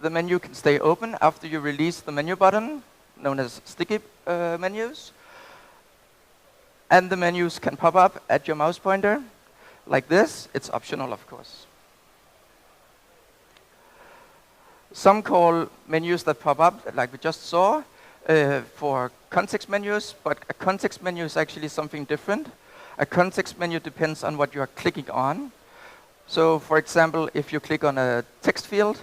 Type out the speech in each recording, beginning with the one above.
the menu can stay open after you release the menu button, known as sticky menus. And the menus can pop up at your mouse pointer like this. It's optional, of course. Some call menus that pop up, like we just saw, for context menus, but a context menu is actually something different. A context menu depends on what you are clicking on. So, for example, if you click on a text field,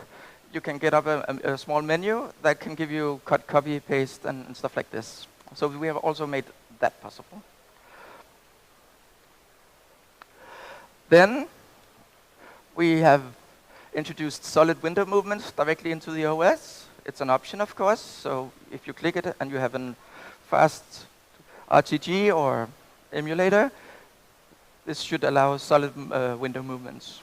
you can get up a small menu that can give you cut, copy, paste, and stuff like this. So we have also made that possible. Then we have introduced solid window movements directly into the OS. It's an option, of course. So if you click it and you have a fast RTG or emulator, this should allow solid window movements.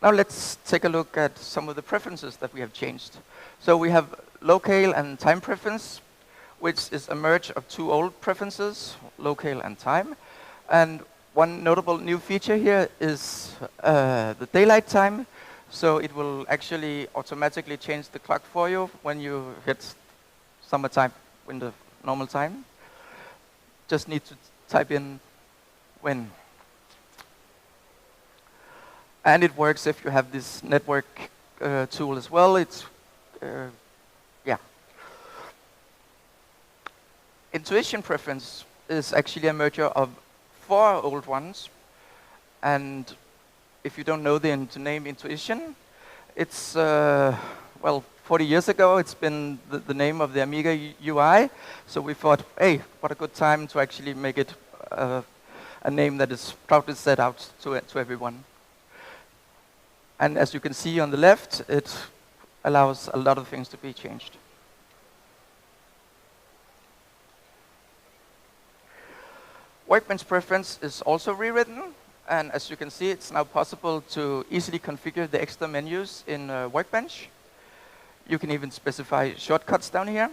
Now let's take a look at some of the preferences that we have changed. So we have locale and time preference, which is a merge of two old preferences, locale and time. And one notable new feature here is the daylight time. So it will actually automatically change the clock for you when you hit summertime in the normal time. Just need to type in when. And it works if you have this network tool as well. It's, yeah. Intuition preference is actually a merger of 4 old ones. And if you don't know the name intuition, it's, well, 40 years ago, it's been the name of the Amiga UI. So we thought, hey, what a good time to actually make it a name that is proudly set out to everyone. And as you can see on the left, it allows a lot of things to be changed. Workbench preference is also rewritten. And as you can see, it's now possible to easily configure the extra menus in Workbench. You can even specify shortcuts down here.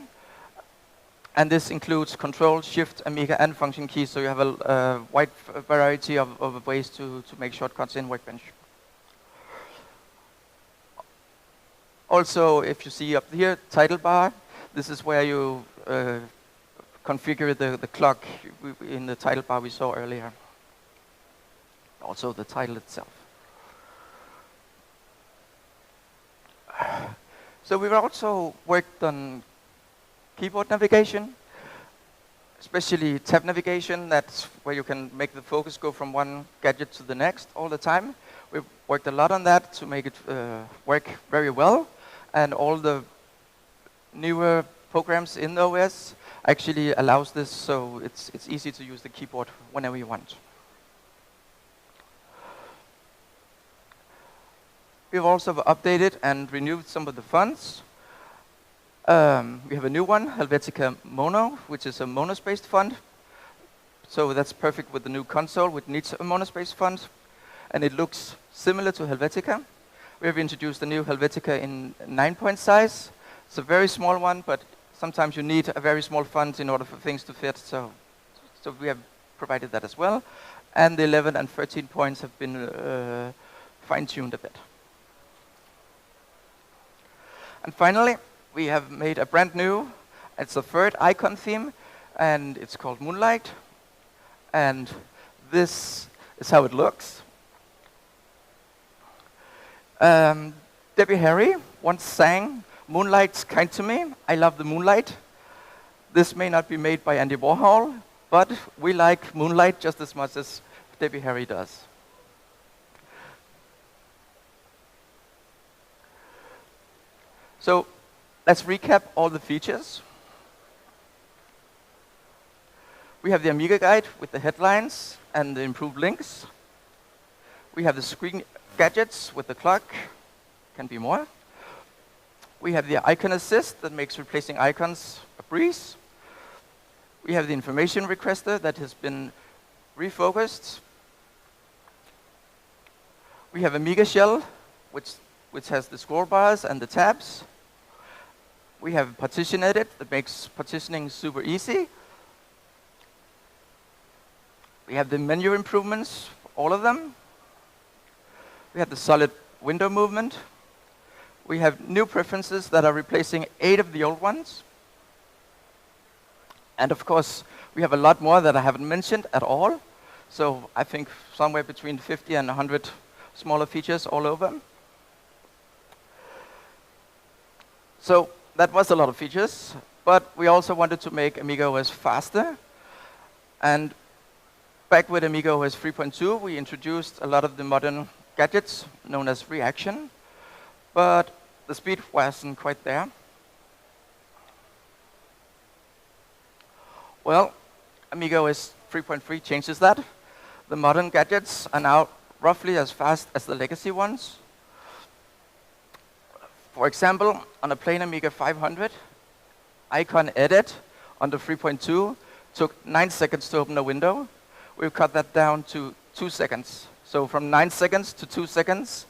And this includes Control, Shift, Amiga, and function keys. So you have a wide variety of ways to make shortcuts in Workbench. Also, if you see up here, title bar, this is where you configure the clock in the title bar we saw earlier. Also the title itself. So we've also worked on keyboard navigation, especially tab navigation. That's where you can make the focus go from one gadget to the next all the time. We've worked a lot on that to make it work very well. And all the newer programs in the OS actually allows this, so it's easy to use the keyboard whenever you want. We've also updated and renewed some of the fonts. We have a new one, Helvetica Mono, which is a monospace font. So that's perfect with the new console, which needs a monospace font. And it looks similar to Helvetica. We have introduced a new Helvetica in 9-point size. It's a very small one, but sometimes you need a very small font in order for things to fit. So we have provided that as well. And the 11 and 13 points have been fine-tuned a bit. And finally, we have made a brand new, it's a third icon theme, and it's called Moonlight. And this is how it looks. Debbie Harry once sang, "Moonlight's kind to me, I love the moonlight." This may not be made by Andy Warhol, but we like Moonlight just as much as Debbie Harry does. So let's recap all the features. We have the Amiga guide with the headlines and the improved links. We have the screen gadgets with the clock, can be more. We have the icon assist that makes replacing icons a breeze. We have the information requester that has been refocused. We have Amiga shell, which has the scroll bars and the tabs. We have partition edit that makes partitioning super easy. We have the menu improvements, all of them. We have the solid window movement. We have new preferences that are replacing 8 of the old ones. And of course, we have a lot more that I haven't mentioned at all. So I think somewhere between 50 and 100 smaller features all over. So that was a lot of features, but we also wanted to make Amiga OS faster. And back with Amiga OS 3.2, we introduced a lot of the modern gadgets known as reaction, but the speed wasn't quite there. Well, Amiga OS 3.3 changes that. The modern gadgets are now roughly as fast as the legacy ones. For example, on a plain Amiga 500, icon edit on the 3.2 took 9 seconds to open a window. We've cut that down to 2 seconds. So from 9 seconds to 2 seconds,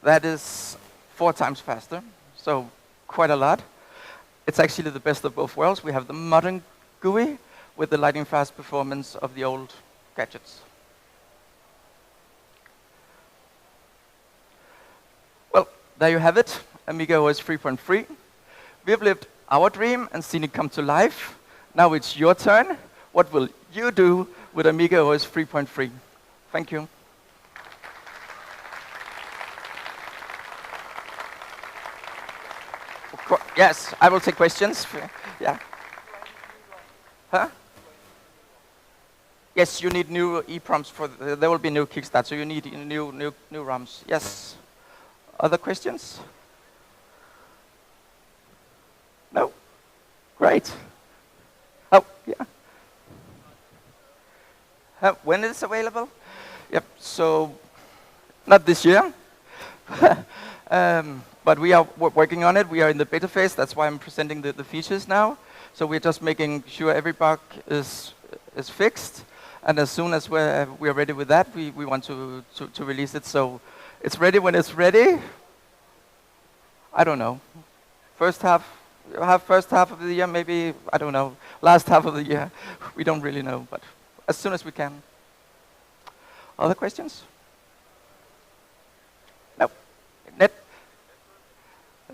that is 4 times faster. So quite a lot. It's actually the best of both worlds. We have the modern GUI with the lightning fast performance of the old gadgets. Well, there you have it, Amiga OS 3.3. We've lived our dream and seen it come to life. Now it's your turn. What will you do with Amiga OS 3.3? Thank you. Yes, I will take questions. Yeah. Huh? Yes, you need new EPROMs for there will be new Kickstart, so you need new ROMs. Yes. Other questions? No? Great. Oh, yeah. When is it available? Yep, so not this year. But we are working on it. We are in the beta phase. That's why I'm presenting the features now. So we're just making sure every bug is fixed. And as soon as we're ready with that, we want to release it. So it's ready when it's ready. I don't know. First half of the year, maybe, I don't know. Last half of the year, we don't really know. But as soon as we can. Other questions? No. Net?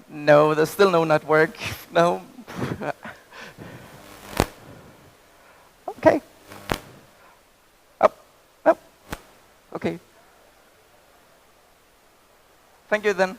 No, there's still no network. No. Okay. Oh. Okay. Thank you then.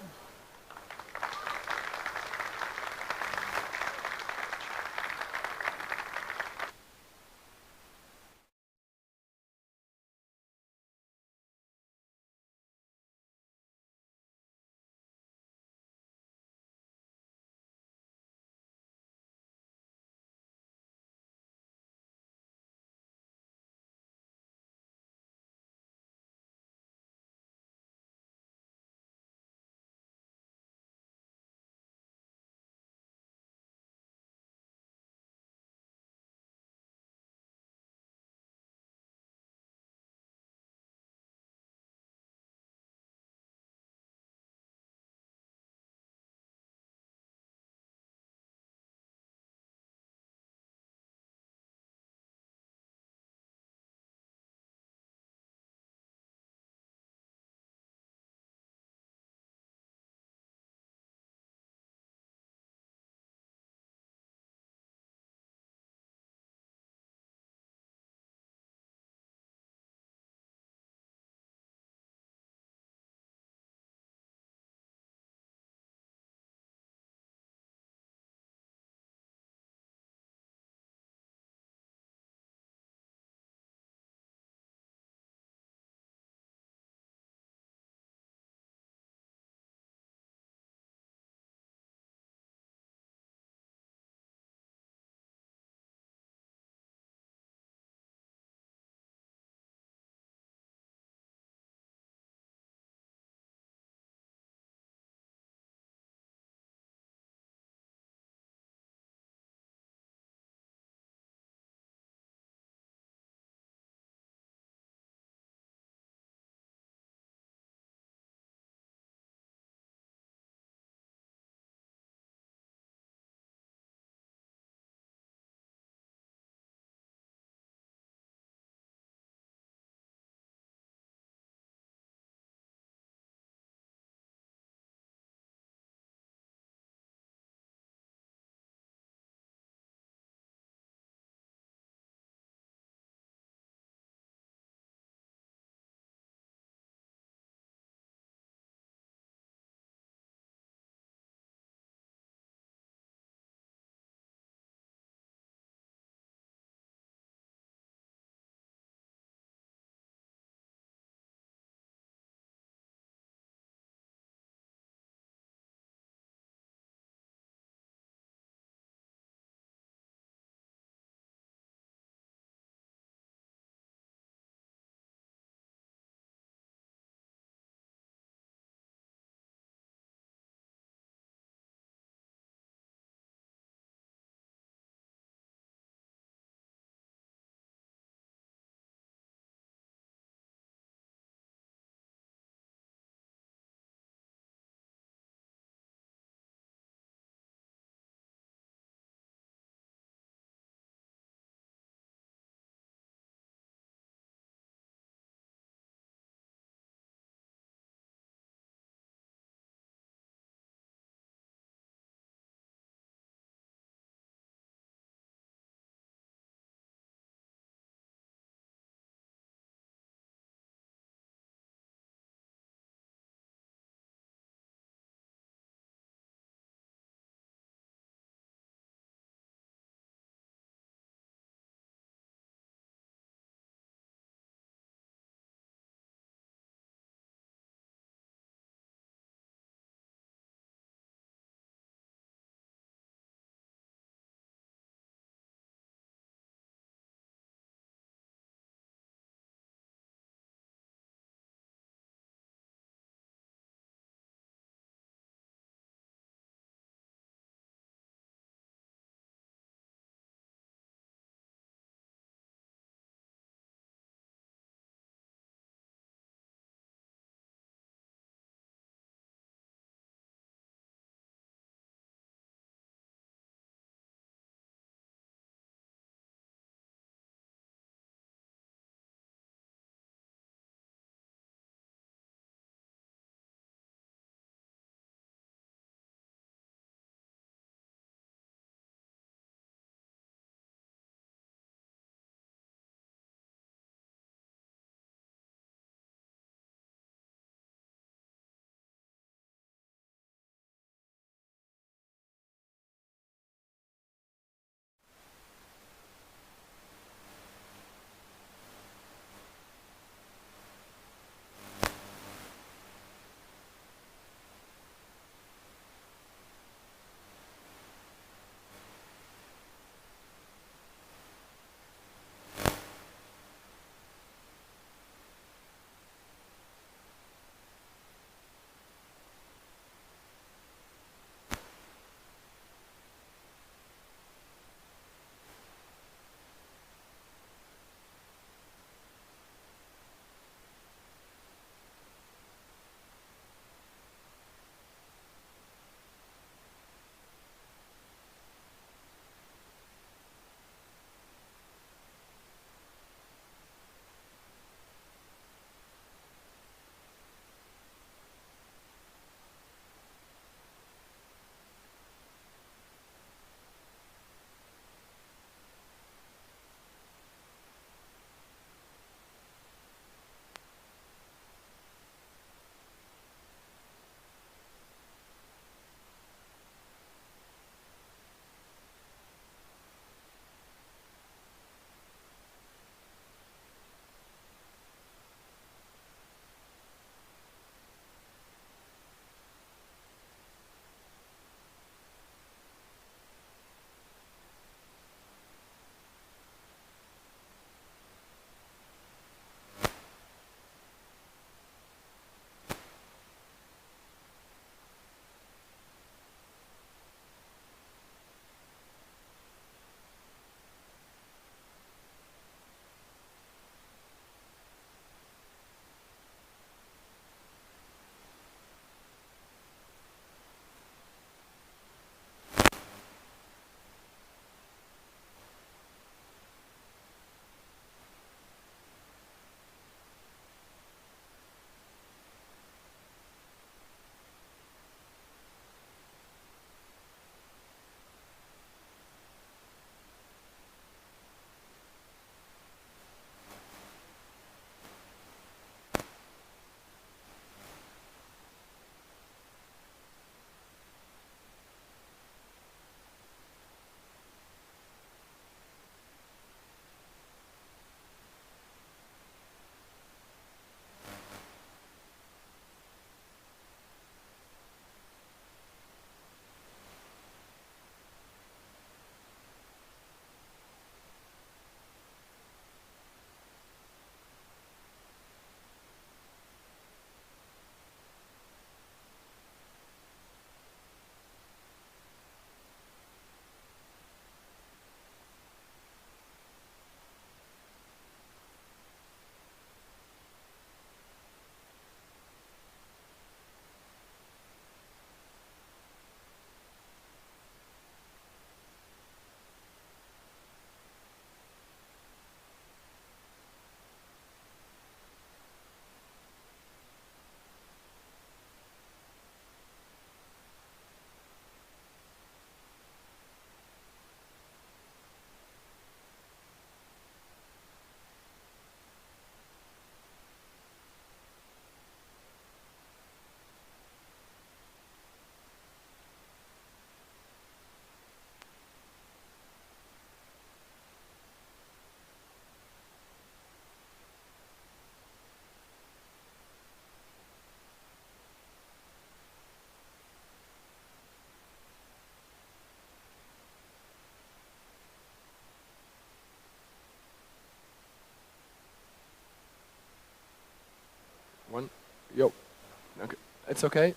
It's okay?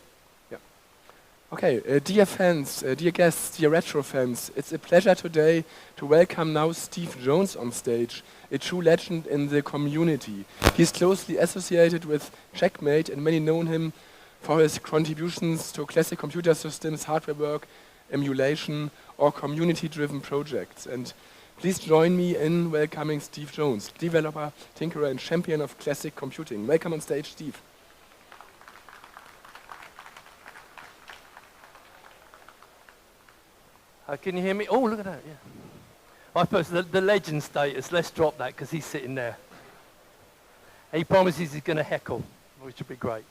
Yeah. Okay, dear fans, dear guests, dear retro fans, it's a pleasure today to welcome now Steve Jones on stage, a true legend in the community. He's closely associated with Checkmate, and many know him for his contributions to classic computer systems, hardware work, emulation, or community-driven projects. And please join me in welcoming Steve Jones, developer, tinkerer, and champion of classic computing. Welcome on stage, Steve. Can you hear me? Oh, look at that, yeah. I suppose the legend status, let's drop that because he's sitting there. He promises he's going to heckle, which would be great.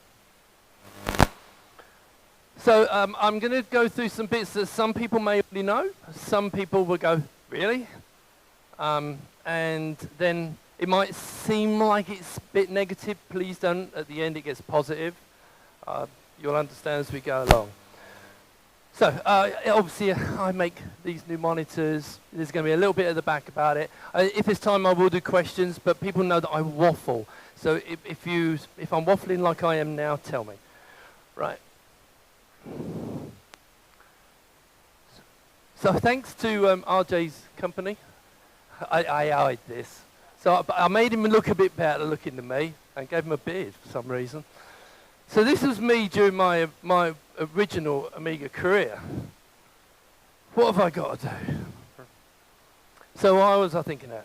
So I'm going to go through some bits that some people may already know. Some people will go, really? And then it might seem like it's a bit negative. Please don't. At the end, it gets positive. You'll understand as we go along. So obviously, I make these new monitors. There's going to be a little bit at the back about it. If it's time, I will do questions, but people know that I waffle. So if I'm waffling like I am now, tell me. Right. So thanks to RJ's company, I hide this. So I made him look a bit better looking than me and gave him a beard for some reason. So this was me during my original Amiga career. What have I got to do? So why was I thinking that?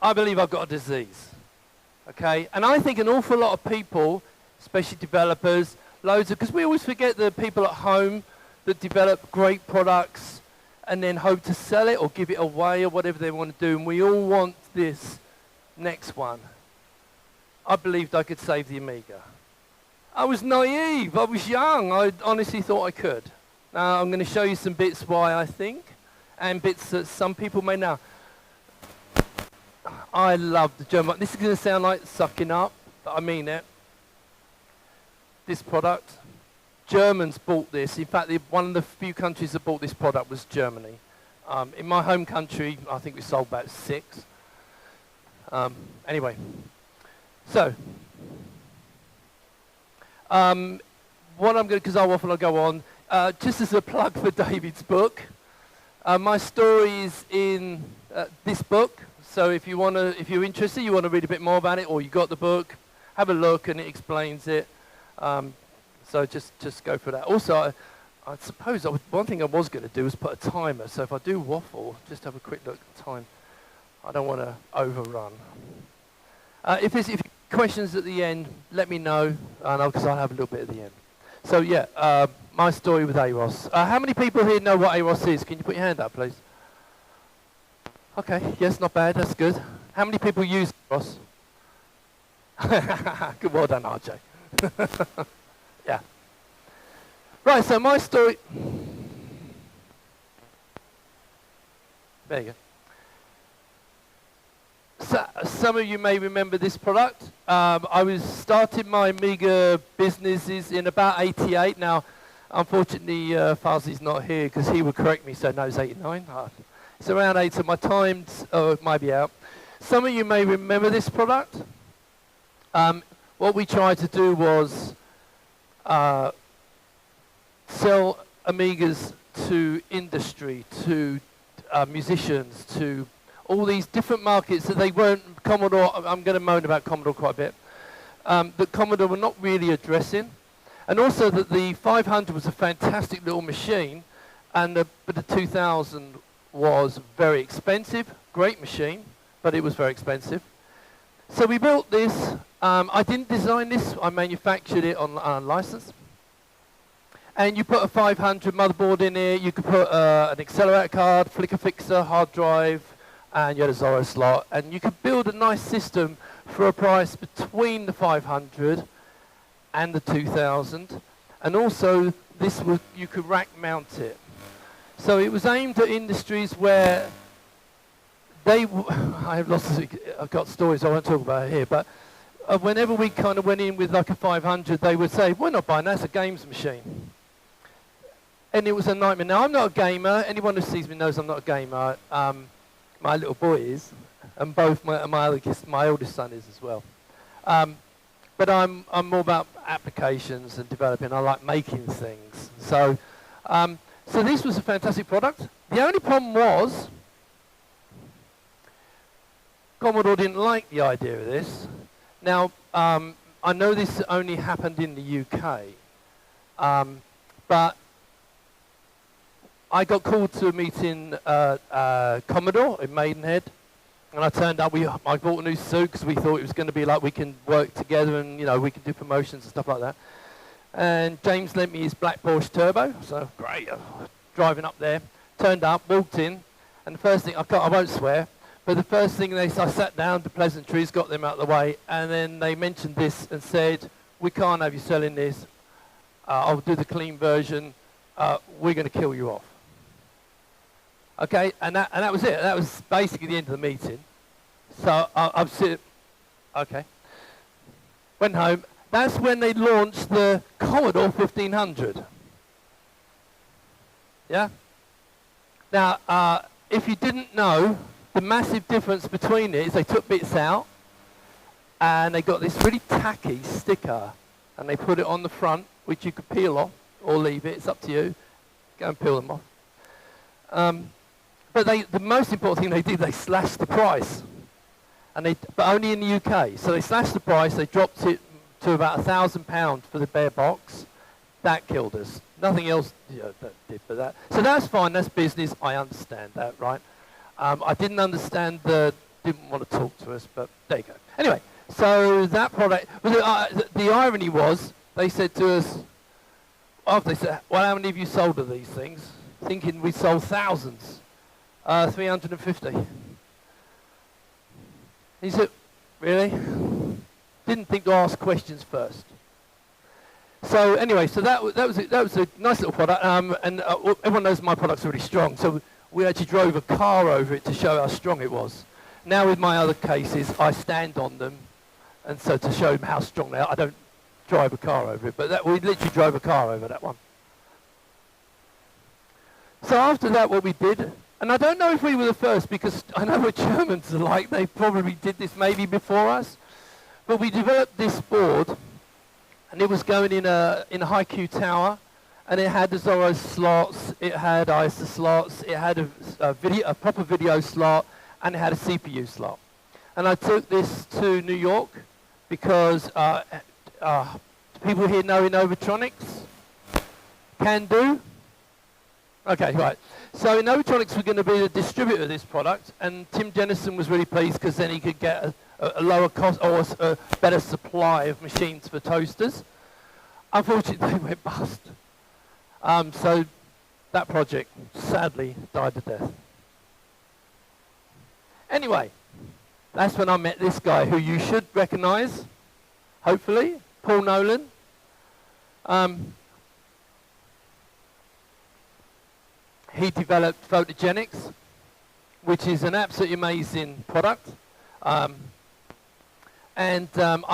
I believe I've got a disease. Okay? And I think an awful lot of people, especially developers, because we always forget the people at home that develop great products and then hope to sell it or give it away or whatever they want to do. And we all want this next one. I believed I could save the Amiga. I was naive. I was young. I honestly thought I could. Now, I'm going to show you some bits why I think and bits that some people may know. I love the German. This is going to sound like sucking up, but I mean it. This product, Germans bought this. In fact, one of the few countries that bought this product was Germany. In my home country, I think we sold about 6. Anyway, so what I'm going to, because I'll often go on, just as a plug for David's book, my story is in this book. So if you're interested, you want to read a bit more about it, or you got the book, have a look, and it explains it. So just go for that. Also, I suppose one thing I was going to do was put a timer. So if I do waffle, just have a quick look at the time. I don't want to overrun. If you have questions at the end, let me know, because I'll have a little bit at the end. So yeah, my story with AROS. How many people here know what AROS is? Can you put your hand up, please? Okay, yes, not bad, that's good. How many people use AROS? Good, well done, RJ. Yeah. Right, so my story. There you go. So, some of you may remember this product. I was starting my Amiga businesses in about 88. Now, unfortunately, Fuzzy's not here because he would correct me, so no, it's 89. It's around 8, so my time might be out. Some of you may remember this product. What we tried to do was sell Amigas to industry, to musicians, to all these different markets that they weren't, Commodore, I'm going to moan about Commodore quite a bit, that Commodore were not really addressing. And also that the 500 was a fantastic little machine, but the 2000 was very expensive, great machine, but it was very expensive. So we built this. I didn't design this, I manufactured it on license. And you put a 500 motherboard in here, you could put an accelerator card, flicker fixer, hard drive, and you had a Zorro slot. And you could build a nice system for a price between the 500 and the 2000. And also, you could rack mount it. So it was aimed at industries where I've got stories I won't talk about here, but whenever we kind of went in with like a 500, they would say, we're not buying that, it's a games machine. And it was a nightmare. Now, I'm not a gamer. Anyone who sees me knows I'm not a gamer. My little boy is, and both my oldest son is as well. But I'm more about applications and developing. I like making things. So, so this was a fantastic product. The only problem was Commodore didn't like the idea of this. Now, I know this only happened in the UK, but I got called to a meeting at Commodore in Maidenhead, and I turned up. I bought a new suit because we thought it was going to be like we can work together and, you know, we can do promotions and stuff like that. And James lent me his black Porsche Turbo, so great. Driving up there, turned up, walked in, and the first thing, I won't swear, but the first thing I sat down, the pleasantries, got them out of the way, and then they mentioned this and said, we can't have you selling this. I'll do the clean version. We're going to kill you off. Okay, and that was it. That was basically the end of the meeting. So I'm sitting, okay. Went home. That's when they launched the Commodore 1500. Yeah? Now, if you didn't know, the massive difference between it is they took bits out and they got this really tacky sticker and they put it on the front, which you could peel off or leave it. It's up to you. Go and peel them off. But the most important thing they did, they slashed the price. But only in the UK. So they slashed the price, they dropped it to about £1,000 for the bare box. That killed us. Nothing else that did for that. So that's fine, that's business, I understand that, right? I didn't understand didn't want to talk to us, but there you go. Anyway, so that product, the irony was, they said to us, after they said, well, how many of you sold of these things? Thinking we sold thousands. 350. He said, really? Didn't think to ask questions first. So anyway, so that was a nice little product, and everyone knows my products are really strong, so we actually drove a car over it to show how strong it was. Now with my other cases, I stand on them, and so to show them how strong they are, I don't drive a car over it, but we literally drove a car over that one. So after that, what we did, and I don't know if we were the first, because I know what Germans are like, they probably did this maybe before us, but we developed this board, and it was going in a high-Q tower, and it had the Zorro slots, it had ISA slots, it had a proper video slot, and it had a CPU slot. And I took this to New York because people here know Innovatronics? Can do? Okay, right. So Innovatronics were going to be the distributor of this product, and Tim Jennison was really pleased because then he could get a lower cost or a better supply of machines for toasters. Unfortunately, they went bust. So that project sadly died to death. Anyway, that's when I met this guy who you should recognize, hopefully, Paul Nolan. He developed Photogenics, which is an absolutely amazing product. I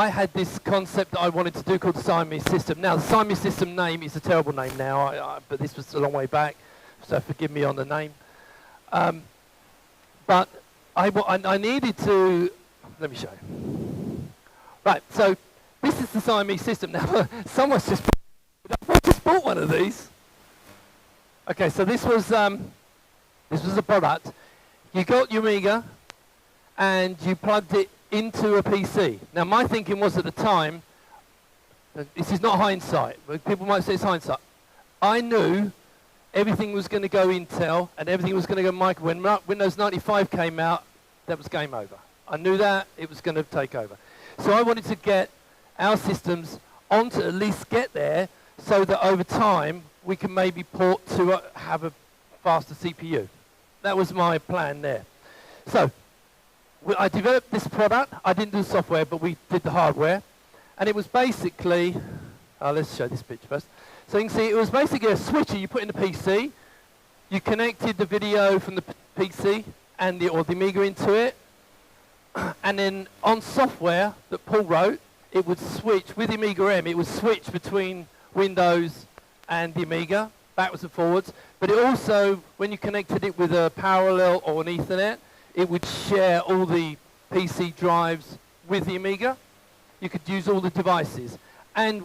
had this concept that I wanted to do called the Siamese system. Now, the Siamese system name is a terrible name now, but this was a long way back, so forgive me on the name. But I needed to, let me show you. Right, so this is the Siamese system. Now, someone's just bought one of these. Okay, so this was a product. You got your Amiga, and you plugged it into a PC. Now, my thinking was at the time, this is not hindsight, but people might say it's hindsight. I knew everything was going to go Intel, and everything was going to go Micro. When Windows 95 came out, that was game over. I knew that, it was going to take over. So I wanted to get our systems on to at least get there, so that over time, we can maybe port to have a faster CPU. That was my plan there. So, I developed this product. I didn't do the software, but we did the hardware. And it was basically, let's show this picture first. So you can see it was basically a switcher you put in the PC. You connected the video from the PC or the Amiga into it. And then on software that Paul wrote, it would switch, with the Amiga M, it would switch between Windows and the Amiga, backwards and forwards. But it also, when you connected it with a parallel or an Ethernet, it would share all the PC drives with the Amiga. You could use all the devices. And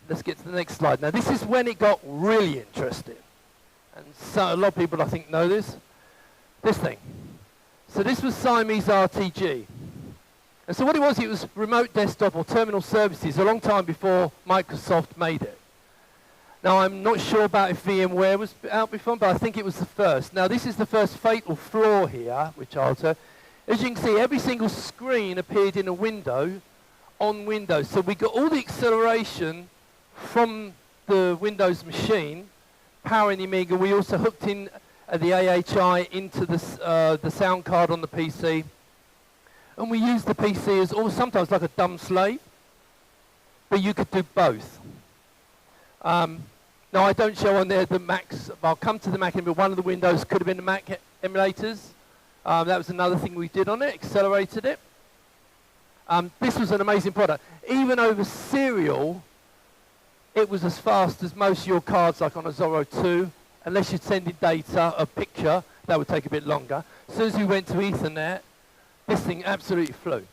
let's get to the next slide. Now, this is when it got really interesting. And so a lot of people, I think, know this. This thing. So this was Siamese RTG. And so what it was remote desktop or terminal services a long time before Microsoft made it. Now, I'm not sure about if VMware was out before, but I think it was the first. Now, this is the first fatal flaw here, which I'll tell. As you can see, every single screen appeared in a window on Windows. So we got all the acceleration from the Windows machine powering the Amiga. We also hooked in the AHI into the sound card on the PC. And we used the PC as sometimes like a dumb slave, but you could do both. Now, I don't show on there the Macs. I'll come to the Mac, but one of the Windows could have been the Mac emulators. That was another thing we did on it, accelerated it. This was an amazing product. Even over serial, it was as fast as most of your cards, like on a Zorro 2. Unless you're sending data, a picture, that would take a bit longer. As soon as we went to Ethernet, this thing absolutely flew.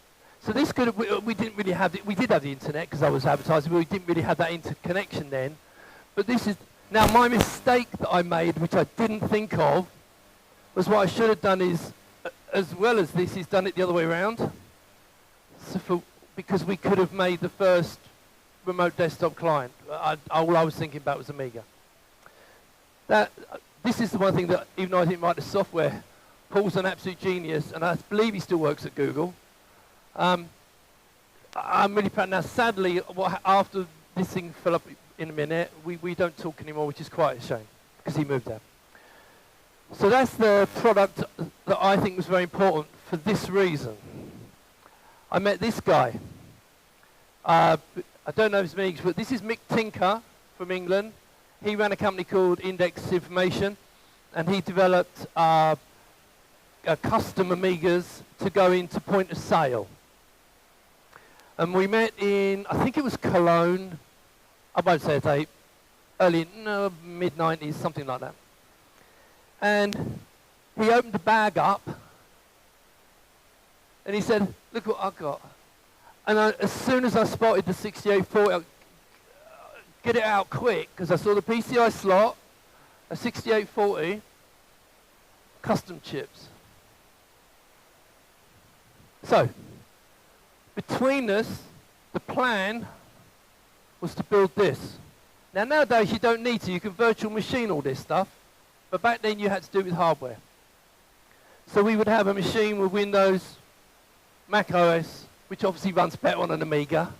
So this could have, we didn't really have it. We did have the internet because I was advertising, but we didn't really have that interconnection then. But this is, now my mistake that I made, which I didn't think of, was what I should have done is, as well as this, is done it the other way around. So because we could have made the first remote desktop client. All I was thinking about was Amiga. This is the one thing that, even though I didn't write the software, Paul's an absolute genius, and I believe he still works at Google. I'm really proud. Now, sadly, after this thing fell up in a minute, we don't talk anymore, which is quite a shame, because he moved there. So that's the product that I think was very important for this reason. I met this guy. I don't know his name, but this is Mick Tinker from England. He ran a company called Index Information, and he developed custom Amigas to go into point of sale. And we met in, I think it was Cologne, I won't say a date, mid-90s, something like that. And he opened the bag up, and he said, look what I got. And as soon as I spotted the 6840, get it out quick, because I saw the PCI slot, a 6840, custom chips. So, between us, the plan was to build this. Now, nowadays, you don't need to. You can virtual machine all this stuff. But back then, you had to do it with hardware. So we would have a machine with Windows, Mac OS, which obviously runs better on an Amiga,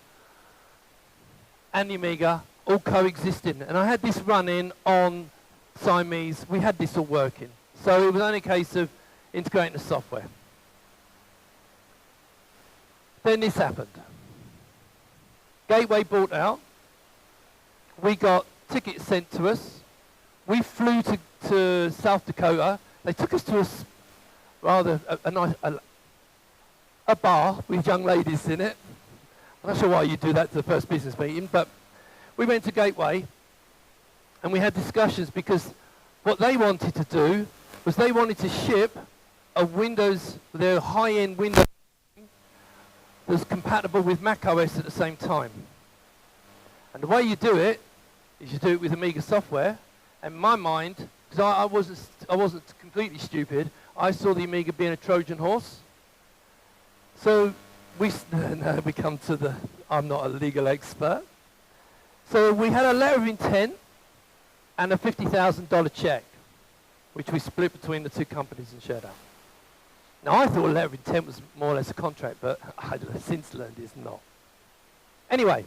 and the Amiga, all coexisting. And I had this running on Siamese. We had this all working. So it was only a case of integrating the software. Then this happened. Gateway bought out. We got tickets sent to us. We flew to South Dakota. They took us to a nice bar with young ladies in it. I'm not sure why you do that to the first business meeting, but we went to Gateway and we had discussions, because what they wanted to do was they wanted to ship a Windows, their high-end Windows that was compatible with Mac OS at the same time. And the way you do it is you do it with Amiga software. And in my mind, because I wasn't completely stupid, I saw the Amiga being a Trojan horse. So now we come to the, I'm not a legal expert. So we had a letter of intent and a $50,000 check, which we split between the two companies and shared out. Now, I thought a letter of intent was more or less a contract, but I've since learned it's not. Anyway,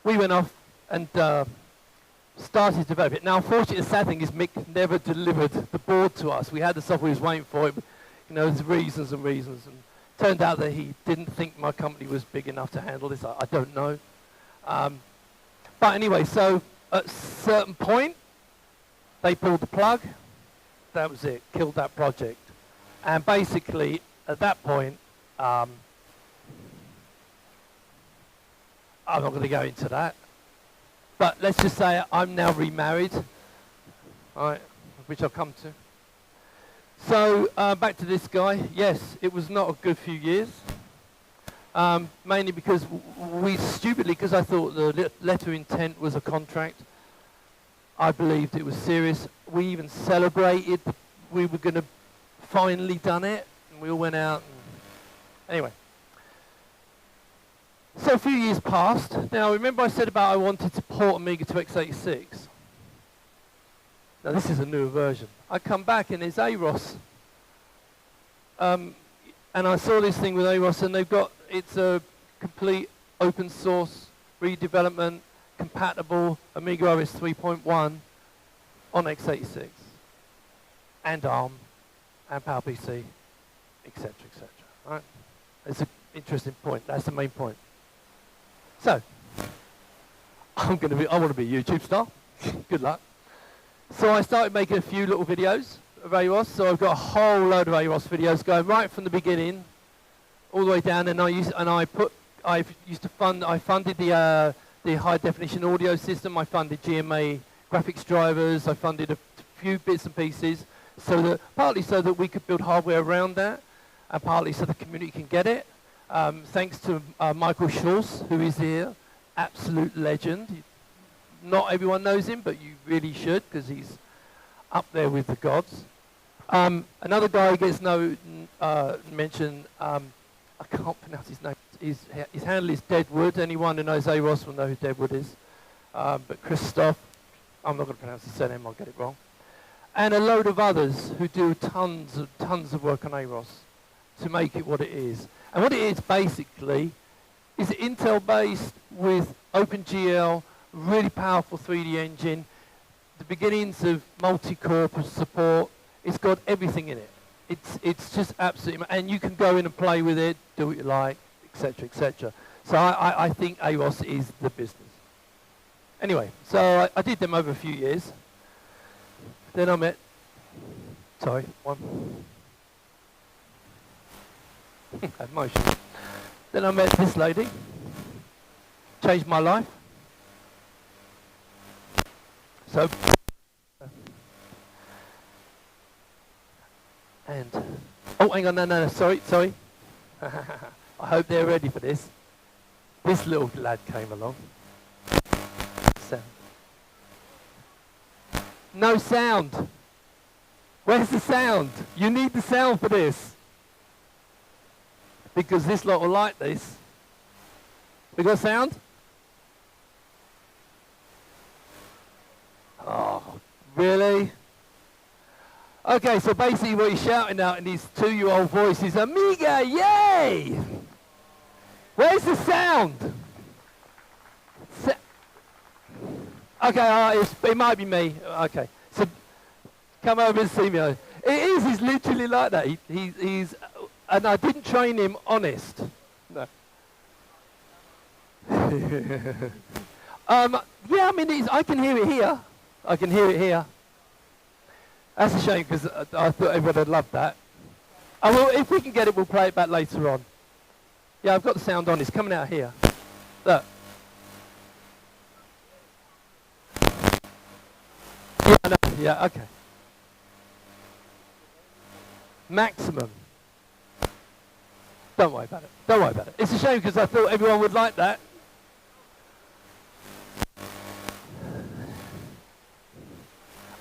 we went off and started to develop it. Now, unfortunately, the sad thing is Mick never delivered the board to us. We had the software, he was waiting for it. You know, there's reasons and reasons. And it turned out that he didn't think my company was big enough to handle this. I don't know. But anyway, so at a certain point, they pulled the plug. That was it, killed that project. And basically, at that point, I'm not going to go into that. But let's just say I'm now remarried, all right, which I'll come to. So back to this guy. Yes, it was not a good few years. mainly because we stupidly, because I thought the letter of intent was a contract, I believed it was serious. We even celebrated we were going to finally done it, and we all went out. Anyway. So a few years passed. Now, remember I said about I wanted to port Amiga to x86? Now, this is a newer version. I come back and it's AROS. And I saw this thing with AROS, and it's a complete open source, redevelopment, compatible Amiga OS 3.1 on x86, and ARM, and PowerPC, etc., etc. Right? It's an interesting point. That's the main point. So, I want to be a YouTube star. Good luck. So I started making a few little videos of AROS. So I've got a whole load of AROS videos going right from the beginning, all the way down. And I funded the high definition audio system. I funded GMA graphics drivers. I funded a few bits and pieces, partly so that we could build hardware around that, and partly so the community can get it. Thanks to Michael Schulz, who is here, absolute legend. Not everyone knows him, but you really should, because he's up there with the gods. Another guy gets no mention. I can't pronounce his name. His handle is Deadwood. Anyone who knows AROS will know who Deadwood is. But Christoph, I'm not going to pronounce his surname, I'll get it wrong. And a load of others who do tons of work on AROS to make it what it is. And what it is basically is Intel-based with OpenGL, really powerful 3D engine, the beginnings of multi-core support. It's got everything in it. It's just absolutely, and you can go in and play with it, do what you like, etc., etc. So I think AROS is the business. Anyway, so I did them over a few years. Then I met, emotion. Then I met this lady. Changed my life. So, and, oh, hang on, no, sorry. I hope they're ready for this. This little lad came along. Sound. No sound. Where's the sound? You need the sound for this. Because this lot will like this. We got sound? Oh, really? Okay, so basically what he's shouting out in his 2-year-old voice is, Amiga, yay! Where's the sound? Okay, it might be me. Okay, so come over and see me. He's literally like that. He's, and I didn't train him honest. No. Yeah, I mean, I can hear it here. I can hear it here. That's a shame, because I thought everyone would love that. Oh, well, if we can get it, we'll play it back later on. Yeah, I've got the sound on. It's coming out here. Look. Yeah, no, yeah, okay. Maximum. Don't worry about it. Don't worry about it. It's a shame, because I thought everyone would like that.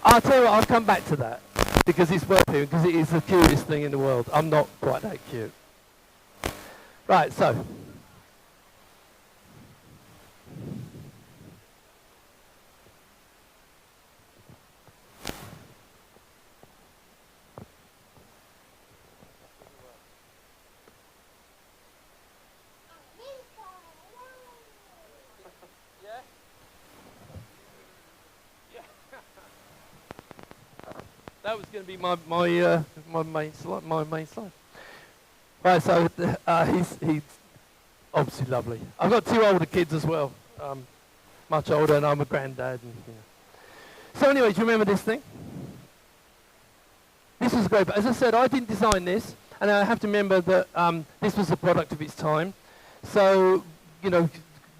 I'll tell you what, I'll come back to that, because it's worth it, because it is the cutest thing in the world. I'm not quite that cute. Right, so. That was going to be my main slide. Right, so he's obviously lovely. I've got 2 older kids as well, much older, and I'm a granddad. And, you know. So anyway, do you remember this thing? This was great, but as I said, I didn't design this, and I have to remember that this was a product of its time. So, you know,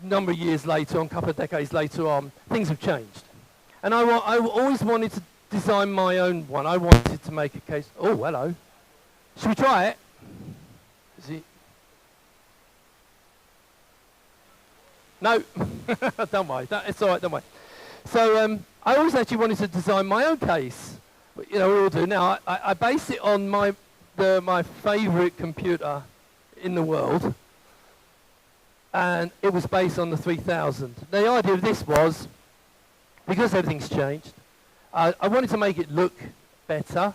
a number of years later, a couple of decades later on, things have changed. And I always wanted to design my own one. I wanted to make a case. Oh, hello. Should we try it? No, don't worry. It's all right, don't worry. So I always actually wanted to design my own case. You know, we all do. Now, I base it on my favourite computer in the world, and it was based on the 3000. The idea of this was, because everything's changed, I wanted to make it look better.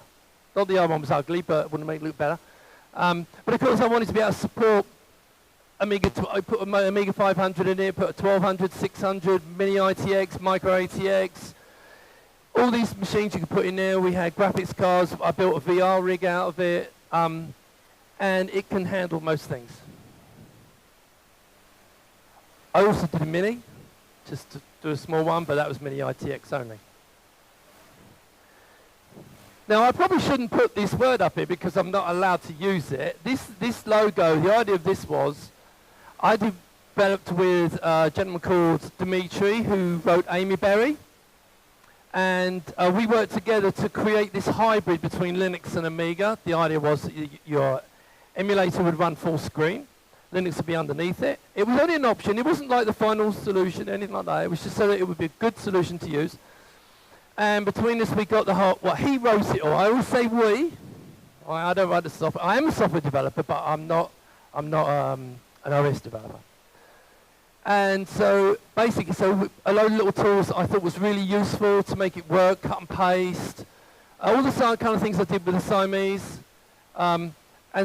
Not the other one was ugly, but I wanted to make it look better. But of course, I wanted to be able to support Amiga. I put an Amiga 500 in it, put a 1200, 600, mini ITX, micro ATX. All these machines you could put in there. We had graphics cards. I built a VR rig out of it, and it can handle most things. I also did a mini, just to do a small one, but that was mini ITX only. Now, I probably shouldn't put this word up here because I'm not allowed to use it. This logo, the idea of this was, I developed with a gentleman called Dimitri, who wrote Amy Berry. And we worked together to create this hybrid between Linux and Amiga. The idea was that your emulator would run full screen. Linux would be underneath it. It was only an option. It wasn't like the final solution, anything like that. It was just so that it would be a good solution to use. And between us, we got the whole, well, he wrote it all. I always say we. I don't write the software. I am a software developer, but I'm not an OS developer. And so basically, a load of little tools I thought was really useful to make it work, cut and paste. All the kind of things I did with the Siamese. And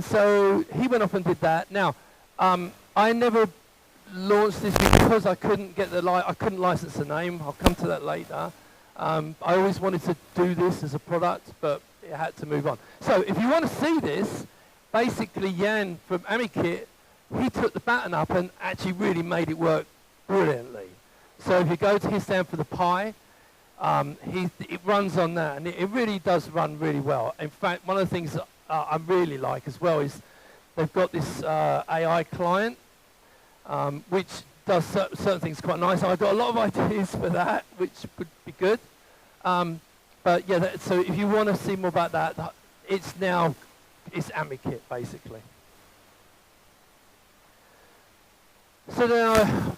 so he went off and did that. Now, I never launched this because I couldn't get I couldn't license the name. I'll come to that later. I always wanted to do this as a product, but it had to move on. So if you want to see this, basically Jan from AmiKit, he took the baton up and actually really made it work brilliantly. So if you go to his stand for the Pi, it runs on that, and it really does run really well. In fact, one of the things that I really like as well is they've got this AI client, which does certain things quite nice. I've got a lot of ideas for that, which would be good. But yeah, so if you want to see more about that, it's AmiKit basically. So now,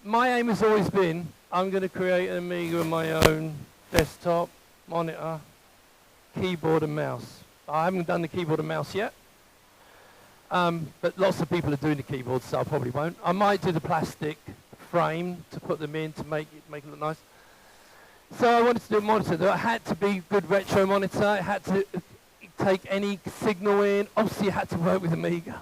my aim has always been, I'm going to create an Amiga with my own desktop, monitor, keyboard and mouse. I haven't done the keyboard and mouse yet, but lots of people are doing the keyboard, so I probably won't. I might do the plastic frame to put them in to make it look nice. So I wanted to do a monitor. It had to be good retro monitor. It had to take any signal in. Obviously, it had to work with Amiga.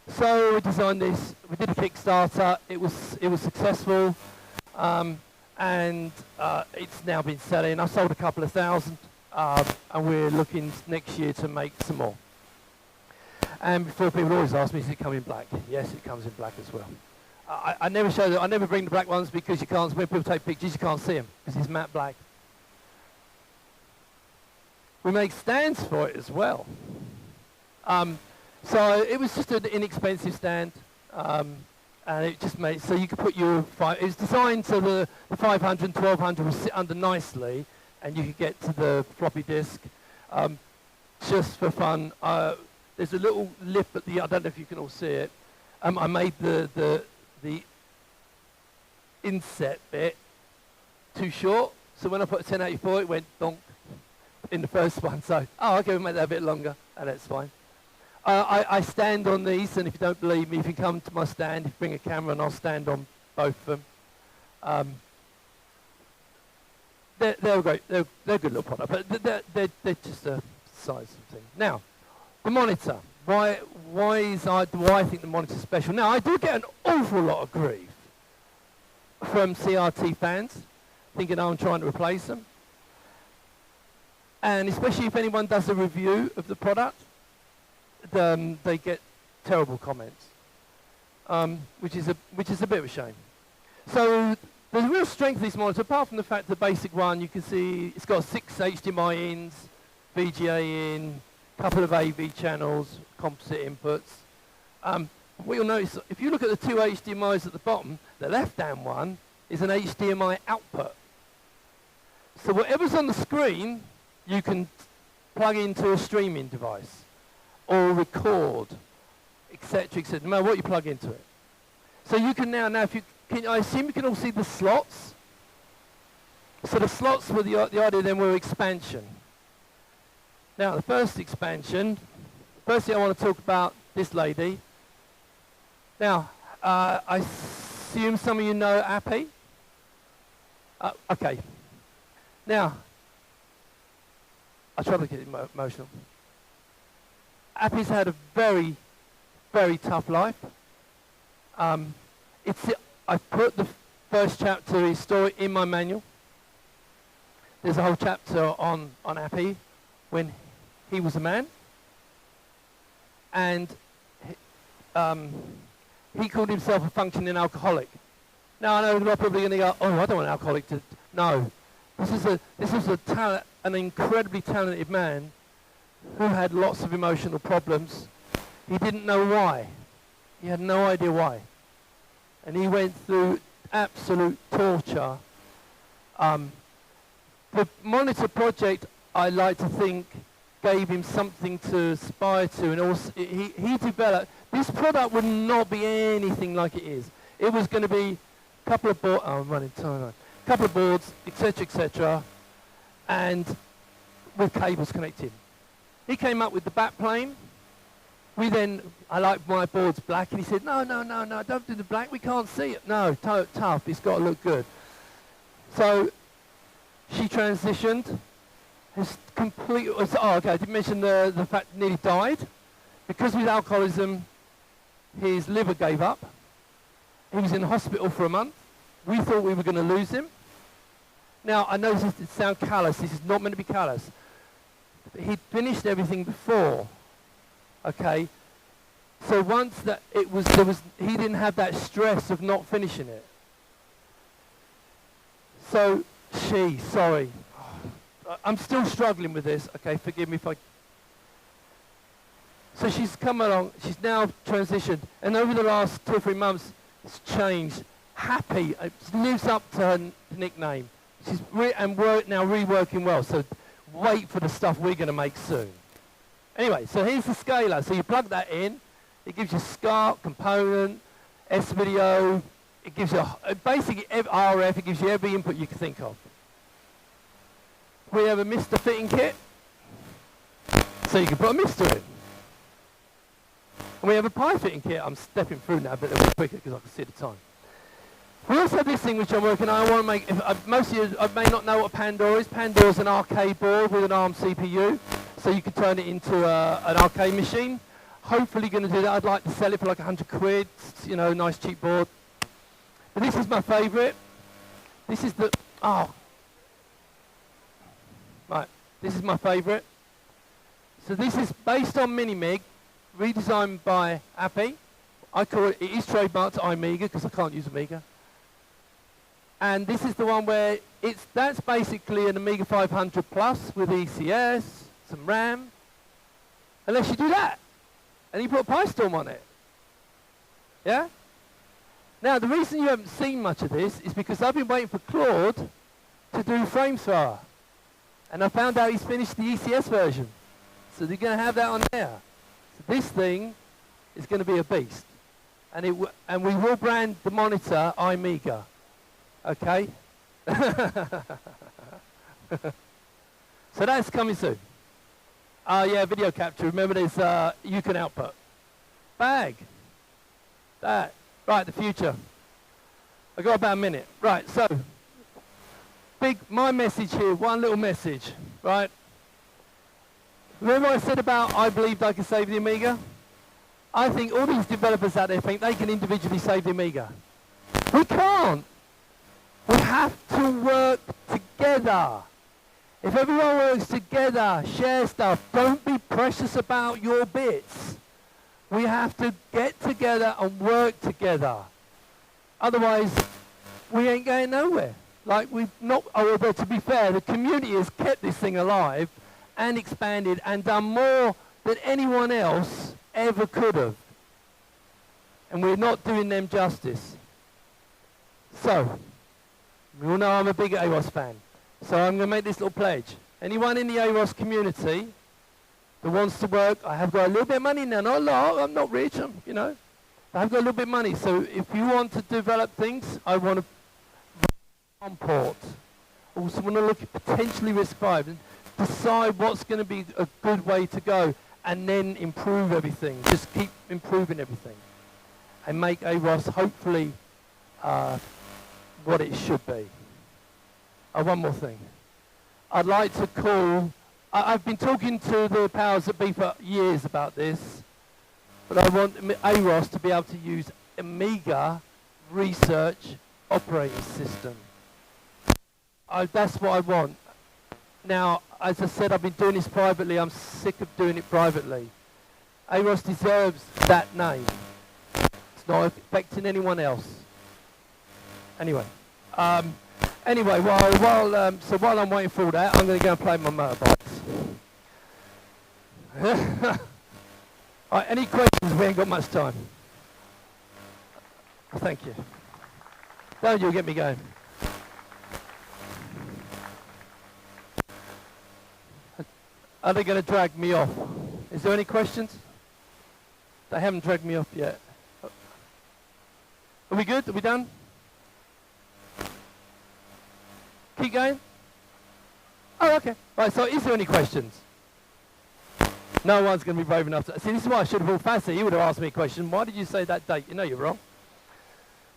So we designed this. We did a Kickstarter. It was successful, and it's now been selling. I sold a couple of thousand, and we're looking next year to make some more. And before, people always ask me, does it come in black? Yes, it comes in black as well. I never show them. I never bring the black ones because you can't. When people take pictures, you can't see them because it's matte black. We make stands for it as well. So it was just an inexpensive stand, and it just made so you could put your it was designed so the 500 and 1200 would sit under nicely, and you could get to the floppy disk. Just for fun, there's a little lip at the. I don't know if you can all see it. I made the inset bit too short, so when I put a 1084, it went donk in the first one. So okay, we'll make that a bit longer, and that's fine. I stand on these, and if you don't believe me, if you come to my stand, bring a camera, and I'll stand on both of them. They're great. They're a good little product, but they're just a size thing. Now, the monitor. Why do I think the monitor's special? Now, I do get an awful lot of grief from CRT fans, thinking I'm trying to replace them, and especially if anyone does a review of the product. They get terrible comments, which is a bit of a shame. So there's a real strength of this monitor, apart from the fact the basic one, you can see it's got 6 HDMI ins, VGA in, a couple of AV channels, composite inputs. What you'll notice, if you look at the 2 HDMIs at the bottom, the left-hand one is an HDMI output. So whatever's on the screen, you can plug into a streaming device or record, etc., etc., no matter what you plug into it. So you can now if you can, I assume you can all see the slots. So the slots were the idea then were expansion. Now the first expansion, firstly I want to talk about this lady. Now, I assume some of you know Appy. Okay. Now, I try to get emotional. Appy's had a very, very tough life. I put the first chapter of his story in my manual. There's a whole chapter on Appy when he was a man. And he called himself a functioning alcoholic. Now I know a lot of people are going to go, oh, I don't want an alcoholic to... No. This was an incredibly talented man who had lots of emotional problems. He didn't know why. He had no idea why. And he went through absolute torture. The Monitor project, I like to think, gave him something to aspire to, and also he developed, this product would not be anything like it is. It was going to be a couple of boards, oh, I'm running time, a couple of boards, etc., and with cables connected. He came up with the backplane. I like my boards black, and he said, no, don't do the black, we can't see it. No, tough, it's got to look good. So she transitioned. I didn't mention the fact he nearly died. Because of his alcoholism, his liver gave up. He was in hospital for a month. We thought we were going to lose him. Now, I know this sounds callous. This is not meant to be callous. He'd finished everything before. Okay? So once that he didn't have that stress of not finishing it. So sorry. I'm still struggling with this. Okay, forgive me if I... So she's come along, she's now transitioned, and over the last 2 or 3 months, it's changed. Happy, it lives up to her nickname. She's now reworking well, so wait for the stuff we're going to make soon. Anyway, so here's the scaler. So you plug that in, it gives you SCART, component, S-video, it gives you, basically RF, it gives you every input you can think of. We have a Mr. fitting kit, so you can put a Mr. in. And we have a Pi fitting kit. I'm stepping through now a bit quicker because I can see the time. We also have this thing which I'm working on. I want to make, most of you I may not know what Pandora is. Pandora is an arcade board with an ARM CPU, so you can turn it into an arcade machine. Hopefully going to do that. I'd like to sell it for like 100 quid, you know, nice cheap board. But this is my favourite. This is the, right, this is my favourite. So this is based on Minimig, redesigned by Appy. I call it is trademarked to Amiga because I can't use Amiga. And this is the one where that's basically an Amiga 500 Plus with ECS, some RAM. Unless you do that. And you put a PyStorm on it. Yeah? Now, the reason you haven't seen much of this is because I've been waiting for Claude to do Frame Thrower. And I found out he's finished the ECS version. So they're going to have that on there. So this thing is going to be a beast. And we will brand the monitor Amiga. Okay? So that's coming soon. Yeah, video capture. Remember there's you can output. Bag. That. Right, the future. I've got about a minute. Right, so my message here, one little message, right? Remember what I said about I believed I could save the Amiga? I think all these developers out there think they can individually save the Amiga. We can't. We have to work together. If everyone works together, share stuff, don't be precious about your bits. We have to get together and work together. Otherwise, we ain't going nowhere. Like although to be fair, the community has kept this thing alive and expanded and done more than anyone else ever could have. And we're not doing them justice. So, you all know I'm a big AROS fan. So I'm going to make this little pledge. Anyone in the AROS community that wants to work, I have got a little bit of money now, not a lot, I'm not rich, you know. I've got a little bit of money, so if you want to develop things, I want to port. Also want to look at potentially risk 5 and decide what's going to be a good way to go and then improve everything. Just keep improving everything and make AROS hopefully what it should be. One more thing. I'd like to call, I've been talking to the powers that be for years about this, but I want AROS to be able to use Amiga Research Operating System. That's what I want. Now, as I said, I've been doing this privately. I'm sick of doing it privately. AROS deserves that name. It's not affecting anyone else. Anyway. Anyway, while I'm waiting for all that, I'm going to go and play my motorbikes. All right, any questions? We ain't got much time. Thank you. Don't you get me going. Are they going to drag me off? Is there any questions? They haven't dragged me off yet. Are we good? Are we done? Keep going? Oh, okay. Right, so is there any questions? No one's going to be brave enough to... See, this is why I should have called Fancy. He would have asked me a question. Why did you say that date? You know you're wrong.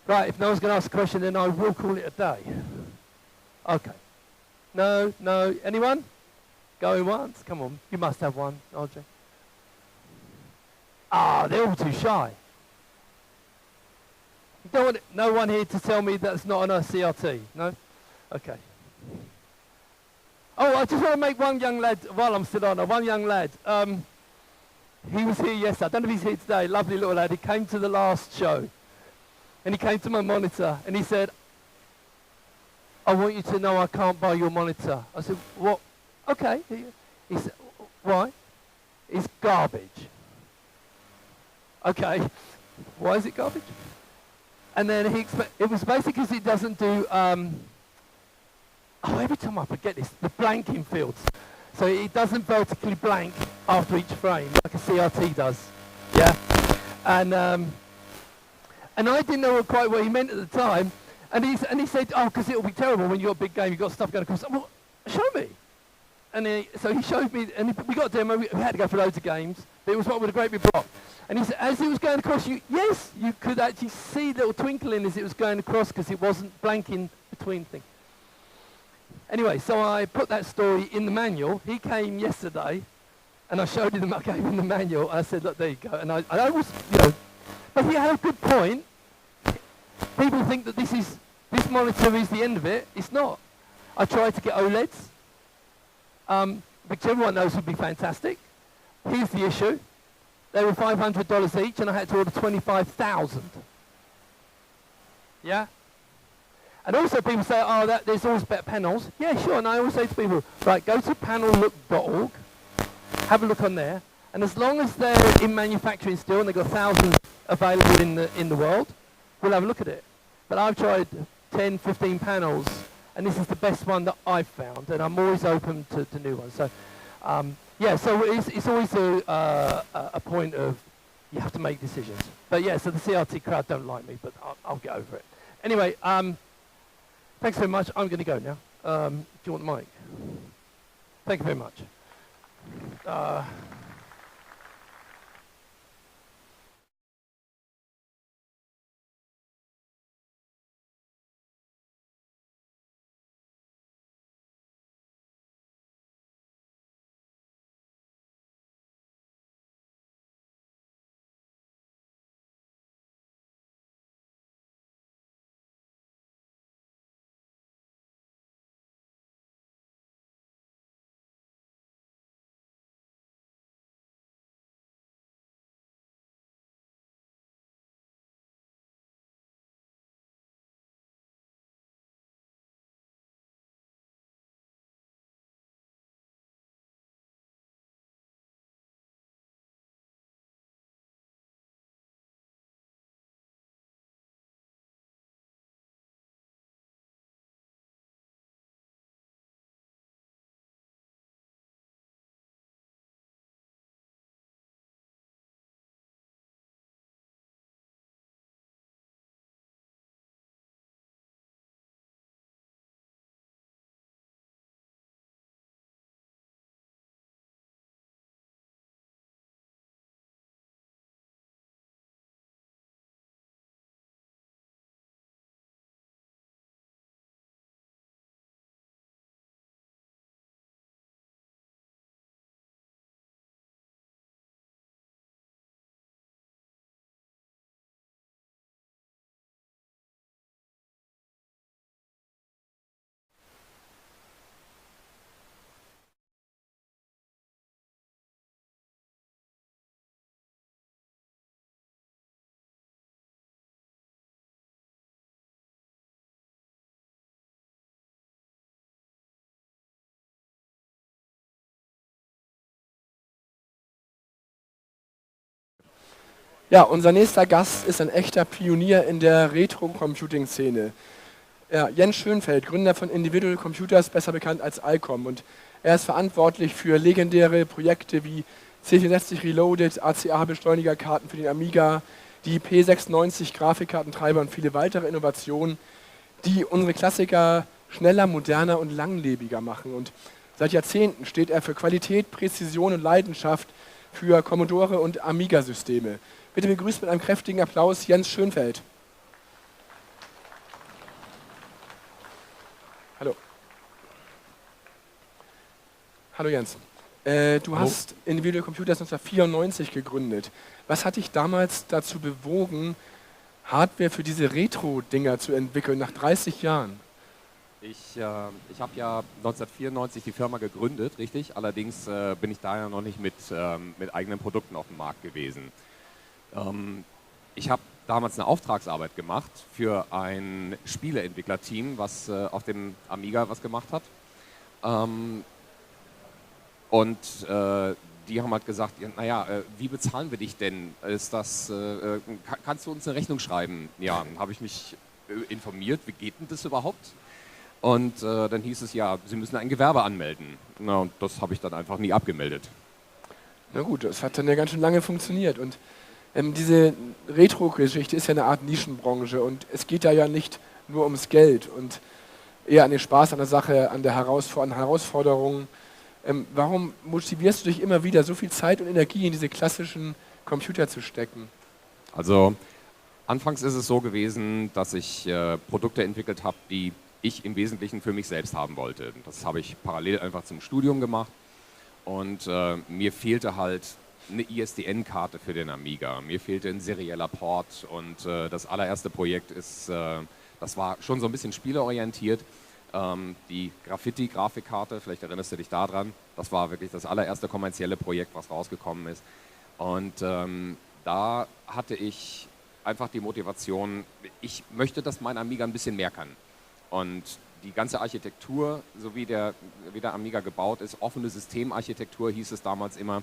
Right, if no one's going to ask a question, then I will call it a day. Okay. No, no. Anyone? Going once? Come on. You must have one, RJ. Ah, they're all too shy. You don't want no one here to tell me that's not on a CRT, no? Okay. Oh, I just want to make one young lad, while I'm still on, one young lad. He was here yesterday. I don't know if he's here today. Lovely little lad. He came to the last show. And he came to my monitor and he said, I want you to know I can't buy your monitor. I said, what? Okay. He said, why? It's garbage. Okay. Why is it garbage? And then it was basically because it doesn't do, every time I forget this, the blanking fields. So it doesn't vertically blank after each frame like a CRT does. Yeah? And I didn't know quite what he meant at the time. And he said, oh, because it'll be terrible when you've got a big game, you've got stuff going across. Well, show me. And so he showed me, and we got a demo. We had to go for loads of games. But it was one with a great big block. And he said, as it was going across, yes, you could actually see the little twinkling as it was going across because it wasn't blanking between things. Anyway, so I put that story in the manual. He came yesterday, and I showed him, I gave him the manual. I said, look, there you go. And I was, but he had a good point. People think that this monitor is the end of it. It's not. I tried to get OLEDs, which everyone knows would be fantastic. Here's the issue. They were $500 each, and I had to order 25,000. Yeah? And also people say, oh, there's always better panels. Yeah, sure, and I always say to people, right, go to panellook.org, have a look on there, and as long as they're in manufacturing still, and they've got thousands available in the world, we'll have a look at it. But I've tried 10, 15 panels, and this is the best one that I've found, and I'm always open to new ones. So, yeah, so it's always a point of you have to make decisions. But yeah, so the CRT crowd don't like me, but I'll get over it. Anyway, thanks very much. I'm going to go now. Do you want the mic? Thank you very much. Ja, unser nächster Gast ist ein echter Pionier in der Retro-Computing-Szene. Ja, Jens Schönfeld, Gründer von Individual Computers, besser bekannt als Alcom. Und er ist verantwortlich für legendäre Projekte wie C64 Reloaded, ACA-Beschleunigerkarten für den Amiga, die P96-Grafikkartentreiber und viele weitere Innovationen, die unsere Klassiker schneller, moderner und langlebiger machen. Und seit Jahrzehnten steht er für Qualität, Präzision und Leidenschaft für Commodore- und Amiga-Systeme. Bitte begrüßt mit einem kräftigen Applaus Jens Schönfeld. Hallo. Hallo Jens. Du hast Individual Computers 1994 gegründet. Was hat dich damals dazu bewogen, Hardware für diese Retro-Dinger zu entwickeln, nach 30 Jahren? Ich habe ja 1994 die Firma gegründet, richtig. Allerdings bin ich da ja noch nicht mit eigenen Produkten auf dem Markt gewesen. Ich habe damals eine Auftragsarbeit gemacht für ein Spieleentwicklerteam, was auf dem Amiga was gemacht hat. Die haben halt gesagt, naja, wie bezahlen wir dich denn? Kannst du uns eine Rechnung schreiben? Ja, dann habe ich mich informiert, wie geht denn das überhaupt? Und dann hieß es, ja, Sie müssen ein Gewerbe anmelden. Na, und das habe ich dann einfach nie abgemeldet. Na gut, das hat dann ja ganz schön lange funktioniert. Und diese Retro-Geschichte ist ja eine Art Nischenbranche und es geht da ja nicht nur ums Geld und eher an den Spaß an der Sache, an Herausforderungen. Warum motivierst du dich immer wieder, so viel Zeit und Energie in diese klassischen Computer zu stecken? Also anfangs ist es so gewesen, dass ich Produkte entwickelt habe, die ich im Wesentlichen für mich selbst haben wollte. Das habe ich parallel einfach zum Studium gemacht und mir fehlte halt eine ISDN-Karte für den Amiga. Mir fehlte ein serieller Port und das allererste Projekt das war schon so ein bisschen spieleorientiert. Die Graffiti-Grafikkarte, vielleicht erinnerst du dich daran, das war wirklich das allererste kommerzielle Projekt, was rausgekommen ist. Und da hatte ich einfach die Motivation, ich möchte, dass mein Amiga ein bisschen mehr kann. Und die ganze Architektur, so wie der Amiga gebaut ist, offene Systemarchitektur hieß es damals immer,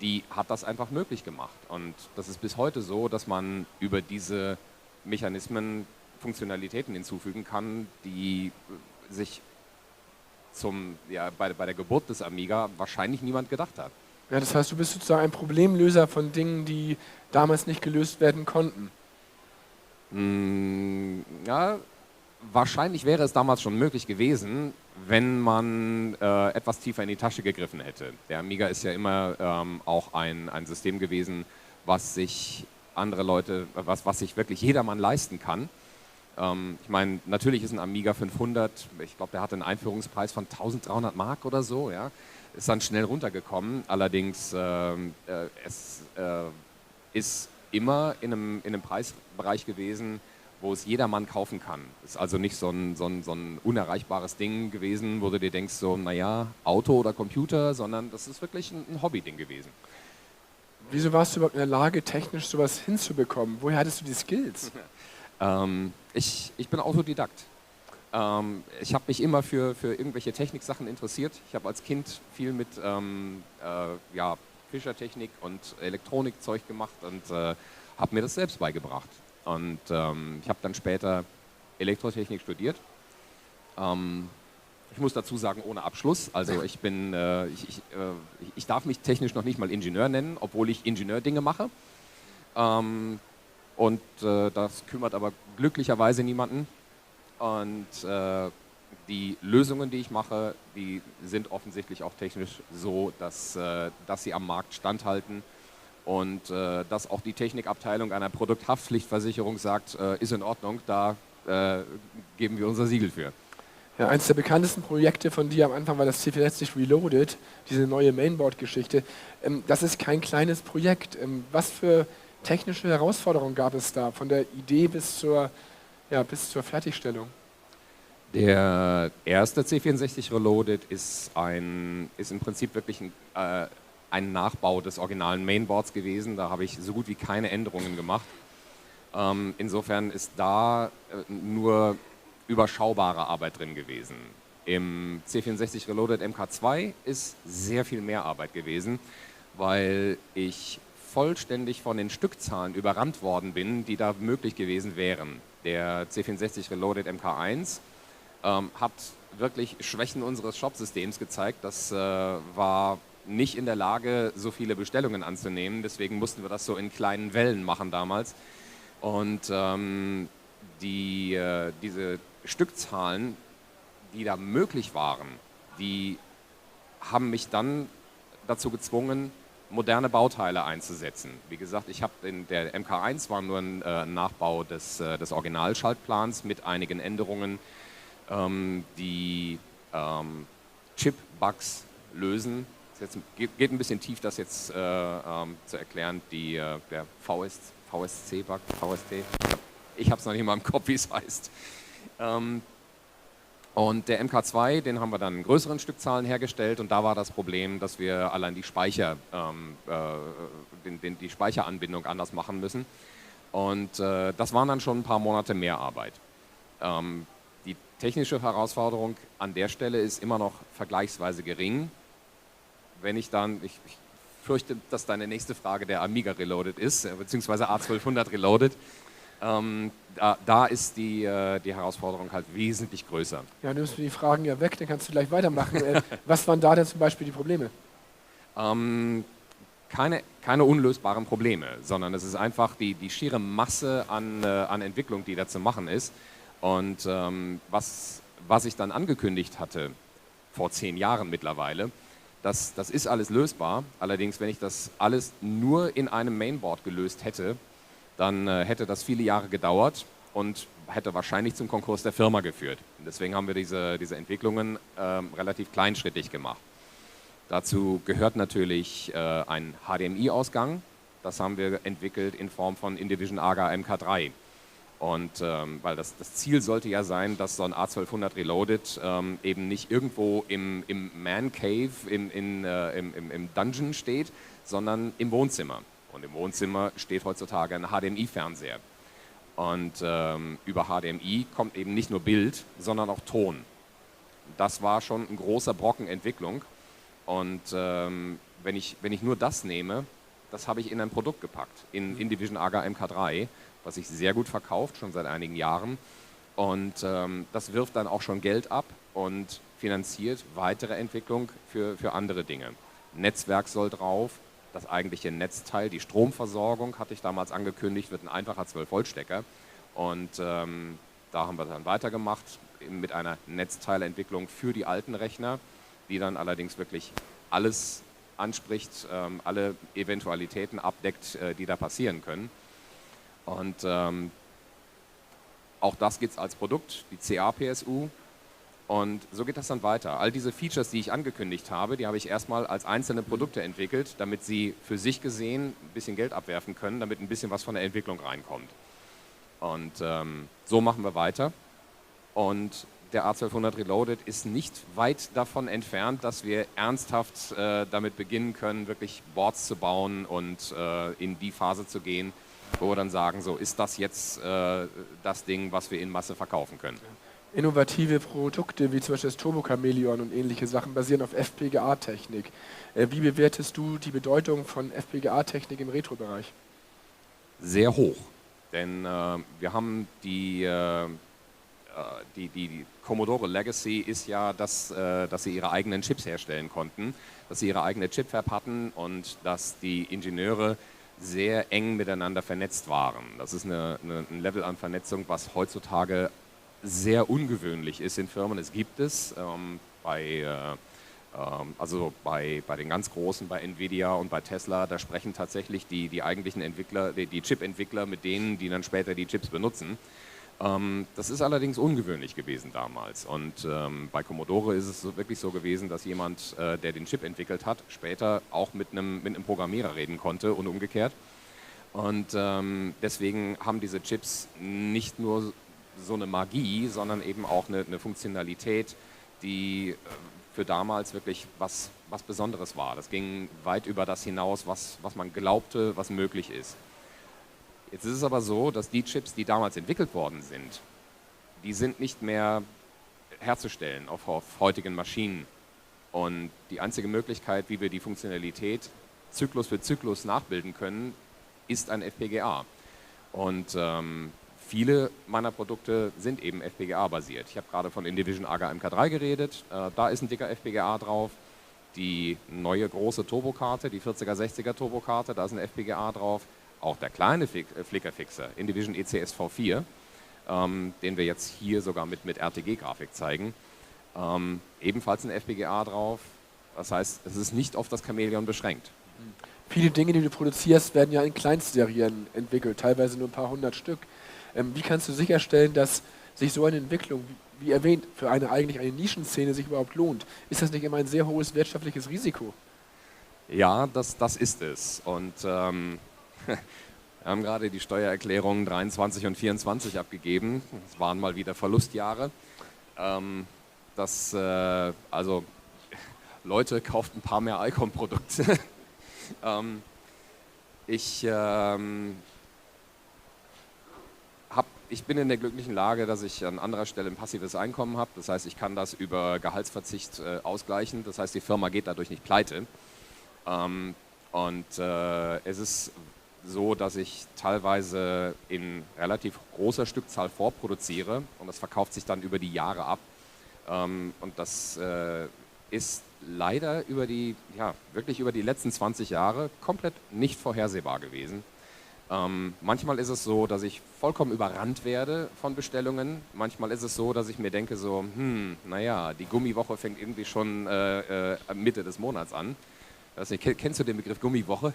die hat das einfach möglich gemacht. Und das ist bis heute so, dass man über diese Mechanismen Funktionalitäten hinzufügen kann, die sich bei der Geburt des Amiga wahrscheinlich niemand gedacht hat. Ja, das heißt, du bist sozusagen ein Problemlöser von Dingen, die damals nicht gelöst werden konnten. Ja, wahrscheinlich wäre es damals schon möglich gewesen, wenn man etwas tiefer in die Tasche gegriffen hätte. Der Amiga ist ja immer auch ein System gewesen, was sich wirklich jedermann leisten kann. Ich meine, natürlich ist ein Amiga 500, ich glaube, der hatte einen Einführungspreis von 1300 Mark oder so, ja. Ist dann schnell runtergekommen, allerdings es ist immer in einem Preisbereich gewesen, wo es jedermann kaufen kann. Ist also nicht so ein unerreichbares Ding gewesen, wo du dir denkst, so, naja, Auto oder Computer, sondern das ist wirklich ein Hobby-Ding gewesen. Wieso warst du überhaupt in der Lage, technisch sowas hinzubekommen? Woher hattest du die Skills? Ich bin Autodidakt. Ich habe mich immer für irgendwelche Techniksachen interessiert. Ich habe als Kind viel mit Fischertechnik und Elektronikzeug gemacht und habe mir das selbst beigebracht. Und ich habe dann später Elektrotechnik studiert. Ich muss dazu sagen, ohne Abschluss. Also ich darf mich technisch noch nicht mal Ingenieur nennen, obwohl ich Ingenieurdinge mache. Das kümmert aber glücklicherweise niemanden. Und die Lösungen, die ich mache, die sind offensichtlich auch technisch so, dass sie am Markt standhalten. Und dass auch die Technikabteilung einer Produkthaftpflichtversicherung sagt, ist in Ordnung, da geben wir unser Siegel für. Ja, eines der bekanntesten Projekte von dir am Anfang war das C64 Reloaded, diese neue Mainboard-Geschichte. Das ist kein kleines Projekt. Was für technische Herausforderungen gab es da, von der Idee bis zur Fertigstellung? Der erste C64 Reloaded ist im Prinzip wirklich ein Nachbau des originalen Mainboards gewesen. Da habe ich so gut wie keine Änderungen gemacht. Insofern ist da nur überschaubare Arbeit drin gewesen. Im C64 Reloaded MK2 ist sehr viel mehr Arbeit gewesen, weil ich vollständig von den Stückzahlen überrannt worden bin, die da möglich gewesen wären. Der C64 Reloaded MK1 hat wirklich Schwächen unseres Shop-Systems gezeigt. Das war nicht in der Lage, so viele Bestellungen anzunehmen. Deswegen mussten wir das so in kleinen Wellen machen damals. Und diese Stückzahlen, die da möglich waren, die haben mich dann dazu gezwungen, moderne Bauteile einzusetzen. Wie gesagt, der MK1 war nur ein Nachbau des Originalschaltplans mit einigen Änderungen, die Chip-Bugs lösen. Jetzt geht ein bisschen tief, das jetzt zu erklären. Der VSC-Bug, VST, ich habe es noch nicht mal im Kopf, wie es heißt. Und der MK2, den haben wir dann in größeren Stückzahlen hergestellt und da war das Problem, dass wir allein die Speicheranbindung anders machen müssen. Und das waren dann schon ein paar Monate mehr Arbeit. Die technische Herausforderung an der Stelle ist immer noch vergleichsweise gering. Wenn ich fürchte, dass deine nächste Frage der Amiga Reloaded ist, beziehungsweise A1200 Reloaded. Da ist die Herausforderung halt wesentlich größer. Ja, nimmst du die Fragen ja weg, dann kannst du gleich weitermachen. Was waren da denn zum Beispiel die Probleme? Keine unlösbaren Probleme, sondern es ist einfach die schiere Masse an Entwicklung, die da zu machen ist. Und was ich dann angekündigt hatte, vor 10 Jahren mittlerweile, das ist alles lösbar. Allerdings, wenn ich das alles nur in einem Mainboard gelöst hätte, dann hätte das viele Jahre gedauert und hätte wahrscheinlich zum Konkurs der Firma geführt. Und deswegen haben wir diese Entwicklungen relativ kleinschrittig gemacht. Dazu gehört natürlich ein HDMI-Ausgang. Das haben wir entwickelt in Form von Indivision AGA MK3. Und weil das Ziel sollte ja sein, dass so ein A1200 Reloaded eben nicht irgendwo im Man Cave, im Dungeon steht, sondern im Wohnzimmer. Und im Wohnzimmer steht heutzutage ein HDMI-Fernseher. Und über HDMI kommt eben nicht nur Bild, sondern auch Ton. Das war schon ein großer Brocken Entwicklung. Und wenn ich nur das nehme, das habe ich in ein Produkt gepackt, in Indivision AGA MK3, was sich sehr gut verkauft, schon seit einigen Jahren. Und das wirft dann auch schon Geld ab und finanziert weitere Entwicklung für andere Dinge. Netzwerk soll drauf, das eigentliche Netzteil, die Stromversorgung, hatte ich damals angekündigt, wird ein einfacher 12-Volt-Stecker. Und da haben wir dann weitergemacht mit einer Netzteilentwicklung für die alten Rechner, die dann allerdings wirklich alles anspricht, alle Eventualitäten abdeckt, die da passieren können. Und auch das gibt es als Produkt, die CA-PSU. Und so geht das dann weiter. All diese Features, die ich angekündigt habe, die habe ich erstmal als einzelne Produkte entwickelt, damit sie für sich gesehen ein bisschen Geld abwerfen können, damit ein bisschen was von der Entwicklung reinkommt. Und so machen wir weiter. Und der A1200 Reloaded ist nicht weit davon entfernt, dass wir ernsthaft damit beginnen können, wirklich Boards zu bauen und in die Phase zu gehen, wo wir dann sagen, so ist das jetzt das Ding, was wir in Masse verkaufen können. Innovative Produkte wie zum Beispiel das Turbo Chamäleon und ähnliche Sachen basieren auf FPGA-Technik. Wie bewertest du die Bedeutung von FPGA-Technik im Retro-Bereich? Sehr hoch, denn wir haben die Commodore Legacy ist ja, dass sie ihre eigenen Chips herstellen konnten, dass sie ihre eigene Chipfab hatten und dass die Ingenieure sehr eng miteinander vernetzt waren. Das ist ein Level an Vernetzung, was heutzutage sehr ungewöhnlich ist in Firmen. Es gibt es bei den ganz Großen, bei Nvidia und bei Tesla, da sprechen tatsächlich die eigentlichen Entwickler, die Chip-Entwickler mit denen, die dann später die Chips benutzen. Das ist allerdings ungewöhnlich gewesen damals. Und bei Commodore ist es wirklich so gewesen, dass jemand, der den Chip entwickelt hat, später auch mit einem Programmierer reden konnte und umgekehrt. Und deswegen haben diese Chips nicht nur so eine Magie, sondern eben auch eine Funktionalität, die für damals wirklich was Besonderes war. Das ging weit über das hinaus, was man glaubte, was möglich ist. Jetzt ist es aber so, dass die Chips, die damals entwickelt worden sind, die sind nicht mehr herzustellen auf heutigen Maschinen. Und die einzige Möglichkeit, wie wir die Funktionalität Zyklus für Zyklus nachbilden können, ist ein FPGA. Und viele meiner Produkte sind eben FPGA-basiert. Ich habe gerade von Indivision AGA MK3 geredet, da ist ein dicker FPGA drauf. Die neue große Turbokarte, die 40er, 60er Turbokarte, da ist ein FPGA drauf. Auch der kleine Flickerfixer, Indivision ECS V4, den wir jetzt hier sogar mit RTG-Grafik zeigen, ebenfalls ein FPGA drauf. Das heißt, es ist nicht auf das Chamäleon beschränkt. Viele Dinge, die du produzierst, werden ja in Kleinstserien entwickelt, teilweise nur ein paar hundert Stück. Wie kannst du sicherstellen, dass sich so eine Entwicklung, wie erwähnt, für eigentlich eine Nischenszene sich überhaupt lohnt? Ist das nicht immer ein sehr hohes wirtschaftliches Risiko? Ja, das ist es. Und wir haben gerade die Steuererklärungen 23 und 24 abgegeben. Das waren mal wieder Verlustjahre. Also Leute, kauft ein paar mehr ICOM-Produkte. Ich bin in der glücklichen Lage, dass ich an anderer Stelle ein passives Einkommen habe. Das heißt, ich kann das über Gehaltsverzicht ausgleichen. Das heißt, die Firma geht dadurch nicht pleite. Es ist so, dass ich teilweise in relativ großer Stückzahl vorproduziere und das verkauft sich dann über die Jahre ab. Und das ist leider wirklich über die letzten 20 Jahre komplett nicht vorhersehbar gewesen. Manchmal ist es so, dass ich vollkommen überrannt werde von Bestellungen. Manchmal ist es so, dass ich mir denke so, die Gummiwoche fängt irgendwie schon Mitte des Monats an. Kennst du den Begriff Gummiwoche?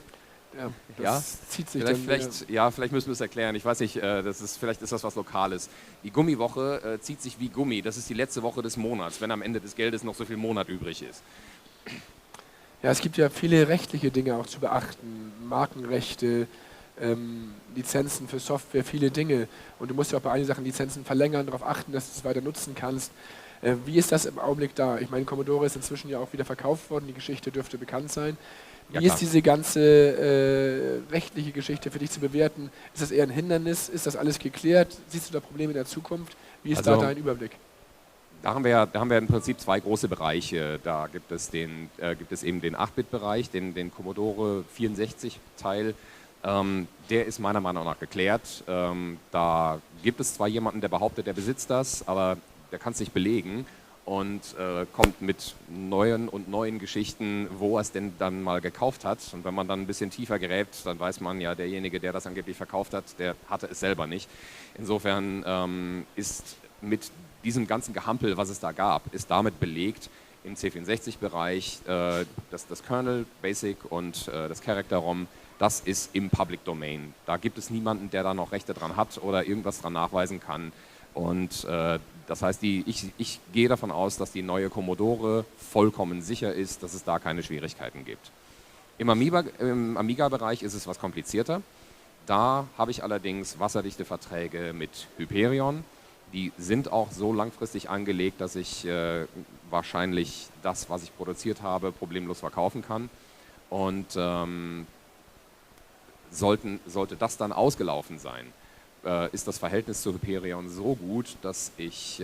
Ja, das zieht sich vielleicht müssen wir es erklären. Ich weiß nicht, vielleicht ist das was Lokales. Die Gummiwoche zieht sich wie Gummi. Das ist die letzte Woche des Monats, wenn am Ende des Geldes noch so viel Monat übrig ist. Ja, es gibt ja viele rechtliche Dinge auch zu beachten. Markenrechte, Lizenzen für Software, viele Dinge. Und du musst ja auch bei einigen Sachen Lizenzen verlängern, darauf achten, dass du es weiter nutzen kannst. Wie ist das im Augenblick da? Ich meine, Commodore ist inzwischen ja auch wieder verkauft worden. Die Geschichte dürfte bekannt sein. Wie ist diese ganze rechtliche Geschichte für dich zu bewerten? Ist das eher ein Hindernis? Ist das alles geklärt? Siehst du da Probleme in der Zukunft? Wie ist da dein Überblick? Da haben wir im Prinzip zwei große Bereiche. Da gibt es eben den 8-Bit-Bereich, den Commodore 64-Teil. Der ist meiner Meinung nach geklärt. Da gibt es zwar jemanden, der behauptet, der besitzt das, aber der kann es nicht belegen und kommt mit neuen Geschichten, wo er es denn dann mal gekauft hat. Und wenn man dann ein bisschen tiefer gräbt, dann weiß man ja, derjenige, der das angeblich verkauft hat, der hatte es selber nicht. Insofern ist mit diesem ganzen Gehampel, was es da gab, ist damit belegt, im C64-Bereich das Kernel, Basic und das Character-ROM, das ist im Public Domain. Da gibt es niemanden, der da noch Rechte dran hat oder irgendwas dran nachweisen kann. Und das heißt, ich gehe davon aus, dass die neue Commodore vollkommen sicher ist, dass es da keine Schwierigkeiten gibt. Im Amiga-Bereich ist es was komplizierter. Da habe ich allerdings wasserdichte Verträge mit Hyperion. Die sind auch so langfristig angelegt, dass ich wahrscheinlich das, was ich produziert habe, problemlos verkaufen kann. Und sollte das dann ausgelaufen sein, ist das Verhältnis zu Hyperion so gut, dass ich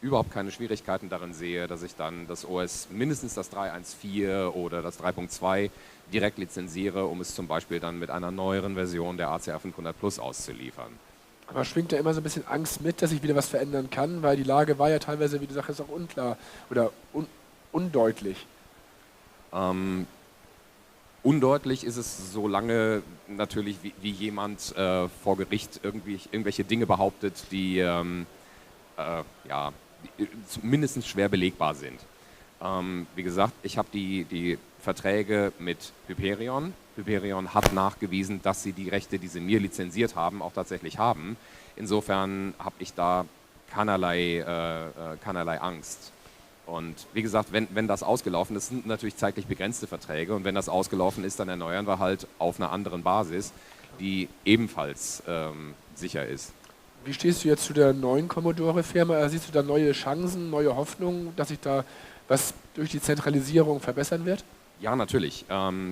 überhaupt keine Schwierigkeiten darin sehe, dass ich dann das OS, mindestens das 3.1.4 oder das 3.2 direkt lizenziere, um es zum Beispiel dann mit einer neueren Version der ACR 500 Plus auszuliefern. Aber schwingt da immer so ein bisschen Angst mit, dass sich wieder was verändern kann, weil die Lage war ja teilweise, wie du sagst, auch unklar oder undeutlich. Undeutlich ist es, solange natürlich wie jemand vor Gericht irgendwelche Dinge behauptet, die mindestens schwer belegbar sind. Wie gesagt, ich habe die Verträge mit Hyperion. Hyperion hat nachgewiesen, dass sie die Rechte, die sie mir lizenziert haben, auch tatsächlich haben. Insofern habe ich da keinerlei Angst. Und wie gesagt, wenn das ausgelaufen ist, sind natürlich zeitlich begrenzte Verträge. Und wenn das ausgelaufen ist, dann erneuern wir halt auf einer anderen Basis, die ebenfalls sicher ist. Wie stehst du jetzt zu der neuen Commodore-Firma? Siehst du da neue Chancen, neue Hoffnungen, dass sich da was durch die Zentralisierung verbessern wird? Ja, natürlich.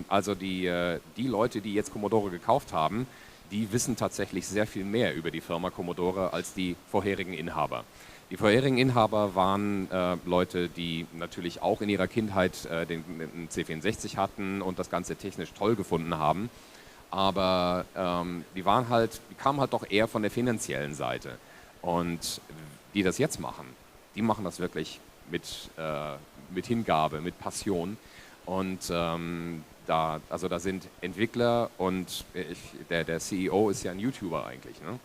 Also die Leute, die jetzt Commodore gekauft haben, die wissen tatsächlich sehr viel mehr über die Firma Commodore als die vorherigen Inhaber. Die vorherigen Inhaber waren Leute, die natürlich auch in ihrer Kindheit den C64 hatten und das Ganze technisch toll gefunden haben. Aber die kamen halt doch eher von der finanziellen Seite. Und die das jetzt machen, die machen das wirklich mit Hingabe, mit Passion. Und da sind Entwickler und der CEO ist ja ein YouTuber eigentlich. Ne?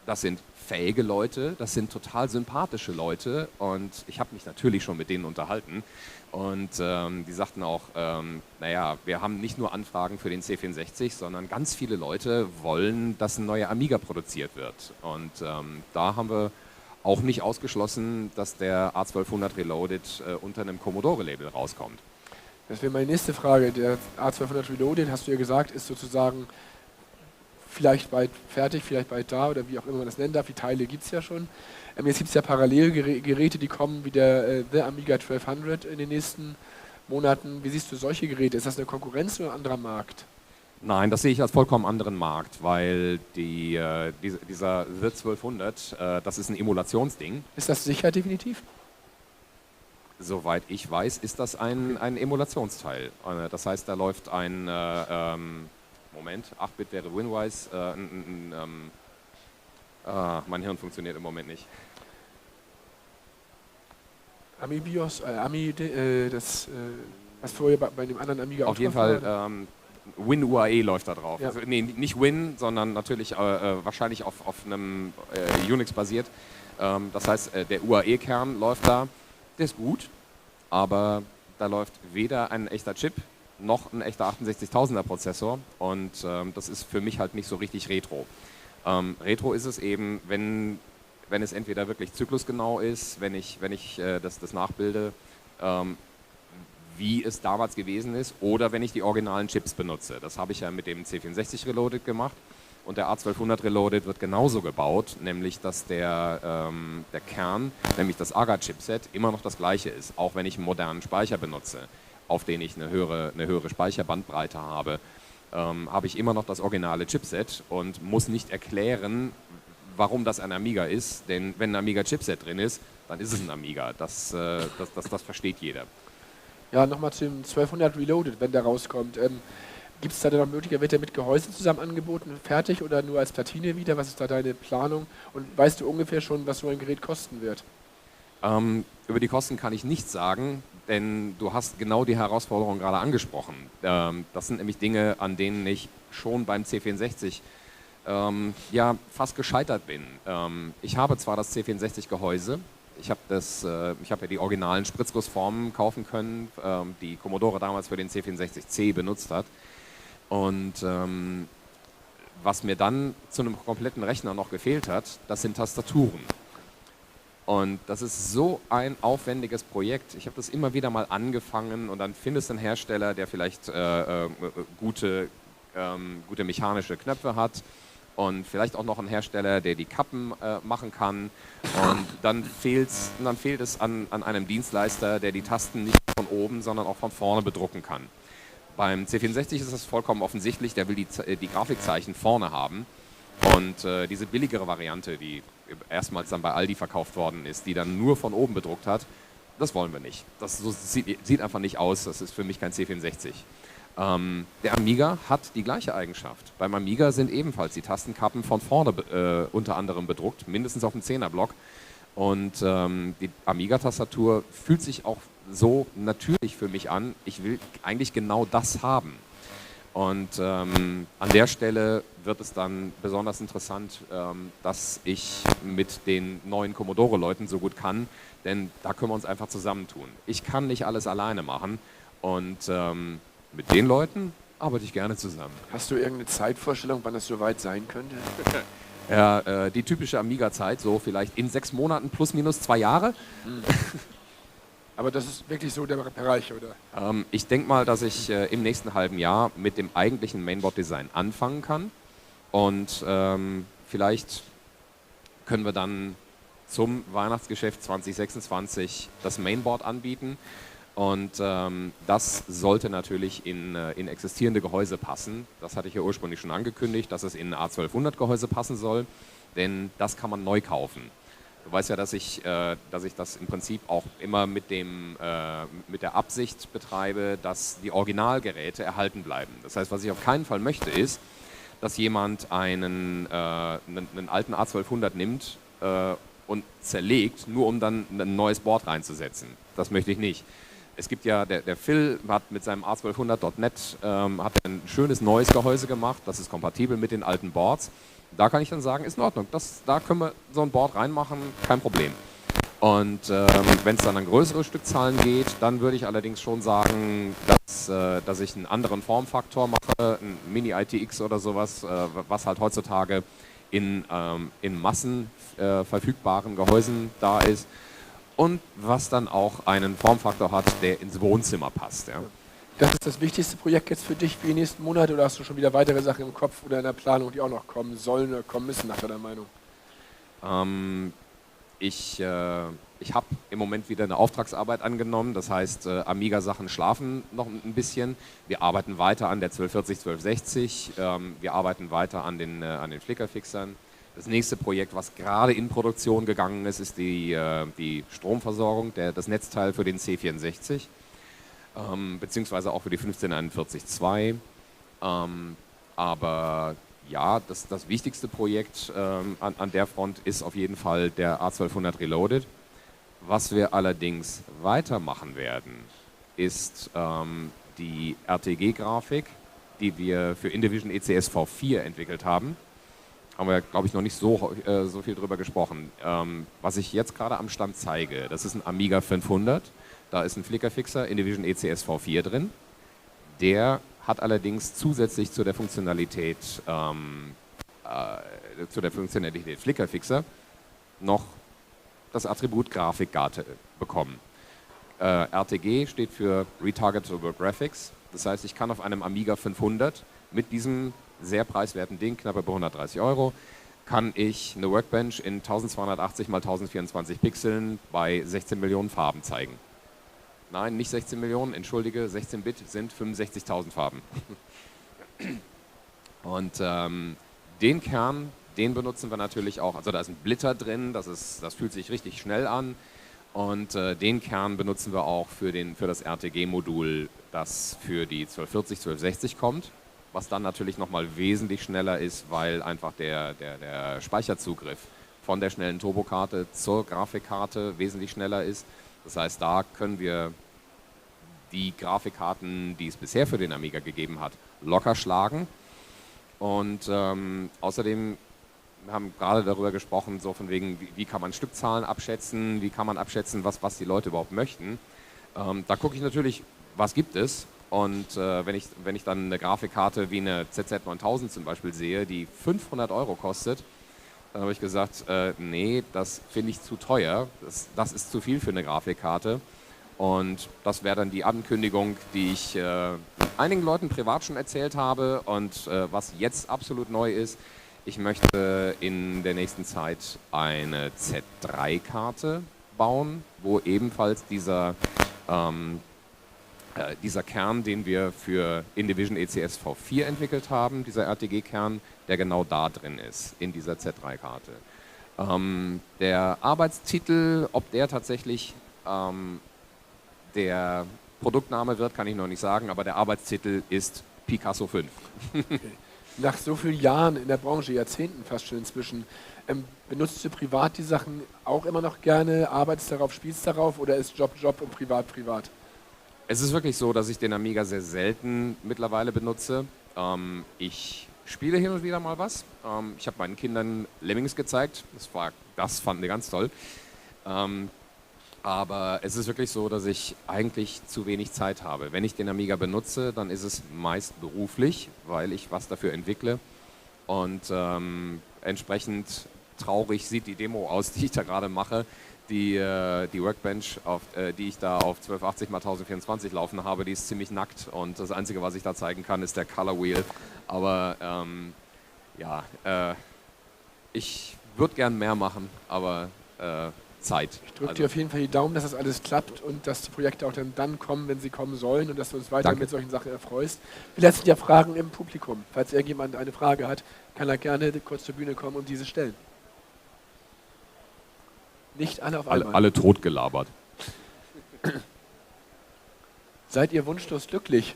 Das sind fähige Leute, das sind total sympathische Leute und ich habe mich natürlich schon mit denen unterhalten und die sagten auch, naja, wir haben nicht nur Anfragen für den C64, sondern ganz viele Leute wollen, dass ein neuer Amiga produziert wird und da haben wir auch nicht ausgeschlossen, dass der A1200 Reloaded unter einem Commodore-Label rauskommt. Das wäre meine nächste Frage. Der A1200 Reloaded, hast du ja gesagt, ist sozusagen vielleicht bald fertig, vielleicht bald da oder wie auch immer man das nennen darf. Die Teile gibt es ja schon. Jetzt gibt es ja Parallelgeräte, die kommen, wie der The Amiga 1200 in den nächsten Monaten. Wie siehst du solche Geräte? Ist das eine Konkurrenz oder ein anderer Markt? Nein, das sehe ich als vollkommen anderen Markt, weil dieser The 1200, das ist ein Emulationsding. Ist das sicher definitiv? Soweit ich weiß, ist das ein Emulationsteil. Das heißt, da läuft ein Moment, 8-Bit wäre Winwise. Mein Hirn funktioniert im Moment nicht. AmiBIOS, was vorher bei dem anderen Amiga auf jeden Fall WinUAE läuft da drauf. Ja. Also, nee, nicht Win, sondern natürlich wahrscheinlich auf einem Unix basiert. Das heißt, der UAE-Kern läuft da. Der ist gut, aber da läuft weder ein echter Chip noch ein echter 68000er Prozessor und das ist für mich halt nicht so richtig Retro. Retro ist es eben, wenn es entweder wirklich zyklusgenau ist, wenn ich das nachbilde, wie es damals gewesen ist, oder wenn ich die originalen Chips benutze. Das habe ich ja mit dem C64 Reloaded gemacht und der A1200 Reloaded wird genauso gebaut, nämlich dass der Kern, nämlich das AGA-Chipset, immer noch das gleiche ist, auch wenn ich einen modernen Speicher benutze, auf den ich eine höhere Speicherbandbreite habe, habe ich immer noch das originale Chipset und muss nicht erklären, warum das ein Amiga ist, denn wenn ein Amiga-Chipset drin ist, dann ist es ein Amiga. Das versteht jeder. Ja, nochmal zum 1200 Reloaded, wenn der rauskommt. Gibt es da dann noch Möglichkeit, wird der mit Gehäuse zusammen angeboten, fertig oder nur als Platine wieder? Was ist da deine Planung? Und weißt du ungefähr schon, was so ein Gerät kosten wird? Über die Kosten kann ich nichts sagen, denn du hast genau die Herausforderung gerade angesprochen. Das sind nämlich Dinge, an denen ich schon beim C64 fast gescheitert bin. Ich habe zwar das C64-Gehäuse, ich habe ja die originalen Spritzgussformen kaufen können, die Commodore damals für den C64C benutzt hat. Und was mir dann zu einem kompletten Rechner noch gefehlt hat, das sind Tastaturen. Und das ist so ein aufwendiges Projekt. Ich habe das immer wieder mal angefangen und dann findest du einen Hersteller, der vielleicht gute mechanische Knöpfe hat und vielleicht auch noch einen Hersteller, der die Kappen machen kann. Und dann fehlt es an einem Dienstleister, der die Tasten nicht von oben, sondern auch von vorne bedrucken kann. Beim C64 ist das vollkommen offensichtlich, der will die Grafikzeichen vorne haben. Und diese billigere Variante, die erstmals dann bei Aldi verkauft worden ist, die dann nur von oben bedruckt hat, das wollen wir nicht. Das sieht einfach nicht aus, das ist für mich kein C64. Der Amiga hat die gleiche Eigenschaft. Beim Amiga sind ebenfalls die Tastenkappen von vorne unter anderem bedruckt, mindestens auf dem 10er-Block. Und die Amiga-Tastatur fühlt sich auch so natürlich für mich an. Ich will eigentlich genau das haben. Und an der Stelle wird es dann besonders interessant, dass ich mit den neuen Commodore-Leuten so gut kann, denn da können wir uns einfach zusammentun. Ich kann nicht alles alleine machen und mit den Leuten arbeite ich gerne zusammen. Hast du irgendeine Zeitvorstellung, wann das soweit sein könnte? Ja, die typische Amiga-Zeit, so vielleicht in 6 Monaten plus minus 2 Jahre. Aber das ist wirklich so der Bereich, oder? Ich denke mal, dass ich im nächsten halben Jahr mit dem eigentlichen Mainboard-Design anfangen kann. Und vielleicht können wir dann zum Weihnachtsgeschäft 2026 das Mainboard anbieten. Und das sollte natürlich in existierende Gehäuse passen. Das hatte ich ja ursprünglich schon angekündigt, dass es in A1200 Gehäuse passen soll. denn das kann man neu kaufen. Du weißt ja, dass ich das im Prinzip auch immer mit der Absicht betreibe, dass die Originalgeräte erhalten bleiben. Das heißt, was ich auf keinen Fall möchte, ist, dass jemand einen alten A1200 nimmt und zerlegt, nur um dann ein neues Board reinzusetzen. Das möchte ich nicht. Es gibt ja, der Phil hat mit seinem A1200.net hat ein schönes neues Gehäuse gemacht, das ist kompatibel mit den alten Boards. Da kann ich dann sagen, ist in Ordnung, da können wir so ein Board reinmachen, kein Problem. Und wenn es dann an größere Stückzahlen geht, dann würde ich allerdings schon sagen, dass ich einen anderen Formfaktor mache, ein Mini-ITX oder sowas, was halt heutzutage in Massen verfügbaren Gehäusen da ist und was dann auch einen Formfaktor hat, der ins Wohnzimmer passt. Ja. Das ist das wichtigste Projekt jetzt für dich für die nächsten Monate oder hast du schon wieder weitere Sachen im Kopf oder in der Planung, die auch noch kommen sollen oder kommen müssen, nach deiner Meinung? Ich habe im Moment wieder eine Auftragsarbeit angenommen, das heißt, Amiga-Sachen schlafen noch ein bisschen. Wir arbeiten weiter an der 1240, 1260, wir arbeiten weiter an den Flickerfixern. Das nächste Projekt, was gerade in Produktion gegangen ist, ist die Stromversorgung, das Netzteil für den C64, beziehungsweise auch für die 1541.2. Aber ja, das wichtigste Projekt an der Front ist auf jeden Fall der A1200 Reloaded. Was wir allerdings weitermachen werden, ist die RTG-Grafik, die wir für Indivision ECS V4 entwickelt haben. Haben wir, glaube ich, noch nicht so viel drüber gesprochen. Was ich jetzt gerade am Stand zeige, das ist ein Amiga 500. Da ist ein Flickerfixer Indivision ECS V4 drin. Der hat allerdings zusätzlich zu der Funktionalität Flickerfixer noch das Attribut Grafikkarte bekommen. RTG steht für Retargetable Graphics. Das heißt, ich kann auf einem Amiga 500 mit diesem sehr preiswerten Ding, knapp über 130 €, kann ich eine Workbench in 1280 x 1024 Pixeln bei 16 Millionen Farben zeigen. Nein, nicht 16 Millionen, entschuldige, 16 Bit sind 65.000 Farben. Und den Kern, den benutzen wir natürlich auch, also da ist ein Blitter drin, das fühlt sich richtig schnell an. Und den Kern benutzen wir auch für das RTG-Modul, das für die 1240, 1260 kommt, was dann natürlich nochmal wesentlich schneller ist, weil einfach der Speicherzugriff von der schnellen Turbokarte zur Grafikkarte wesentlich schneller ist. Das heißt, da können wir die Grafikkarten, die es bisher für den Amiga gegeben hat, locker schlagen. Und außerdem wir haben gerade darüber gesprochen, so von wegen, wie kann man Stückzahlen abschätzen, wie kann man abschätzen, was die Leute überhaupt möchten. Da gucke ich natürlich, was gibt es. Und wenn ich dann eine Grafikkarte wie eine ZZ9000 zum Beispiel sehe, die 500 € kostet, dann habe ich gesagt, nee, das finde ich zu teuer, das ist zu viel für eine Grafikkarte. Und das wäre dann die Ankündigung, die ich einigen Leuten privat schon erzählt habe und was jetzt absolut neu ist. Ich möchte in der nächsten Zeit eine Z3-Karte bauen, wo ebenfalls dieser Kern, den wir für Indivision ECS V4 entwickelt haben, dieser RTG-Kern, der genau da drin ist, in dieser Z3-Karte. Der Arbeitstitel, ob der tatsächlich der Produktname wird, kann ich noch nicht sagen, aber der Arbeitstitel ist Picasso 5. Okay. Nach so vielen Jahren in der Branche, Jahrzehnten fast schon inzwischen, benutzt du privat die Sachen auch immer noch gerne, arbeitest darauf, spielst darauf oder ist Job Job und privat privat? Es ist wirklich so, dass ich den Amiga sehr selten mittlerweile benutze. Ich spiele hin und wieder mal was. Ich habe meinen Kindern Lemmings gezeigt, das fanden die ganz toll. Aber es ist wirklich so, dass ich eigentlich zu wenig Zeit habe. Wenn ich den Amiga benutze, dann ist es meist beruflich, weil ich was dafür entwickle. Und entsprechend traurig sieht die Demo aus, die ich da gerade mache. Die Workbench, die ich da auf 1280 x 1024 laufen habe, die ist ziemlich nackt. Und das Einzige, was ich da zeigen kann, ist der Color Wheel. Aber ich würde gern mehr machen, aber Zeit. Ich drücke dir auf jeden Fall die Daumen, dass das alles klappt und dass die Projekte auch dann kommen, wenn sie kommen sollen und dass du uns weiter mit solchen Sachen erfreust. Vielleicht sind ja Fragen im Publikum. Falls irgendjemand eine Frage hat, kann er gerne kurz zur Bühne kommen und diese stellen. Nicht alle auf einmal. Alle totgelabert. Seid ihr wunschlos glücklich?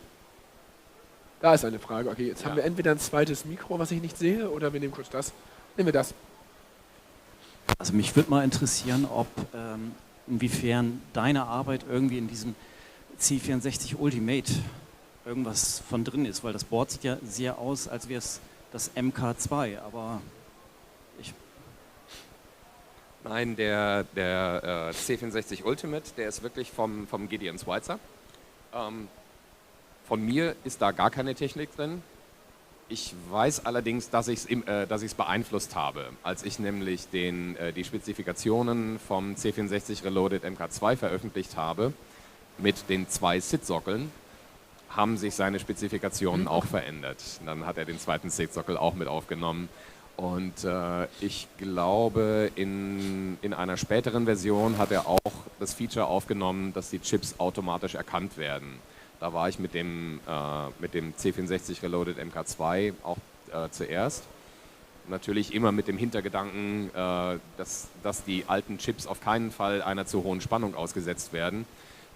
Da ist eine Frage. Okay, jetzt haben Ja. wir entweder ein zweites Mikro, was ich nicht sehe, oder wir nehmen kurz das. Nehmen wir das. Also mich würde mal interessieren, ob inwiefern deine Arbeit irgendwie in diesem C64 Ultimate irgendwas von drin ist, weil das Board sieht ja sehr aus, als wäre es das MK2, aber ich... Nein, der C64 Ultimate, der ist wirklich vom Gideon Schweitzer. Von mir ist da gar keine Technik drin. Ich weiß allerdings, dass ich es beeinflusst habe. Als ich nämlich die Spezifikationen vom C64 Reloaded MK2 veröffentlicht habe, mit den 2 SID-Sockeln, haben sich seine Spezifikationen auch verändert. Dann hat er den zweiten SID-Sockel auch mit aufgenommen. Und ich glaube, in einer späteren Version hat er auch das Feature aufgenommen, dass die Chips automatisch erkannt werden. Da war ich mit dem C64 Reloaded MK2 auch zuerst. Natürlich immer mit dem Hintergedanken, dass die alten Chips auf keinen Fall einer zu hohen Spannung ausgesetzt werden.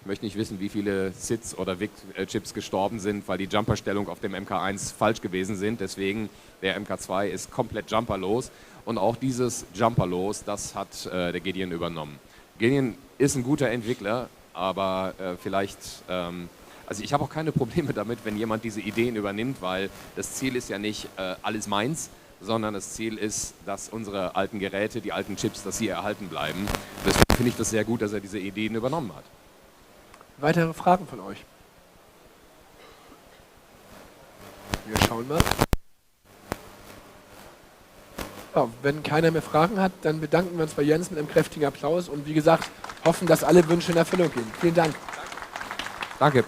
Ich möchte nicht wissen, wie viele SIDs oder VIC-Chips gestorben sind, weil die Jumperstellung auf dem MK1 falsch gewesen sind. Deswegen, der MK2 ist komplett jumperlos. Und auch dieses Jumperlos, das hat der Gideon übernommen. Gideon ist ein guter Entwickler, aber also ich habe auch keine Probleme damit, wenn jemand diese Ideen übernimmt, weil das Ziel ist ja nicht alles meins, sondern das Ziel ist, dass unsere alten Geräte, die alten Chips, dass sie erhalten bleiben. Deswegen finde ich das sehr gut, dass er diese Ideen übernommen hat. Weitere Fragen von euch? Wir schauen mal. Ja, wenn keiner mehr Fragen hat, dann bedanken wir uns bei Jens mit einem kräftigen Applaus und wie gesagt, hoffen, dass alle Wünsche in Erfüllung gehen. Vielen Dank. Danke.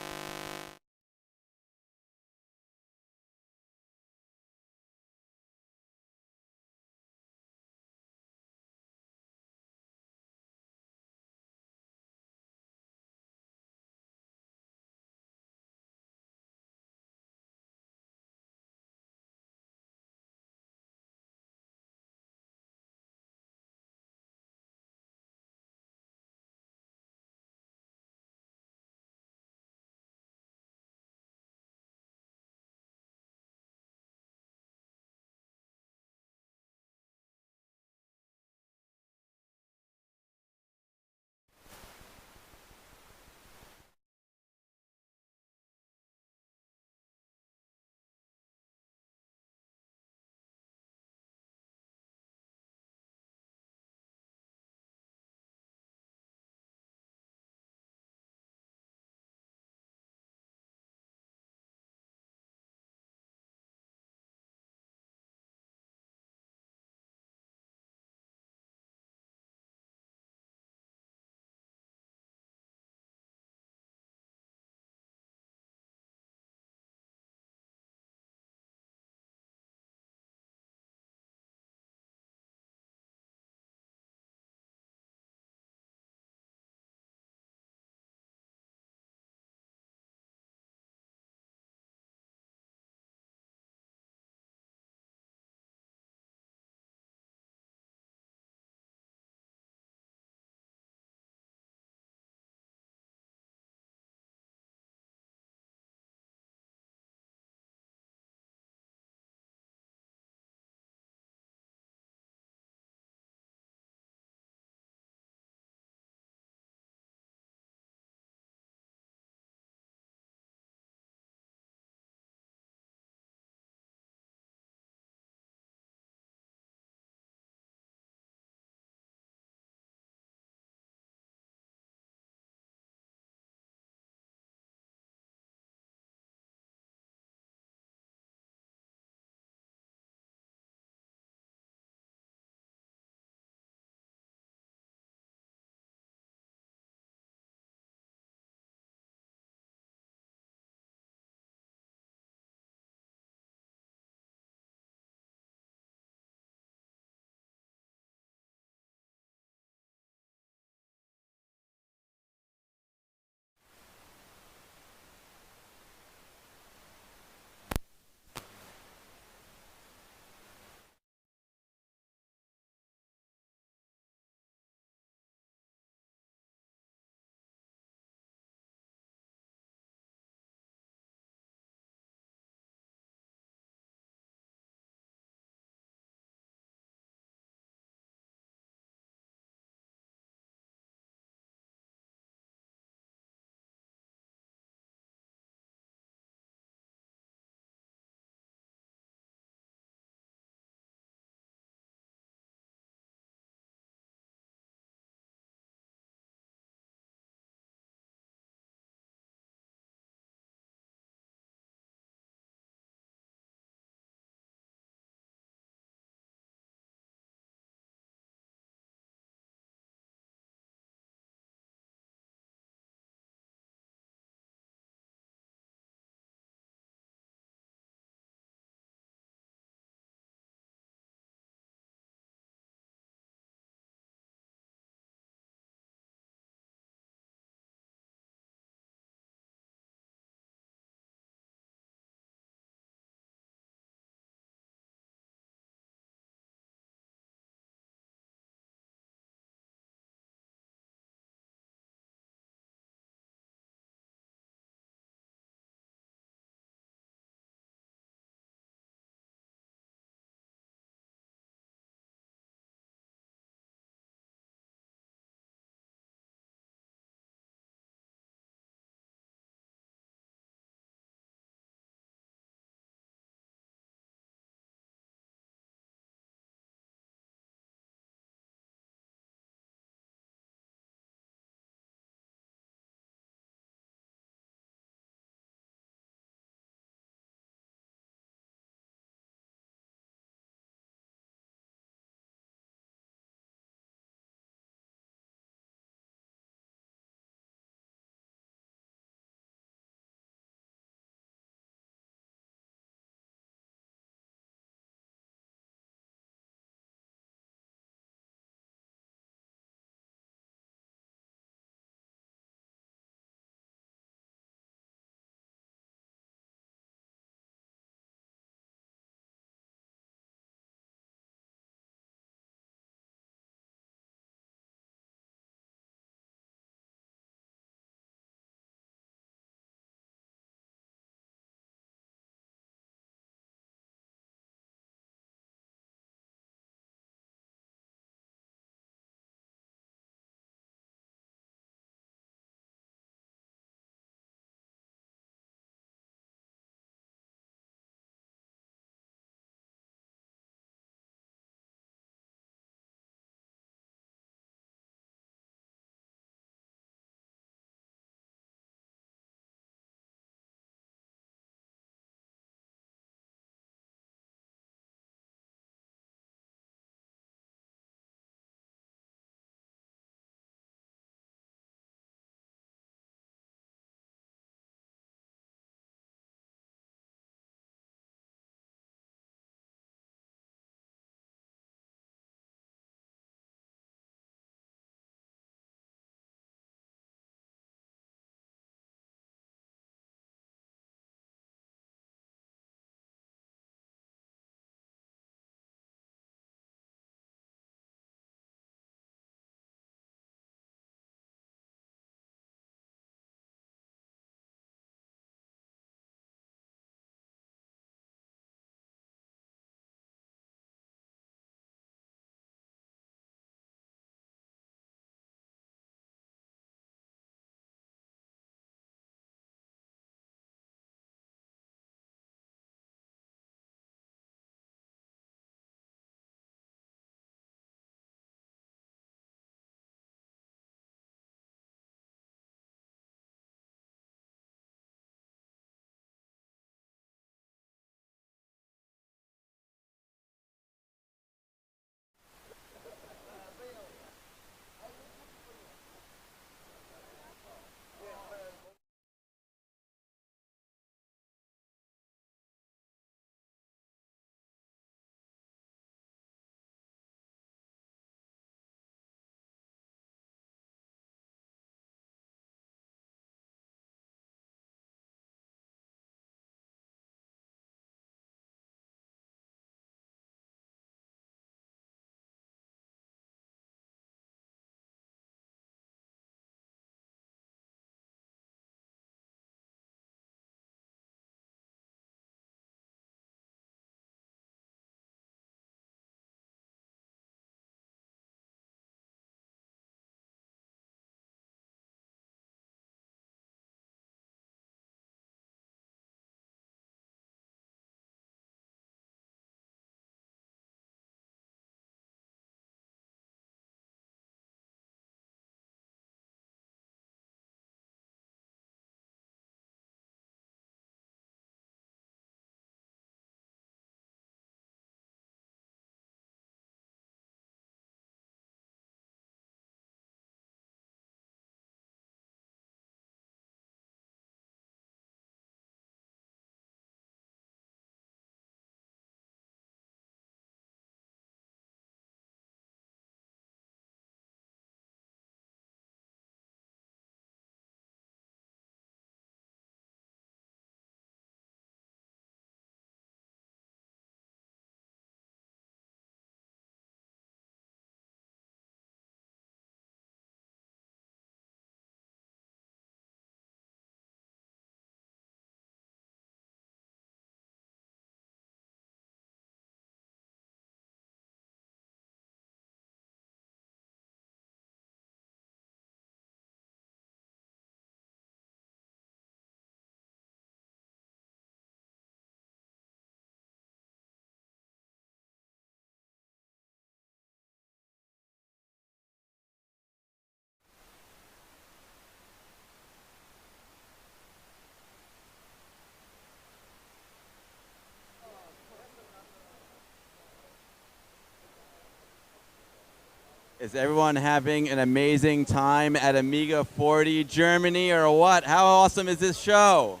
Is everyone having an amazing time at Amiga 40 Germany or what? How awesome is this show?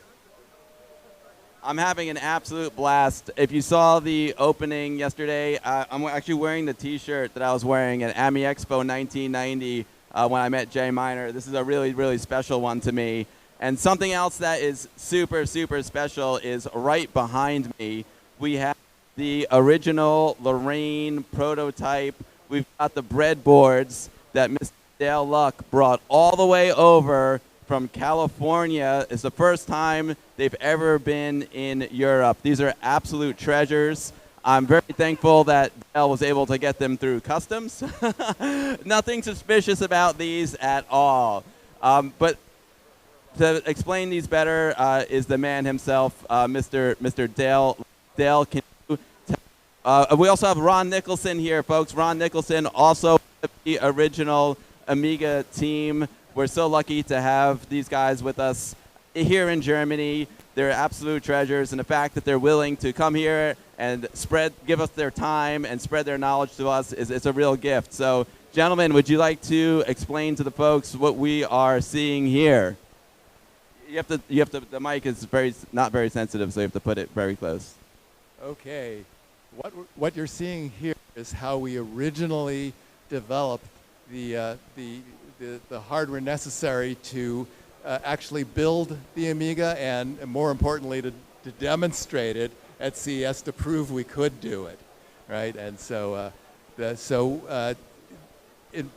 I'm having an absolute blast. If you saw the opening yesterday, I'm actually wearing the t-shirt that I was wearing at AMI Expo 1990 when I met Jay Miner. This is a really, really special one to me. And something else that is super, super special is right behind me. We have the original Lorraine prototype. We've got the breadboards that Mr. Dale Luck brought all the way over from California. It's the first time they've ever been in Europe. These are absolute treasures. I'm very thankful that Dale was able to get them through customs. Nothing suspicious about these at all. But to explain these better is the man himself, Mr. Dale. Dale, can you we also have Ron Nicholson here, folks. Ron Nicholson, also the original Amiga team. We're so lucky to have these guys with us here in Germany. They're absolute treasures, and the fact that they're willing to come here and give us their time and spread their knowledge to us is a real gift. So, gentlemen, would you like to explain to the folks what we are seeing here? The mic is not very sensitive, so you have to put it very close. Okay. What you're seeing here is how we originally developed the hardware necessary to actually build the Amiga, and more importantly to demonstrate it at CES to prove we could do it, right? And so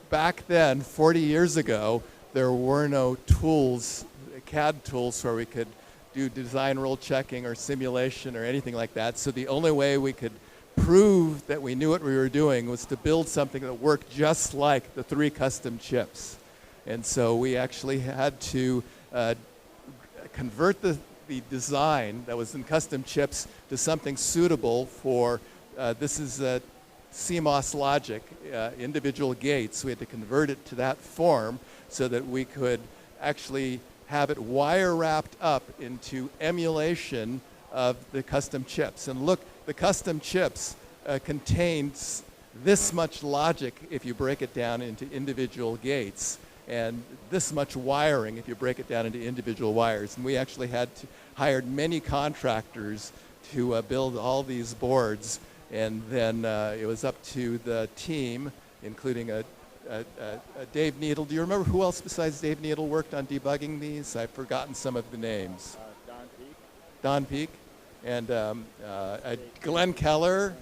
back then, 40 years ago, there were no tools, CAD tools, where we could do design rule checking or simulation or anything like that. So the only way we could prove that we knew what we were doing was to build something that worked just like the 3 custom chips. And so we actually had to convert the design that was in custom chips to something suitable for, this is CMOS logic, individual gates. We had to convert it to that form so that we could actually have it wire wrapped up into emulation of the custom chips. And look, the custom chips contains this much logic if you break it down into individual gates, and this much wiring if you break it down into individual wires. And we actually hired many contractors to build all these boards, and then it was up to the team, including Dave Needle. Do you remember who else besides Dave Needle worked on debugging these? I've forgotten some of the names. Don Peak. And Glenn Keller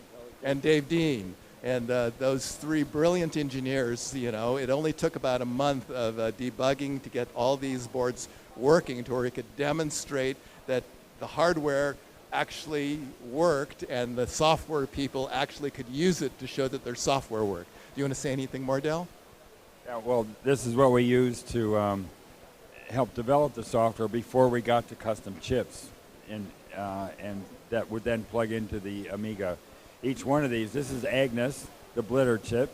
and Dave Dean. And those 3 brilliant engineers, you know, it only took about a month of debugging to get all these boards working to where we could demonstrate that the hardware actually worked and the software people actually could use it to show that their software worked. Do you want to say anything more, Del? Yeah, well, this is what we used to help develop the software before we got to custom chips, and that would then plug into the Amiga. Each one of these, this is Agnes, the Blitter chip,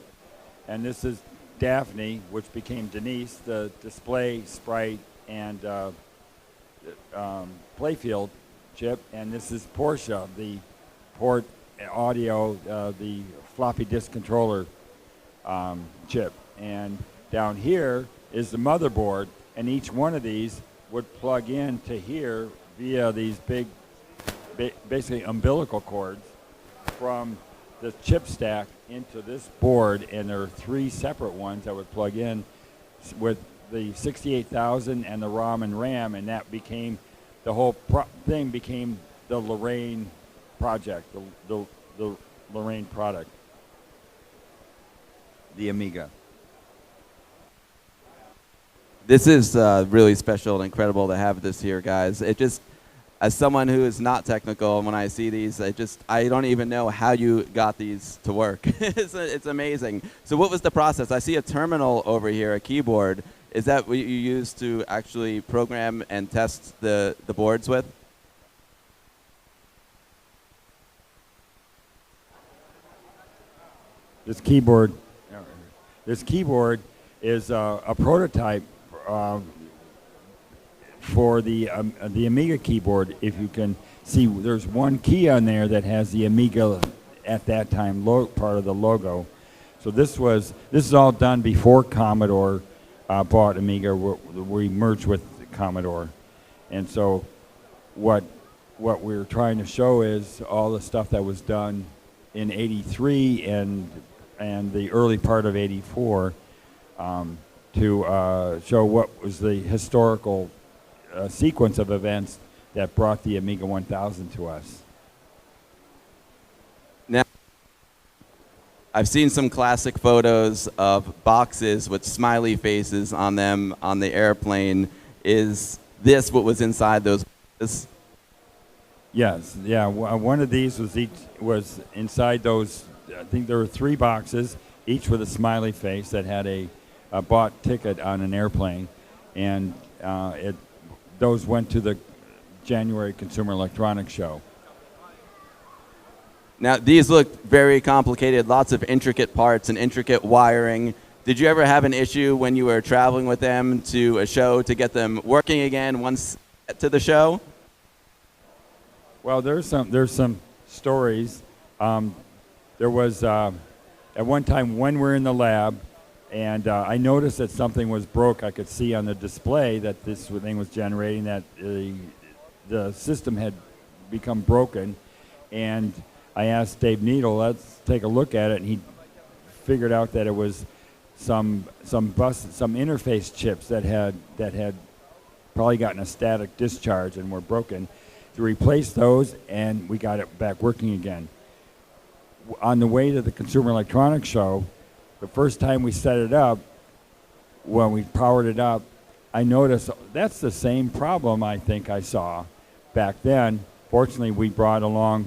and this is Daphne, which became Denise, the display, sprite, and playfield chip, and this is Portia, the port audio, the floppy disk controller chip. And down here is the motherboard, and each one of these would plug in to here via these big, basically umbilical cords from the chip stack into this board, and there are 3 separate ones that would plug in with the 68,000 and the ROM and RAM, and that became, the whole thing became the Lorraine project, the Lorraine product, the Amiga. This is really special and incredible to have this here, guys. It just, as someone who is not technical, when I see these, I don't even know how you got these to work. It's amazing. So what was the process? I see a terminal over here, a keyboard. Is that what you use to actually program and test the boards with? This keyboard is a prototype for the Amiga keyboard. If you can see, there's one key on there that has the Amiga at that time part of the logo. So this is all done before Commodore bought Amiga. We merged with Commodore, and so what we're trying to show is all the stuff that was done in '83 and the early part of '84 to show what was the historical sequence of events that brought the Amiga 1000 to us. Now, I've seen some classic photos of boxes with smiley faces on them on the airplane. Is this what was inside those boxes? Yes, yeah. One of these was inside those. I think there were 3 boxes, each with a smiley face that had a bought ticket on an airplane, and those went to the January Consumer Electronics Show. Now, these look very complicated, lots of intricate parts and intricate wiring. Did you ever have an issue when you were traveling with them to a show to get them working again once to the show? Well, there's some stories. There was at one time when we're in the lab, and I noticed that something was broke. I could see on the display that this thing was generating, that the system had become broken, and I asked Dave Needle, let's take a look at it, and he figured out that it was some interface chips that had probably gotten a static discharge and were broken. To replace those, and we got it back working again. On the way to the Consumer Electronics Show, the first time we set it up, when we powered it up, I noticed that's the same problem I think I saw back then. Fortunately, we brought along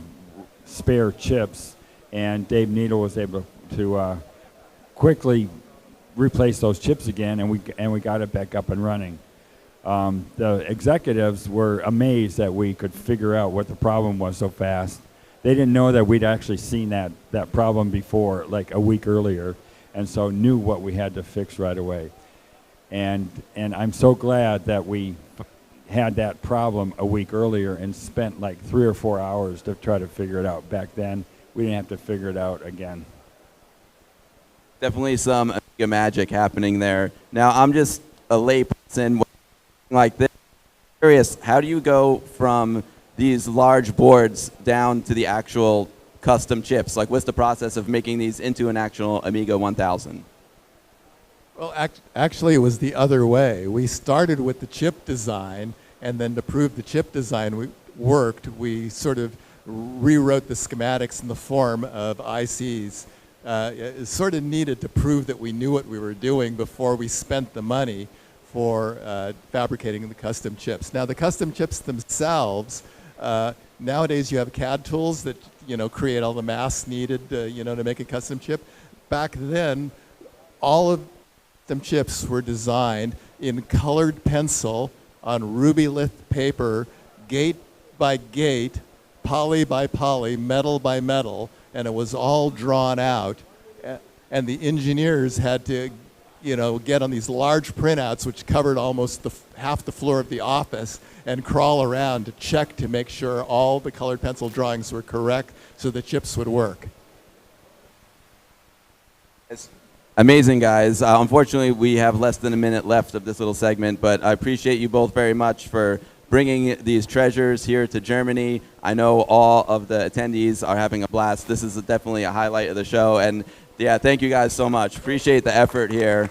spare chips, and Dave Needle was able to quickly replace those chips again, and we got it back up and running. The executives were amazed that we could figure out what the problem was so fast. They didn't know that we'd actually seen that problem before, like a week earlier, and so knew what we had to fix right away. And I'm so glad that we had that problem a week earlier and spent like 3 or 4 hours to try to figure it out. Back then, we didn't have to figure it out again. Definitely some Amiga magic happening there. Now, I'm just a layperson like this. Curious, how do you go from these large boards down to the actual custom chips? Like, what's the process of making these into an actual Amiga 1000? Well, actually, it was the other way. We started with the chip design, and then to prove the chip design worked, we sort of rewrote the schematics in the form of ICs. It sort of needed to prove that we knew what we were doing before we spent the money for fabricating the custom chips. Now, the custom chips themselves, nowadays you have CAD tools that create all the masks needed to make a custom chip. Back then, all of them chips were designed in colored pencil on rubylith paper, gate by gate, poly by poly, metal by metal, and it was all drawn out. And the engineers had to get on these large printouts, which covered almost half the floor of the office, and crawl around to check to make sure all the colored pencil drawings were correct so the chips would work. It's amazing, guys. Unfortunately, we have less than a minute left of this little segment, but I appreciate you both very much for bringing these treasures here to Germany. I know all of the attendees are having a blast. This is definitely a highlight of the show, and yeah, thank you guys so much. Appreciate the effort here.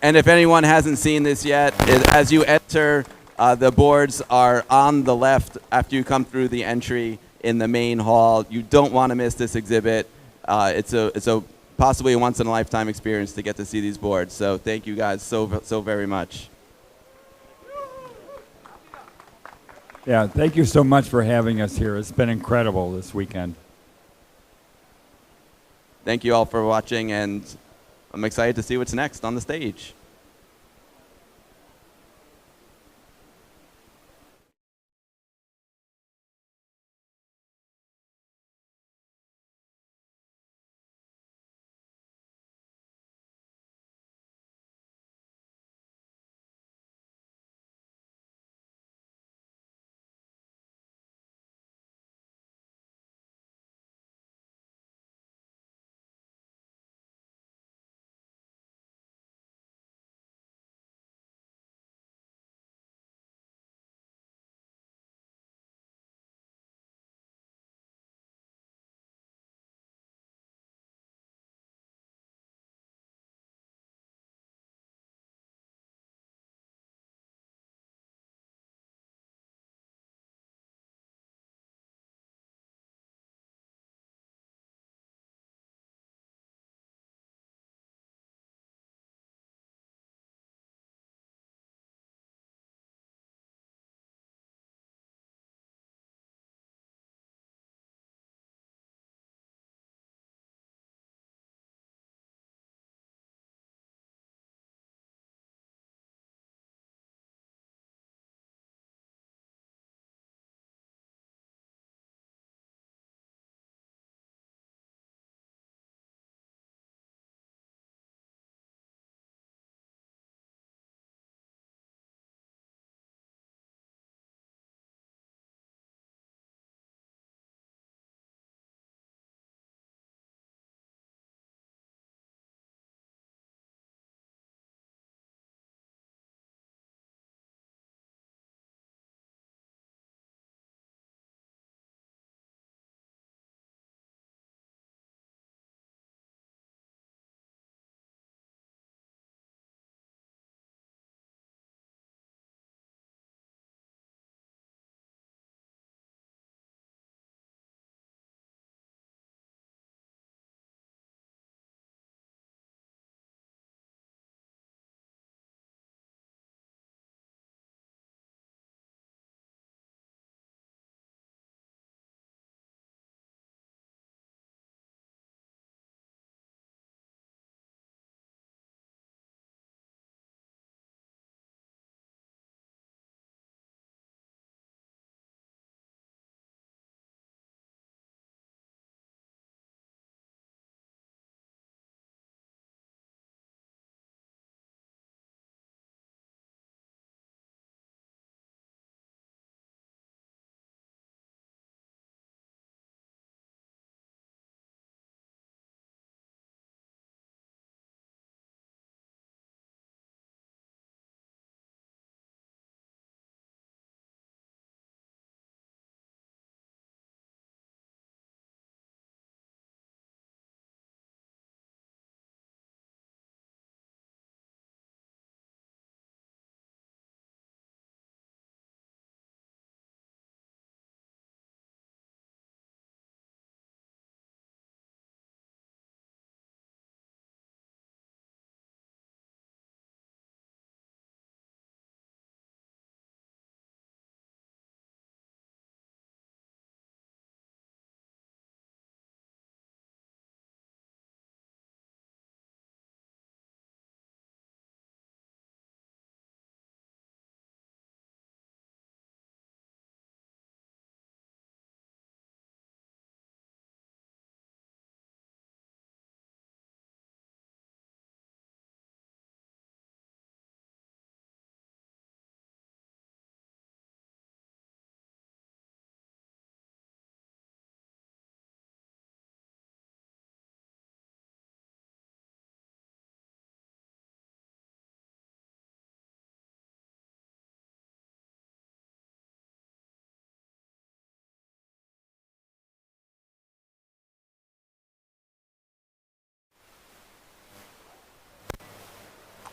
And if anyone hasn't seen this yet, as you enter, the boards are on the left after you come through the entry in the main hall. You don't want to miss this exhibit. It's a possibly a once-in-a-lifetime experience to get to see these boards. So thank you guys so very much. Yeah, thank you so much for having us here. It's been incredible this weekend. Thank you all for watching, and I'm excited to see what's next on the stage.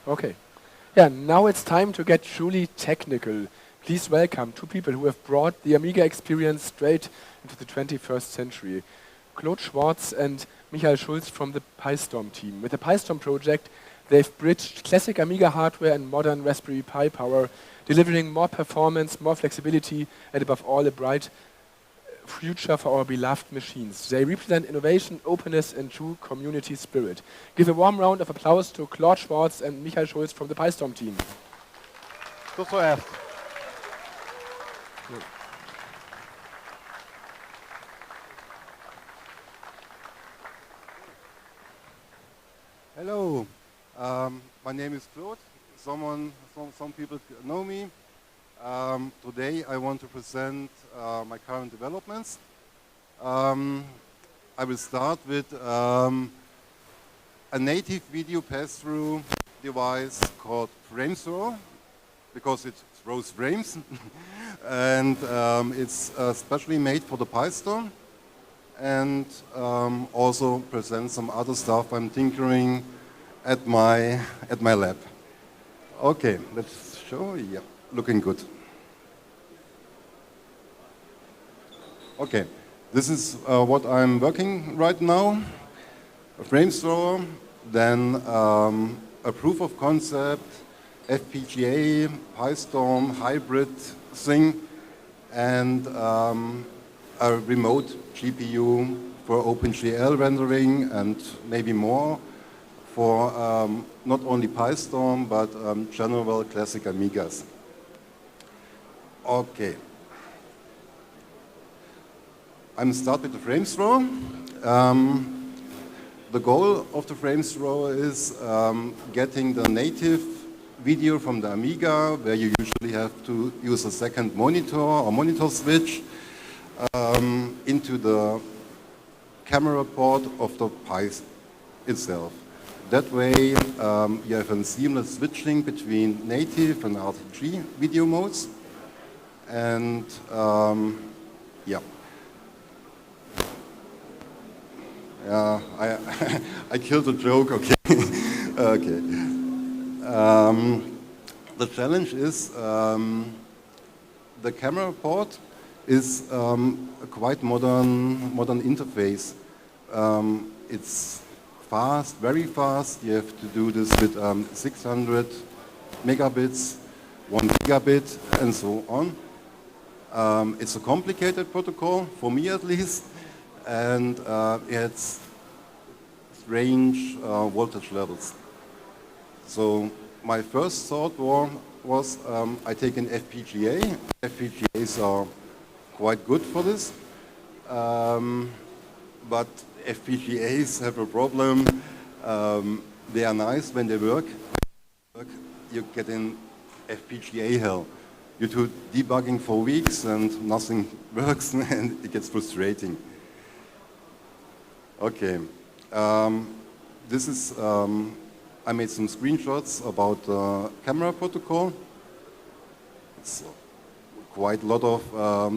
Okay. Yeah, now it's time to get truly technical. Please welcome two people who have brought the Amiga experience straight into the 21st century. Claude Schwartz and Michael Schulz from the PyStorm team. With the PyStorm project, they've bridged classic Amiga hardware and modern Raspberry Pi power, delivering more performance, more flexibility, and above all, a bright future for our beloved machines. They represent innovation, openness, and true community spirit. Give a warm round of applause to Claude Schwartz and Michael Schulz from the PyStorm team. Tot zuerst. Hello, my name is Claude. Some people know me. Today I want to present my current developments. I will start with a native video pass-through device called FrameThrower, because it throws frames, and it's specially made for the PyStorm, and also present some other stuff I'm tinkering at my lab. Okay, let's show. Yeah, looking good. Okay, this is what I'm working right now. A FrameThrower, then a proof of concept, FPGA, PyStorm hybrid thing, and a remote GPU for OpenGL rendering and maybe more for not only PyStorm but general classic Amigas. Okay. I'm start with the FrameThrower. The goal of the FrameThrower is getting the native video from the Amiga, where you usually have to use a second monitor or monitor switch, into the camera port of the Pi itself. That way you have a seamless switching between native and RTG video modes. And yeah. I killed a joke, okay. Okay. The challenge is the camera port is a quite modern interface. It's fast, very fast. You have to do this with 600 megabits, 1 gigabit, and so on. It's a complicated protocol, for me at least, and it's strange voltage levels. So my first thought was I take an FPGA. FPGAs are quite good for this, but FPGAs have a problem. They are nice when they work. You get in FPGA hell. You do debugging for weeks and nothing works, and it gets frustrating. Okay, this is, I made some screenshots about the camera protocol. It's quite a lot of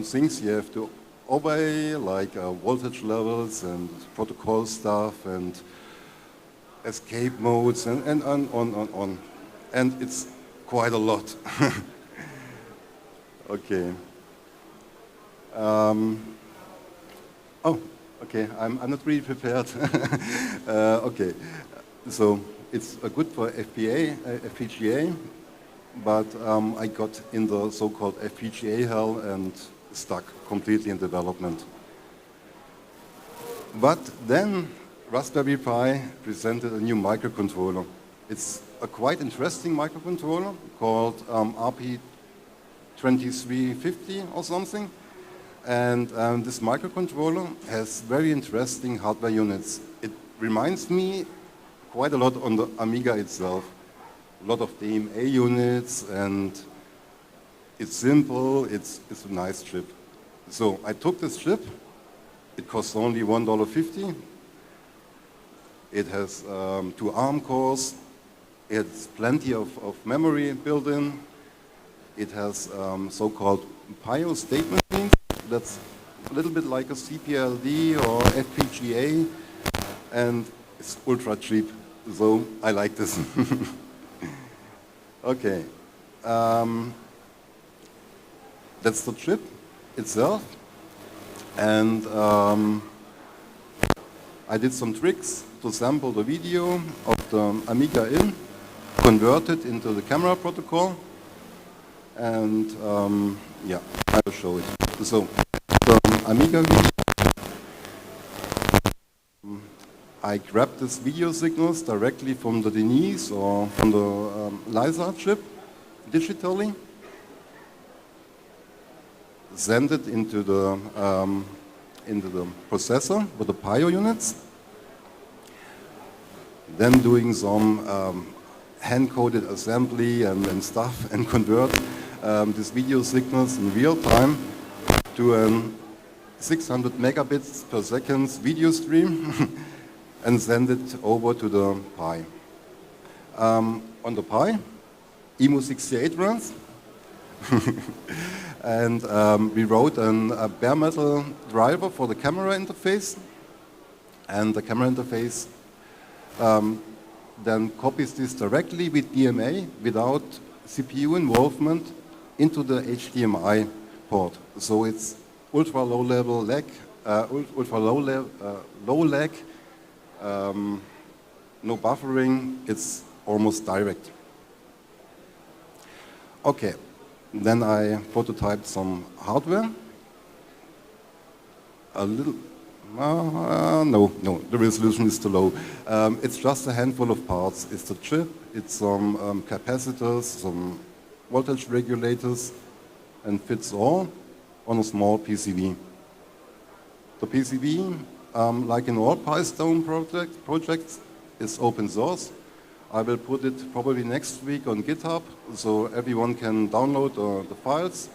things you have to obey, like voltage levels and protocol stuff and escape modes and on. And it's quite a lot. Okay. Oh, okay, I'm not really prepared. Okay, so it's good for FPGA, but I got in the so-called FPGA hell and stuck completely in development. But then Raspberry Pi presented a new microcontroller. It's a quite interesting microcontroller called RP2350 or something. And this microcontroller has very interesting hardware units. It reminds me quite a lot on the Amiga itself. A lot of DMA units, and it's simple, it's a nice chip. So I took this chip. It costs only $1.50. It has 2 ARM cores. It's plenty of memory built in. It has so-called PIO state machines. That's a little bit like a CPLD or FPGA, and it's ultra cheap. So I like this. Okay. That's the chip itself. And I did some tricks to sample the video of the Amiga in, convert it into the camera protocol, and yeah, I will show it. So, the Amiga video, I grabbed this video signals directly from the Denise or from the LISA chip digitally, send it into the processor with the PIO units, then doing some hand-coded assembly and stuff, and convert these video signals in real time to a 600 megabits per second video stream and send it over to the Pi. On the Pi, EMU68 runs. And we wrote a bare metal driver for the camera interface, and the camera interface then copies this directly with DMA without CPU involvement into the HDMI port. So it's ultra low level lag, ultra low lag, no buffering. It's almost direct. Okay. Then I prototyped some hardware. A little, no, the resolution is too low. It's just a handful of parts. It's the chip, it's some capacitors, some voltage regulators, and fits all on a small PCB. The PCB, like in all PyStone projects, is open source. I will put it probably next week on GitHub, so everyone can download the files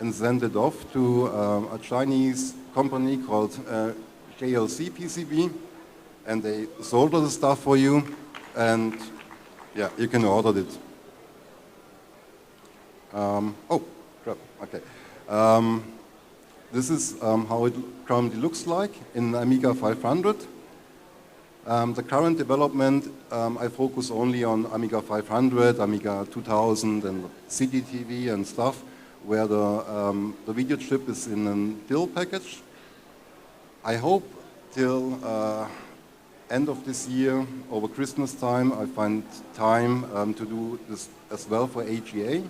and send it off to a Chinese company called JLC PCB, and they solder the stuff for you, and yeah, you can order it. Oh, crap, okay. This is how it currently looks like in Amiga 500. The current development, I focus only on Amiga 500, Amiga 2000, and CDTV and stuff, where the video chip is in a DIL package. I hope till end of this year, over Christmas time, I find time to do this as well for AGA.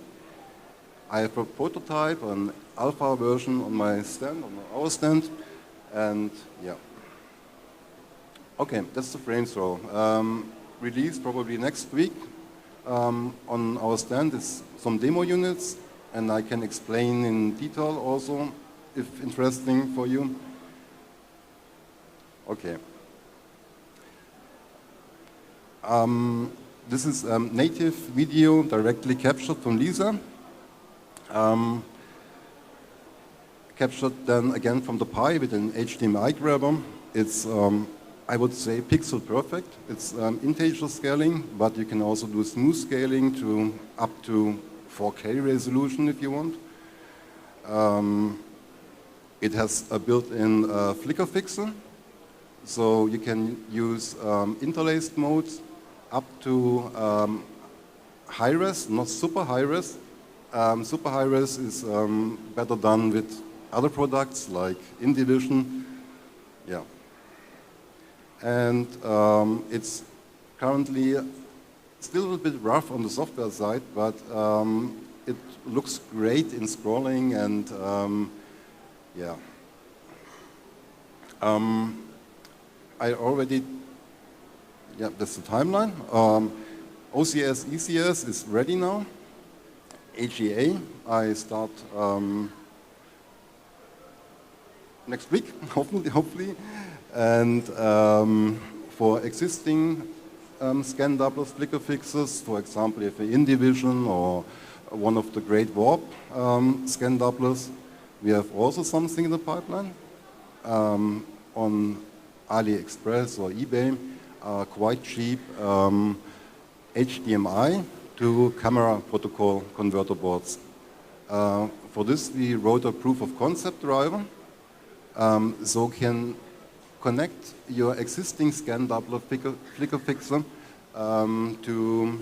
I have a prototype, an alpha version on my stand, on our stand, and yeah. Okay, that's the frame throw. Release probably next week. On our stand is some demo units, and I can explain in detail also, if interesting for you. Okay. This is native video directly captured from Lisa. Captured then again from the Pi with an HDMI grabber. It's I would say pixel perfect. It's integer scaling, but you can also do smooth scaling to up to 4K resolution if you want. It has a built-in flicker fixer, so you can use interlaced modes up to high res, not super high res. Super high res is better done with other products like InDivision. Yeah. And it's currently still a little bit rough on the software side, but it looks great in scrolling and yeah. I already, yeah, that's the timeline. OCS, ECS is ready now. AGA, I start next week, hopefully. And for existing scan doublers, flicker fixes, for example, if an InDivision or one of the great warp scan doublers, we have also something in the pipeline. On AliExpress or eBay, quite cheap HDMI to camera protocol converter boards. For this, we wrote a proof of concept driver, so can connect your existing scan doubler flicker fixer to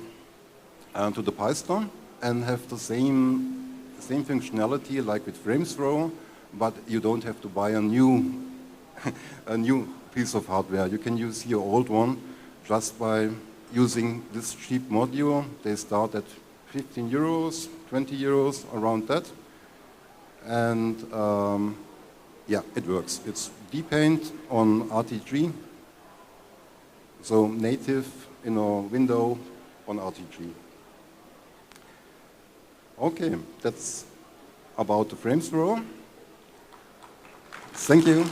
to the Python and have the same functionality like with FrameThrow, but you don't have to buy a new a new piece of hardware. You can use your old one just by using this cheap module. They start at 15 euros, 20 euros, around that. And yeah, it works. It's dpaint on RT3, so native in a window on RT3. Okay, that's about the FrameThrow. Thank you.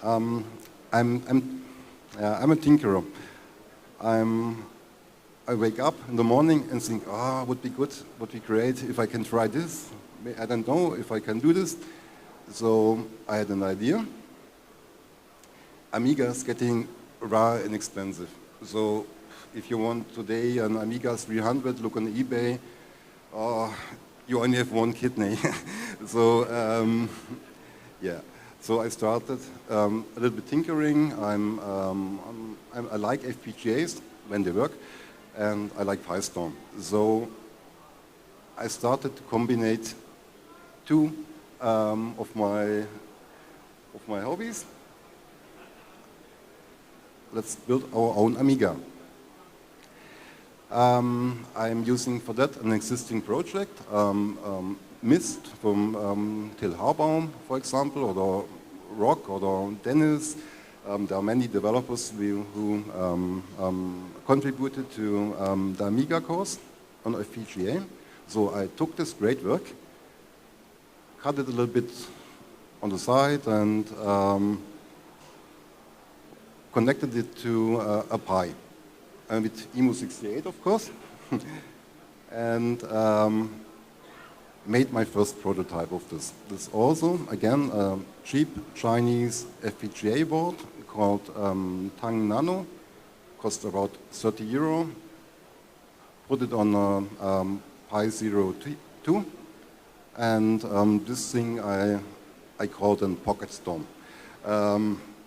I'm a tinkerer. I wake up in the morning and think, would be good, would be great if I can try this. I don't know if I can do this. So I had an idea. Amiga is getting rare and expensive. So if you want today an Amiga 300, look on eBay. You only have one kidney. So yeah. So I started a little bit tinkering. I like FPGAs when they work, and I like Python. So I started to combine two of my hobbies. Let's build our own Amiga. I'm using for that an existing project, Mist from Till Harbaum, for example, or Rock, or Dennis. There are many developers who contributed to the Amiga course on FPGA. So I took this great work, cut it a little bit on the side, and connected it to a Pi. With EMU68, of course, and made my first prototype of this. This also, again, a cheap Chinese FPGA board called Tang Nano, cost about 30 euro. Put it on a Pi 02, and this thing I called a Pocket Storm.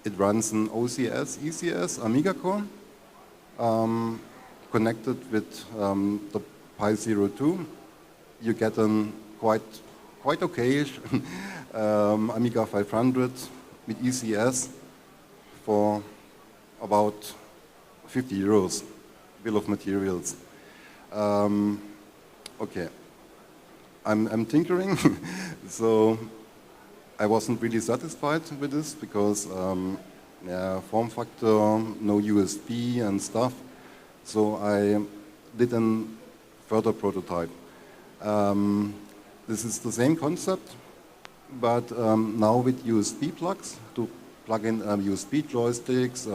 It runs an OCS, ECS, Amiga core. Connected with the Pi 02, you get a quite okay-ish Amiga 500 with ECS for about 50 euros, bill of materials. Okay, I'm tinkering, so I wasn't really satisfied with this because yeah, form factor, no USB and stuff. So I did a further prototype. This is the same concept, but now with USB plugs to plug in USB joysticks,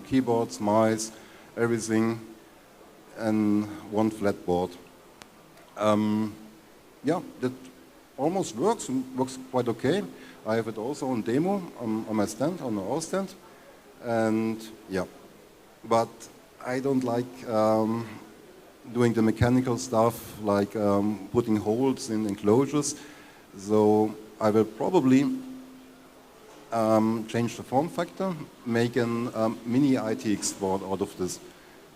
keyboards, mice, everything, and one flat board. Yeah, that almost works quite okay. I have it also on demo on my stand, on our stand. And yeah, but I don't like doing the mechanical stuff like putting holes in enclosures. So I will probably change the form factor, make a mini ITX board out of this.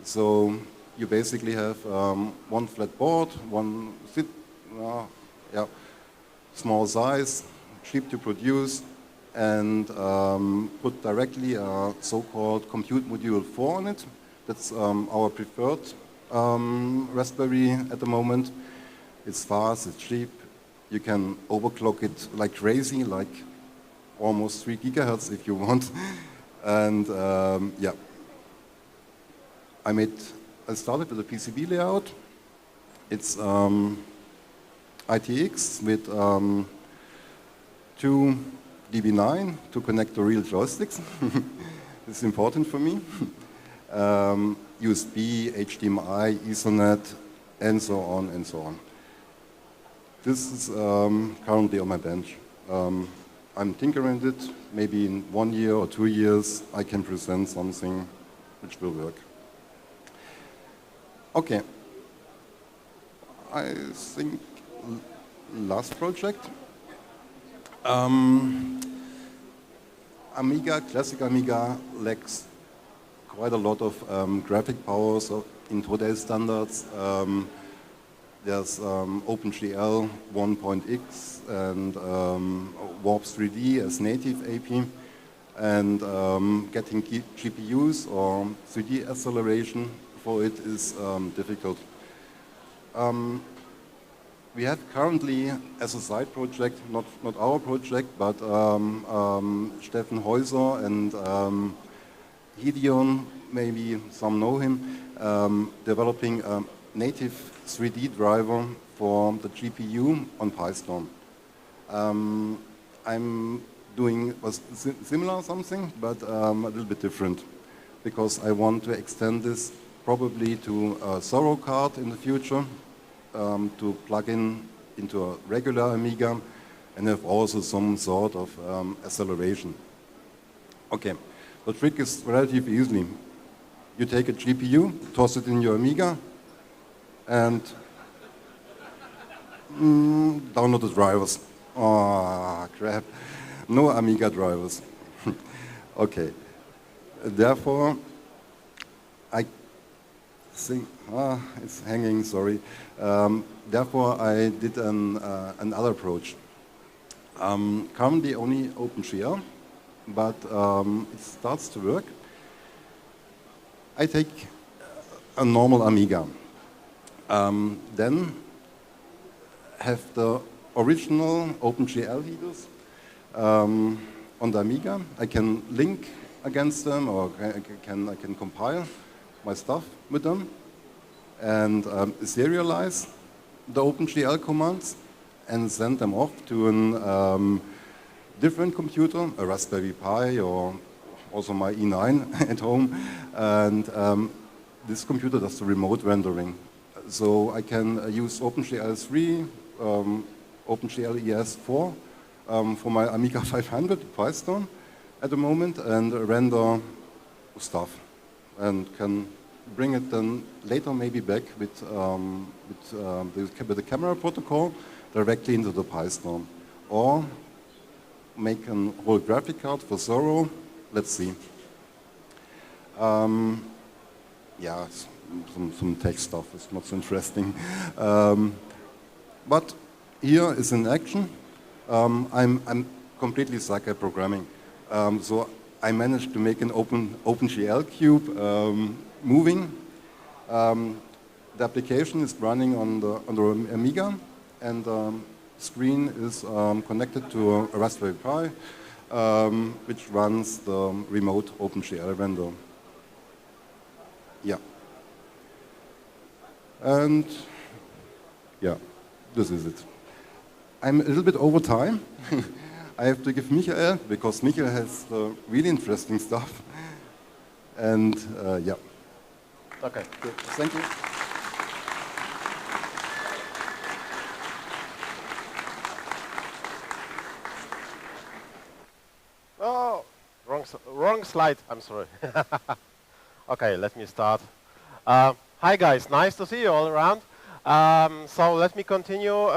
So you basically have one flat board, one small size, cheap to produce, and put directly a so-called compute module 4 on it. That's our preferred Raspberry at the moment. It's fast, it's cheap. You can overclock it like crazy, like almost 3 gigahertz if you want. And yeah, I started with a PCB layout. It's ITX with 2 DB9 to connect the real joysticks. It's important for me. USB, HDMI, Ethernet, and so on and so on. This is currently on my bench. I'm tinkering it. Maybe in 1 year or 2 years I can present something which will work. Okay. I think last project. Amiga, classic Amiga, lacks quite a lot of graphic power. So in today's standards, there's OpenGL 1.x and Warp 3D as native AP, and getting GPUs or 3D acceleration for it is difficult. We have currently, as a side project, not our project, but Steffen Häuser and Gideon, maybe some know him, developing a native 3D driver for the GPU on Python. I'm doing similar something, but a little bit different, because I want to extend this probably to a Zorro card in the future, to plug into a regular Amiga, and have also some sort of acceleration. Okay, the trick is relatively easy. You take a GPU, toss it in your Amiga, and download the drivers. Oh, crap. No Amiga drivers. Okay. Therefore, I think, it's hanging, sorry. Therefore, I did another approach. Currently only OpenGL, but it starts to work. I take a normal Amiga. Then have the original OpenGL headers on the Amiga. I can link against them, or I can compile my stuff with them, and serialize the OpenGL commands and send them off to a different computer, a Raspberry Pi, or also my E9 at home, and this computer does the remote rendering. So I can use OpenGL 3, OpenGL ES4 for my Amiga 500 Python at the moment, and render stuff, and can bring it then later maybe back with the camera protocol directly into the Python, or make a whole graphic card for Zorro. Let's see. Yeah, some text stuff is not so interesting. But here is in action. I'm completely stuck at programming. So I managed to make an OpenGL cube moving. The application is running on the Amiga, and the screen is connected to a Raspberry Pi, which runs the remote OpenGL render. Yeah. And yeah, this is it. I'm a little bit over time. I have to give Michael, because Michael has really interesting stuff. And yeah. Okay. Good. Thank you. Oh, wrong slide. I'm sorry. Okay, let me start. Hi guys, nice to see you all around. So let me continue.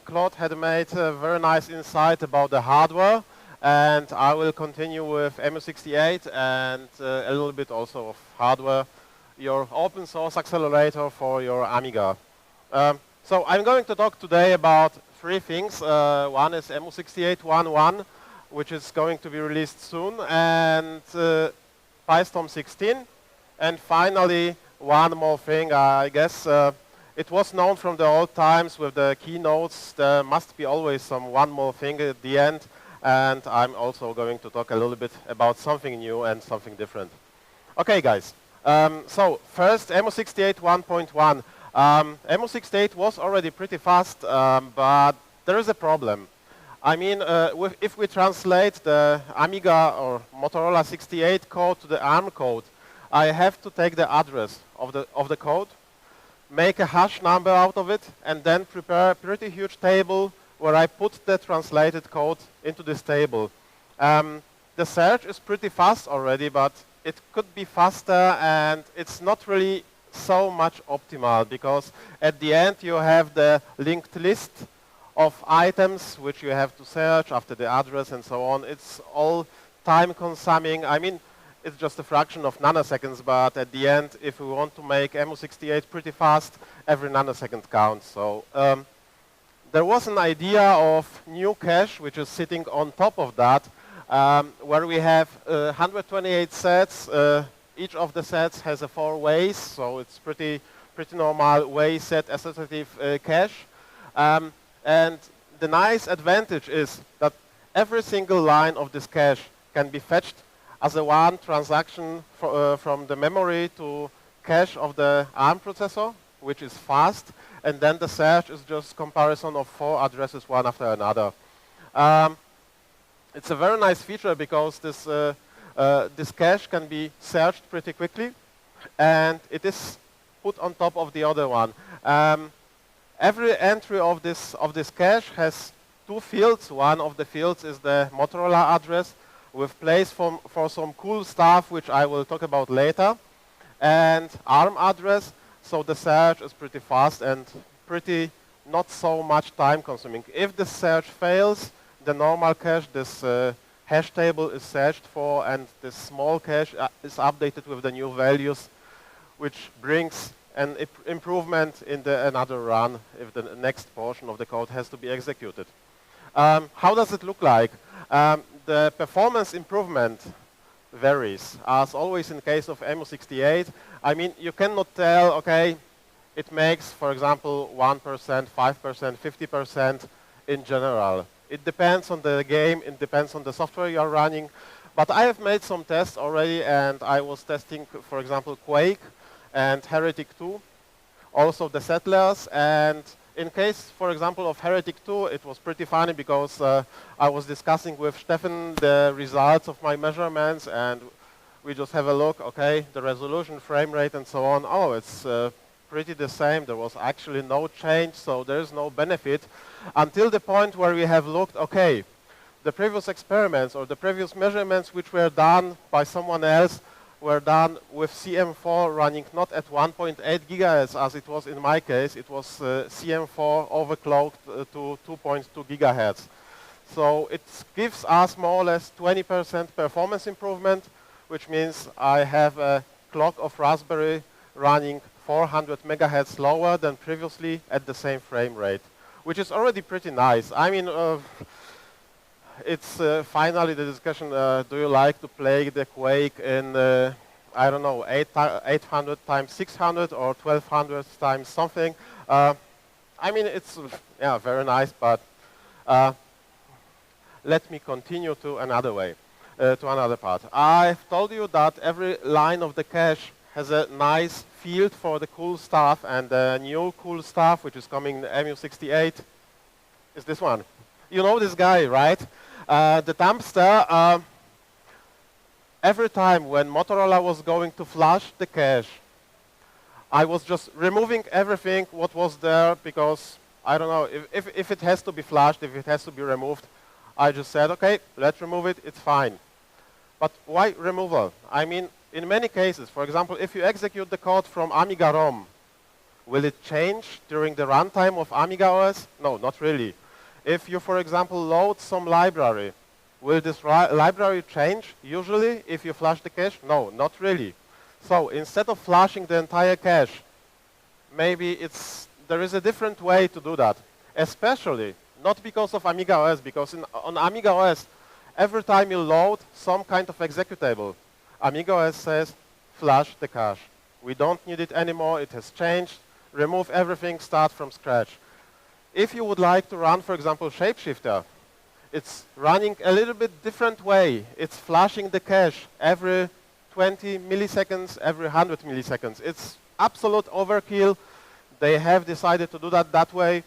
Claude had made a very nice insight about the hardware, and I will continue with MU68 and a little bit also of hardware, your open source accelerator for your Amiga. So I'm going to talk today about three things. One is MU68.1.1, which is going to be released soon, and Python 16, and finally one more thing, I guess. It was known from the old times with the keynotes, there must be always one more thing at the end, and I'm also going to talk a little bit about something new and something different. Okay guys, so first MU68 1.1. MU68 was already pretty fast, but there is a problem. I mean, if we translate the Amiga or Motorola 68 code to the ARM code, I have to take the address of the code, make a hash number out of it, and then prepare a pretty huge table where I put the translated code into this table. The search is pretty fast already, but it could be faster, and it's not really so much optimal, because at the end you have the linked list of items which you have to search after the address and so on. It's all time consuming. I mean, it's just a fraction of nanoseconds, but at the end, if we want to make MO68 pretty fast, every nanosecond counts. So there was an idea of new cache, which is sitting on top of that, where we have 128 sets. Each of the sets has 4 ways, so it's pretty normal way set associative cache. And the nice advantage is that every single line of this cache can be fetched as a one transaction from the memory to cache of the ARM processor, which is fast, and then the search is just comparison of 4 addresses one after another. It's a very nice feature because this cache can be searched pretty quickly, and it is put on top of the other one. Every entry of this cache has 2 fields. One of the fields is the Motorola address with place for some cool stuff, which I will talk about later, and ARM address. So the search is pretty fast and pretty not so much time consuming. If the search fails, the normal cache, this hash table is searched for, and this small cache is updated with the new values, which brings an improvement in another run if the next portion of the code has to be executed. How does it look like? The performance improvement varies, as always in case of MO68. I mean, you cannot tell, okay, it makes, for example, 1%, 5%, 50% in general. It depends on the game, it depends on the software you are running. But I have made some tests already, and I was testing, for example, Quake and Heretic 2, also the Settlers. And in case, for example, of Heretic 2, it was pretty funny because I was discussing with Stefan the results of my measurements, and we just have a look, okay, the resolution, frame rate, and so on. Oh, it's pretty the same. There was actually no change, so there is no benefit until the point where we have looked, okay, the previous experiments or the previous measurements which were done by someone else were done with CM4 running not at 1.8 gigahertz as it was in my case. It was CM4 overclocked to 2.2 gigahertz. So it gives us more or less 20% performance improvement, which means I have a clock of Raspberry running 400 megahertz slower than previously at the same frame rate, which is already pretty nice. I mean, it's finally the discussion, do you like to play the Quake in, I don't know, 800 times 600 or 1200 times something. I mean, it's yeah, very nice, but let me continue to another way, to another part. I've told you that every line of the cache has a nice field for the cool stuff, and the new cool stuff, which is coming in MU68, is this one. You know this guy, right? The dumpster, every time when Motorola was going to flush the cache, I was just removing everything what was there because, I don't know, if it has to be flushed, if it has to be removed, I just said, okay, let's remove it, it's fine. But why removal? I mean, in many cases, for example, if you execute the code from Amiga ROM, will it change during the runtime of Amiga OS? No, not really. If you, for example, load some library, will this library change usually if you flush the cache? No, not really. So instead of flushing the entire cache, maybe there is a different way to do that. Especially, not because of Amiga OS, because on Amiga OS, every time you load some kind of executable, Amiga OS says, flush the cache. We don't need it anymore, it has changed, remove everything, start from scratch. If you would like to run, for example, Shapeshifter, it's running a little bit different way. It's flushing the cache every 20 milliseconds, every 100 milliseconds. It's absolute overkill. They have decided to do that way.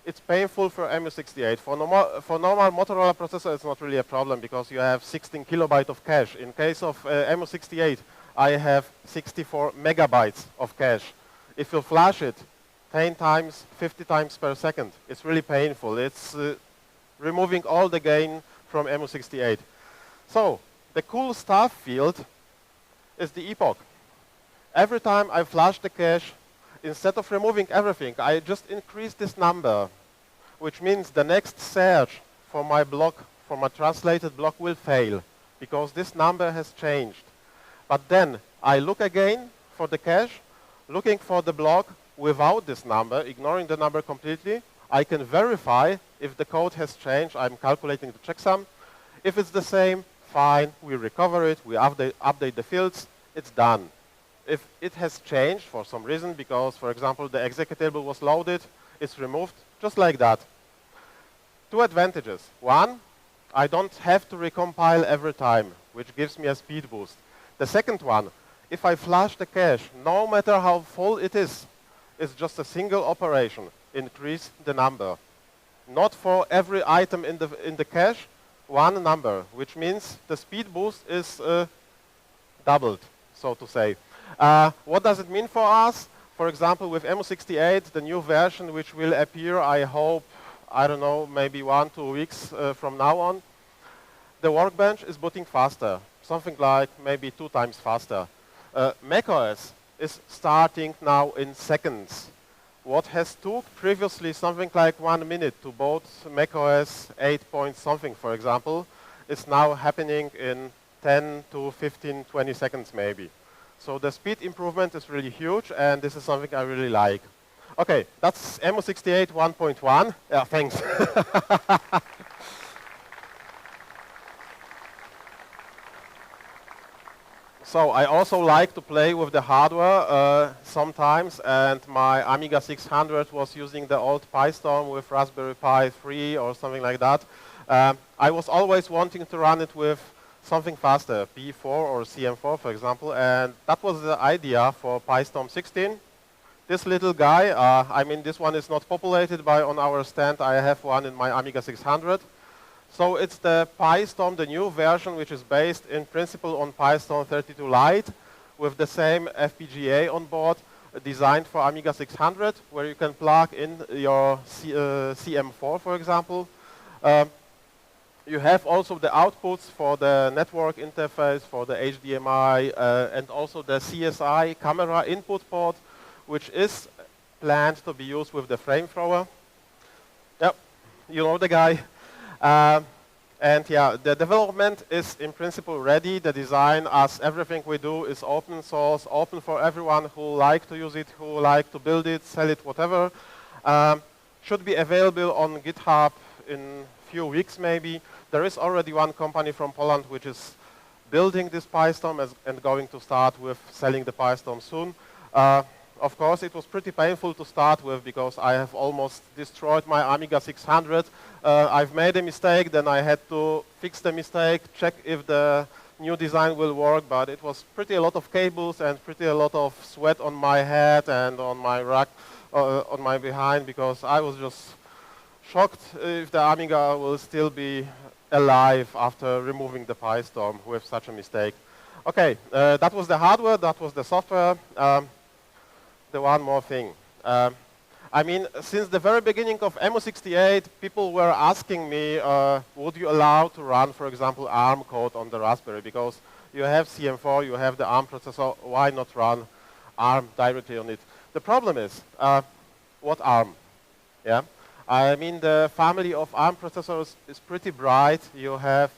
It's painful for MU68. For normal Motorola processor, it's not really a problem because you have 16 kilobytes of cache. In case of MU68, I have 64 megabytes of cache. If you flash it 10 times, 50 times per second, it's really painful. It's removing all the gain from MU68. So the cool stuff field is the epoch. Every time I flash the cache, instead of removing everything, I just increase this number, which means the next search for my block, for my translated block will fail because this number has changed. But then I look again for the cache, looking for the block without this number, ignoring the number completely. I can verify if the code has changed. I'm calculating the checksum. If it's the same, fine, we recover it, we update the fields, it's done. If it has changed for some reason, because, for example, the executable was loaded, it's removed, just like that. Two advantages. One, I don't have to recompile every time, which gives me a speed boost. The second one, if I flush the cache, no matter how full it is, it's just a single operation, increase the number. Not for every item in the cache, one number, which means the speed boost is doubled, so to say. What does it mean for us? For example, with MO68, the new version which will appear, I hope, I don't know, maybe 1-2 weeks from now on, the workbench is booting faster, something like maybe 2 times faster. macOS is starting now in seconds. What has took previously something like 1 minute to boot macOS 8 point something, for example, is now happening in 10 to 15, 20 seconds maybe. So the speed improvement is really huge, and this is something I really like. Okay, that's MO68 1.1. Yeah, thanks. So I also like to play with the hardware sometimes, and my Amiga 600 was using the old PyStorm with Raspberry Pi 3 or something like that. I was always wanting to run it with something faster, P4 or CM4 for example, and that was the idea for PyStorm 16. This little guy, I mean this one is not populated by on our stand, I have one in my Amiga 600. So it's the PyStorm, the new version, which is based in principle on PyStorm 32 Lite with the same FPGA on board, designed for Amiga 600, where you can plug in your CM4, for example. You have also the outputs for the network interface, for the HDMI, and also the CSI camera input port, which is planned to be used with the frame thrower. Yep, you know the guy. And yeah, the development is in principle ready. The design, as everything we do, is open source, open for everyone who like to use it, who like to build it, sell it, whatever. Should be available on GitHub in a few weeks maybe. There is already one company from Poland which is building this PyStorm and going to start with selling the PyStorm soon. Of course, it was pretty painful to start with because I have almost destroyed my Amiga 600. I've made a mistake, then I had to fix the mistake, check if the new design will work, but it was pretty a lot of cables and pretty a lot of sweat on my head and on my rack, on my behind, because I was just shocked if the Amiga will still be alive after removing the PyStorm with such a mistake. Okay, that was the hardware, that was the software. The one more thing. I mean, since the very beginning of MO68, people were asking me, would you allow to run, for example, ARM code on the Raspberry? Because you have CM4, you have the ARM processor, why not run ARM directly on it? The problem is, what ARM? Yeah? I mean, the family of ARM processors is pretty bright. You have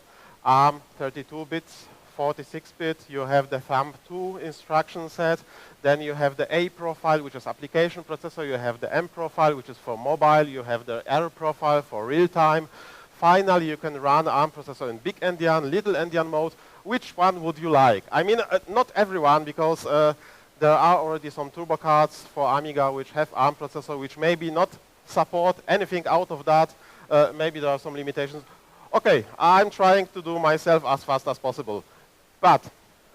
ARM 32 bits, 46-bit, you have the thumb2 instruction set, then you have the A profile, which is application processor, you have the M profile, which is for mobile, you have the R profile for real-time. Finally, you can run ARM processor in big endian, little endian mode. Which one would you like? I mean, not everyone, because there are already some turbo cards for Amiga which have ARM processor, which maybe not support anything out of that. Maybe there are some limitations. Okay, I'm trying to do myself as fast as possible. But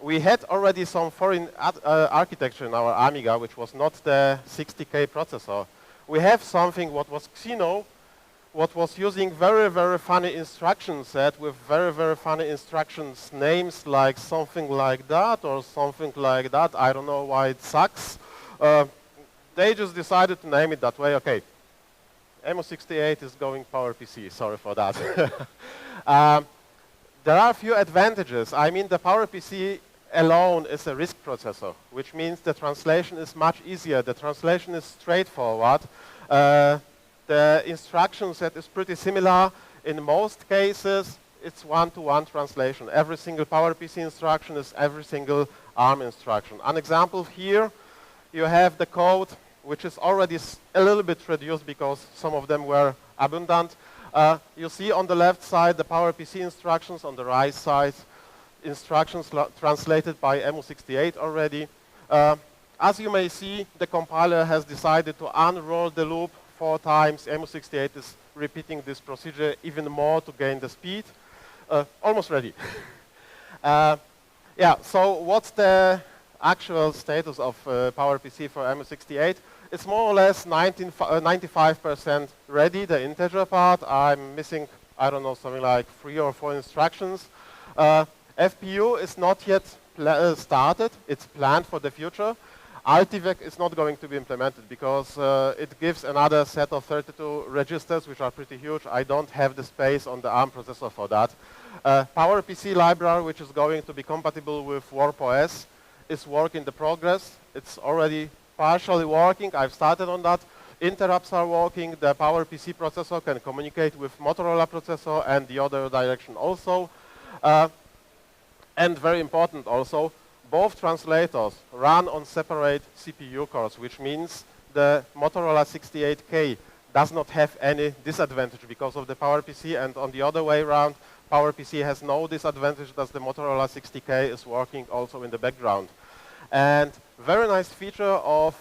we had already some foreign architecture in our Amiga, which was not the 60K processor. We have something what was Xeno, what was using very, very funny instruction set with very, very funny instructions names like something like that or something like that. I don't know why it sucks. They just decided to name it that way. Okay, MO68 is going PowerPC. Sorry for that. There are a few advantages. I mean, the PowerPC alone is a RISC processor, which means the translation is much easier. The translation is straightforward. The instruction set is pretty similar. In most cases, it's one-to-one translation. Every single PowerPC instruction is every single ARM instruction. An example here, you have the code, which is already a little bit reduced because some of them were abundant. You see on the left side the PowerPC instructions, on the right side instructions translated by emu68 already. As you may see, the compiler has decided to unroll the loop 4 times. emu68 is repeating this procedure even more to gain the speed. Almost ready. Yeah, so what's the actual status of PowerPC for emu68? It's more or less 95% ready, the integer part. I'm missing, I don't know, something like 3 or 4 instructions. FPU is not yet started. It's planned for the future. Altivec is not going to be implemented because it gives another set of 32 registers, which are pretty huge. I don't have the space on the ARM processor for that. PowerPC library, which is going to be compatible with Warp OS, is work in the progress. It's already partially working. I've started on that. Interrupts are working. The PowerPC processor can communicate with Motorola processor and the other direction also. And very important also, both translators run on separate CPU cores, which means the Motorola 68K does not have any disadvantage because of the PowerPC, and on the other way around, PowerPC has no disadvantage that the Motorola 60K is working also in the background. And very nice feature of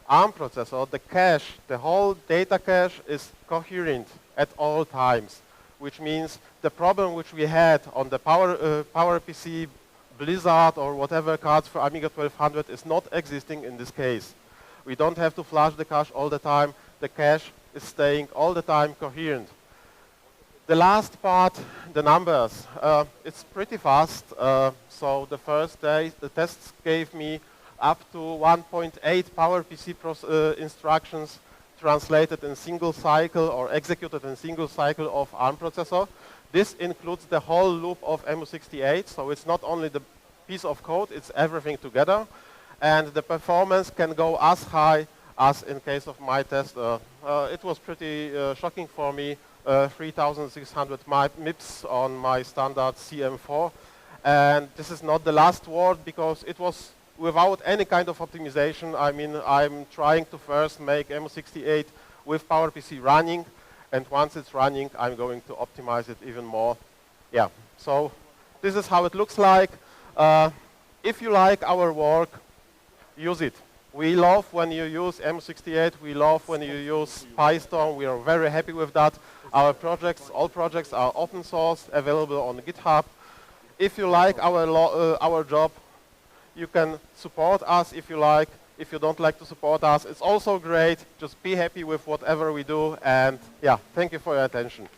ARM processor, the cache, the whole data cache is coherent at all times, which means the problem which we had on the PowerPC Blizzard or whatever cards for Amiga 1200 is not existing in this case. We don't have to flush the cache all the time. The cache is staying all the time coherent. The last part, the numbers. It's pretty fast. So the first day, the tests gave me up to 1.8 PowerPC instructions translated in single cycle or executed in single cycle of ARM processor. This includes the whole loop of emu68, so it's not only the piece of code, it's everything together. And the performance can go as high as in case of my test. It was pretty shocking for me, 3,600 MIPS on my standard CM4. And this is not the last word because it was without any kind of optimization. I mean, I'm trying to first make emu68 with PowerPC running. And once it's running, I'm going to optimize it even more. Yeah, so this is how it looks like. If you like our work, use it. We love when you use emu68. We love when you use Python. We are very happy with that. Our projects, all projects are open source, available on GitHub. If you like our job, you can support us if you like. If you don't like to support us, it's also great. Just be happy with whatever we do. And yeah, thank you for your attention.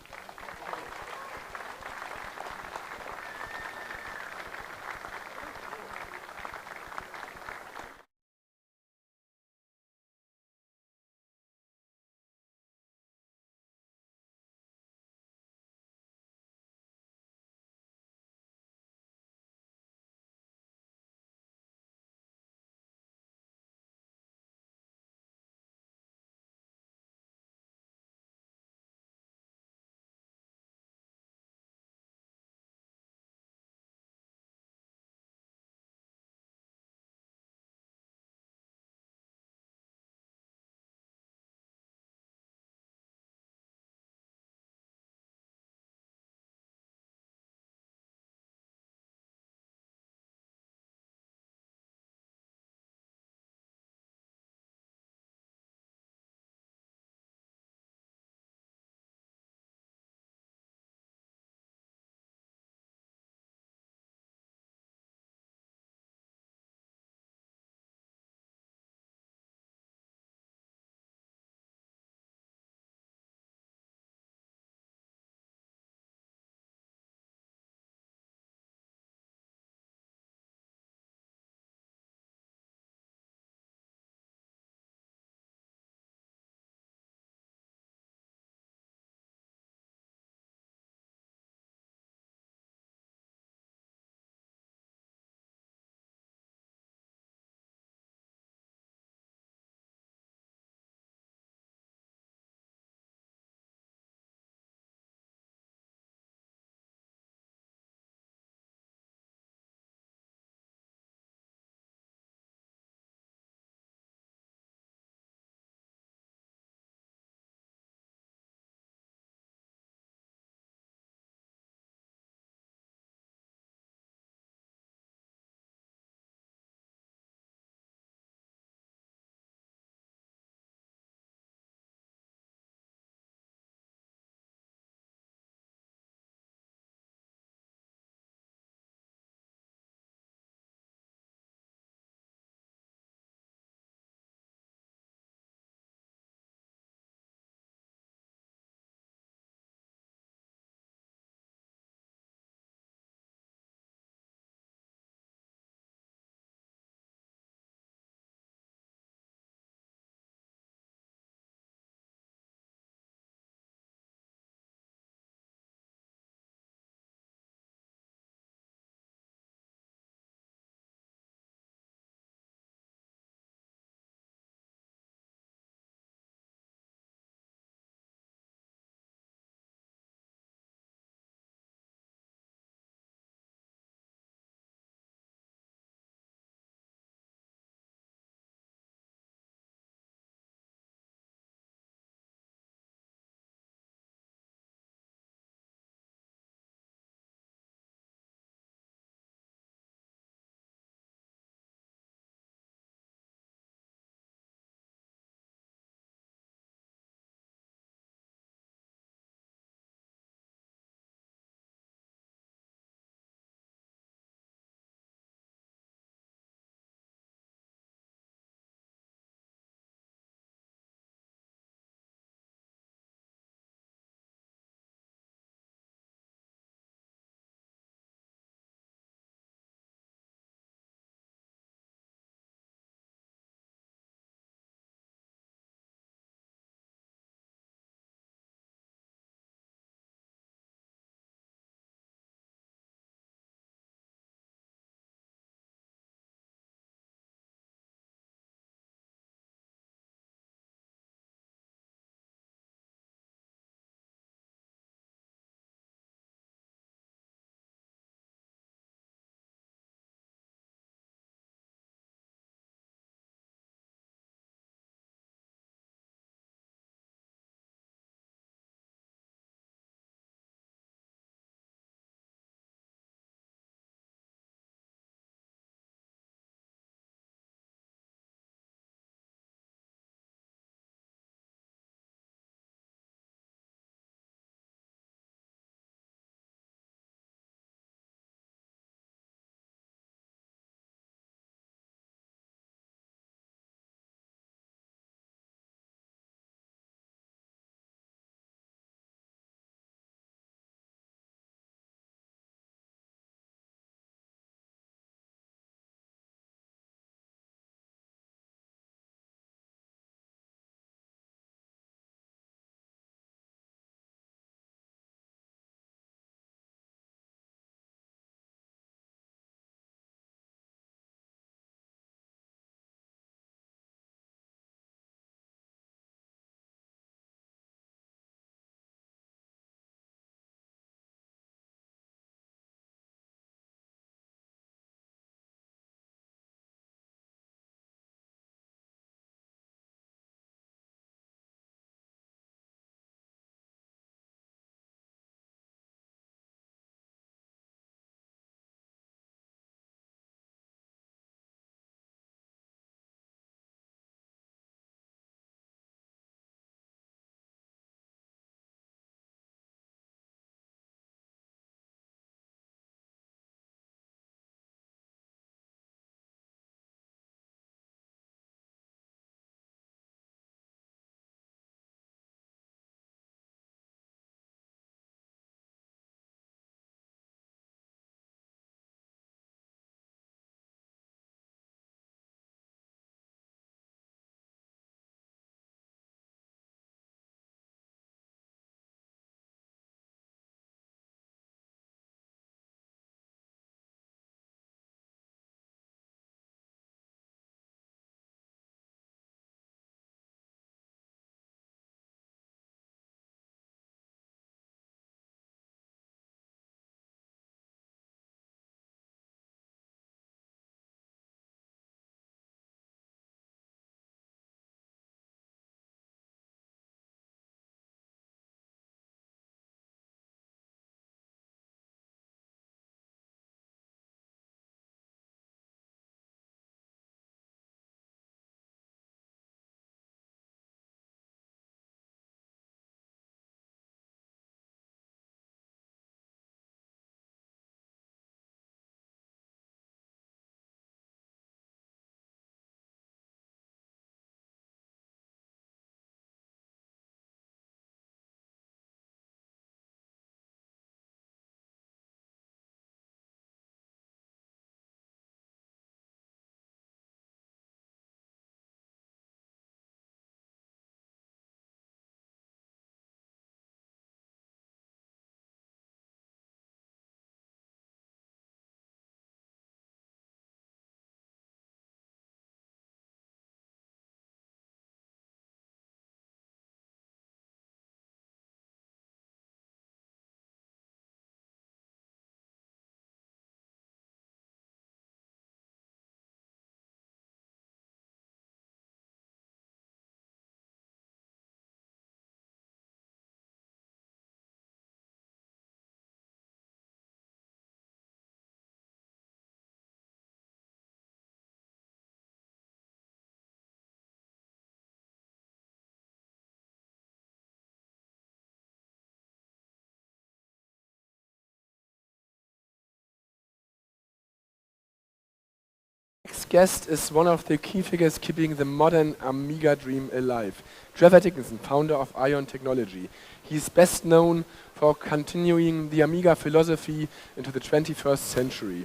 guest is one of the key figures keeping the modern Amiga dream alive. Trevor Dickinson, founder of Ion Technology. He's best known for continuing the Amiga philosophy into the 21st century,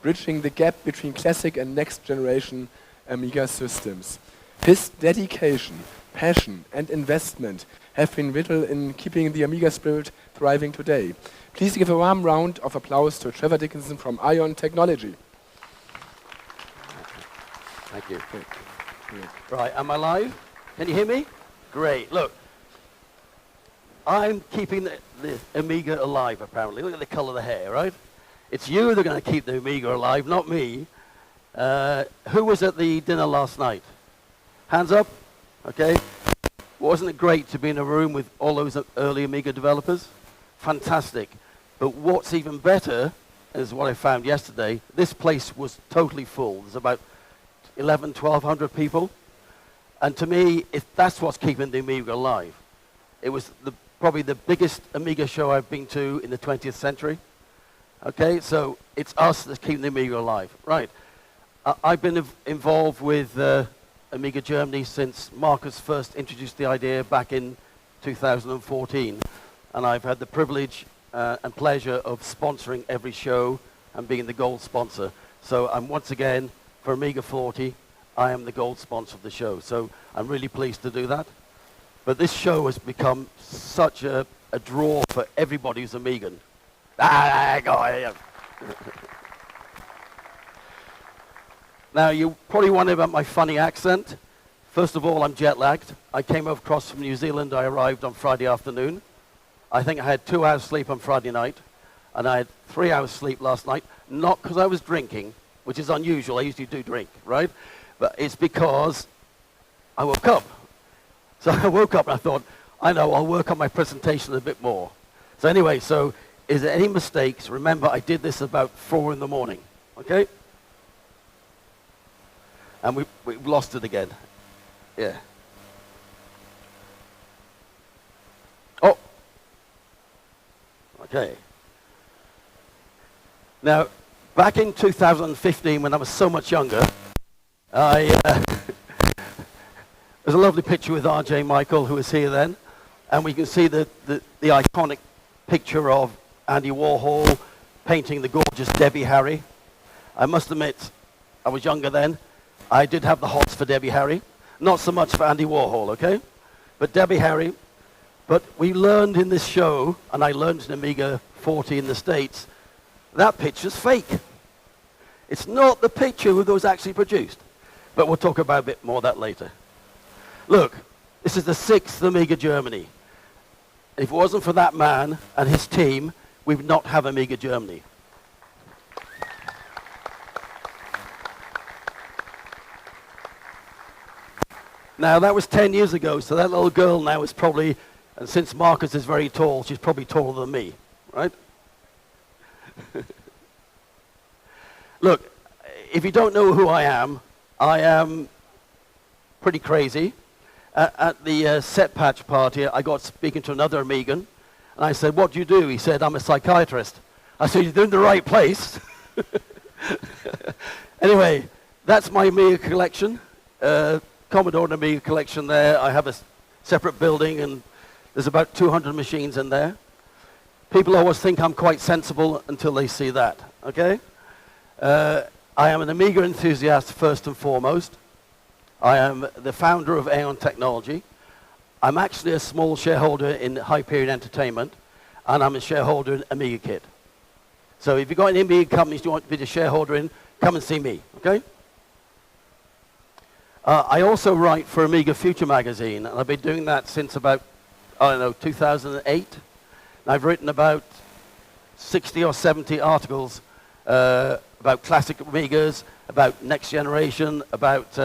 bridging the gap between classic and next generation Amiga systems. His dedication, passion and investment have been vital in keeping the Amiga spirit thriving today. Please give a warm round of applause to Trevor Dickinson from Ion Technology. Thank you. Right, am I live? Can you hear me? Great, look. I'm keeping the Amiga alive, apparently. Look at the color of the hair, right? It's you that are going to keep the Amiga alive, not me. Who was at the dinner last night? Hands up? Okay. Wasn't it great to be in a room with all those early Amiga developers? Fantastic. But what's even better is what I found yesterday. This place was totally full. There's about 1,100 people. And to me, that's what's keeping the Amiga alive. It was probably the biggest Amiga show I've been to in the 20th century. Okay, so it's us that's keeping the Amiga alive. Right. I've been involved with Amiga Germany since Marcus first introduced the idea back in 2014. And I've had the privilege and pleasure of sponsoring every show and being the gold sponsor. So I'm once again, for Amiga 40, I am the gold sponsor of the show. So I'm really pleased to do that. But this show has become such a draw for everybody who's Amigan. Now, you probably wonder about my funny accent. First of all, I'm jet lagged. I came across from New Zealand. I arrived on Friday afternoon. I think I had 2 hours sleep on Friday night, and I had 3 hours sleep last night, not because I was drinking, which is unusual. I usually do drink, right? But it's because I woke up. So I woke up and I thought, I know, I'll work on my presentation a bit more. So anyway, so is there any mistakes? Remember, I did this about 4 in the morning, okay? And we've lost it again. Yeah. Oh. Okay. Now, back in 2015, when I was so much younger, there's a lovely picture with R.J. Michael, who was here then, and we can see the iconic picture of Andy Warhol painting the gorgeous Debbie Harry. I must admit, I was younger then. I did have the hots for Debbie Harry. Not so much for Andy Warhol, okay? But Debbie Harry. But we learned in this show, and I learned in Amiga 40 in the States, that picture's fake. It's not the picture that was actually produced. But we'll talk about a bit more of that later. Look, this is the 6th Amiga Germany. If it wasn't for that man and his team, we would not have Amiga Germany. Now, that was 10 years ago, so that little girl now is probably, and since Marcus is very tall, she's probably taller than me, right? Look, if you don't know who I am pretty crazy. At the set patch party, I got speaking to another Amigan, and I said, "What do you do?" He said, "I'm a psychiatrist." I said, "You're in the right place." Anyway, that's my Amiga collection. Commodore and Amiga collection there. I have a separate building, and there's about 200 machines in there. People always think I'm quite sensible until they see that, okay? I am an Amiga enthusiast first and foremost. I am the founder of Aeon Technology. I'm actually a small shareholder in Hyperion Entertainment, and I'm a shareholder in Amiga Kit. So if you've got any Amiga companies you want to be a shareholder in, come and see me, okay? I also write for Amiga Future magazine, and I've been doing that since about, 2008. And I've written about 60 or 70 articles about classic Amigas, about next generation, about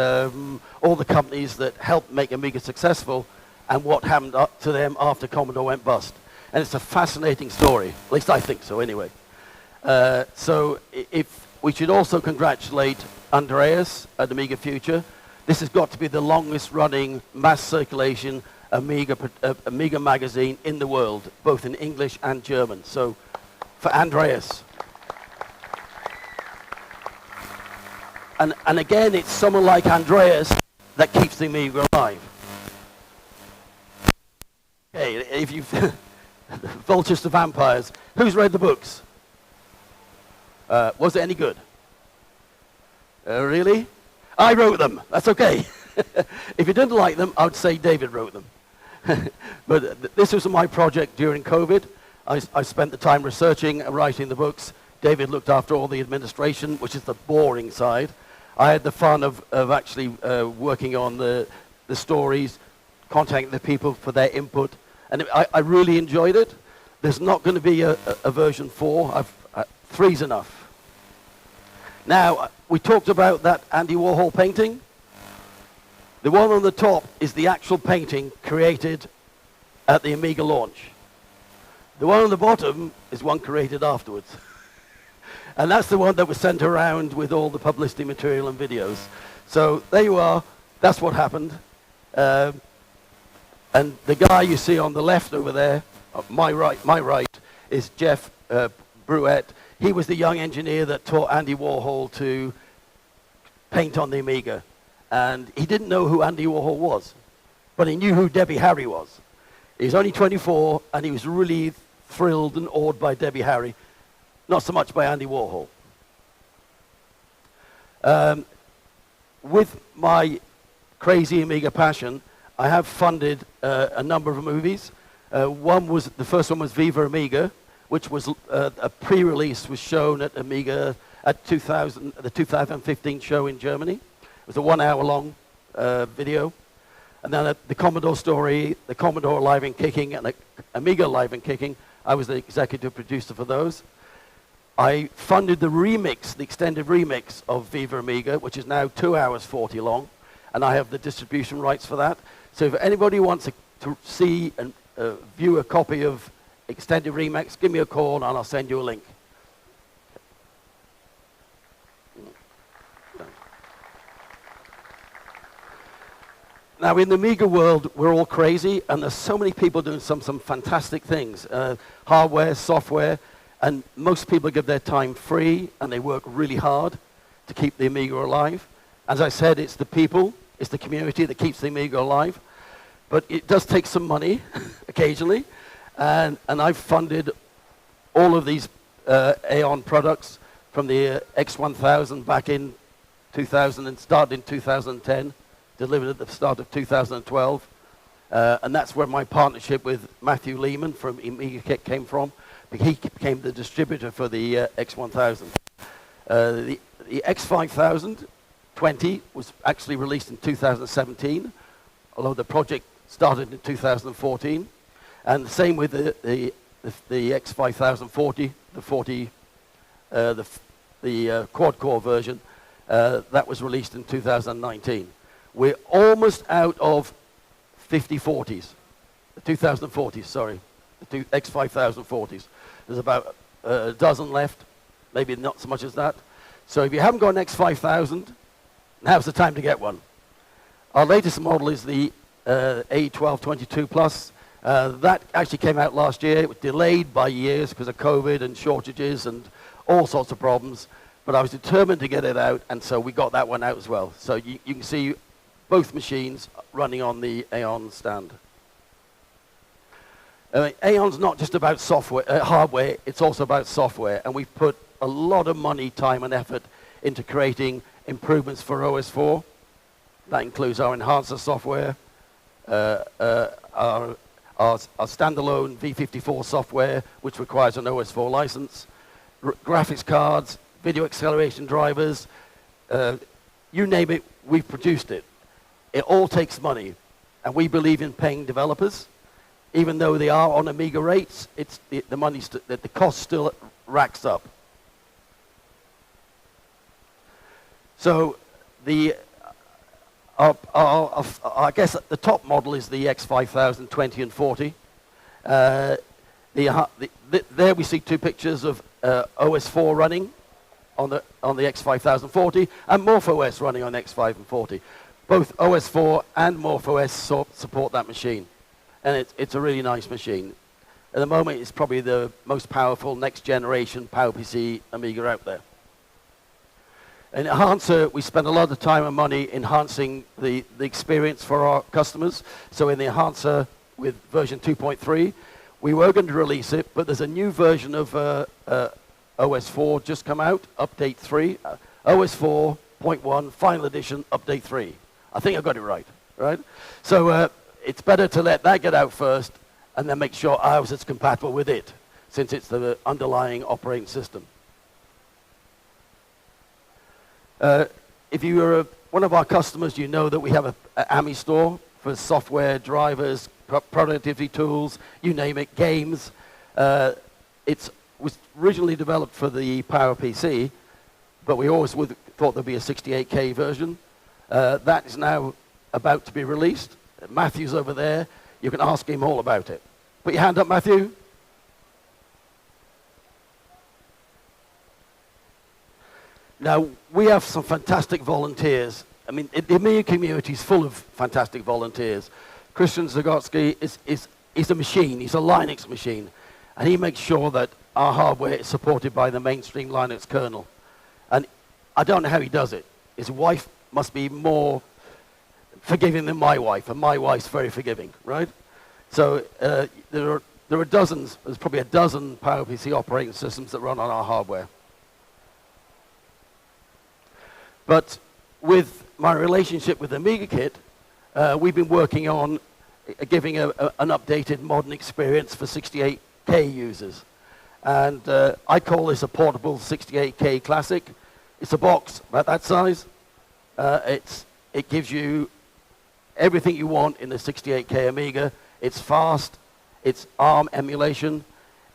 all the companies that helped make Amiga successful, and what happened to them after Commodore went bust. And it's a fascinating story, at least I think so anyway. So if we should also congratulate Andreas at Amiga Future. This has got to be the longest running mass circulation Amiga magazine in the world, both in English and German. So for Andreas. And again, it's someone like Andreas that keeps the Amiga alive. Okay, if you Vultures to Vampires, who's read the books? Was it any good? Really? I wrote them. That's okay. If you didn't like them, I would say David wrote them. But this was my project during COVID. I spent the time researching and writing the books. David looked after all the administration, which is the boring side. I had the fun of actually working on the stories, contacting the people for their input, and I really enjoyed it. There's not going to be a version 4. 3's enough. Now, we talked about that Andy Warhol painting. The one on the top is the actual painting created at the Amiga launch. The one on the bottom is one created afterwards. And that's the one that was sent around with all the publicity material and videos. So there you are. That's what happened. And the guy you see on the left over there, my right, is Jeff Bruette. He was the young engineer that taught Andy Warhol to paint on the Amiga. And he didn't know who Andy Warhol was, but he knew who Debbie Harry was. He was only 24, and he was really thrilled and awed by Debbie Harry, not so much by Andy Warhol. With my crazy Amiga passion, I have funded a number of movies. The first one was Viva Amiga, which was a pre-release, was shown at Amiga at the 2015 show in Germany. It was a 1-hour-long video. And then the Commodore story, the Commodore Live and Kicking, and the Amiga Live and Kicking, I was the executive producer for those. I funded the remix, the extended remix of Viva Amiga, which is now 2 hours 40 long, and I have the distribution rights for that. So if anybody wants to see and view a copy of extended remix, give me a call and I'll send you a link. Now, in the Amiga world, we're all crazy, and there's so many people doing some fantastic things, hardware, software, and most people give their time free, and they work really hard to keep the Amiga alive. As I said, it's the people, it's the community that keeps the Amiga alive, but it does take some money occasionally, and I've funded all of these Aeon products from the X1000 back in 2000 and started in 2010. Delivered at the start of 2012, and that's where my partnership with Matthew Lehman from Amiga Kit came from. He became the distributor for the X1000. The X5000 20 was actually released in 2017, although the project started in 2014. And the same with the X5040, the quad-core version, that was released in 2019. We're almost out of 5040s, the 2040s, sorry, the X5040s. There's about a dozen left, maybe not so much as that. So if you haven't got an X5000, now's the time to get one. Our latest model is the A1222 Plus. That actually came out last year. It was delayed by years because of COVID and shortages and all sorts of problems. But I was determined to get it out, and so we got that one out as well. So you can see both machines running on the Aeon stand. Aeon's not just about software, hardware, it's also about software, and we've put a lot of money, time, and effort into creating improvements for OS4. That includes our enhancer software, our standalone V54 software, which requires an OS4 license, graphics cards, video acceleration drivers, you name it, we've produced it. It all takes money, and we believe in paying developers. Even though they are on Amiga rates, it's the money, the cost still racks up. So I guess the top model is the X5000 20 and 40. There we see two pictures of OS4 running on the X5000 40 and MorphOS running on X5 and 40. Both OS4 and MorphOS support that machine, and it's a really nice machine. At the moment, it's probably the most powerful next generation PowerPC Amiga out there. In Enhancer, we spend a lot of time and money enhancing the experience for our customers. So in the Enhancer with version 2.3, we were going to release it, but there's a new version of OS 4 just come out, update 3. OS 4.1, final edition, update 3. I think I got it right? So it's better to let that get out first and then make sure ours is compatible with it, since it's the underlying operating system. If you are one of our customers, you know that we have an AMI store for software, drivers, productivity tools, you name it, games. It was originally developed for the PowerPC, but we always thought there'd be a 68K version. That is now about to be released. Matthew's over there. You can ask him all about it. Put your hand up, Matthew. Now, we have some fantastic volunteers. I mean, the Amiga community is full of fantastic volunteers. Christian Zagotsky is a machine. He's a Linux machine. And he makes sure that our hardware is supported by the mainstream Linux kernel. And I don't know how he does it. His wife must be more forgiving than my wife, and my wife's very forgiving, right? So there are dozens, there's probably a dozen PowerPC operating systems that run on our hardware. But with my relationship with Amiga Kit, we've been working on giving an updated modern experience for 68K users. And I call this a portable 68K classic. It's a box about that size. It gives you everything you want in the 68K Amiga. It's fast. It's ARM emulation.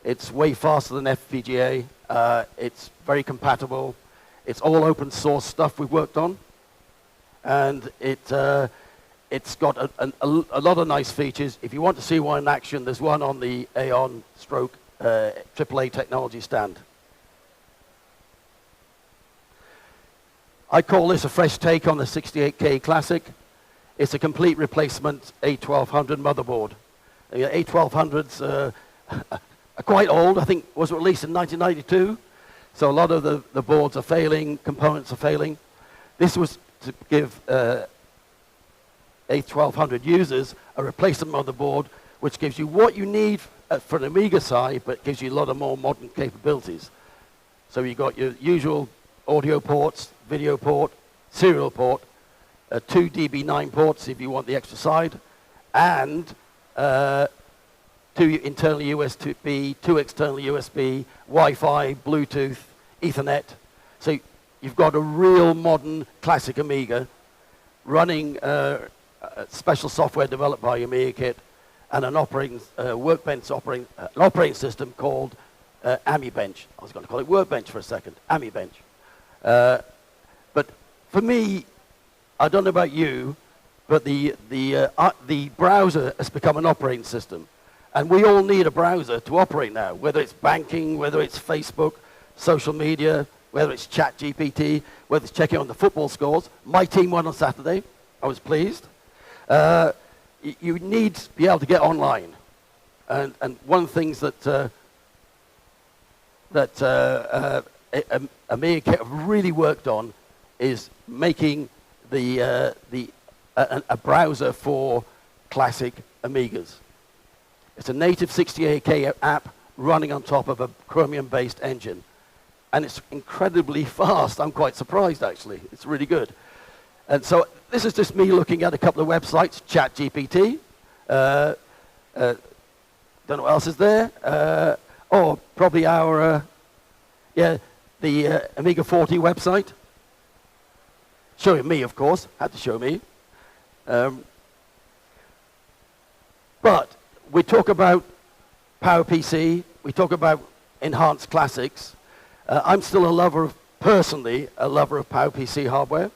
It's way faster than FPGA. It's very compatible. It's all open source stuff we've worked on. And it's got a lot of nice features. If you want to see one in action, there's one on the Aeon stroke AAA technology stand. I call this a fresh take on the 68K Classic. It's a complete replacement A1200 motherboard. The A1200s are quite old. I think was released in 1992. So a lot of the boards are failing, components are failing. This was to give A1200 users a replacement motherboard, which gives you what you need for an Amiga side, but gives you a lot of more modern capabilities. So you've got your usual audio ports, video port, serial port, 2 DB9 ports if you want the extra side, and 2 internal USB, 2 external USB, Wi-Fi, Bluetooth, Ethernet. So you've got a real modern classic Amiga running special software developed by Amiga Kit and an operating workbench an operating system called AmiBench. I was going to call it Workbench for a second, AmiBench. But for me, I don't know about you, but the browser has become an operating system. And we all need a browser to operate now, whether it's banking, whether it's Facebook, social media, whether it's ChatGPT, whether it's checking on the football scores. My team won on Saturday. I was pleased. You need to be able to get online. And one of the things that Amiga Kit have really worked on is making a browser for classic Amigas. It's a native 68K app running on top of a Chromium-based engine. And it's incredibly fast. I'm quite surprised, actually. It's really good. And so this is just me looking at a couple of websites, ChatGPT. Don't know what else is there. Or probably our, the Amiga 40 website. Showing me, of course. Had to show me. But we talk about PowerPC. We talk about enhanced classics. I'm still personally a lover of PowerPC hardware.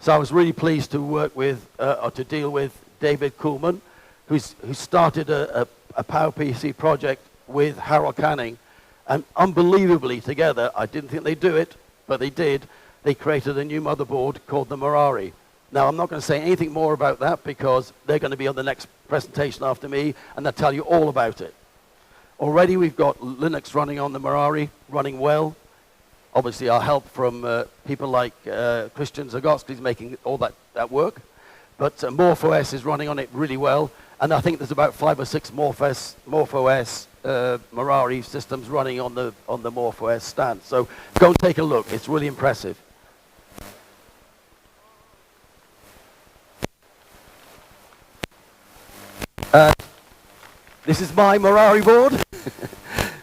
So I was really pleased to work with, or to deal with David Kuhlman, who started a PowerPC project with Harold Canning. And unbelievably together, I didn't think they'd do it, but they did. They created a new motherboard called the Mirari. Now, I'm not going to say anything more about that because they're going to be on the next presentation after me, and they'll tell you all about it. Already, we've got Linux running on the Mirari, running well. obviously our help from people like Christian Zagotsky's making all that work. But MorphOS is running on it really well, and I think there's about 5 or 6 MorphOS Merari systems running on the MorphOS stand. So go and take a look. It's really impressive. This is my Merari board.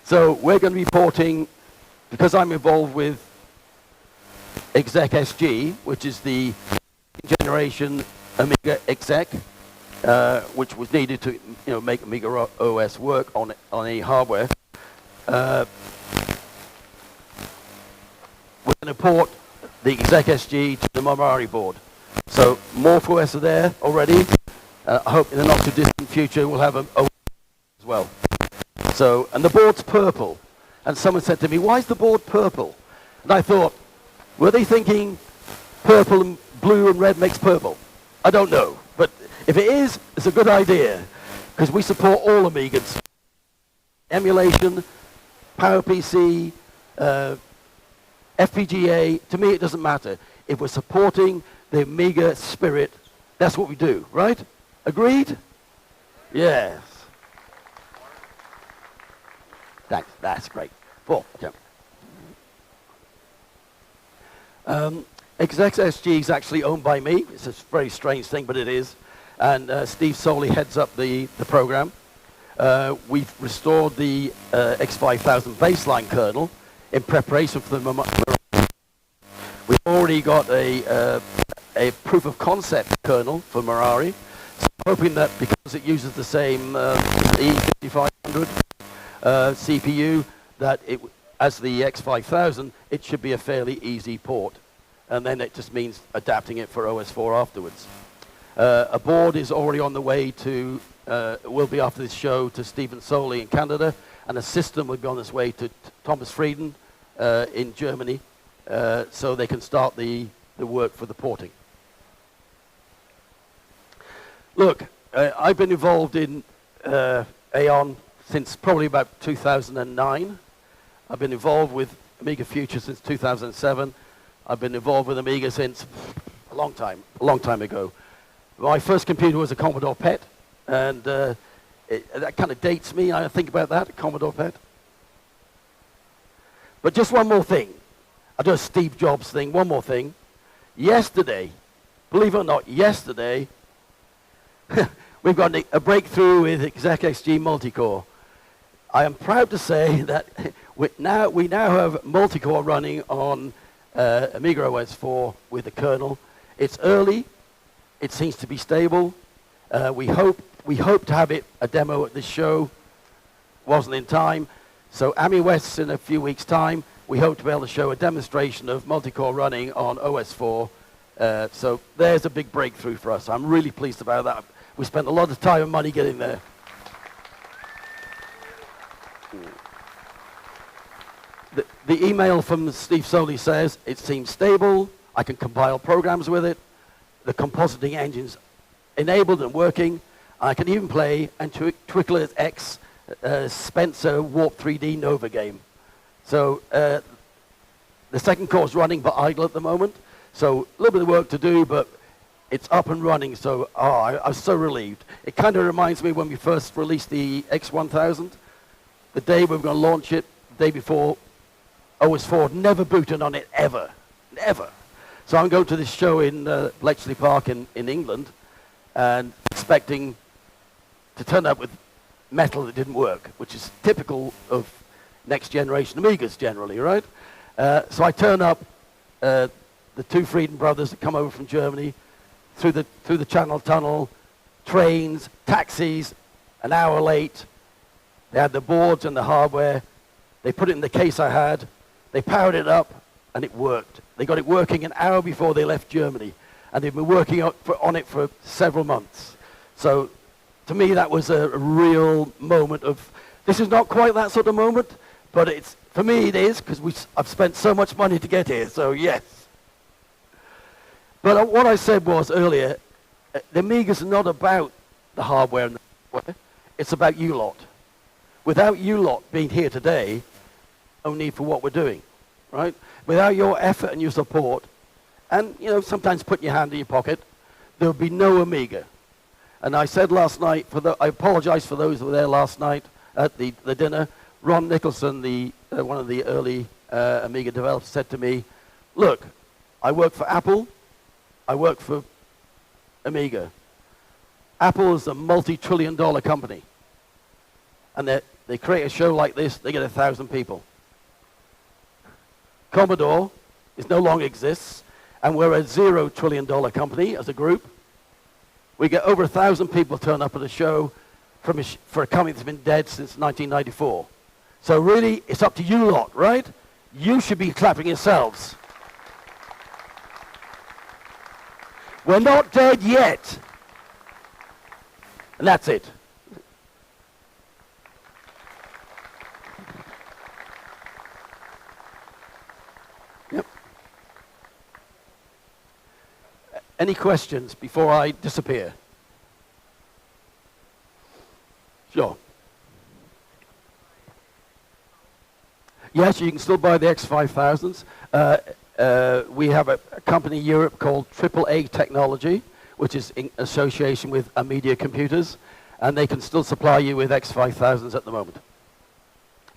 So we're going to be porting, because I'm involved with exec-SG, which is the generation Amiga exec, which was needed to make Amiga OS work on any hardware. We're going to port the exec-SG to the Merari board. So MorphOS are there already. I hope in the not too distant future we'll have an OS as well. So, and the board's purple. And someone said to me, why is the board purple? And I thought, were they thinking purple and blue and red makes purple? I don't know. But if it is, it's a good idea. Because we support all Amigas. Emulation, PowerPC, FPGA, to me it doesn't matter. If we're supporting the Amiga spirit, that's what we do, right? Agreed? Yes. Thanks, that's great. 4, okay. exec-SG is actually owned by me. It's a very strange thing, but it is. And Steve Soley heads up the program. We've restored the X5000 baseline kernel in preparation for the We've already got a proof of concept kernel for Merari. So I'm hoping that because it uses the same E5500 CPU, that as the X5000, it should be a fairly easy port. And then it just means adapting it for OS4 afterwards. A board is already on the way to, will be after this show, to Stephen Soley in Canada, and a system will be on its way to Thomas Frieden in Germany, so they can start the work for the porting. Look, I've been involved in Aeon since probably about 2009. I've been involved with Amiga Future since 2007. I've been involved with Amiga since a long time ago. My first computer was a Commodore PET, and that kind of dates me. I think about that, Commodore PET. But just one more thing. I'll do a Steve Jobs thing, one more thing. Yesterday, believe it or not, yesterday, we've got a breakthrough with exec-SG multicore. I am proud to say that we now have multicore running on Amiga OS 4 with the kernel. It's early. It seems to be stable. We hope to have a demo at this show. Wasn't in time. So Ami West in a few weeks' time, we hope to be able to show a demonstration of multicore running on OS 4. So there's a big breakthrough for us. I'm really pleased about that. We spent a lot of time and money getting there. The email from Steve Soley says, it seems stable. I can compile programs with it. The compositing engine's enabled and working. I can even play Twickler's X Spencer Warp 3D Nova game. So the second core is running but idle at the moment. So a little bit of work to do, but it's up and running. So I was so relieved. It kind of reminds me when we first released the X1000. The day we were going to launch it, the day before, OS 4 never booted on it ever. Never. So I'm going to this show in Bletchley Park in England and expecting to turn up with metal that didn't work, which is typical of next generation Amigas generally, right? So I turn up, the two Frieden brothers that come over from Germany, through the Channel Tunnel, trains, taxis, an hour late. They had the boards and the hardware. They put it in the case I had. They powered it up, and it worked. They got it working an hour before they left Germany, and they've been working on it for several months. So to me, that was a real moment of, this is not quite that sort of moment, but it's, for me it is, because I've spent so much money to get here, so yes. But what I said was earlier, the Amiga's not about the hardware and the software, it's about you lot. Without you lot being here today, no need for what we're doing, right? Without your effort and your support, and you know, sometimes putting your hand in your pocket, there would be no Amiga. And I said last night, I apologize for those who were there last night at the dinner. Ron Nicholson, one of the early Amiga developers, said to me, look, I work for Apple, I work for Amiga. Apple is a multi-trillion-dollar company. And they create a show like this, they get 1,000 people. Commodore no longer exists, and we're a $0 trillion company as a group. We get over 1,000 people turn up at a show for a company that's been dead since 1994. So really, it's up to you lot, right? You should be clapping yourselves. We're not dead yet. And that's it. Yep. Any questions before I disappear? Sure. Yes, you can still buy the X5000s. We have a company in Europe called AAA Technology, which is in association with Amiga Computers, and they can still supply you with X5000s at the moment.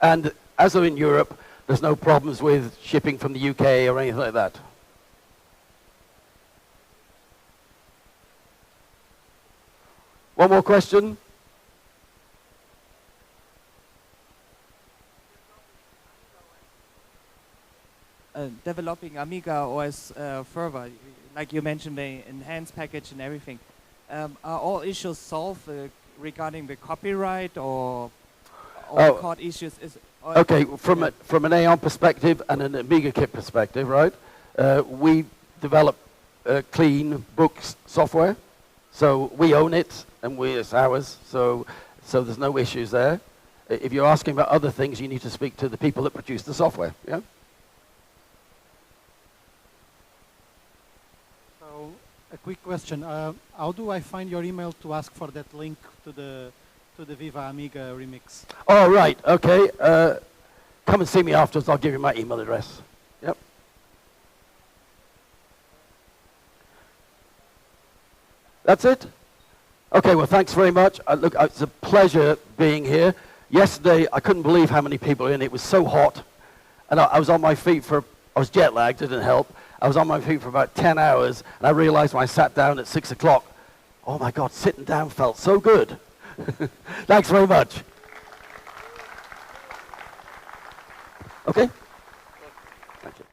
And as they're in Europe, there's no problems with shipping from the UK or anything like that. One more question? Developing Amiga OS further, like you mentioned, the enhanced package and everything. Are all issues solved regarding the copyright or court issues? Okay, from an Aon perspective and an Amiga kit perspective, right? We develop clean books software, so we own it and it's ours. So there's no issues there. If you're asking about other things, you need to speak to the people that produce the software. Yeah. A quick question. How do I find your email to ask for that link to the Viva Amiga remix? Oh, right. Okay. Come and see me afterwards. I'll give you my email address. Yep. That's it? Okay, well, thanks very much. Look, it's a pleasure being here. Yesterday, I couldn't believe how many people were in. It was so hot. And I was on my feet I was jet lagged, it didn't help. I was on my feet for about 10 hours, and I realized when I sat down at 6 o'clock, oh my God, sitting down felt so good. Thanks very much. Okay? Thank you.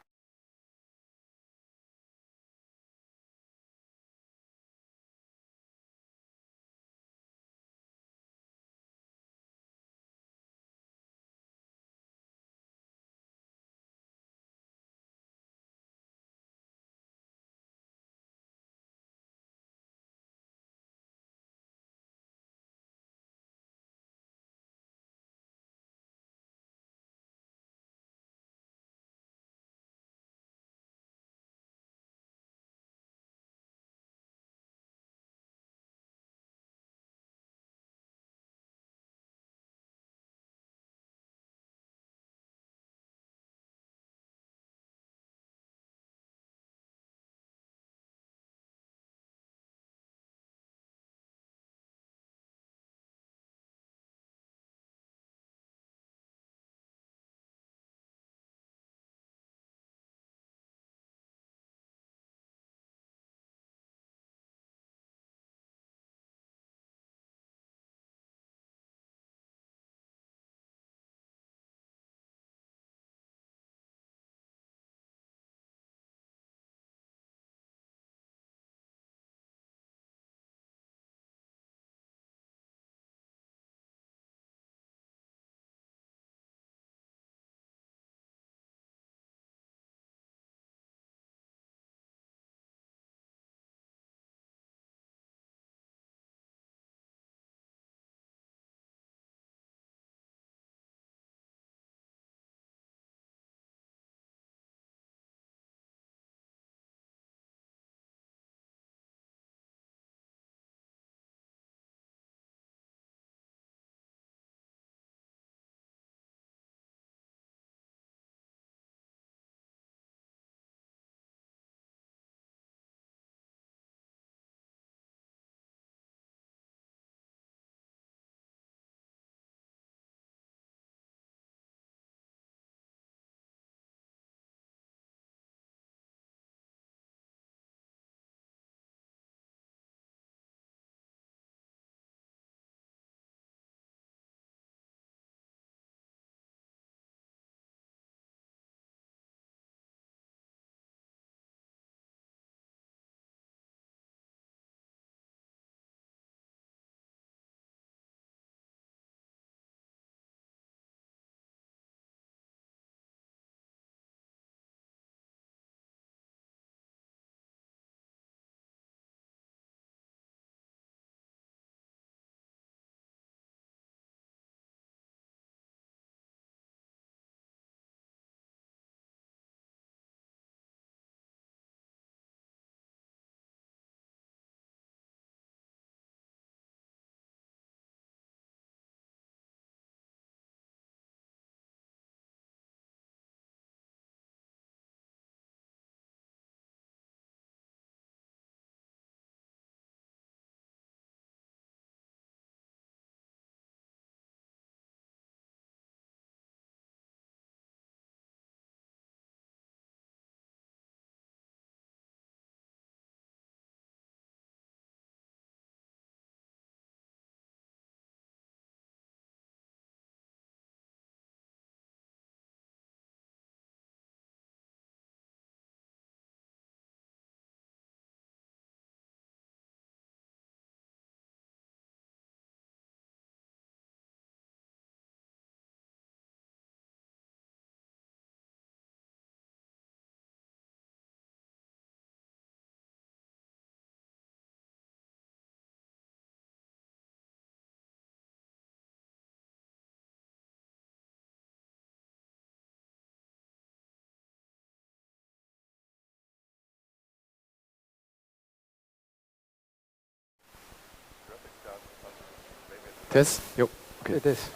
Test? Yep. Okay. It is.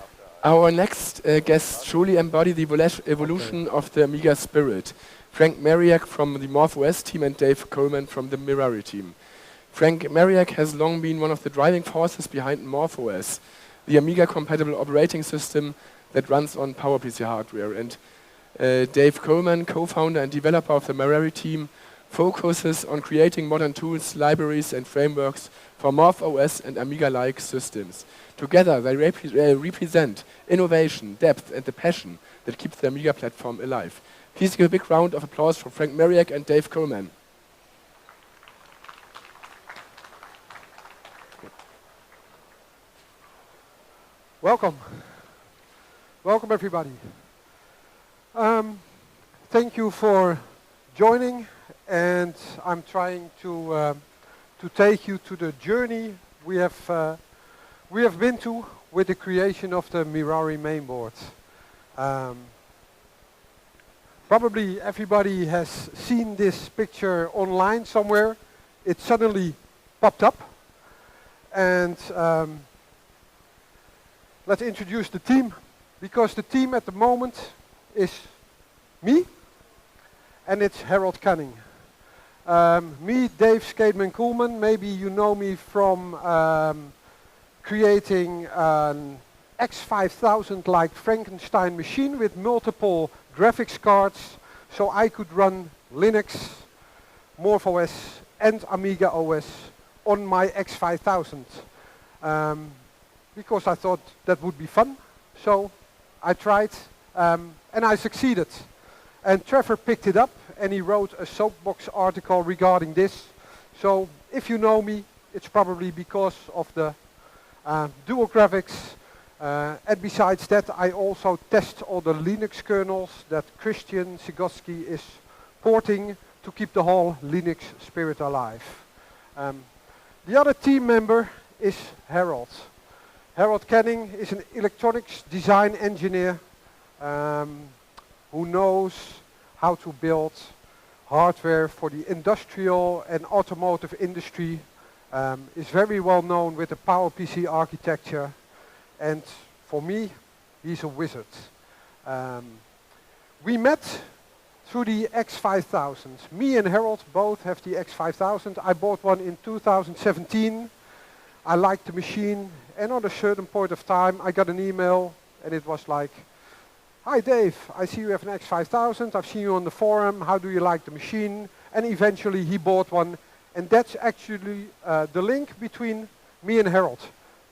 Our next guests truly embody the evolution of the Amiga spirit. Frank Mariak from the MorphOS team and Dave Coleman from the Mirari team. Frank Mariak has long been one of the driving forces behind MorphOS, the Amiga-compatible operating system that runs on PowerPC hardware. And Dave Coleman, co-founder and developer of the Mirari team, focuses on creating modern tools, libraries, and frameworks for MorphOS and Amiga-like systems. Together, they represent innovation, depth, and the passion that keeps the Amiga platform alive. Please give a big round of applause for Frank Mariak and Dave Coleman. Welcome. Welcome, everybody. Thank you for joining, and I'm trying to take you to the journey we have been to with the creation of the Mirari mainboard. Probably everybody has seen this picture online somewhere. It suddenly popped up, and let's introduce the team, because the team at the moment is me, and it's Harold Canning. Me, Dave Skateman-Coolman, maybe you know me from creating an X5000-like Frankenstein machine with multiple graphics cards, so I could run Linux, MorphOS, and Amiga OS on my X5000. Because I thought that would be fun, so I tried, and I succeeded. And Trevor picked it up, and he wrote a soapbox article regarding this. So if you know me, it's probably because of the dual graphics. And besides that, I also test all the Linux kernels that Christian Sigotsky is porting to keep the whole Linux spirit alive. The other team member is Harold. Harold Canning is an electronics design engineer who knows how to build hardware for the industrial and automotive industry, is very well known with the PowerPC architecture, and for me, he's a wizard. We met through the X5000. Me and Harold both have the X5000. I bought one in 2017. I liked the machine, and on a certain point of time, I got an email, and it was like, "Hi Dave, I see you have an X5000, I've seen you on the forum, how do you like the machine?" And eventually he bought one, and that's actually the link between me and Harold.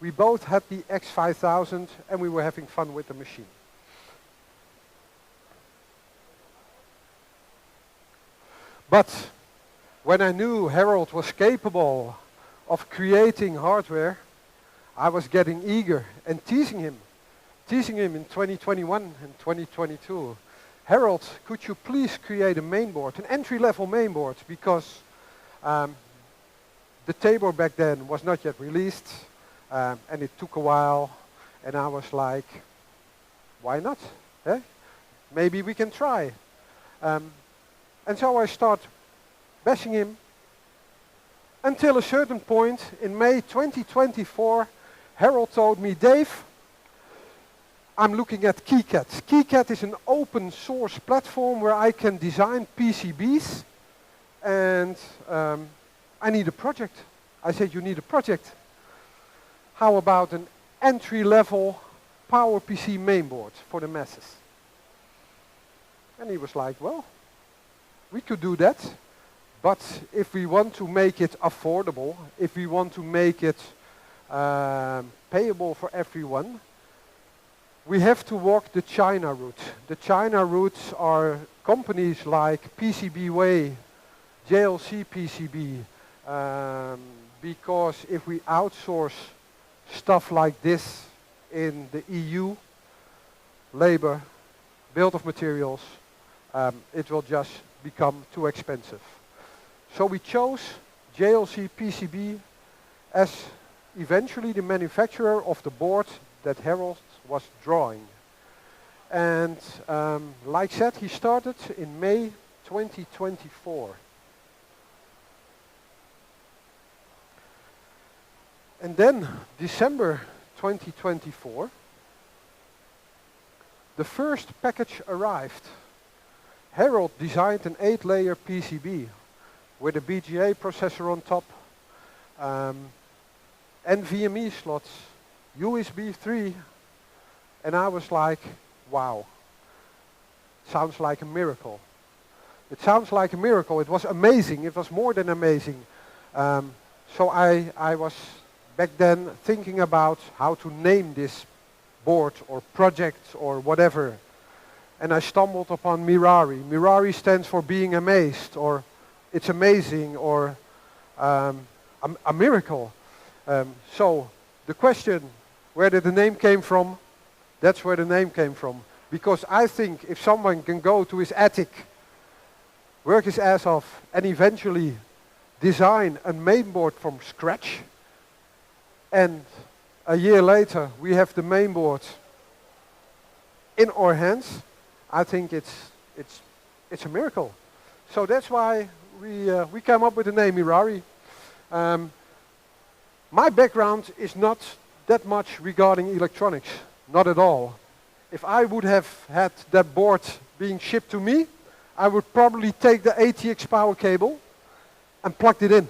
We both had the X5000, and we were having fun with the machine. But when I knew Harold was capable of creating hardware, I was getting eager and teasing him in 2021 and 2022. "Harold, could you please create a mainboard, an entry-level mainboard, because the Tabor back then was not yet released, and it took a while," and I was like, "Why not? Eh? Maybe we can try." And so I start bashing him until a certain point in May 2024, Harold told me, "Dave, I'm looking at KiCad. KiCad is an open source platform where I can design PCBs, and I need a project." I said, "You need a project? How about an entry-level PowerPC mainboard for the masses?" And he was like, "Well, we could do that, but if we want to make it affordable, if we want to make it payable for everyone, we have to walk the China route." The China routes are companies like PCBWay, JLC PCB, because if we outsource stuff like this in the EU, labor, bill of materials, it will just become too expensive. So we chose JLC PCB as eventually the manufacturer of the board that Harold was drawing. And like said, he started in May 2024. And then December 2024, the first package arrived. Harold designed an 8-layer PCB with a BGA processor on top, NVMe slots, USB 3, and I was like, wow, sounds like a miracle. It sounds like a miracle. It was amazing. It was more than amazing. So I was back then thinking about how to name this board or project or whatever. And I stumbled upon Mirari. Mirari stands for being amazed, or it's amazing, or a miracle. So the question, where did the name came from? That's where the name came from. Because I think if someone can go to his attic, work his ass off, and eventually design a mainboard from scratch, and a year later we have the mainboard in our hands, I think it's a miracle. So that's why we came up with the name Mirari. My background is not that much regarding electronics, not at all. If I would have had that board being shipped to me, I would probably take the ATX power cable and plugged it in.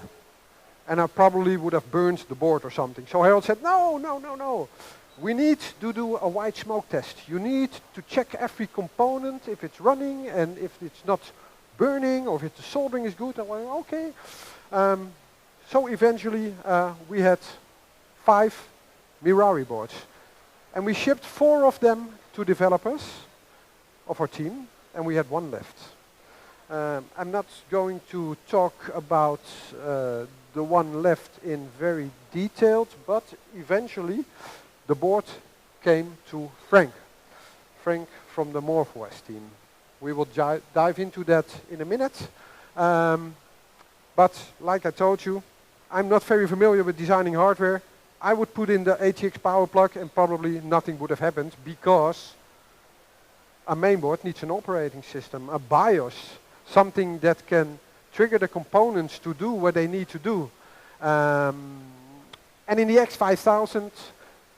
And I probably would have burned the board or something. So Harold said, no, no, no, no. We need to do a white smoke test. You need to check every component, if it's running and if it's not burning or if the soldering is good. I went, okay. So eventually we had 5 Mirari boards. And we shipped 4 of them to developers of our team, and we had 1 left. I'm not going to talk about the 1 left in very detailed, but eventually the board came to Frank. Frank from the Morphwest team. We will dive into that in a minute. But like I told you, I'm not very familiar with designing hardware. I would put in the ATX power plug and probably nothing would have happened, because a mainboard needs an operating system, a BIOS, something that can trigger the components to do what they need to do. And in the X5000,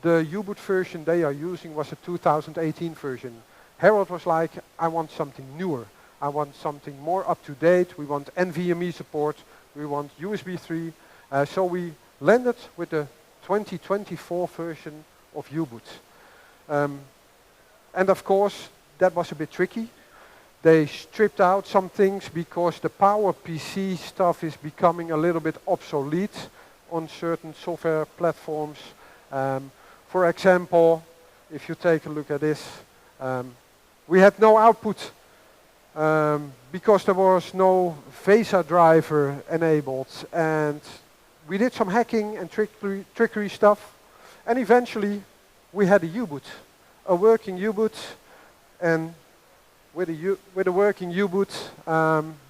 the U-boot version they are using was a 2018 version. Harold was like, I want something newer. I want something more up to date. We want NVMe support. We want USB 3. So we landed with the 2024 version of U-boot. And of course, that was a bit tricky. They stripped out some things because the PowerPC stuff is becoming a little bit obsolete on certain software platforms. For example, if you take a look at this, we had no output because there was no VESA driver enabled, and we did some hacking and trickery stuff, and eventually we had a U-boot, a working U-boot, and with a working U-boot,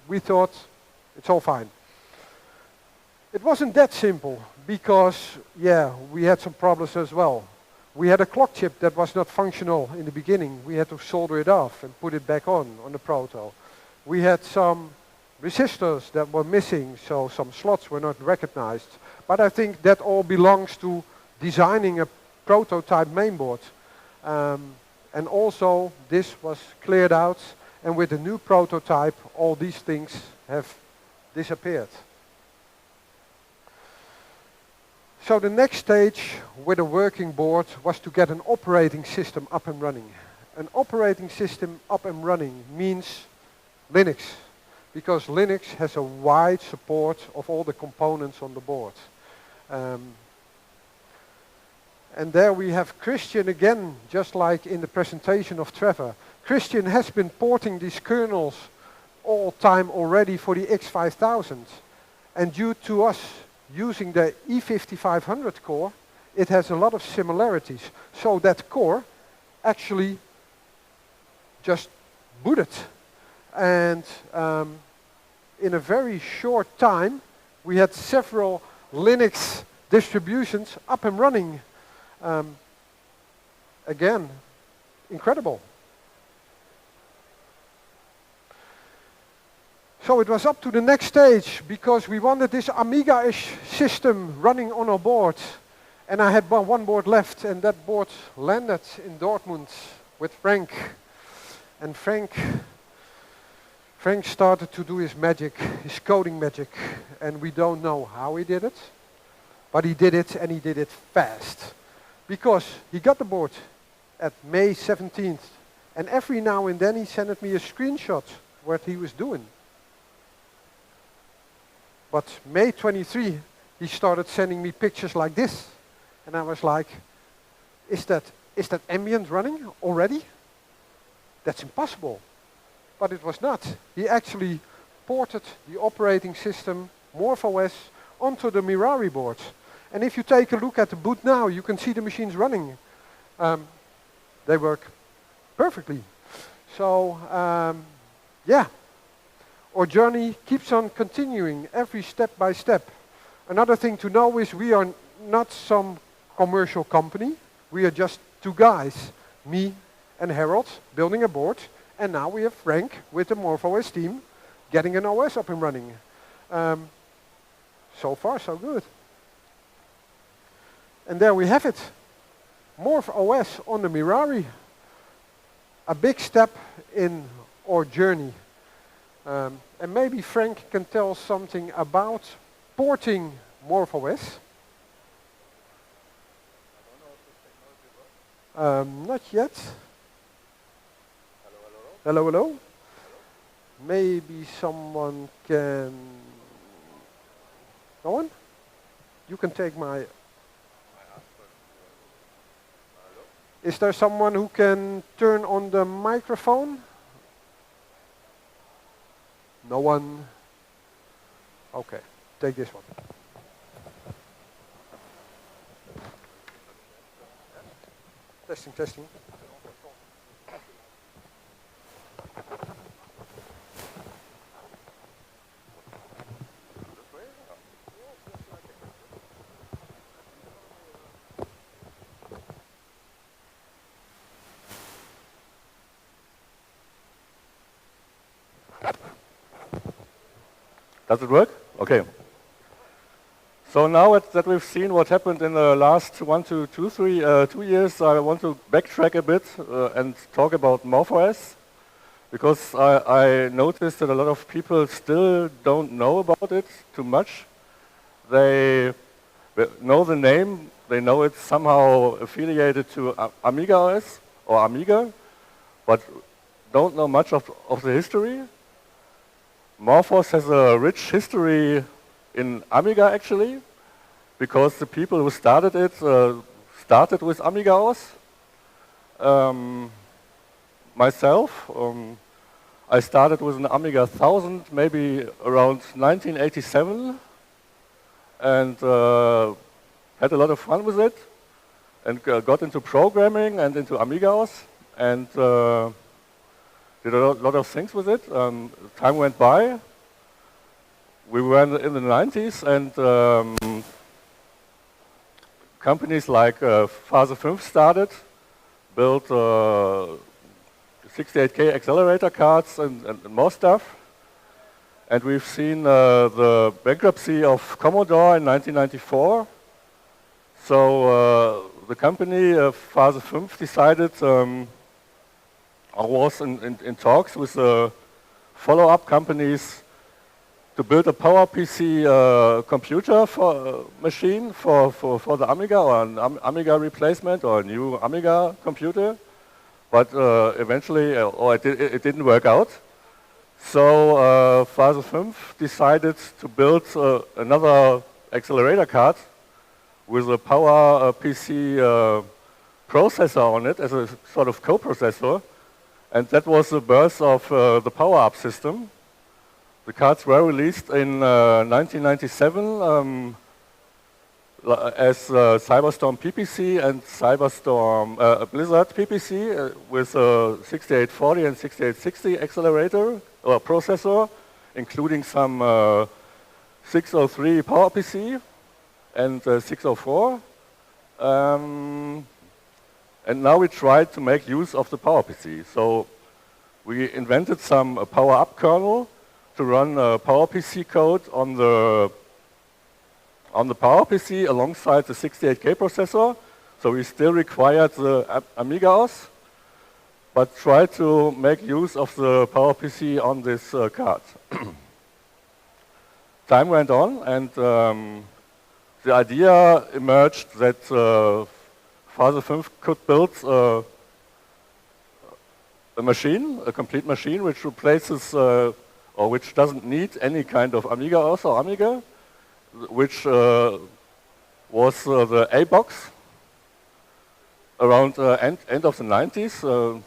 we thought it's all fine. It wasn't that simple because, yeah, we had some problems as well. We had a clock chip that was not functional in the beginning. We had to solder it off and put it back on the proto. We had some resistors that were missing, so some slots were not recognized. But I think that all belongs to designing a prototype mainboard. And also, this was cleared out, and with the new prototype, all these things have disappeared. So the next stage with a working board was to get an operating system up and running. An operating system up and running means Linux, because Linux has a wide support of all the components on the board. And there we have Christian again, just like in the presentation of Trevor. Christian has been porting these kernels all time already for the X5000. And due to us using the E5500 core, it has a lot of similarities. So that core actually just booted. And in a very short time, we had several Linux distributions up and running. Again, incredible. So it was up to the next stage because we wanted this Amiga-ish system running on our board. And I had one board left, and that board landed in Dortmund with Frank. And Frank started to do his magic, his coding magic, and we don't know how he did it, but he did it, and he did it fast. Because he got the board at May 17th, and every now and then he sent me a screenshot what he was doing. But May 23, he started sending me pictures like this. And I was like, is that ambient running already? That's impossible. But it was not. He actually ported the operating system, MorphOS, onto the Mirari board. And if you take a look at the boot now, you can see the machines running. They work perfectly. So, yeah. Our journey keeps on continuing every step by step. Another thing to know is we are not some commercial company. We are just two guys, me and Harold, building a board. And now we have Frank with the MorphOS team getting an OS up and running. So far, so good. And there we have it. MorphOS on the Mirari. A big step in our journey. And maybe Frank can tell something about porting MorphOS. Not yet. Hello, hello. Maybe someone can... Go on. You can take my... Is there someone who can turn on the microphone? No one? Okay, take this one. Testing, testing. Does it work? Okay. So now that we've seen what happened in the last 2 years, I want to backtrack a bit and talk about MorphOS, because I noticed that a lot of people still don't know about it too much. They know the name, they know it's somehow affiliated to Amiga OS or Amiga, but don't know much of the history. MorphOS has a rich history in Amiga actually, because the people who started it started with Amiga OS. Myself, I started with an Amiga 1000 maybe around 1987 and had a lot of fun with it and got into programming and into Amiga OS and did a lot of things with it. Time went by. We were in the 90s, and companies like versucht started, built 68K accelerator cards and more stuff. And we've seen the bankruptcy of Commodore in 1994. So the company, versucht, decided I was in talks with follow-up companies to build a PowerPC computer machine for the Amiga, or an Amiga replacement, or a new Amiga computer. But eventually, it didn't work out. So versucht decided to build another accelerator card with a PowerPC processor on it as a sort of co-processor. And that was the birth of the power-up system. The cards were released in 1997 as Cyberstorm PPC and Cyberstorm Blizzard PPC with a 6840 and 6860 accelerator or processor, including some 603 PowerPC and 604. And now we tried to make use of the PowerPC. So we invented some power-up kernel to run PowerPC code on the on the PowerPC alongside the 68K processor. So we still required the Amiga OS, but tried to make use of the PowerPC on this card. Time went on, and the idea emerged that Phase 5 could build a machine, a complete machine, which replaces or which doesn't need any kind of Amiga OS or Amiga, which was the A box around end of the 90s.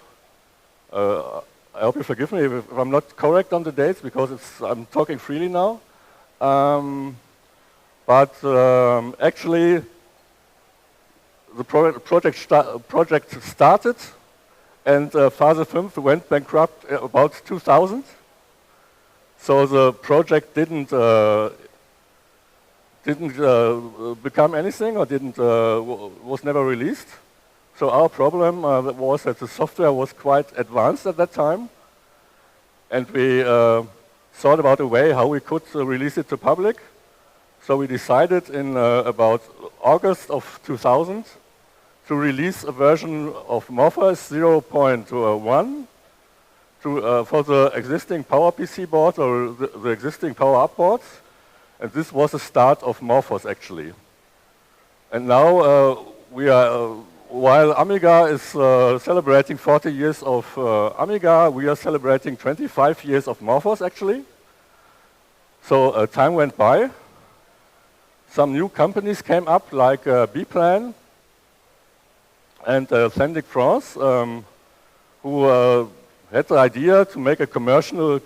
I hope you forgive me if I'm not correct on the dates, because I'm talking freely now. But actually, the project started, and Phase 5 went bankrupt about 2000. So the project didn't become anything, or was never released. So our problem was that the software was quite advanced at that time, and we thought about a way how we could release it to public. So we decided in about August of 2000 to release a version of Morpheus 0.1 for the existing PowerPC board or the existing Power-Up boards. And this was the start of Morpheus, actually. And now we are, while Amiga is celebrating 40 years of Amiga, we are celebrating 25 years of Morpheus, actually. So time went by. Some new companies came up, like B-Plan and Thendic France, who had the idea to make a commercial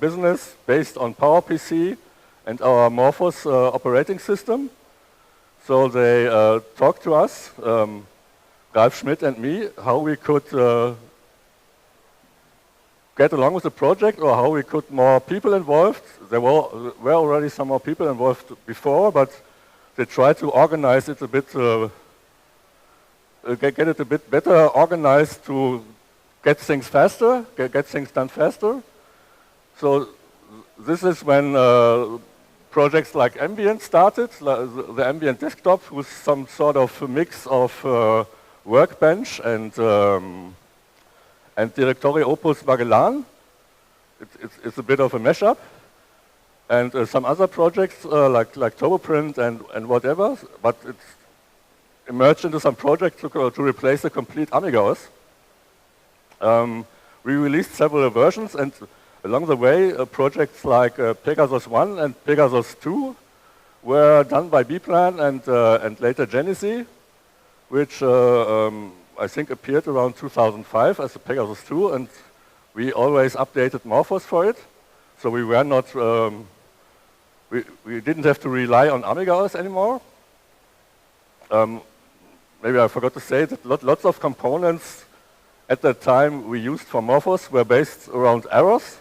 business based on PowerPC and our Morpheus operating system. So they talked to us, Ralf Schmidt and me, how we could get along with the project, or how we could more people involved. There were already some more people involved before, but they tried to organize it a bit, get it a bit better organized to get things faster, get things done faster. So this is when projects like Ambient started, the Ambient desktop, with some sort of a mix of Workbench and Directory Opus Magellan. It's a bit of a mashup. And some other projects like TurboPrint and whatever, but it's emerged into some projects to replace the complete Amiga OS. We released several versions, and along the way, projects like Pegasus 1 and Pegasus 2 were done by B-Plan and later Genesee, which I think appeared around 2005 as a Pegasus 2, and we always updated Morpheus for it. So we were not, we didn't have to rely on Amiga OS anymore. Maybe I forgot to say that lots of components at that time we used for Morpheus were based around errors.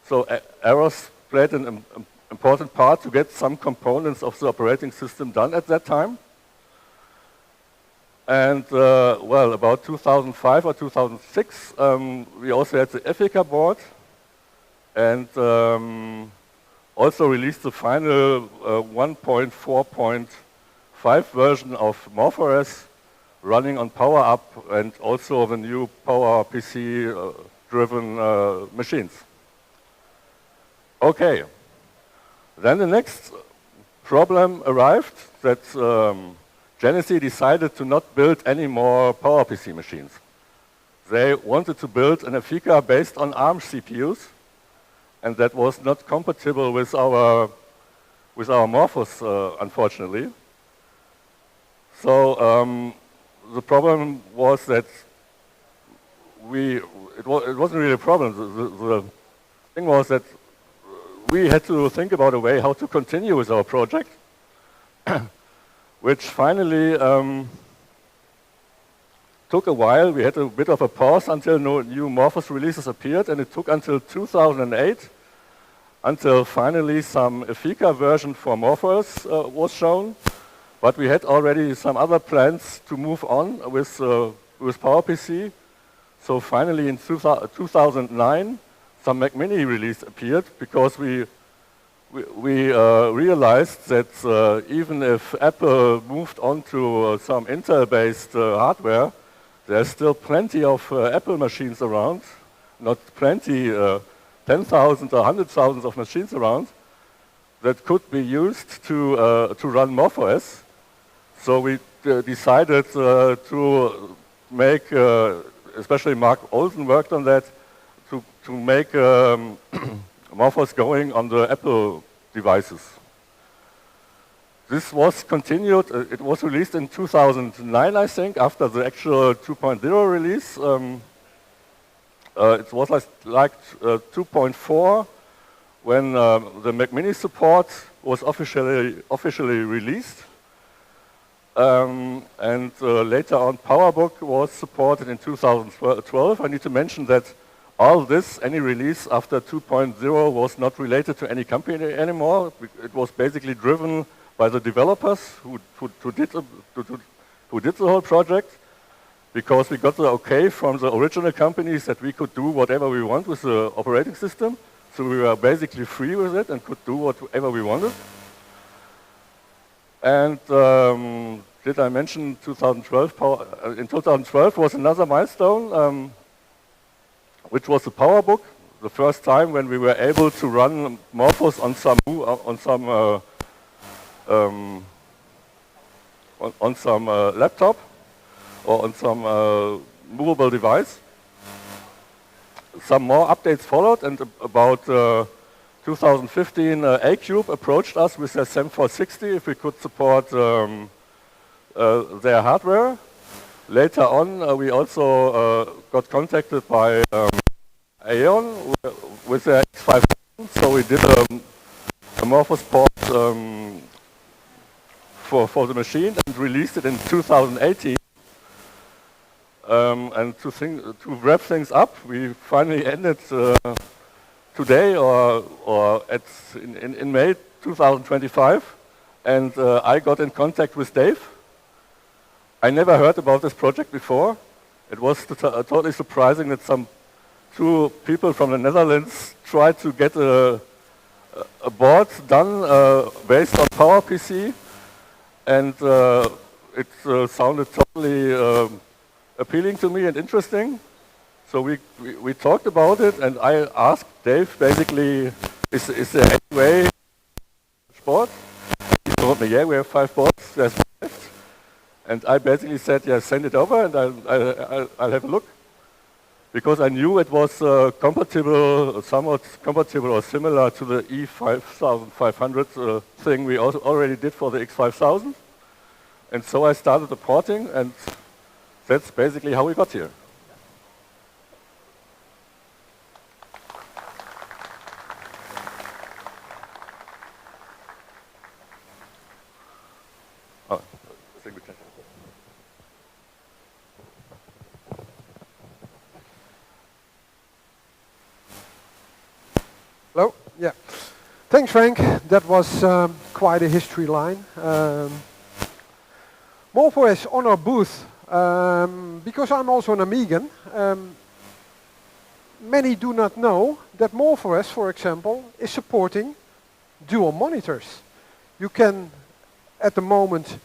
So errors played an important part to get some components of the operating system done at that time. And well, about 2005 or 2006, we also had the Effica board, and also released the final 1.4.5 version of Morpheus running on Power-Up, and also the new PowerPC driven machines. Okay, then the next problem arrived, that Genesee decided to not build any more PowerPC machines. They wanted to build an Effica based on ARM CPUs, and that was not compatible with our Morpheus, unfortunately. So the problem was that it wasn't really a problem. The thing was that we had to think about a way how to continue with our project, which finally took a while. We had a bit of a pause until new Morpheus releases appeared, and it took until 2008 until finally some Effica version for Morpheus was shown. But we had already some other plans to move on with PowerPC. So finally in 2009, some Mac Mini release appeared, because we we realized that even if Apple moved on to some Intel-based hardware, there's still plenty of Apple machines around, not plenty, 10,000 or 100,000 of machines around that could be used to run MorphOS. So we decided to make, especially Mark Olsen worked on that, to make MorphOS going on the Apple devices. This was continued, it was released in 2009, I think, after the actual 2.0 release. It was like 2.4 when the Mac Mini support was officially released. And later on, PowerBook was supported in 2012. I need to mention that all this, any release after 2.0 was not related to any company anymore. It was basically driven by the developers who did the whole project, because we got the okay from the original companies that we could do whatever we want with the operating system. So we were basically free with it and could do whatever we wanted. And did I mention 2012? In 2012 was another milestone, which was the PowerBook, the first time when we were able to run Morphos on some laptop or on some movable device. Some more updates followed, and about 2015, A-Cube approached us with their SEM460 if we could support their hardware. Later on, we also got contacted by Aeon with their X5000, so we did a Morphos port for the machine and released it in 2018. And to wrap things up, we finally ended today or in May 2025, and I got in contact with Dave. I never heard about this project before. It was totally surprising that some two people from the Netherlands tried to get a board done based on PowerPC, and it sounded totally appealing to me and interesting. So we talked about it, and I asked Dave basically, is there any way board? He told me, yeah, we have 5 boards, there's 1 left. And I basically said, yeah, send it over and I'll have a look. Because I knew it was compatible, somewhat compatible or similar to the E5500 thing we also already did for the X5000. And so I started the porting, and that's basically how we got here. Oh, I think we can. Hello? Yeah. Thanks, Frank. That was quite a history line. MorphOS on our booth, because I'm also an Amigan, many do not know that MorphOS, for example, is supporting dual monitors. You can, at the moment,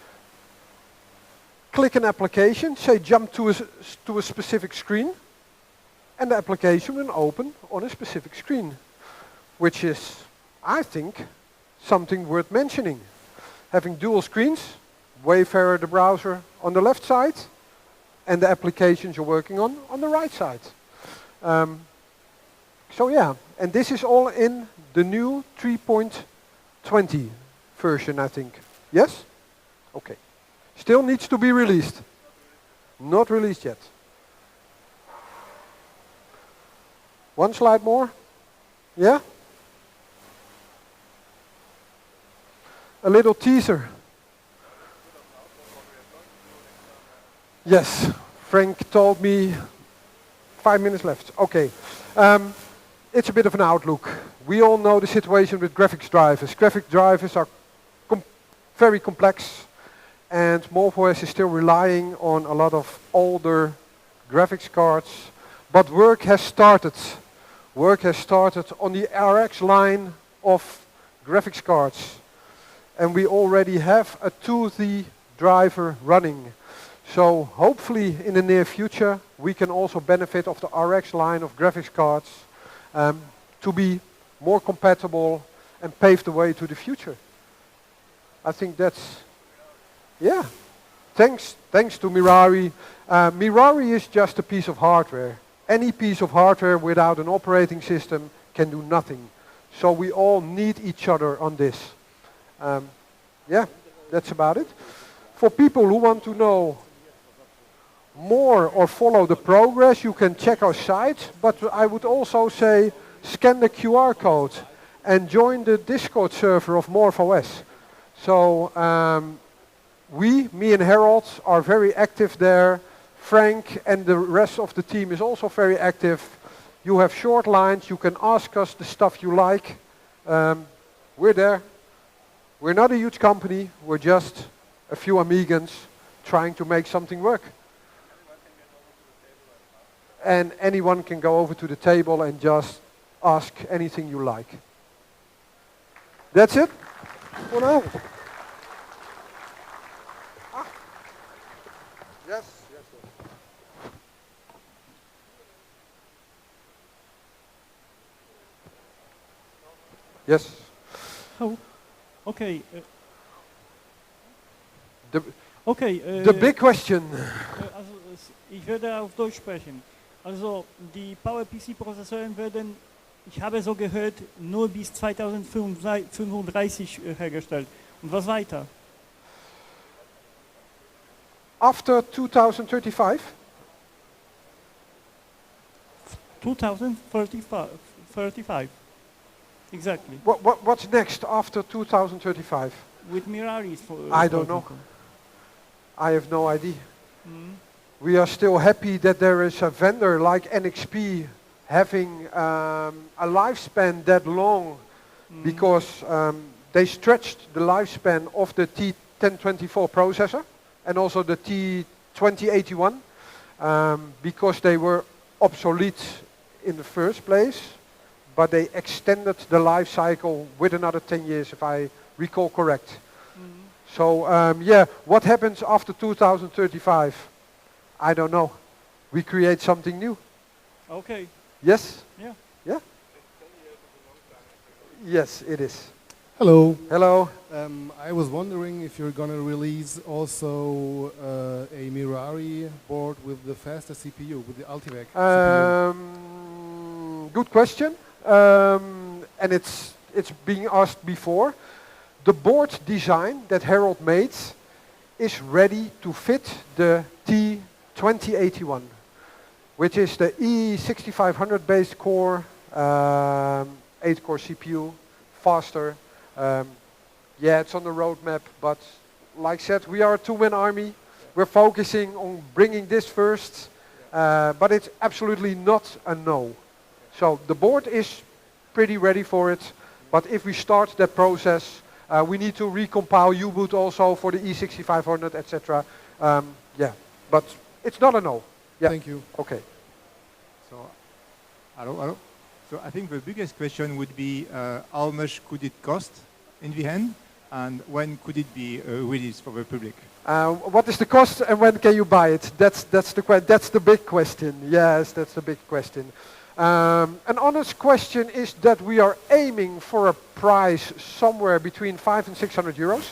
click an application, say jump to a specific screen, and the application will open on a specific screen, which is, I think, something worth mentioning. Having dual screens, Wayfarer, the browser, on the left side, and the applications you're working on the right side. So yeah, and this is all in the new 3.20 version, I think. Yes? Okay. Still needs to be released. Not released yet. 1 slide more? Yeah? A little teaser. Yes, Frank told me 5 minutes left. Okay. It's a bit of an outlook. We all know the situation with graphics drivers. Graphics drivers are very complex, and MorphOS is still relying on a lot of older graphics cards. But work has started. Work has started on the RX line of graphics cards. And we already have a 2D driver running. So hopefully in the near future we can also benefit of the RX line of graphics cards to be more compatible and pave the way to the future. I think that's, yeah. Thanks to Mirari. Mirari is just a piece of hardware. Any piece of hardware without an operating system can do nothing. So we all need each other on this. Yeah, that's about it. For people who want to know more or follow the progress, you can check our site. But I would also say scan the QR code and join the Discord server of MorphOS. So me and Harold are very active there. Frank and the rest of the team is also very active. You have short lines. You can ask us the stuff you like. We're there. We're not a huge company. We're just a few Amigans trying to make something work. And anyone can go over to the table and just ask anything you like. That's it for now. Yes. Yes. Oh, okay. The big question. Also, ich werde auf Deutsch sprechen. Also, die PowerPC-Prozessoren werden, ich habe so gehört, nur bis 2035 hergestellt. Und was weiter? After 2035? 2035. Exactly. What's next after 2035? With Mirari. I don't know. I have no idea. We are still happy that there is a vendor like NXP having a lifespan that long because they stretched the lifespan of the T1024 processor and also the T2081 because they were obsolete in the first place, but they extended the life cycle with another 10 years if I recall correct. So yeah, what happens after 2035? I don't know. We create something new. Okay. Yes? Yeah. Yeah? Yes, it is. Hello. Hello. I was wondering if you're going to release also a Mirari board with the faster CPU, with the Ultivac CPU. Good question. And it's being asked before. The board design that Harold made is ready to fit the T2081, which is the E6500 based core, 8-core CPU, faster. Yeah, it's on the roadmap, but like I said, we are a two-man army. We're focusing on bringing this first, but it's absolutely not a no. So the board is pretty ready for it, but if we start that process, we need to recompile U-boot also for the E6500, etc. Yeah, but it's not a no. Yeah. Thank you. Okay. So, hello. So I think the biggest question would be how much could it cost in the end, and when could it be released for the public? What is the cost and when can you buy it? That's the big question. Yes, that's the big question. An honest question is that we are aiming for a price somewhere between 500 and 600 euros.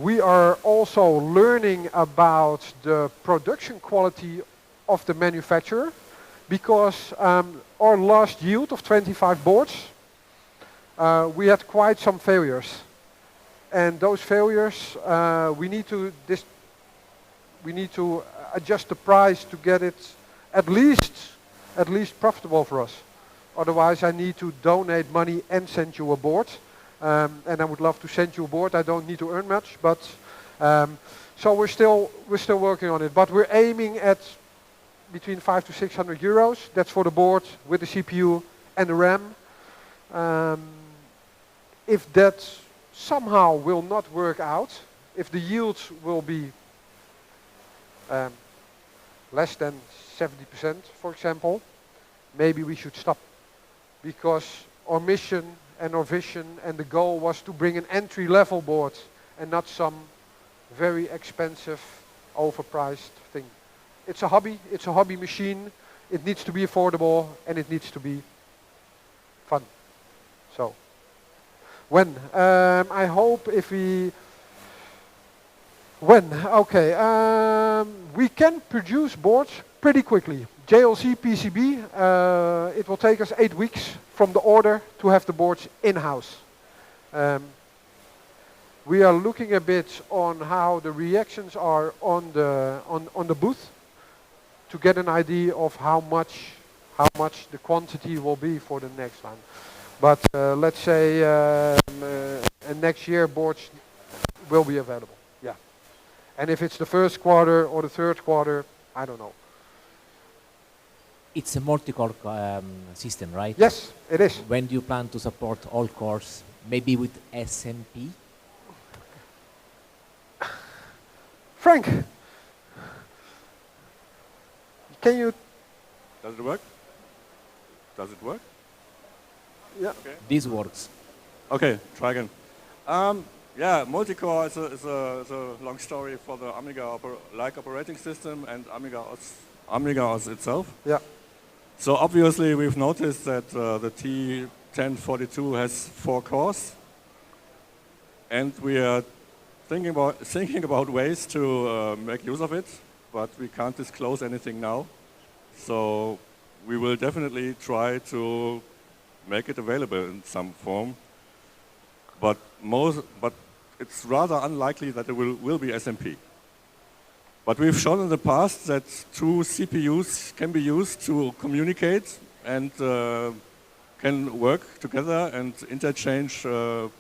We are also learning about the production quality of the manufacturer because our last yield of 25 boards, we had quite some failures. And those failures, we need to adjust the price to get it at least profitable for us. Otherwise, I need to donate money and send you a board. And I would love to send you a board. I don't need to earn much, but so we're still working on it. But we're aiming at between 500 to 600 euros. That's for the board with the CPU and the RAM. If that somehow will not work out, if the yields will be less than 70%, for example, maybe we should stop. Because our mission and our vision, and the goal was to bring an entry-level board and not some very expensive, overpriced thing. It's a hobby machine. It needs to be affordable and it needs to be fun. So, I hope if we, we can produce boards pretty quickly. JLC PCB, it will take us 8 weeks from the order to have the boards in-house. We are looking a bit on how the reactions are on the booth to get an idea of how much the quantity will be for the next line. But let's say next year boards will be available. Yeah. And if it's the first quarter or the third quarter, I don't know. It's a multi-core system, right? Yes, it is. When do you plan to support all cores? Maybe with SMP? Frank, can you? Does it work? Does it work? Yeah. Okay. This works. Okay, try again. Yeah, multi-core is a long story for the Amiga-like operating system and Amiga OS itself. Yeah. So obviously we've noticed that the T1042 has 4 cores, and we are thinking about ways to make use of it, but we can't disclose anything now. So we will definitely try to make it available in some form, but it's rather unlikely that it will be SMP. But we've shown in the past that 2 CPUs can be used to communicate and can work together and interchange or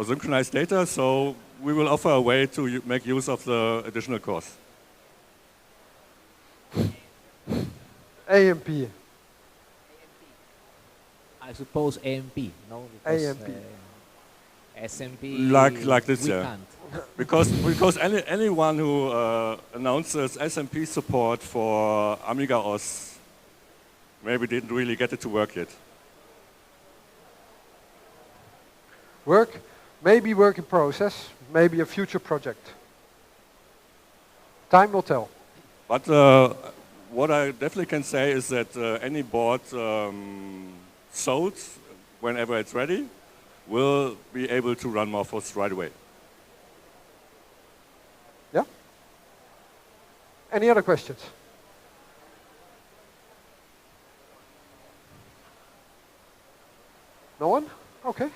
synchronize data. So we will offer a way to make use of the additional cores. AMP. I suppose AMP, no? Because, AMP. SMP. Like this, we yeah. can't. Because anyone who announces SMP support for Amiga OS maybe didn't really get it to work yet. Maybe work in process, maybe a future project. Time will tell. But what I definitely can say is that any board sold, whenever it's ready, will be able to run Morphos right away. Yeah? Any other questions? No one? Okay.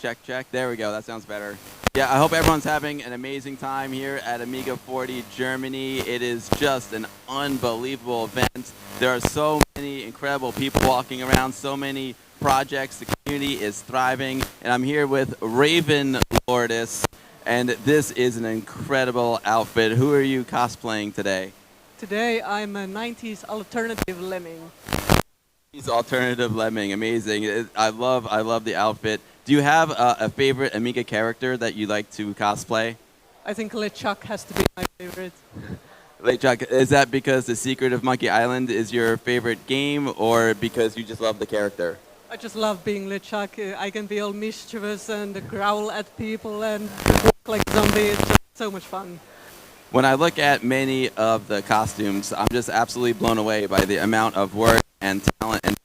check, check. There we go. That sounds better. Yeah, I hope everyone's having an amazing time here at Amiga 40 Germany. It is just an unbelievable event. There are so many incredible people walking around, so many projects. The community is thriving. And I'm here with Raven Lourdes, and this is an incredible outfit. Who are you cosplaying today? Today I'm a 90s alternative lemming. He's alternative lemming, amazing. I love the outfit. Do you have a favorite Amiga character that you like to cosplay? I think LeChuck has to be my favorite. LeChuck, is that because The Secret of Monkey Island is your favorite game, or because you just love the character? I just love being LeChuck. I can be all mischievous and growl at people and walk like a zombie. It's just so much fun. When I look at many of the costumes, I'm just absolutely blown away by the amount of work and talent and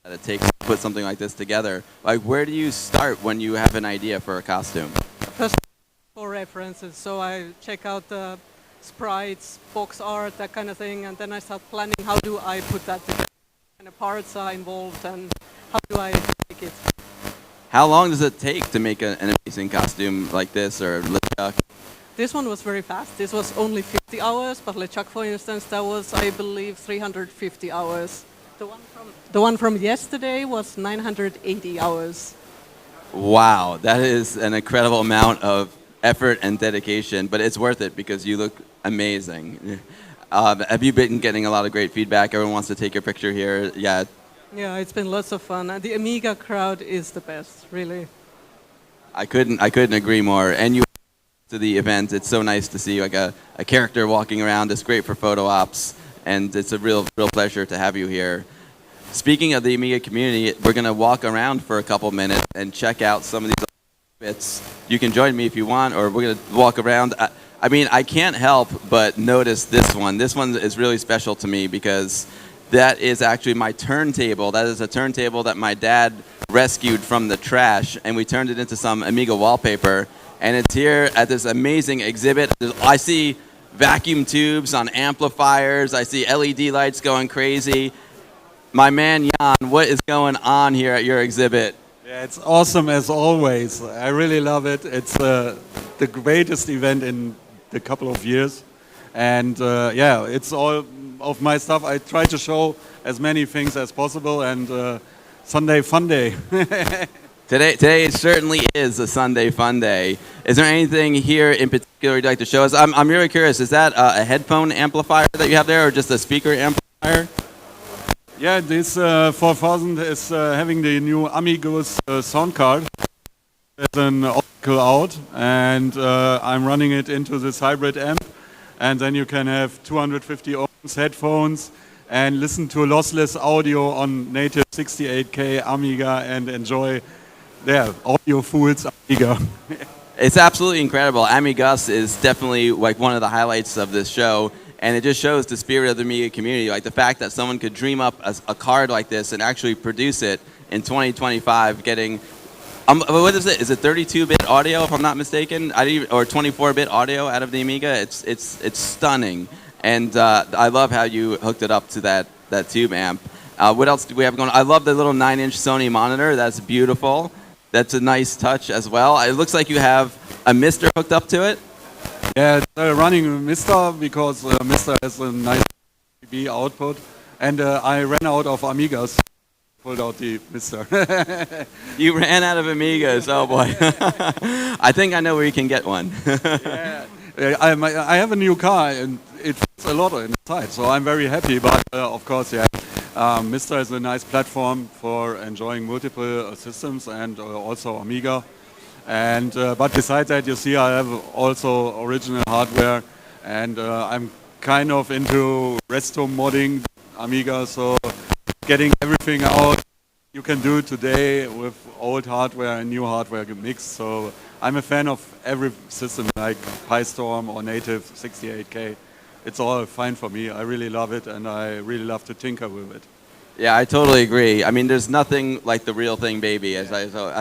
that it takes to put something like this together. Like, where do you start when you have an idea for a costume? First, for references, so I check out the sprites, box art, that kind of thing, and then I start planning how do I put that together, what kind of parts are involved, and how do I make it. How long does it take to make an amazing costume like this, or LeChuck? This one was very fast. This was only 50 hours, but LeChuck, for instance, that was, I believe, 350 hours. The one from yesterday was 980 hours. Wow, that is an incredible amount of effort and dedication, but it's worth it because you look amazing. Have you been getting a lot of great feedback? Everyone wants to take your picture here. Yeah. Yeah, it's been lots of fun. The Amiga crowd is the best, really. I couldn't agree more. And you to the event, it's so nice to see like a character walking around. It's great for photo ops, and it's a real pleasure to have you here. Speaking of the Amiga community, we're going to walk around for a couple minutes and check out some of these bits. You can join me if you want, or we're going to walk around. I mean, I can't help but notice this one. This one is really special to me because that is actually my turntable. That is a turntable that my dad rescued from the trash, and we turned it into some Amiga wallpaper. And it's here at this amazing exhibit. I see vacuum tubes on amplifiers. I see LED lights going crazy. My man Jan, what is going on here at your exhibit? Yeah, it's awesome as always. I really love it. It's the greatest event in a couple of years. And yeah, it's all of my stuff. I try to show as many things as possible, and Sunday fun day. Today certainly is a Sunday fun day. Is there anything here in particular you'd like to show us? I'm really curious. Is that a headphone amplifier that you have there, or just a speaker amplifier? Yeah, this 4000 is having the new Amigos sound card. There's an optical out, and I'm running it into this hybrid amp, and then you can have 250 ohms headphones and listen to lossless audio on native 68K Amiga and enjoy audio fools Amiga. It's absolutely incredible. Amigos is definitely like one of the highlights of this show, and it just shows the spirit of the Amiga community. Like the fact that someone could dream up a card like this and actually produce it in 2025, getting what is it? Is it 32-bit audio, if I'm not mistaken, or 24-bit audio out of the Amiga? It's stunning, and I love how you hooked it up to that tube amp. What else do we have going on? I love the little 9-inch Sony monitor. That's beautiful. That's a nice touch as well. It looks like you have a Mister hooked up to it. Yeah, it's running a Mister because Mister has a nice RGB output, and I ran out of Amigas. Pulled out the Mister. You ran out of Amigas, oh boy. I think I know where you can get one. Yeah. I have a new car and it fits a lot inside, so I'm very happy. But of course, yeah, Mister is a nice platform for enjoying multiple systems and also Amiga. And but besides that, you see, I have also original hardware, and I'm kind of into resto modding Amiga, so getting everything out you can do today with old hardware and new hardware mixed. So I'm a fan of every system like PyStorm or native 68K. It's all fine for me. I really love it, and I really love to tinker with it. Yeah, I totally agree. I mean, there's nothing like the real thing, baby, as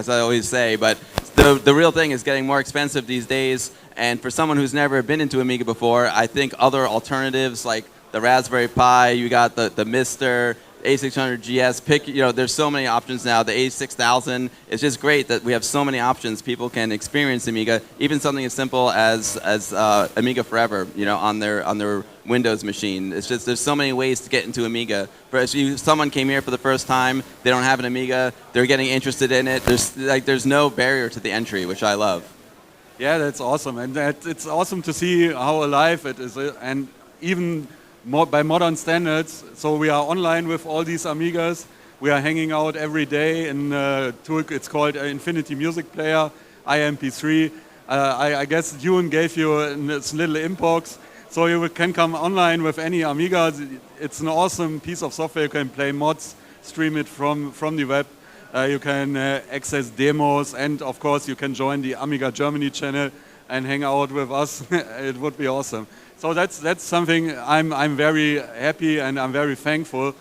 I always say. But the real thing is getting more expensive these days. And for someone who's never been into Amiga before, I think other alternatives like the Raspberry Pi, you got the Mister, A600 GS. Pick, there's so many options now. The A6000. It's just great that we have so many options. People can experience Amiga, even something as simple as Amiga Forever, on their Windows machine. It's just there's so many ways to get into Amiga. If someone came here for the first time, they don't have an Amiga, they're getting interested in it. There's no barrier to the entry, which I love. Yeah, that's awesome, and it's awesome to see how alive it is, and even by modern standards. So we are online with all these Amigas. We are hanging out every day in a tool. It's called Infinity Music Player, IMP3. I guess Ewan gave you this little inbox, so you can come online with any Amiga. It's an awesome piece of software. You can play mods, stream it from the web. You can access demos, and of course you can join the Amiga Germany channel and hang out with us. It would be awesome. So that's something I'm very happy and I'm very thankful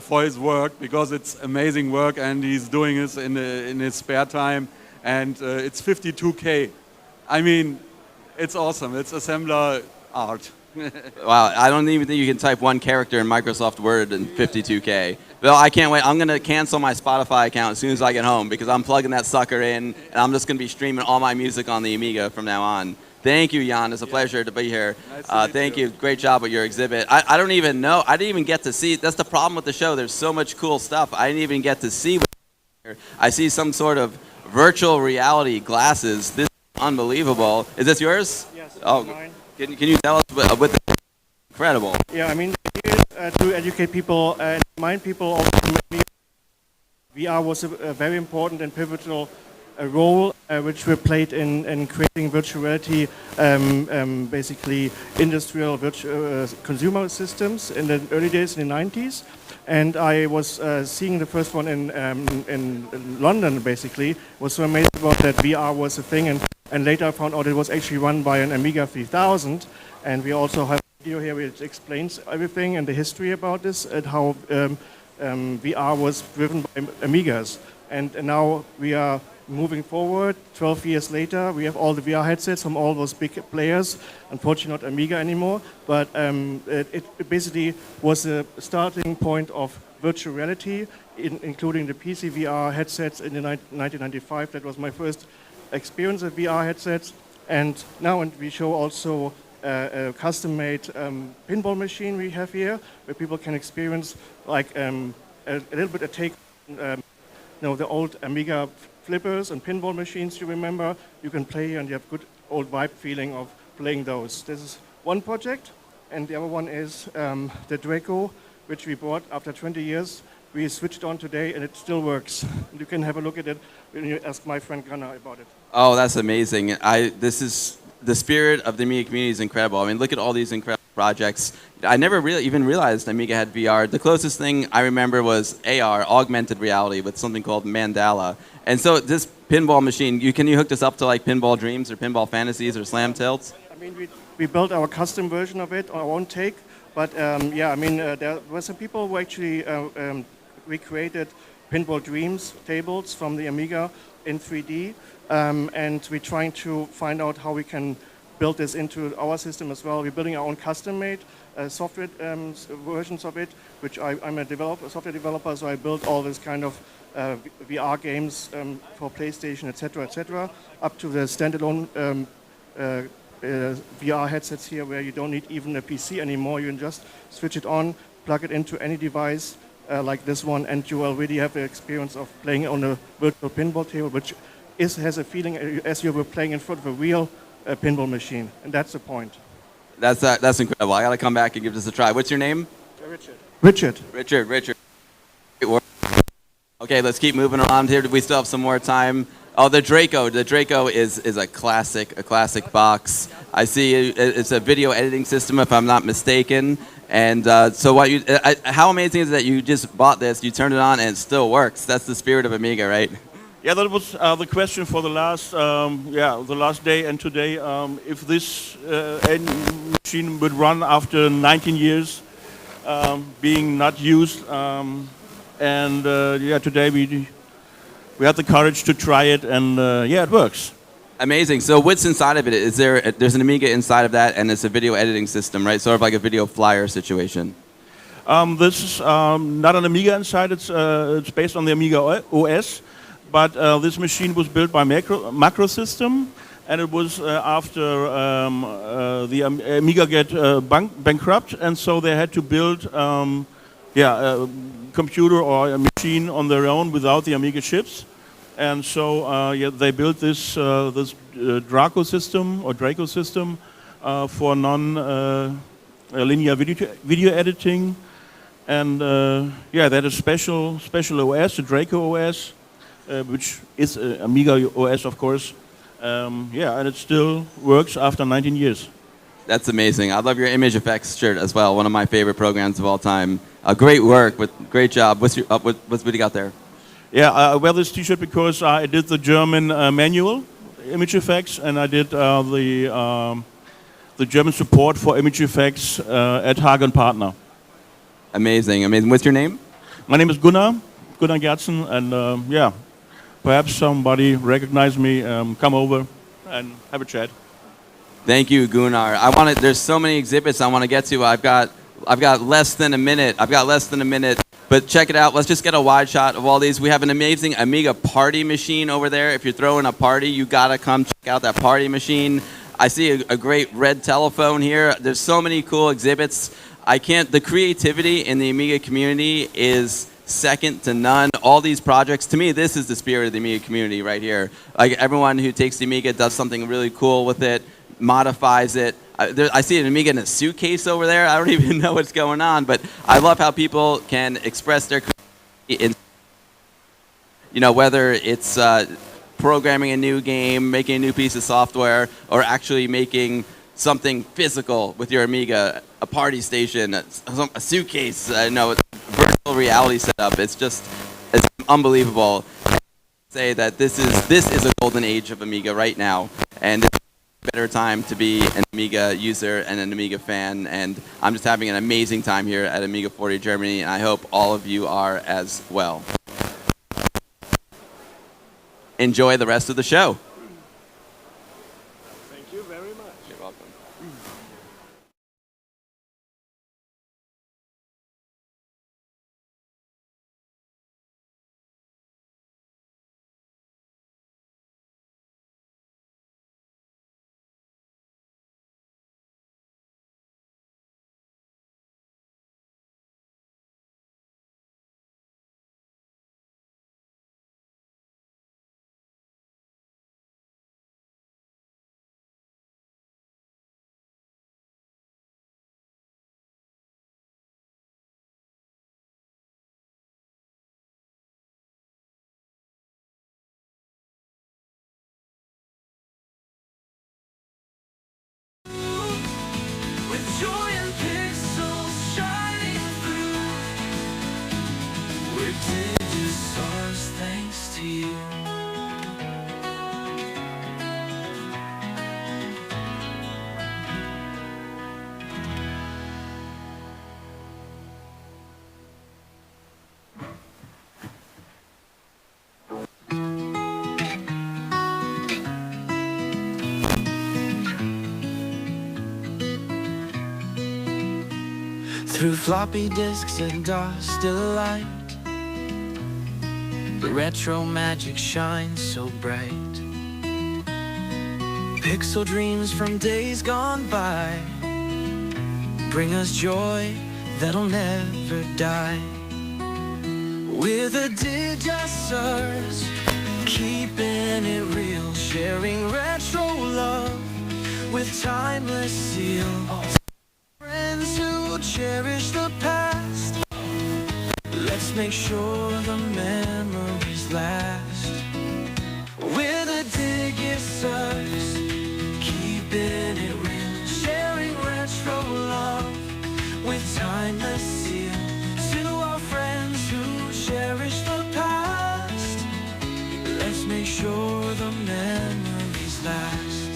for his work, because it's amazing work and he's doing this in his spare time, and it's 52K. I mean, it's awesome. It's assembler art. Wow, I don't even think you can type one character in Microsoft Word in 52K. Well, I can't wait. I'm going to cancel my Spotify account as soon as I get home, because I'm plugging that sucker in, and I'm just going to be streaming all my music on the Amiga from now on. Thank you, Jan. It's a pleasure to be here. Thank you. Great job with your exhibit. I don't even know. I didn't even get to see. That's the problem with the show. There's so much cool stuff. I didn't even get to see. I see some sort of virtual reality glasses. This is unbelievable. Is this yours? Yes. Oh, Mine. Can you tell us what the incredible? Yeah, I mean, the idea is to educate people and remind people of VR was a very important and pivotal role which we played in creating virtual reality, basically industrial consumer systems in the early days in the 90s. And I was seeing the first one in London, basically. Was so amazed about that VR was a thing, and later I found out it was actually run by an Amiga 3000. And we also have a video here which explains everything and the history about this and how VR was driven by Amigas. And now we are moving forward, 12 years later, we have all the VR headsets from all those big players. Unfortunately, not Amiga anymore, but it basically was a starting point of virtual reality, including the PC VR headsets in the 1995. That was my first experience of VR headsets. And now we show also a custom-made pinball machine we have here, where people can experience like a little bit of take, the old Amiga flippers and pinball machines you remember. You can play here and you have good old vibe feeling of playing those. This is one project, and the other one is the Draco, which we bought after 20 years. We switched on today and it still works. You can have a look at it when you ask my friend Gunnar about it. Oh, that's amazing. This is the spirit of the Amiga community is incredible. I mean, look at all these incredible projects. I never really even realized Amiga had VR. The closest thing I remember was AR, augmented reality, with something called Mandala. And so this pinball machine, can you hook this up to like Pinball Dreams or Pinball Fantasies or Slam Tilts? I mean, we built our custom version of it, our own take. But yeah, I mean, there were some people who actually recreated Pinball Dreams tables from the Amiga in 3D. And we're trying to find out how we can build this into our system as well. We're building our own custom-made software versions of it, which I'm a software developer, so I built all this kind of VR games for PlayStation, etc., up to the standalone VR headsets here, where you don't need even a PC anymore. You can just switch it on, plug it into any device like this one, and you already have the experience of playing on a virtual pinball table, which has a feeling as you were playing in front of a real pinball machine, and that's the point. That's incredible. I got to come back and give this a try. What's your name? Richard. Richard. Great work. Okay, let's keep moving on here. We still have some more time. Oh, the Draco. The Draco is a classic box. I see it's a video editing system, if I'm not mistaken. And so how amazing is it that you just bought this, you turned it on, and it still works? That's the spirit of Amiga, right? Yeah, that was the question for the last day and today. If this machine would run after 19 years being not used, today we had the courage to try it, and it works. Amazing. So what's inside of it? There's an Amiga inside of that, and it's a video editing system, right? Sort of like a video flyer situation. This is not an Amiga inside. It's based on the Amiga OS, but this machine was built by Macro System, and it was after the Amiga get bankrupt, and so they had to build a computer or a machine on their own without the Amiga chips. And so they built this Draco system for non-linear video editing. And they had a special OS, the Draco OS, which is Amiga OS, of course. And it still works after 19 years. That's amazing. I love your image effects shirt as well. One of my favorite programs of all time. Great work, great job. What do you got there? Yeah, I wear this T-shirt because I did the German manual image effects, and I did the German support for image effects at Hagen Partner. Amazing, amazing. What's your name? My name is Gunnar Gertzen, and perhaps somebody recognize me. Come over and have a chat. Thank you, Gunnar. There's so many exhibits I want to get to. I've got less than a minute. But check it out. Let's just get a wide shot of all these. We have an amazing Amiga party machine over there. If you're throwing a party, you gotta come check out that party machine. I see a great red telephone here. There's so many cool exhibits. The creativity in the Amiga community is second to none. All these projects, to me, this is the spirit of the Amiga community right here. Like everyone who takes the Amiga does something really cool with it, modifies it. I see an Amiga in a suitcase over there. I don't even know what's going on, but I love how people can express their creativity in, whether it's programming a new game, making a new piece of software, or actually making something physical with your Amiga, a party station, a suitcase, a virtual reality setup. It's unbelievable. I say that this is a golden age of Amiga right now, and better time to be an Amiga user and an Amiga fan, and I'm just having an amazing time here at Amiga 40 Germany, and I hope all of you are as well. Enjoy the rest of the show. Thank you very much. You're welcome. Through floppy disks and DOS still alight, the retro magic shines so bright. Pixel dreams from days gone by bring us joy that'll never die. We're the Digisters, keeping it real, sharing retro love with timeless zeal. Friends who cherish the past, let's make sure the memories last. We're the Digisters, keeping it real, sharing retro love with timeless zeal. To our friends who cherish the past, let's make sure the memories last.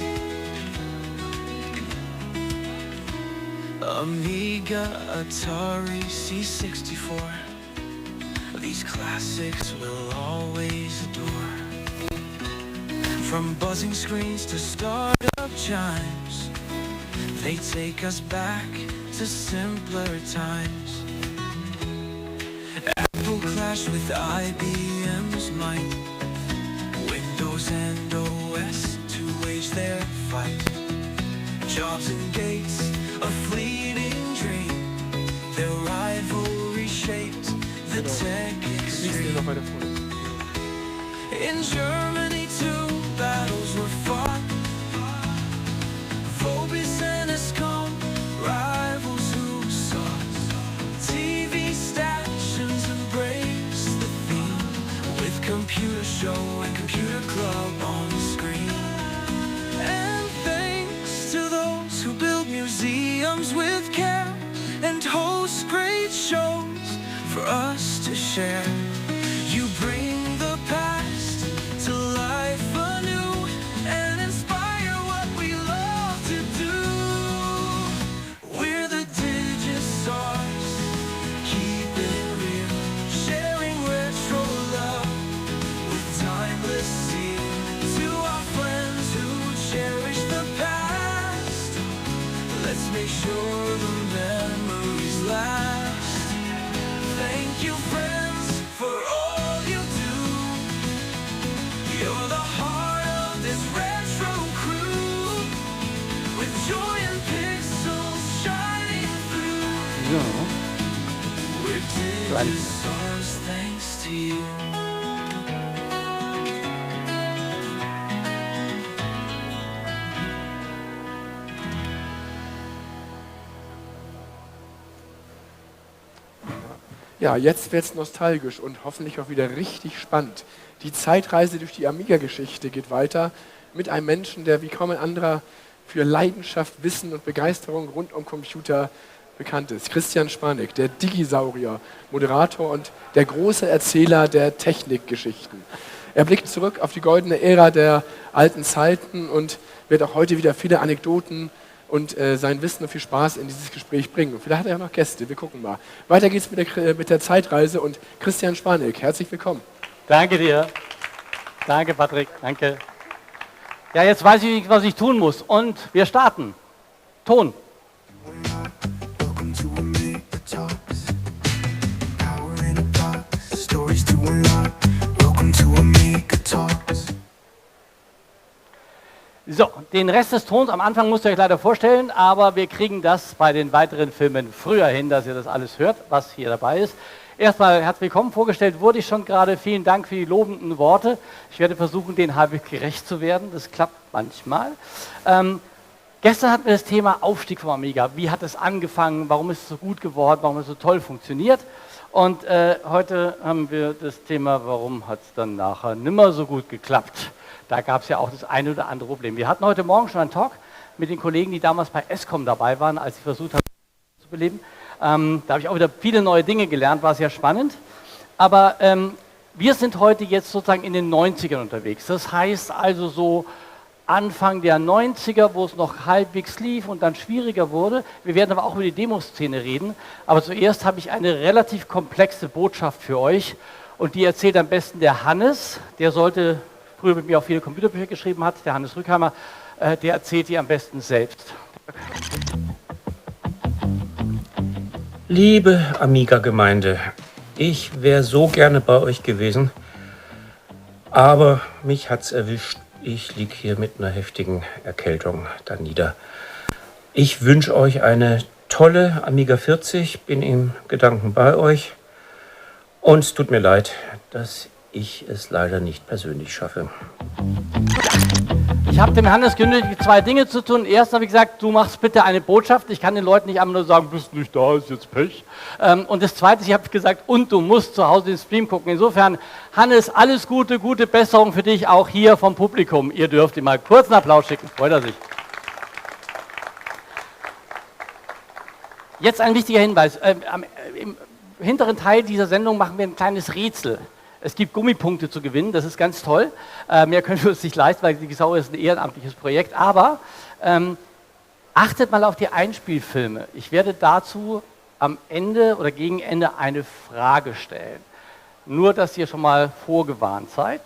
Amiga, Atari, C64, these classics we'll always adore. From buzzing screens to startup chimes, they take us back to simpler times. clash with IBM's might. Windows and OS to wage their fight. Jobs and Gates, a fleeting dream. Their rivalry shaped the tech extreme. In Germany, 2 battles were fought. Phobos and Escom, rivals who sought. TV stations embrace the theme, with computer show and computer club on the screen. And thanks to those who build museums with care and host great shows for us to share. You bring the past to life anew and inspire what we love to do. We're the Digistars, keep it real, sharing retro love with timeless zeal. To our friends who cherish the past, let's make sure the memories last. Thank you, friends, for all you do. You're the heart of this retro crew, with joy and pixels shining through. We're Digistars, thanks to you. Ja, jetzt wird es nostalgisch und hoffentlich auch wieder richtig spannend. Die Zeitreise durch die Amiga-Geschichte geht weiter mit einem Menschen, der wie kaum ein anderer für Leidenschaft, Wissen und Begeisterung rund um Computer bekannt ist. Christian Spanek, der Digisaurier, Moderator und der große Erzähler der Technikgeschichten. Er blickt zurück auf die goldene Ära der alten Zeiten und wird auch heute wieder viele Anekdoten und sein Wissen und viel Spaß in dieses Gespräch bringen. Und vielleicht hat er auch noch Gäste, wir gucken mal. Weiter geht's mit der Zeitreise und Christian Spanek, herzlich willkommen. Danke dir. Danke, Patrick, danke. Ja, jetzt weiß ich, was ich tun muss und wir starten. Ton. So, den Rest des Tons am Anfang müsst ihr euch leider vorstellen, aber wir kriegen das bei den weiteren Filmen früher hin, dass ihr das alles hört, was hier dabei ist. Erstmal herzlich willkommen, vorgestellt wurde ich schon gerade. Vielen Dank für die lobenden Worte. Ich werde versuchen, denen halbwegs gerecht zu werden. Das klappt manchmal. Gestern hatten wir das Thema Aufstieg vom Amiga. Wie hat es angefangen? Warum ist es so gut geworden? Warum hat es so toll funktioniert? Und heute haben wir das Thema, warum hat es dann nachher nimmer so gut geklappt? Da gab es ja auch das eine oder andere Problem. Wir hatten heute Morgen schon einen Talk mit den Kollegen, die damals bei ESCOM dabei waren, als ich versucht habe, zu beleben. Da habe ich auch wieder viele neue Dinge gelernt, war sehr spannend. Aber wir sind heute jetzt sozusagen in den 90ern unterwegs. Das heißt also so Anfang der 90er, wo es noch halbwegs lief und dann schwieriger wurde. Wir werden aber auch über die Demoszene reden. Aber zuerst habe ich eine relativ komplexe Botschaft für euch. Und die erzählt am besten der Hannes. Der sollte früher mit mir auch viele Computerbücher geschrieben hat, der Hannes Rückheimer, der erzählt die am besten selbst. Liebe Amiga-Gemeinde, ich wäre so gerne bei euch gewesen, aber mich hat's erwischt. Ich liege hier mit einer heftigen Erkältung da nieder. Ich wünsche euch eine tolle Amiga 40, bin im Gedanken bei euch und es tut mir leid, dass ich es leider nicht persönlich schaffe. Ich habe dem Hannes genötigt, 2 Dinge zu tun. Erst habe ich gesagt, du machst bitte eine Botschaft. Ich kann den Leuten nicht einfach nur sagen, bist nicht da, ist jetzt Pech. Und das Zweite, ich habe gesagt, und du musst zu Hause den Stream gucken. Insofern, Hannes, alles Gute, gute Besserung für dich, auch hier vom Publikum. Ihr dürft ihm mal kurz einen Applaus schicken, freut er sich. Jetzt ein wichtiger Hinweis. Im hinteren Teil dieser Sendung machen wir ein kleines Rätsel. Es gibt Gummipunkte zu gewinnen, das ist ganz toll. Mehr können wir uns nicht leisten, weil die Sau ist ein ehrenamtliches Projekt. Aber achtet mal auf die Einspielfilme. Ich werde dazu am Ende oder gegen Ende eine Frage stellen. Nur, dass ihr schon mal vorgewarnt seid.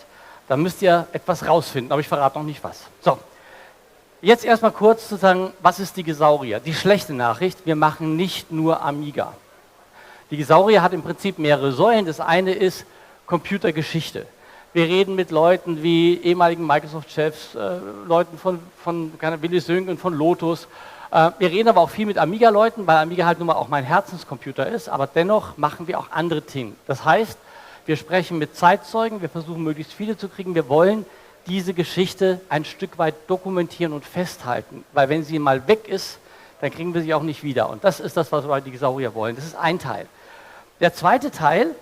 Dann müsst ihr etwas rausfinden, aber ich verrate noch nicht was. So, jetzt erstmal kurz zu sagen, was ist Digisaurier? Die schlechte Nachricht, wir machen nicht nur Amiga. Digisaurier hat im Prinzip mehrere Säulen. Das eine ist Computergeschichte. Wir reden mit Leuten wie ehemaligen Microsoft-Chefs, Leuten von Willy Sönk und von Lotus. Wir reden aber auch viel mit Amiga-Leuten, weil Amiga halt nun mal auch mein Herzenscomputer ist, aber dennoch machen wir auch andere Dinge. Das heißt, wir sprechen mit Zeitzeugen, wir versuchen möglichst viele zu kriegen, wir wollen diese Geschichte ein Stück weit dokumentieren und festhalten, weil wenn sie mal weg ist, dann kriegen wir sie auch nicht wieder. Und das ist das, was wir bei Digisaurier wollen. Das ist ein Teil. Der zweite Teil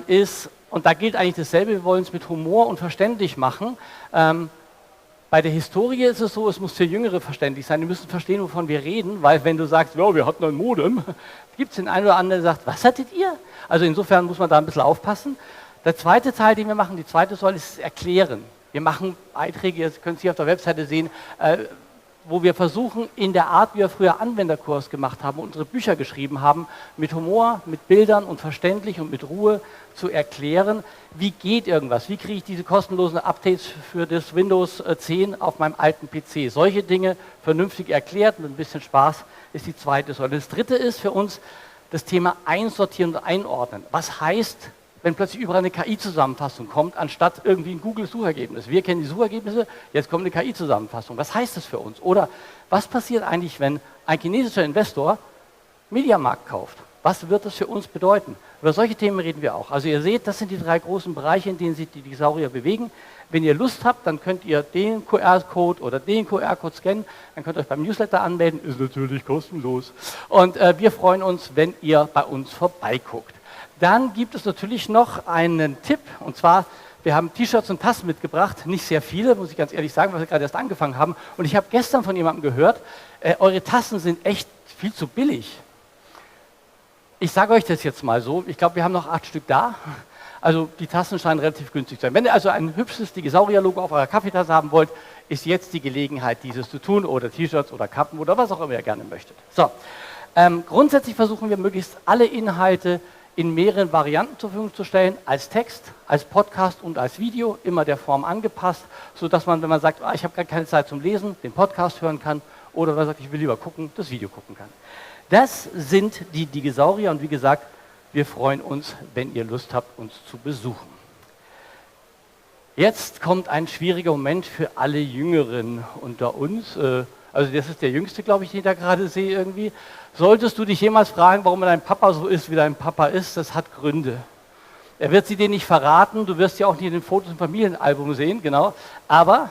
ist, und da gilt eigentlich dasselbe, wir wollen es mit Humor und verständlich machen. Bei der Historie ist es so, es muss für Jüngere verständlich sein. Die müssen verstehen, wovon wir reden, weil wenn du sagst, ja, wir hatten ein Modem, gibt es den einen oder anderen, der sagt, was hattet ihr? Also insofern muss man da ein bisschen aufpassen. Der zweite Teil, den wir machen, die zweite Säule, ist das Erklären. Wir machen Beiträge, ihr könnt es hier auf der Webseite sehen, wo wir versuchen, in der Art, wie wir früher Anwenderkurs gemacht haben, unsere Bücher geschrieben haben, mit Humor, mit Bildern und verständlich und mit Ruhe zu erklären, wie geht irgendwas, wie kriege ich diese kostenlosen Updates für das Windows 10 auf meinem alten PC. Solche Dinge vernünftig erklärt, mit ein bisschen Spaß, ist die zweite Säule. Das dritte ist für uns das Thema Einsortieren und Einordnen. Was heißt, wenn plötzlich überall eine KI-Zusammenfassung kommt, anstatt irgendwie ein Google-Suchergebnis. Wir kennen die Suchergebnisse, jetzt kommt eine KI-Zusammenfassung. Was heißt das für uns? Oder was passiert eigentlich, wenn ein chinesischer Investor Mediamarkt kauft? Was wird das für uns bedeuten? Über solche Themen reden wir auch. Also ihr seht, das sind die drei großen Bereiche, in denen sich die Digisaurier bewegen. Wenn ihr Lust habt, dann könnt ihr den QR-Code oder den QR-Code scannen, dann könnt ihr euch beim Newsletter anmelden, ist natürlich kostenlos. Und wir freuen uns, wenn ihr bei uns vorbeiguckt. Dann gibt es natürlich noch einen Tipp, und zwar, wir haben T-Shirts und Tassen mitgebracht, nicht sehr viele, muss ich ganz ehrlich sagen, weil wir gerade erst angefangen haben. Und ich habe gestern von jemandem gehört, eure Tassen sind echt viel zu billig. Ich sage euch das jetzt mal so, ich glaube, wir haben noch 8 Stück da. Also die Tassen scheinen relativ günstig zu sein. Wenn ihr also ein hübsches Digisaurier-Logo auf eurer Kaffeetasse haben wollt, ist jetzt die Gelegenheit, dieses zu tun, oder T-Shirts oder Kappen oder was auch immer ihr gerne möchtet. So, grundsätzlich versuchen wir möglichst alle Inhalte in mehreren Varianten zur Verfügung zu stellen, als Text, als Podcast und als Video, immer der Form angepasst, sodass man, wenn man sagt, ich habe gar keine Zeit zum Lesen, den Podcast hören kann, oder wenn man sagt, ich will lieber gucken, das Video gucken kann. Das sind die Digisaurier und wie gesagt, wir freuen uns, wenn ihr Lust habt, uns zu besuchen. Jetzt kommt ein schwieriger Moment für alle Jüngeren unter uns. Also das ist der Jüngste, glaube ich, den ich da gerade sehe irgendwie. Solltest du dich jemals fragen, warum dein Papa so ist, wie dein Papa ist, das hat Gründe. Er wird sie dir nicht verraten, du wirst ja auch nicht in den Fotos im Familienalbum sehen, genau. Aber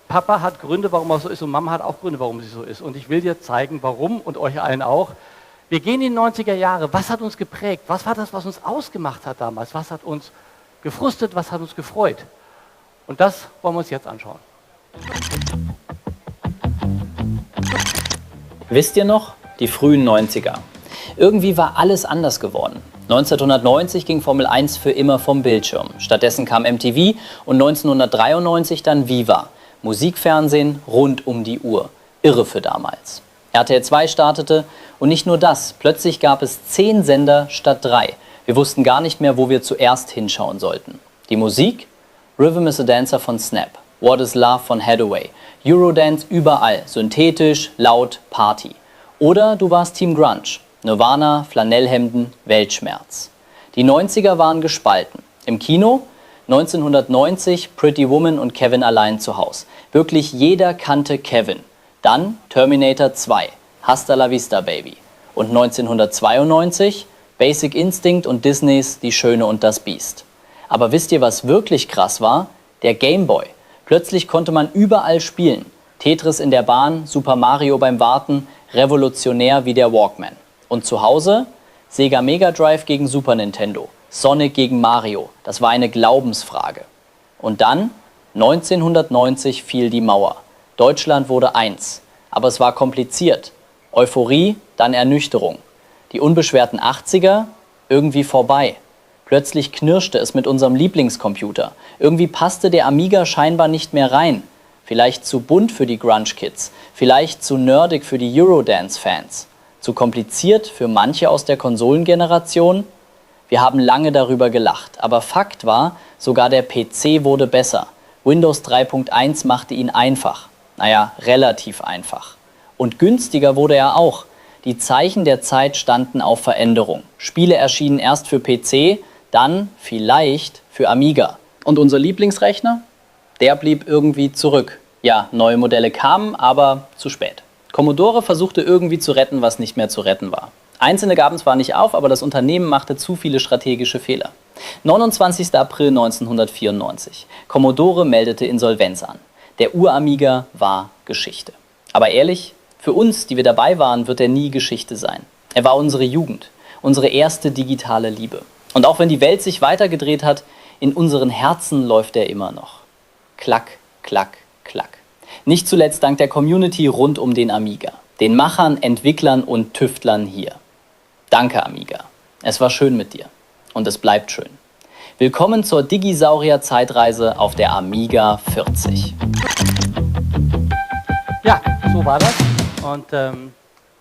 Papa hat Gründe, warum er so ist, und Mama hat auch Gründe, warum sie so ist. Und ich will dir zeigen, warum, und euch allen auch. Wir gehen in die 90er Jahre. Was hat uns geprägt? Was war das, was uns ausgemacht hat damals? Was hat uns gefrustet? Was hat uns gefreut? Und das wollen wir uns jetzt anschauen. Wisst ihr noch? Die frühen 90er. Irgendwie war alles anders geworden. 1990 ging Formel 1 für immer vom Bildschirm. Stattdessen kam MTV und 1993 dann Viva. Musikfernsehen rund um die Uhr. Irre für damals. RTL 2 startete und nicht nur das, plötzlich gab es 10 Sender statt 3. Wir wussten gar nicht mehr, wo wir zuerst hinschauen sollten. Die Musik? Rhythm is a Dancer von Snap, What is Love von Hathaway, Eurodance überall, synthetisch, laut, Party. Oder du warst Team Grunge, Nirvana, Flanellhemden, Weltschmerz. Die 90er waren gespalten. Im Kino 1990 Pretty Woman und Kevin allein zu Haus. Wirklich jeder kannte Kevin. Dann Terminator 2, Hasta la Vista Baby. Und 1992 Basic Instinct und Disneys Die Schöne und das Biest. Aber wisst ihr, was wirklich krass war? Der Game Boy. Plötzlich konnte man überall spielen. Tetris in der Bahn, Super Mario beim Warten, revolutionär wie der Walkman. Und zu Hause? Sega Mega Drive gegen Super Nintendo, Sonic gegen Mario. Das war eine Glaubensfrage. Und dann, 1990 fiel die Mauer. Deutschland wurde 1. Aber es war kompliziert. Euphorie, dann Ernüchterung. Die unbeschwerten 80er, irgendwie vorbei. Plötzlich knirschte es mit unserem Lieblingscomputer. Irgendwie passte der Amiga scheinbar nicht mehr rein. Vielleicht zu bunt für die Grunge-Kids. Vielleicht zu nerdig für die Eurodance-Fans. Zu kompliziert für manche aus der Konsolengeneration? Wir haben lange darüber gelacht. Aber Fakt war, sogar der PC wurde besser. Windows 3.1 machte ihn einfach. Naja, relativ einfach. Und günstiger wurde er auch. Die Zeichen der Zeit standen auf Veränderung. Spiele erschienen erst für PC, dann vielleicht für Amiga. Und unser Lieblingsrechner? Der blieb irgendwie zurück. Ja, neue Modelle kamen, aber zu spät. Commodore versuchte irgendwie zu retten, was nicht mehr zu retten war. Einzelne gaben zwar nicht auf, aber das Unternehmen machte zu viele strategische Fehler. 29. April 1994. Commodore meldete Insolvenz an. Der Ur-Amiga war Geschichte. Aber ehrlich, für uns, die wir dabei waren, wird er nie Geschichte sein. Er war unsere Jugend, unsere erste digitale Liebe. Und auch wenn die Welt sich weitergedreht hat, in unseren Herzen läuft er immer noch. Klack, klack, klack. Nicht zuletzt dank der Community rund um den Amiga. Den Machern, Entwicklern und Tüftlern hier. Danke, Amiga. Es war schön mit dir. Und es bleibt schön. Willkommen zur Digisaurier-Zeitreise auf der Amiga 40. Ja, so war das. Und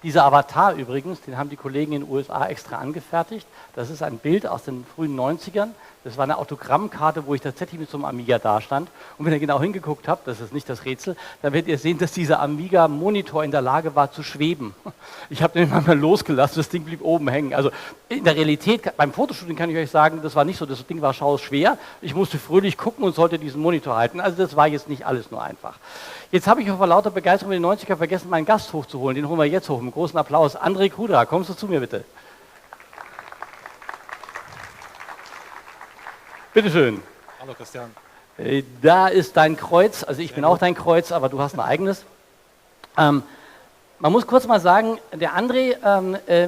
dieser Avatar übrigens, den haben die Kollegen in den USA extra angefertigt. Das ist ein Bild aus den frühen 90ern. Das war eine Autogrammkarte, wo ich tatsächlich mit so einem Amiga dastand. Und wenn ihr genau hingeguckt habt, das ist nicht das Rätsel, dann werdet ihr sehen, dass dieser Amiga-Monitor in der Lage war zu schweben. Ich habe den manchmal losgelassen, das Ding blieb oben hängen. Also in der Realität, beim Fotoshooting kann ich euch sagen, das war nicht so, das Ding war schwer. Ich musste fröhlich gucken und sollte diesen Monitor halten. Also das war jetzt nicht alles nur einfach. Jetzt habe ich vor lauter Begeisterung in den 90er vergessen, meinen Gast hochzuholen. Den holen wir jetzt hoch. Mit großen Applaus. André Kruder, kommst du zu mir bitte? Bitte schön. Hallo Christian. Da ist dein Kreuz, also ich bin auch dein Kreuz, aber du hast ein eigenes. Man muss kurz mal sagen, der André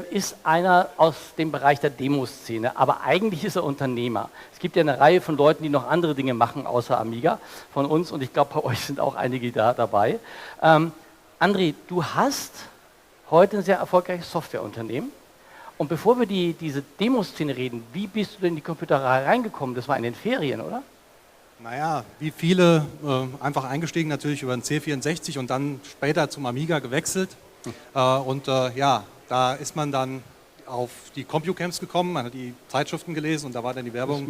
ist einer aus dem Bereich der Demoszene, aber eigentlich ist er Unternehmer. Es gibt ja eine Reihe von Leuten, die noch andere Dinge machen außer Amiga von uns und ich glaube, bei euch sind auch einige da dabei. André, du hast heute ein sehr erfolgreiches Softwareunternehmen. Und bevor wir diese Demoszene reden, wie bist du denn in die Computerei reingekommen? Das war in den Ferien, oder? Naja, wie viele einfach eingestiegen natürlich über den C64 und dann später zum Amiga gewechselt. Ja, da ist man dann auf die CompuCamps gekommen, man hat die Zeitschriften gelesen und da war dann die Werbung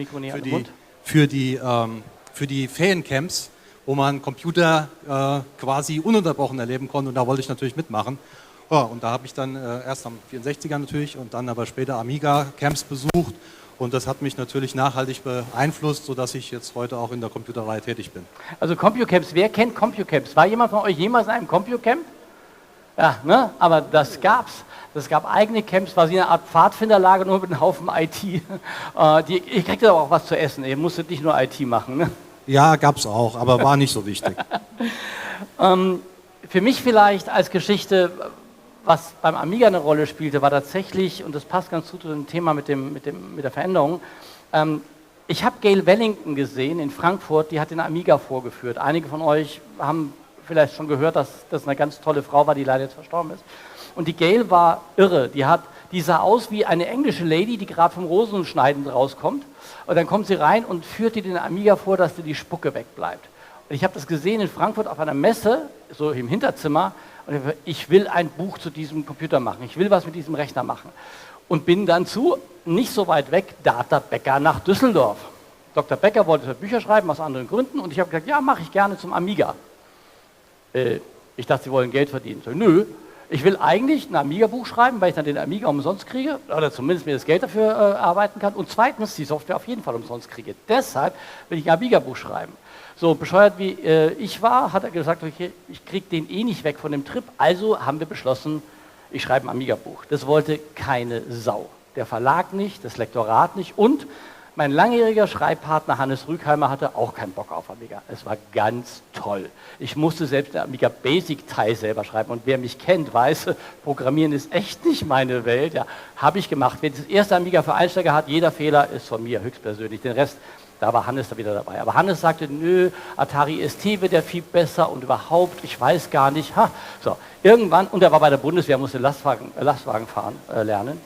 für die Feriencamps, wo man Computer quasi ununterbrochen erleben konnte und da wollte ich natürlich mitmachen. Ja, und da habe ich dann erst am 64er natürlich und dann aber später Amiga-Camps besucht und das hat mich natürlich nachhaltig beeinflusst, sodass ich jetzt heute auch in der Computerei tätig bin. Also CompuCamps, wer kennt CompuCamps? War jemand von euch jemals in einem CompuCamp? Ja, ne? Aber das gab's. Das gab eigene Camps, war wie eine Art Pfadfinderlager, nur mit einem Haufen IT. Ihr kriegt aber auch was zu essen, ihr musstet nicht nur IT machen. Ne? Ja, gab's auch, aber war nicht so wichtig. Für mich vielleicht als Geschichte, was beim Amiga eine Rolle spielte, war tatsächlich, und das passt ganz gut zu dem Thema mit der Veränderung, ich habe Gail Wellington gesehen in Frankfurt, die hat den Amiga vorgeführt. Einige von euch haben vielleicht schon gehört, dass das eine ganz tolle Frau war, die leider jetzt verstorben ist. Und die Gail war irre, die sah aus wie eine englische Lady, die gerade vom Rosenschneiden rauskommt. Und dann kommt sie rein und führt dir den Amiga vor, dass dir die Spucke wegbleibt. Und ich habe das gesehen in Frankfurt auf einer Messe, so im Hinterzimmer, und ich will ein Buch zu diesem Computer machen, ich will was mit diesem Rechner machen. Und bin dann nicht so weit weg, Data Becker nach Düsseldorf. Dr. Becker wollte Bücher schreiben, aus anderen Gründen, und ich habe gesagt, ja, mache ich gerne zum Amiga. Ich dachte, Sie wollen Geld verdienen. So, nö, ich will eigentlich ein Amiga-Buch schreiben, weil ich dann den Amiga umsonst kriege, oder zumindest mir das Geld dafür erarbeiten kann, und zweitens die Software auf jeden Fall umsonst kriege. Deshalb will ich ein Amiga-Buch schreiben. So bescheuert wie ich war, hat er gesagt, okay, ich kriege den eh nicht weg von dem Trip, also haben wir beschlossen, ich schreibe ein Amiga-Buch. Das wollte keine Sau. Der Verlag nicht, das Lektorat nicht und mein langjähriger Schreibpartner Hannes Rügheimer hatte auch keinen Bock auf Amiga. Es war ganz toll. Ich musste selbst den Amiga Basic-Teil selber schreiben und wer mich kennt, weiß, Programmieren ist echt nicht meine Welt. Ja, habe ich gemacht. Wer das erste Amiga für Einsteiger hat, jeder Fehler ist von mir höchstpersönlich. Den Rest, da war Hannes da wieder dabei. Aber Hannes sagte, nö, Atari ST wird ja viel besser und überhaupt, ich weiß gar nicht. So, irgendwann, und er war bei der Bundeswehr, musste Lastwagen fahren lernen.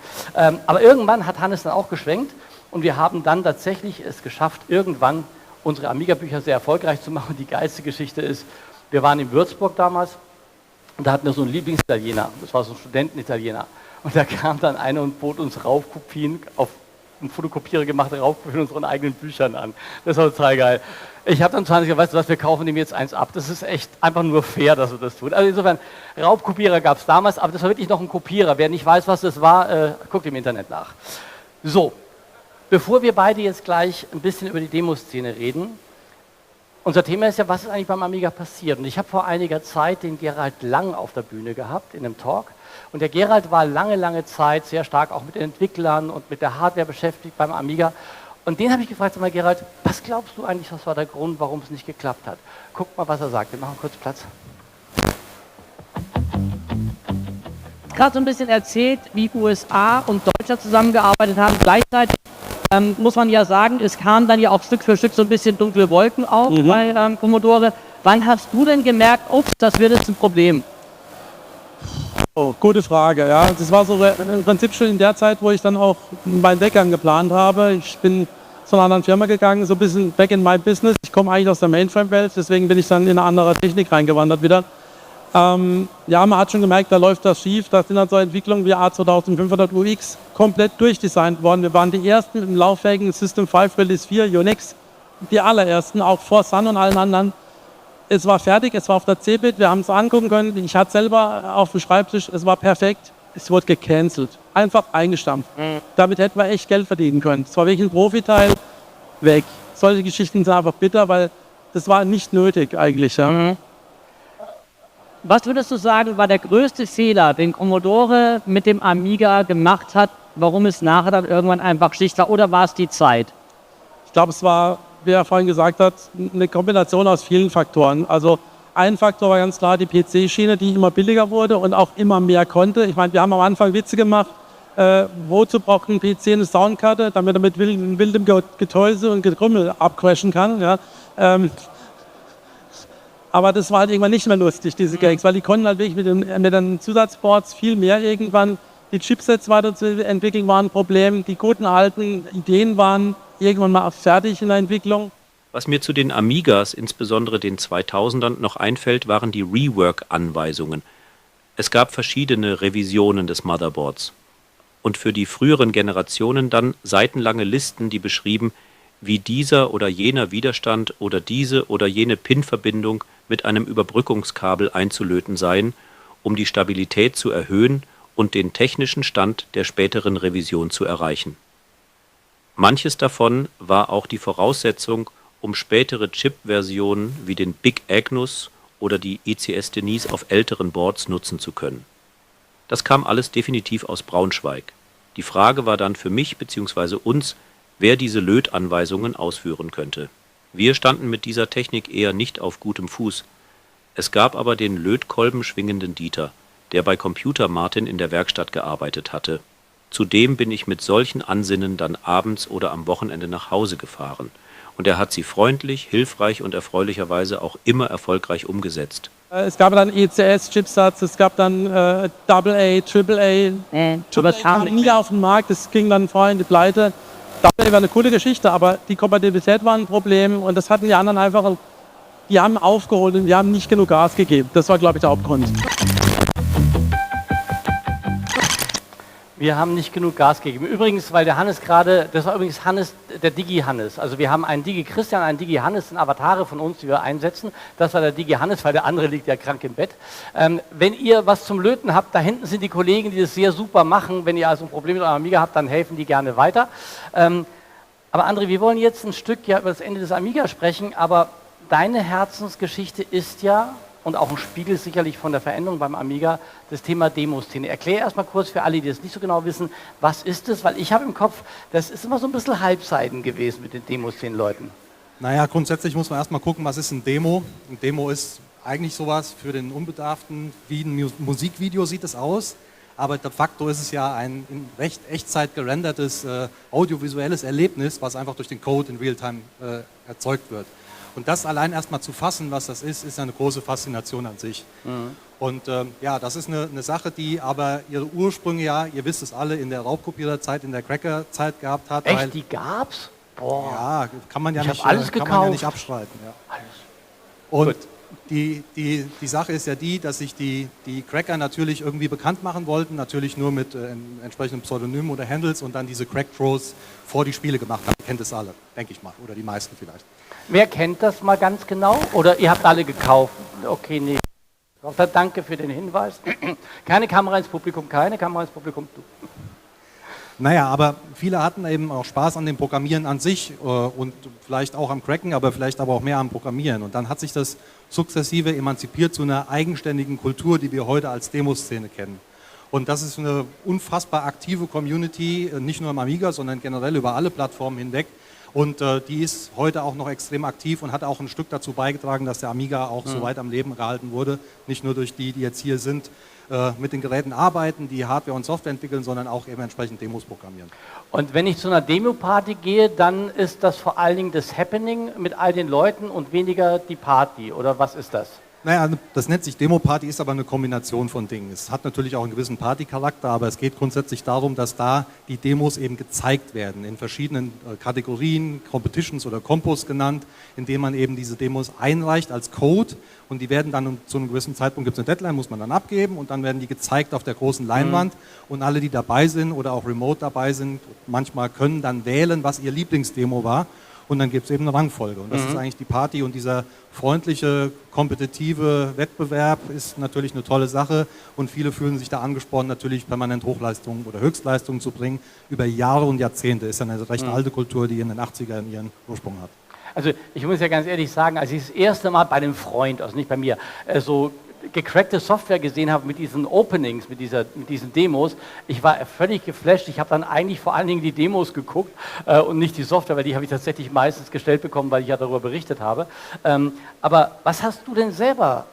Aber irgendwann hat Hannes dann auch geschwenkt. Und wir haben dann tatsächlich es geschafft, irgendwann unsere Amiga-Bücher sehr erfolgreich zu machen. Die geilste Geschichte ist, wir waren in Würzburg damals und da hatten wir so einen Lieblingsitaliener. Das war so ein Studentenitaliener. Und da kam dann einer und bot uns Raufkopien, auf einen Fotokopierer gemachte Raufkopien unseren eigenen Büchern an. Das war total geil. Ich habe dann 20 weißt du was, wir kaufen dem jetzt eins ab. Das ist echt einfach nur fair, dass wir das tun. Also insofern, Raubkopierer gab es damals, aber das war wirklich noch ein Kopierer. Wer nicht weiß, was das war, guckt im Internet nach. So, bevor wir beide jetzt gleich ein bisschen über die Demoszene reden, unser Thema ist ja, was ist eigentlich beim Amiga passiert? Und ich habe vor einiger Zeit den Gerald Lang auf der Bühne gehabt, in einem Talk. Und der Gerald war lange Zeit sehr stark auch mit den Entwicklern und mit der Hardware beschäftigt beim Amiga. Und den habe ich gefragt, sag mal Gerald, was glaubst du eigentlich, was war der Grund, warum es nicht geklappt hat? Guck mal, was er sagt. Wir machen kurz Platz. Gerade so ein bisschen erzählt, wie USA und Deutschland zusammengearbeitet haben. Gleichzeitig muss man ja sagen, es kamen dann ja auch Stück für Stück so ein bisschen dunkle Wolken auf bei Commodore. Wann hast du denn gemerkt, ups, das wird jetzt ein Problem? Oh, gute Frage, ja. Das war so im Prinzip schon in der Zeit, wo ich dann auch meinen Weggang geplant habe. Ich bin zu einer anderen Firma gegangen, so ein bisschen back in my business. Ich komme eigentlich aus der Mainframe-Welt, deswegen bin ich dann in eine andere Technik reingewandert wieder. Ja, man hat schon gemerkt, da läuft das schief. Da sind dann so Entwicklungen wie A2500 UX komplett durchdesignt worden. Wir waren die ersten im lauffähigen System 5 Release 4, Unix, die allerersten, auch vor Sun und allen anderen. Es war fertig, es war auf der CeBIT, wir haben es angucken können. Ich hatte selber auf dem Schreibtisch, es war perfekt. Es wurde gecancelt, einfach eingestampft. Damit hätten wir echt Geld verdienen können. Es war wirklich ein Profiteil, weg. Solche Geschichten sind einfach bitter, weil das war nicht nötig eigentlich. Ja. Was würdest du sagen, war der größte Fehler, den Commodore mit dem Amiga gemacht hat, warum es nachher dann irgendwann einfach Schicht war, oder war es die Zeit? Ich glaube, es war, wie er vorhin gesagt hat, eine Kombination aus vielen Faktoren. Also ein Faktor war ganz klar die PC-Schiene, die immer billiger wurde und auch immer mehr konnte. Ich meine, wir haben am Anfang Witze gemacht, wozu braucht ein PC eine Soundkarte, damit er mit wildem Getäuse und Getrümmel abcrashen kann. Ja. Aber das war halt irgendwann nicht mehr lustig, diese Gags, weil die konnten halt wirklich mit den Zusatzports viel mehr irgendwann. Die Chipsets weiterzuentwickeln waren ein Problem, die guten alten Ideen waren irgendwann mal fertig in der Entwicklung. Was mir zu den Amigas, insbesondere den 2000ern, noch einfällt, waren die Rework-Anweisungen. Es gab verschiedene Revisionen des Motherboards. Und für die früheren Generationen dann seitenlange Listen, die beschrieben, wie dieser oder jener Widerstand oder diese oder jene Pin-Verbindung mit einem Überbrückungskabel einzulöten seien, um die Stabilität zu erhöhen und den technischen Stand der späteren Revision zu erreichen. Manches davon war auch die Voraussetzung, um spätere Chip-Versionen wie den Big Agnus oder die ECS Denise auf älteren Boards nutzen zu können. Das kam alles definitiv aus Braunschweig. Die Frage war dann für mich bzw. uns, wer diese Lötanweisungen ausführen könnte. Wir standen mit dieser Technik eher nicht auf gutem Fuß. Es gab aber den Lötkolben schwingenden Dieter, der bei Computer Martin in der Werkstatt gearbeitet hatte. Zudem bin ich mit solchen Ansinnen dann abends oder am Wochenende nach Hause gefahren. Und er hat sie freundlich, hilfreich und erfreulicherweise auch immer erfolgreich umgesetzt. Es gab dann ECS-Chipsatz, es gab dann AA, AAA. Das kam nie auf den Markt, das ging dann vorher in die Pleite. AA war eine coole Geschichte, aber die Kompatibilität war ein Problem und das hatten die anderen einfach, die haben aufgeholt und die haben nicht genug Gas gegeben. Das war, glaube ich, der Hauptgrund. Wir haben nicht genug Gas gegeben. Übrigens, weil der Hannes gerade, das war übrigens Hannes, der Digi-Hannes. Also wir haben einen Digi-Christian, einen Digi-Hannes, sind Avatare von uns, die wir einsetzen. Das war der Digi-Hannes, weil der andere liegt ja krank im Bett. Wenn ihr was zum Löten habt, da hinten sind die Kollegen, die das sehr super machen. Wenn ihr also ein Problem mit eurem Amiga habt, dann helfen die gerne weiter. Aber André, wir wollen jetzt ein Stück ja über das Ende des Amiga sprechen, aber deine Herzensgeschichte ist ja, und auch ein Spiegel sicherlich von der Veränderung beim Amiga, das Thema Demoszene. Erklär erstmal kurz für alle, die das nicht so genau wissen, was ist das? Weil ich habe im Kopf, das ist immer so ein bisschen Halbseiten gewesen mit den Demoszenen-Leuten. Naja, grundsätzlich muss man erstmal gucken, was ist ein Demo. Ein Demo ist eigentlich sowas für den Unbedarften, wie ein Musikvideo sieht es aus. Aber de facto ist es ja ein in recht Echtzeit gerendertes audiovisuelles Erlebnis, was einfach durch den Code in Realtime erzeugt wird. Und das allein erstmal zu fassen, was das ist eine große Faszination an sich. Mhm. Und ja, das ist eine Sache, die aber ihre Ursprünge ja, ihr wisst es alle, in der Raubkopiererzeit, in der Cracker-Zeit gehabt hat. Echt, weil, die gab's? Boah. Ja, kann man ja, nicht, alles kann man ja nicht abstreiten. Ja. Alles. Und die Sache ist ja die, dass sich die Cracker natürlich irgendwie bekannt machen wollten, natürlich nur mit entsprechenden Pseudonymen oder Handles und dann diese Crack-Throws vor die Spiele gemacht haben. Ihr kennt es alle, denke ich mal, oder die meisten vielleicht. Wer kennt das mal ganz genau? Oder ihr habt alle gekauft? Okay, nee. Danke für den Hinweis. Keine Kamera ins Publikum, keine Kamera ins Publikum. Du. Naja, aber viele hatten eben auch Spaß an dem Programmieren an sich und vielleicht auch am Cracken, aber vielleicht aber auch mehr am Programmieren. Und dann hat sich das sukzessive emanzipiert zu einer eigenständigen Kultur, die wir heute als Demoszene kennen. Und das ist eine unfassbar aktive Community, nicht nur am Amiga, sondern generell über alle Plattformen hinweg. Und die ist heute auch noch extrem aktiv und hat auch ein Stück dazu beigetragen, dass der Amiga auch so weit am Leben gehalten wurde. Nicht nur durch die jetzt hier sind, mit den Geräten arbeiten, die Hardware und Software entwickeln, sondern auch eben entsprechend Demos programmieren. Und wenn ich zu einer Demo-Party gehe, dann ist das vor allen Dingen das Happening mit all den Leuten und weniger die Party, oder was ist das? Naja, das nennt sich Demo-Party, ist aber eine Kombination von Dingen. Es hat natürlich auch einen gewissen Party-Charakter, aber es geht grundsätzlich darum, dass da die Demos eben gezeigt werden, in verschiedenen Kategorien, Competitions oder Compos genannt, indem man eben diese Demos einreicht als Code und die werden dann zu einem gewissen Zeitpunkt, gibt es eine Deadline, muss man dann abgeben und dann werden die gezeigt auf der großen Leinwand und alle, die dabei sind oder auch remote dabei sind, manchmal können dann wählen, was ihr Lieblingsdemo war. Und dann gibt es eben eine Rangfolge. Und das ist eigentlich die Party. Und dieser freundliche, kompetitive Wettbewerb ist natürlich eine tolle Sache. Und viele fühlen sich da angespornt, natürlich permanent Hochleistungen oder Höchstleistungen zu bringen. Über Jahre und Jahrzehnte. Ist eine recht alte Kultur, die in den 80ern ihren Ursprung hat. Also ich muss ja ganz ehrlich sagen, als ich das erste Mal bei einem Freund, also nicht bei mir, so gecrackte Software gesehen habe mit diesen Openings, mit diesen Demos, ich war völlig geflasht. Ich habe dann eigentlich vor allen Dingen die Demos geguckt und nicht die Software, weil die habe ich tatsächlich meistens gestellt bekommen, weil ich ja darüber berichtet habe. Aber was hast du denn selber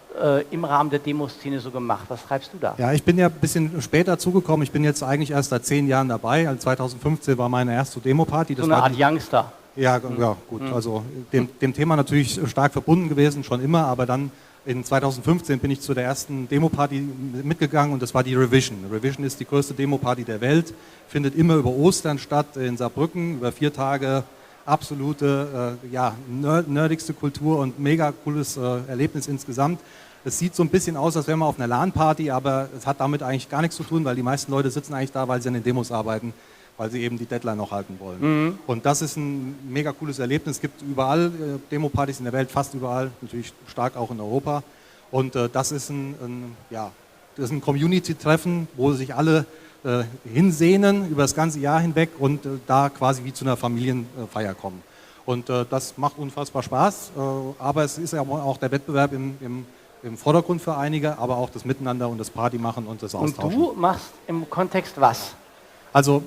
im Rahmen der Demoszene so gemacht? Was treibst du da? Ja, ich bin ja ein bisschen später zugekommen. Ich bin jetzt eigentlich erst seit 10 Jahren dabei. Also 2015 war meine erste Demo-Party. So eine Art Youngster. Ja, ja, gut. Also dem Thema natürlich stark verbunden gewesen, schon immer, aber dann in 2015 bin ich zu der ersten Demo-Party mitgegangen und das war die Revision. Revision ist die größte Demo-Party der Welt, findet immer über Ostern statt in Saarbrücken, über 4 Tage, absolute, nerdigste Kultur und mega cooles Erlebnis insgesamt. Es sieht so ein bisschen aus, als wäre man auf einer LAN-Party, aber es hat damit eigentlich gar nichts zu tun, weil die meisten Leute sitzen eigentlich da, weil sie an den Demos arbeiten, weil sie eben die Deadline noch halten wollen. Und das ist ein mega cooles Erlebnis. Es gibt überall Demo-Partys in der Welt, fast überall, natürlich stark auch in Europa. Und das ist ein Community-Treffen, wo sich alle hinsehnen über das ganze Jahr hinweg und da quasi wie zu einer Familienfeier kommen. Und das macht unfassbar Spaß, aber es ist ja auch der Wettbewerb im Vordergrund für einige, aber auch das Miteinander und das Partymachen und das Austauschen. Und du machst im Kontext was? Also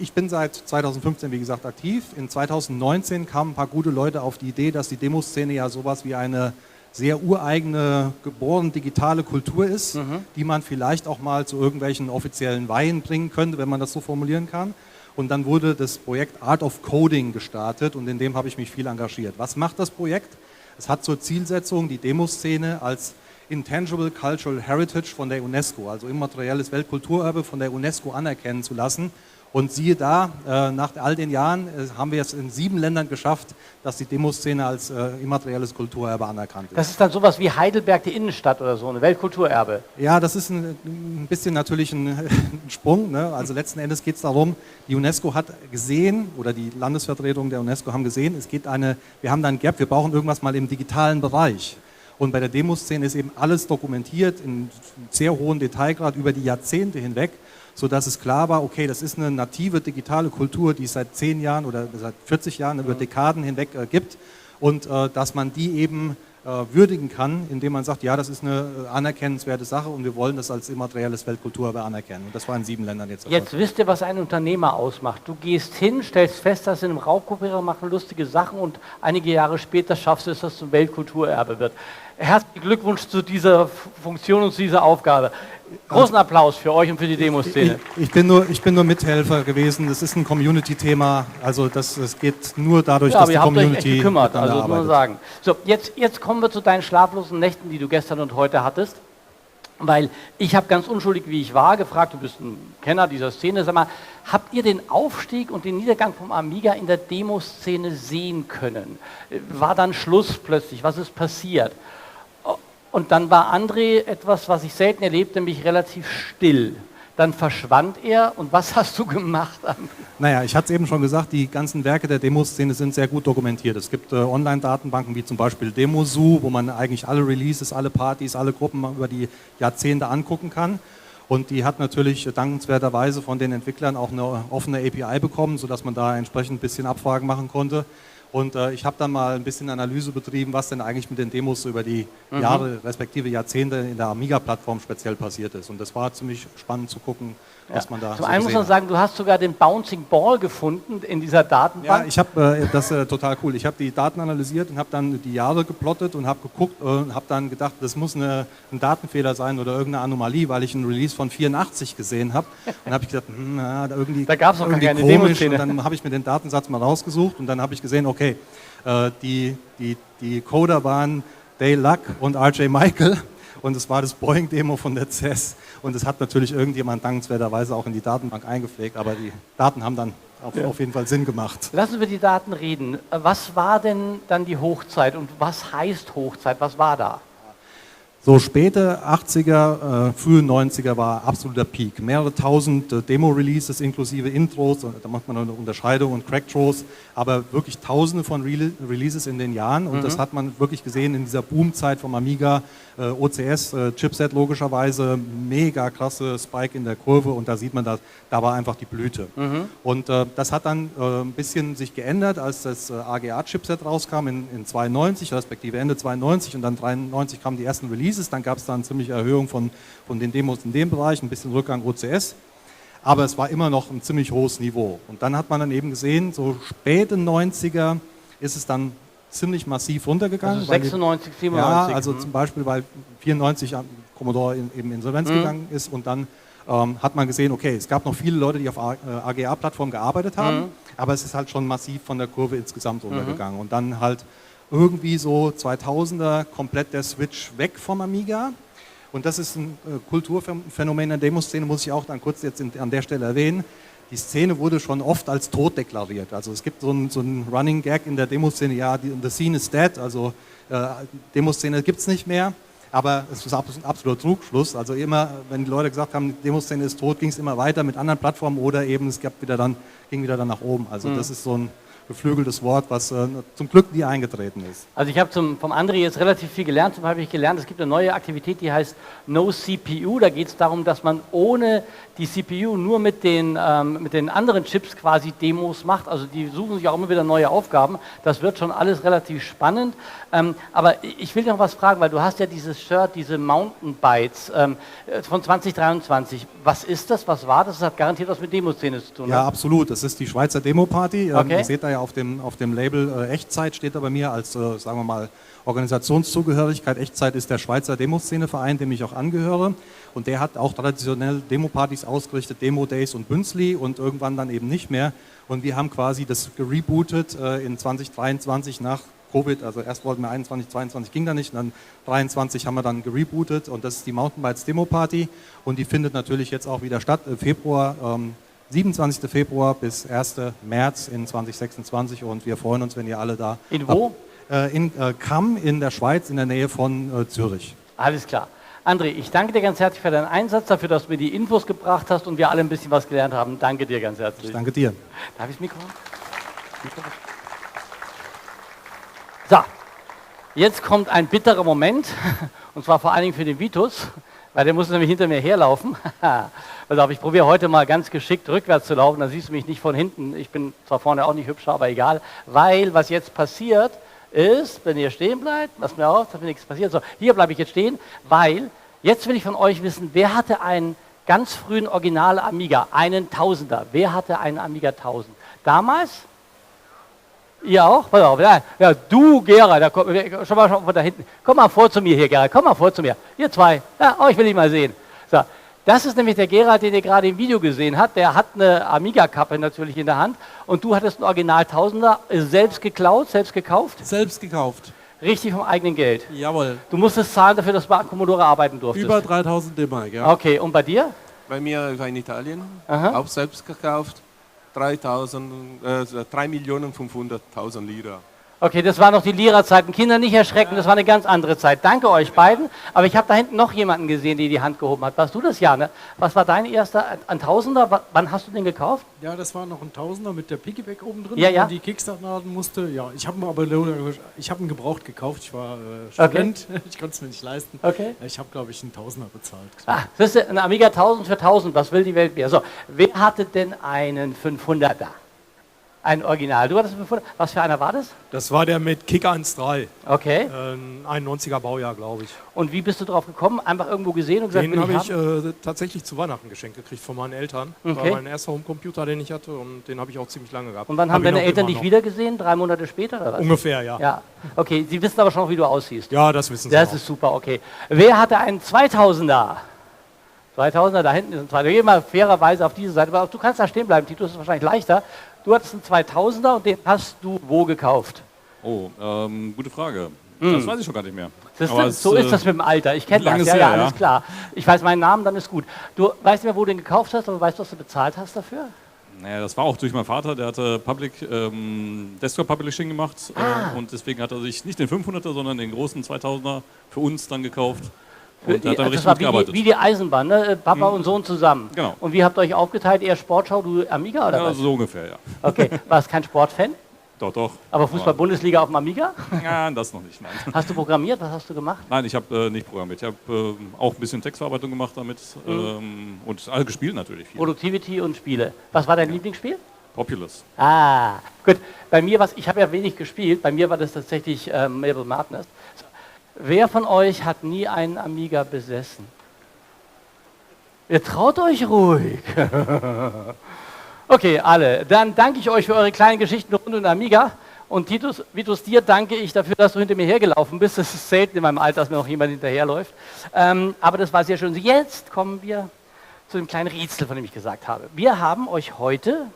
ich bin seit 2015, wie gesagt, aktiv. In 2019 kamen ein paar gute Leute auf die Idee, dass die Demoszene ja sowas wie eine sehr ureigene, geborene digitale Kultur ist, die man vielleicht auch mal zu irgendwelchen offiziellen Weihen bringen könnte, wenn man das so formulieren kann. Und dann wurde das Projekt Art of Coding gestartet und in dem habe ich mich viel engagiert. Was macht das Projekt? Es hat zur Zielsetzung, die Demoszene als Intangible Cultural Heritage von der UNESCO, also immaterielles Weltkulturerbe von der UNESCO anerkennen zu lassen. Und siehe da, nach all den Jahren haben wir es in 7 Ländern geschafft, dass die Demoszene als immaterielles Kulturerbe anerkannt ist. Das ist dann sowas wie Heidelberg, die Innenstadt oder so, eine Weltkulturerbe. Ja, das ist ein bisschen natürlich ein Sprung. Ne? Also letzten Endes geht es darum, die UNESCO hat gesehen, oder die Landesvertretung der UNESCO haben gesehen, wir haben da ein Gap, wir brauchen irgendwas mal im digitalen Bereich. Und bei der Demoszene ist eben alles dokumentiert, in sehr hohem Detailgrad über die Jahrzehnte hinweg, sodass es klar war, okay, das ist eine native digitale Kultur, die es seit 10 Jahren oder seit 40 Jahren über Dekaden hinweg gibt und dass man die eben würdigen kann, indem man sagt, ja, das ist eine anerkennenswerte Sache und wir wollen das als immaterielles Weltkulturerbe anerkennen. Und das war in 7 Ländern jetzt. Jetzt wisst ihr, was ein Unternehmer ausmacht. Du gehst hin, stellst fest, dass sie in einem Raubkopierer machen lustige Sachen und einige Jahre später schaffst du es, dass es zum Weltkulturerbe wird. Herzlichen Glückwunsch zu dieser Funktion und zu dieser Aufgabe. Großen Applaus für euch und für die Demoszene. Ich bin nur Mithelfer gewesen. Das ist ein Community-Thema. Also das geht nur dadurch, dass die Community habt euch echt gekümmert, also muss man arbeitet. sagen. So, jetzt kommen wir zu deinen schlaflosen Nächten, die du gestern und heute hattest. Weil ich habe ganz unschuldig, wie ich war, gefragt, du bist ein Kenner dieser Szene, sag mal, habt ihr den Aufstieg und den Niedergang vom Amiga in der Demoszene sehen können? War dann Schluss plötzlich? Was ist passiert? Und dann war André etwas, was ich selten erlebte, nämlich relativ still. dann verschwand er. Und was hast du gemacht? Naja, ich hatte es eben schon gesagt, die ganzen Werke der Demoszene sind sehr gut dokumentiert. Es gibt Online-Datenbanken wie zum Beispiel Demozoo, wo man eigentlich alle Releases, alle Partys, alle Gruppen über die Jahrzehnte angucken kann. Und die hat natürlich dankenswerterweise von den Entwicklern auch eine offene API bekommen, sodass man da entsprechend ein bisschen Abfragen machen konnte. Und ich habe dann mal ein bisschen Analyse betrieben, was denn eigentlich mit den Demos so über die Jahre, respektive Jahrzehnte in der Amiga-Plattform speziell passiert ist. Und das war ziemlich spannend zu gucken, was man da Zum einen muss man sagen, du hast sogar den Bouncing Ball gefunden in dieser Datenbank. Ja, ich habe das total cool. Ich habe die Daten analysiert und habe dann die Jahre geplottet und habe geguckt und habe dann gedacht, das muss ein Datenfehler sein oder irgendeine Anomalie, weil ich einen Release von 84 gesehen habe. Dann habe ich gedacht, irgendwie, da gab es noch gar keine komisch. Demoszene. Und dann habe ich mir den Datensatz mal rausgesucht und dann habe ich gesehen, okay, die Coder waren Dale Luck und RJ Michael. Und es war das Boeing-Demo von der CES. Und es hat natürlich irgendjemand dankenswerterweise auch in die Datenbank eingepflegt. Aber die Daten haben dann auf jeden Fall Sinn gemacht. Lass uns über die Daten reden. Was war denn dann die Hochzeit und was heißt Hochzeit? Was war da? So späte 80er, frühe 90er war absoluter Peak. Mehrere tausend Demo-Releases inklusive Intros, da macht man eine Unterscheidung und Crack-Throws, aber wirklich tausende von Releases in den Jahren und das hat man wirklich gesehen in dieser Boomzeit vom Amiga, OCS-Chipset logischerweise, mega krasse Spike in der Kurve und da sieht man, da war einfach die Blüte. Und das hat dann ein bisschen sich geändert, als das AGA-Chipset rauskam in 92, respektive Ende 92 und dann 93 kamen die ersten Releases. Dann gab es da eine ziemliche Erhöhung von den Demos in dem Bereich, ein bisschen Rückgang OCS, aber es war immer noch ein ziemlich hohes Niveau. Und dann hat man dann eben gesehen, so späte 90er ist es dann ziemlich massiv runtergegangen. Also 96, 97. Ja, also zum Beispiel, weil 94 Commodore eben Insolvenz gegangen ist und dann hat man gesehen, okay, es gab noch viele Leute, die auf AGA-Plattformen gearbeitet haben, aber es ist halt schon massiv von der Kurve insgesamt runtergegangen. Und dann halt irgendwie so 2000er komplett der Switch weg vom Amiga. Und das ist ein Kulturphänomen in der Demoszene, muss ich auch dann kurz jetzt an der Stelle erwähnen. Die Szene wurde schon oft als tot deklariert. Also es gibt so einen Running Gag in der Demoszene, ja, the scene is dead, also Demoszene gibt es nicht mehr. Aber es ist ein absoluter Trugschluss. Also immer, wenn die Leute gesagt haben, die Demoszene ist tot, ging es immer weiter mit anderen Plattformen oder eben es ging wieder dann nach oben. Also das ist so ein geflügeltes Wort, was zum Glück nie eingetreten ist. Also ich habe vom André jetzt relativ viel gelernt. Zum Beispiel habe ich gelernt, es gibt eine neue Aktivität, die heißt No CPU. Da geht es darum, dass man ohne die CPU nur mit den anderen Chips quasi Demos macht. Also die suchen sich auch immer wieder neue Aufgaben. Das wird schon alles relativ spannend. Aber ich will noch was fragen, weil du hast ja dieses Shirt, diese Mountain Bytes von 2023. Was ist das? Was war das? Das hat garantiert was mit Demoszene zu tun. Ja, ne? absolut. Das ist die Schweizer Demo-Party. Okay. Ihr seht da ja auf dem Label Echtzeit steht da bei mir als, sagen wir mal, Organisationszugehörigkeit. Echtzeit ist der Schweizer Demoszeneverein, dem ich auch angehöre. Und der hat auch traditionell Demo-Partys ausgerichtet, Demo-Days und Bünzli und irgendwann dann eben nicht mehr. Und wir haben quasi das gerebootet in 2023 nach Covid. Also erst wollten wir 21, 22 ging da nicht. Und dann 23 haben wir dann gerebootet und das ist die Mountainbikes Demo-Party. Und die findet natürlich jetzt auch wieder statt, Februar. 27. Februar bis 1. März in 2026 und wir freuen uns, wenn ihr alle da... In wo? In Cham in der Schweiz, in der Nähe von Zürich. Alles klar. André, ich danke dir ganz herzlich für deinen Einsatz, dafür, dass du mir die Infos gebracht hast und wir alle ein bisschen was gelernt haben. Danke dir ganz herzlich. Ich danke dir. Darf ich das Mikro? So, jetzt kommt ein bitterer Moment und zwar vor allen Dingen für den Vitus, weil der muss nämlich hinter mir herlaufen. Also ich probiere heute mal ganz geschickt rückwärts zu laufen, dann siehst du mich nicht von hinten. Ich bin zwar vorne auch nicht hübscher, aber egal. Weil was jetzt passiert ist, wenn ihr stehen bleibt, lasst mir auf, dass mir nichts passiert. So, hier bleibe ich jetzt stehen, weil jetzt will ich von euch wissen, wer hatte einen ganz frühen Original Amiga, einen Tausender? Wer hatte einen Amiga 1000? Damals? Ihr auch? Pass auf, ja, du, Gerhard, da schau mal von da hinten. Komm mal vor zu mir hier, Gerhard, komm mal vor zu mir. Ihr zwei, ja, euch will ich mal sehen. So, das ist nämlich der Gerhard, den ihr gerade im Video gesehen habt. Der hat eine Amiga-Kappe natürlich in der Hand. Und du hattest einen Original 1000er, selbst geklaut, selbst gekauft? Selbst gekauft. Richtig vom eigenen Geld? Jawohl. Du musstest zahlen dafür, dass du bei Commodore arbeiten durftest? Über 3000 D-Mark, ja. Okay, und bei dir? Bei mir war in Italien, Aha. auch selbst gekauft, 3.500.000 Lira. Okay, das waren noch die Lehrer-Zeiten. Kinder, nicht erschrecken, das war eine ganz andere Zeit. Danke euch beiden. Aber ich habe da hinten noch jemanden gesehen, der die Hand gehoben hat. Warst du das, Jan? Ne? Was war dein erster? Ein Tausender? Wann hast du den gekauft? Ja, das war noch ein Tausender mit der Piggyback oben drin, Ja, wenn ja. man die Kickstarten laden musste. Ja, ich habe ihn gebraucht gekauft. Ich war Student, ich konnte es mir nicht leisten. Okay. Ich habe, glaube ich, einen Tausender bezahlt. Ah, das ist ein Amiga 1000 für 1000. Was will die Welt mehr? So, wer hatte denn einen 500er? Ein Original. Du hattest 500. Was für einer war das? Das war der mit Kick 1.3. Okay. 91er Baujahr, glaube ich. Und wie bist du drauf gekommen? Einfach irgendwo gesehen und gesagt, Den will habe ich haben? ich tatsächlich zu Weihnachten geschenkt gekriegt von meinen Eltern. Okay. War mein erster Homecomputer, den ich hatte, und den habe ich auch ziemlich lange gehabt. Und wann haben Hab ihn deine auch Eltern immer dich noch. wieder gesehen? 3 Monate später oder was? Ungefähr, ja. Ja. Okay, sie wissen aber schon, wie du aussiehst. Ja, das wissen sie Das auch. ist super, okay. Wer hatte einen 2000er? 2000er, da hinten ist ein 2000er. Geh mal fairerweise auf diese Seite. Aber du kannst da stehen bleiben, Tito, das ist wahrscheinlich leichter. Du hattest einen 2000er und den hast du wo gekauft? Oh, gute Frage. Hm. Das weiß ich schon gar nicht mehr. So ist das mit dem Alter. Ich kenne das. Ja, her, alles klar. Ich weiß meinen Namen, dann ist gut. Du weißt nicht mehr, wo du den gekauft hast, aber weißt du, was du bezahlt hast dafür? Naja, das war auch durch meinen Vater, der hatte Desktop Publishing gemacht und deswegen hat er sich nicht den 500er, sondern den großen 2000er für uns dann gekauft. Und hat dann das richtig war mitgearbeitet. wie die Eisenbahn, ne? Papa und Sohn zusammen. Genau. Und wie habt ihr euch aufgeteilt? Eher Sportschau, du Amiga oder Ja, was? so ungefähr, ja. Okay, warst kein Sportfan? Doch, doch. Aber Fußball-Bundesliga auf dem Amiga? Ja, das noch nicht, nein. Hast du programmiert? Was hast du gemacht? Nein, ich habe nicht programmiert. Ich habe auch ein bisschen Textverarbeitung gemacht damit und alle gespielt natürlich. Viel. Productivity und Spiele. Was war dein Lieblingsspiel? Populous. Ah, gut. Bei mir ich habe ja wenig gespielt, bei mir war das tatsächlich Marble Madness. So. Wer von euch hat nie einen Amiga besessen? Ihr traut euch ruhig. Okay, alle. Dann danke ich euch für eure kleinen Geschichten rund um den Amiga. Und Vitus, dir danke ich dafür, dass du hinter mir hergelaufen bist. Das ist selten in meinem Alter, dass mir noch jemand hinterherläuft. Aber das war sehr schön. Jetzt kommen wir zu dem kleinen Rätsel, von dem ich gesagt habe. Wir haben euch heute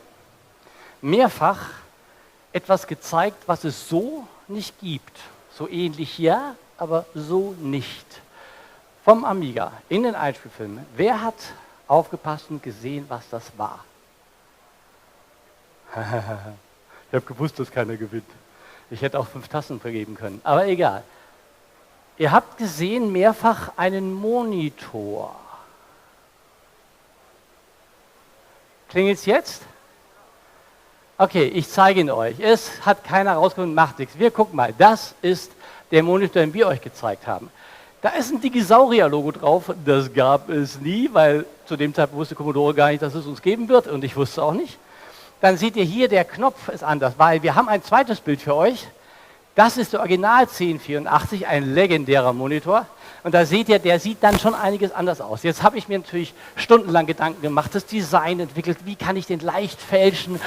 mehrfach etwas gezeigt, was es so nicht gibt. So ähnlich ja, aber so nicht. Vom Amiga in den Einspielfilmen. Wer hat aufgepasst und gesehen, was das war? Ich habe gewusst, dass keiner gewinnt. Ich hätte auch 5 Tassen vergeben können, aber egal. Ihr habt gesehen mehrfach einen Monitor. Klingelt es jetzt? Okay, ich zeige ihn euch. Es hat keiner rausgefunden, macht nichts. Wir gucken mal. Das ist der Monitor, den wir euch gezeigt haben. Da ist ein Dinosaurier-Logo drauf. Das gab es nie, weil zu dem Zeitpunkt wusste Commodore gar nicht, dass es uns geben wird. Und ich wusste auch nicht. Dann seht ihr hier, der Knopf ist anders, weil wir haben ein zweites Bild für euch. Das ist der Original 1084, ein legendärer Monitor. Und da seht ihr, der sieht dann schon einiges anders aus. Jetzt habe ich mir natürlich stundenlang Gedanken gemacht, das Design entwickelt, wie kann ich den leicht fälschen.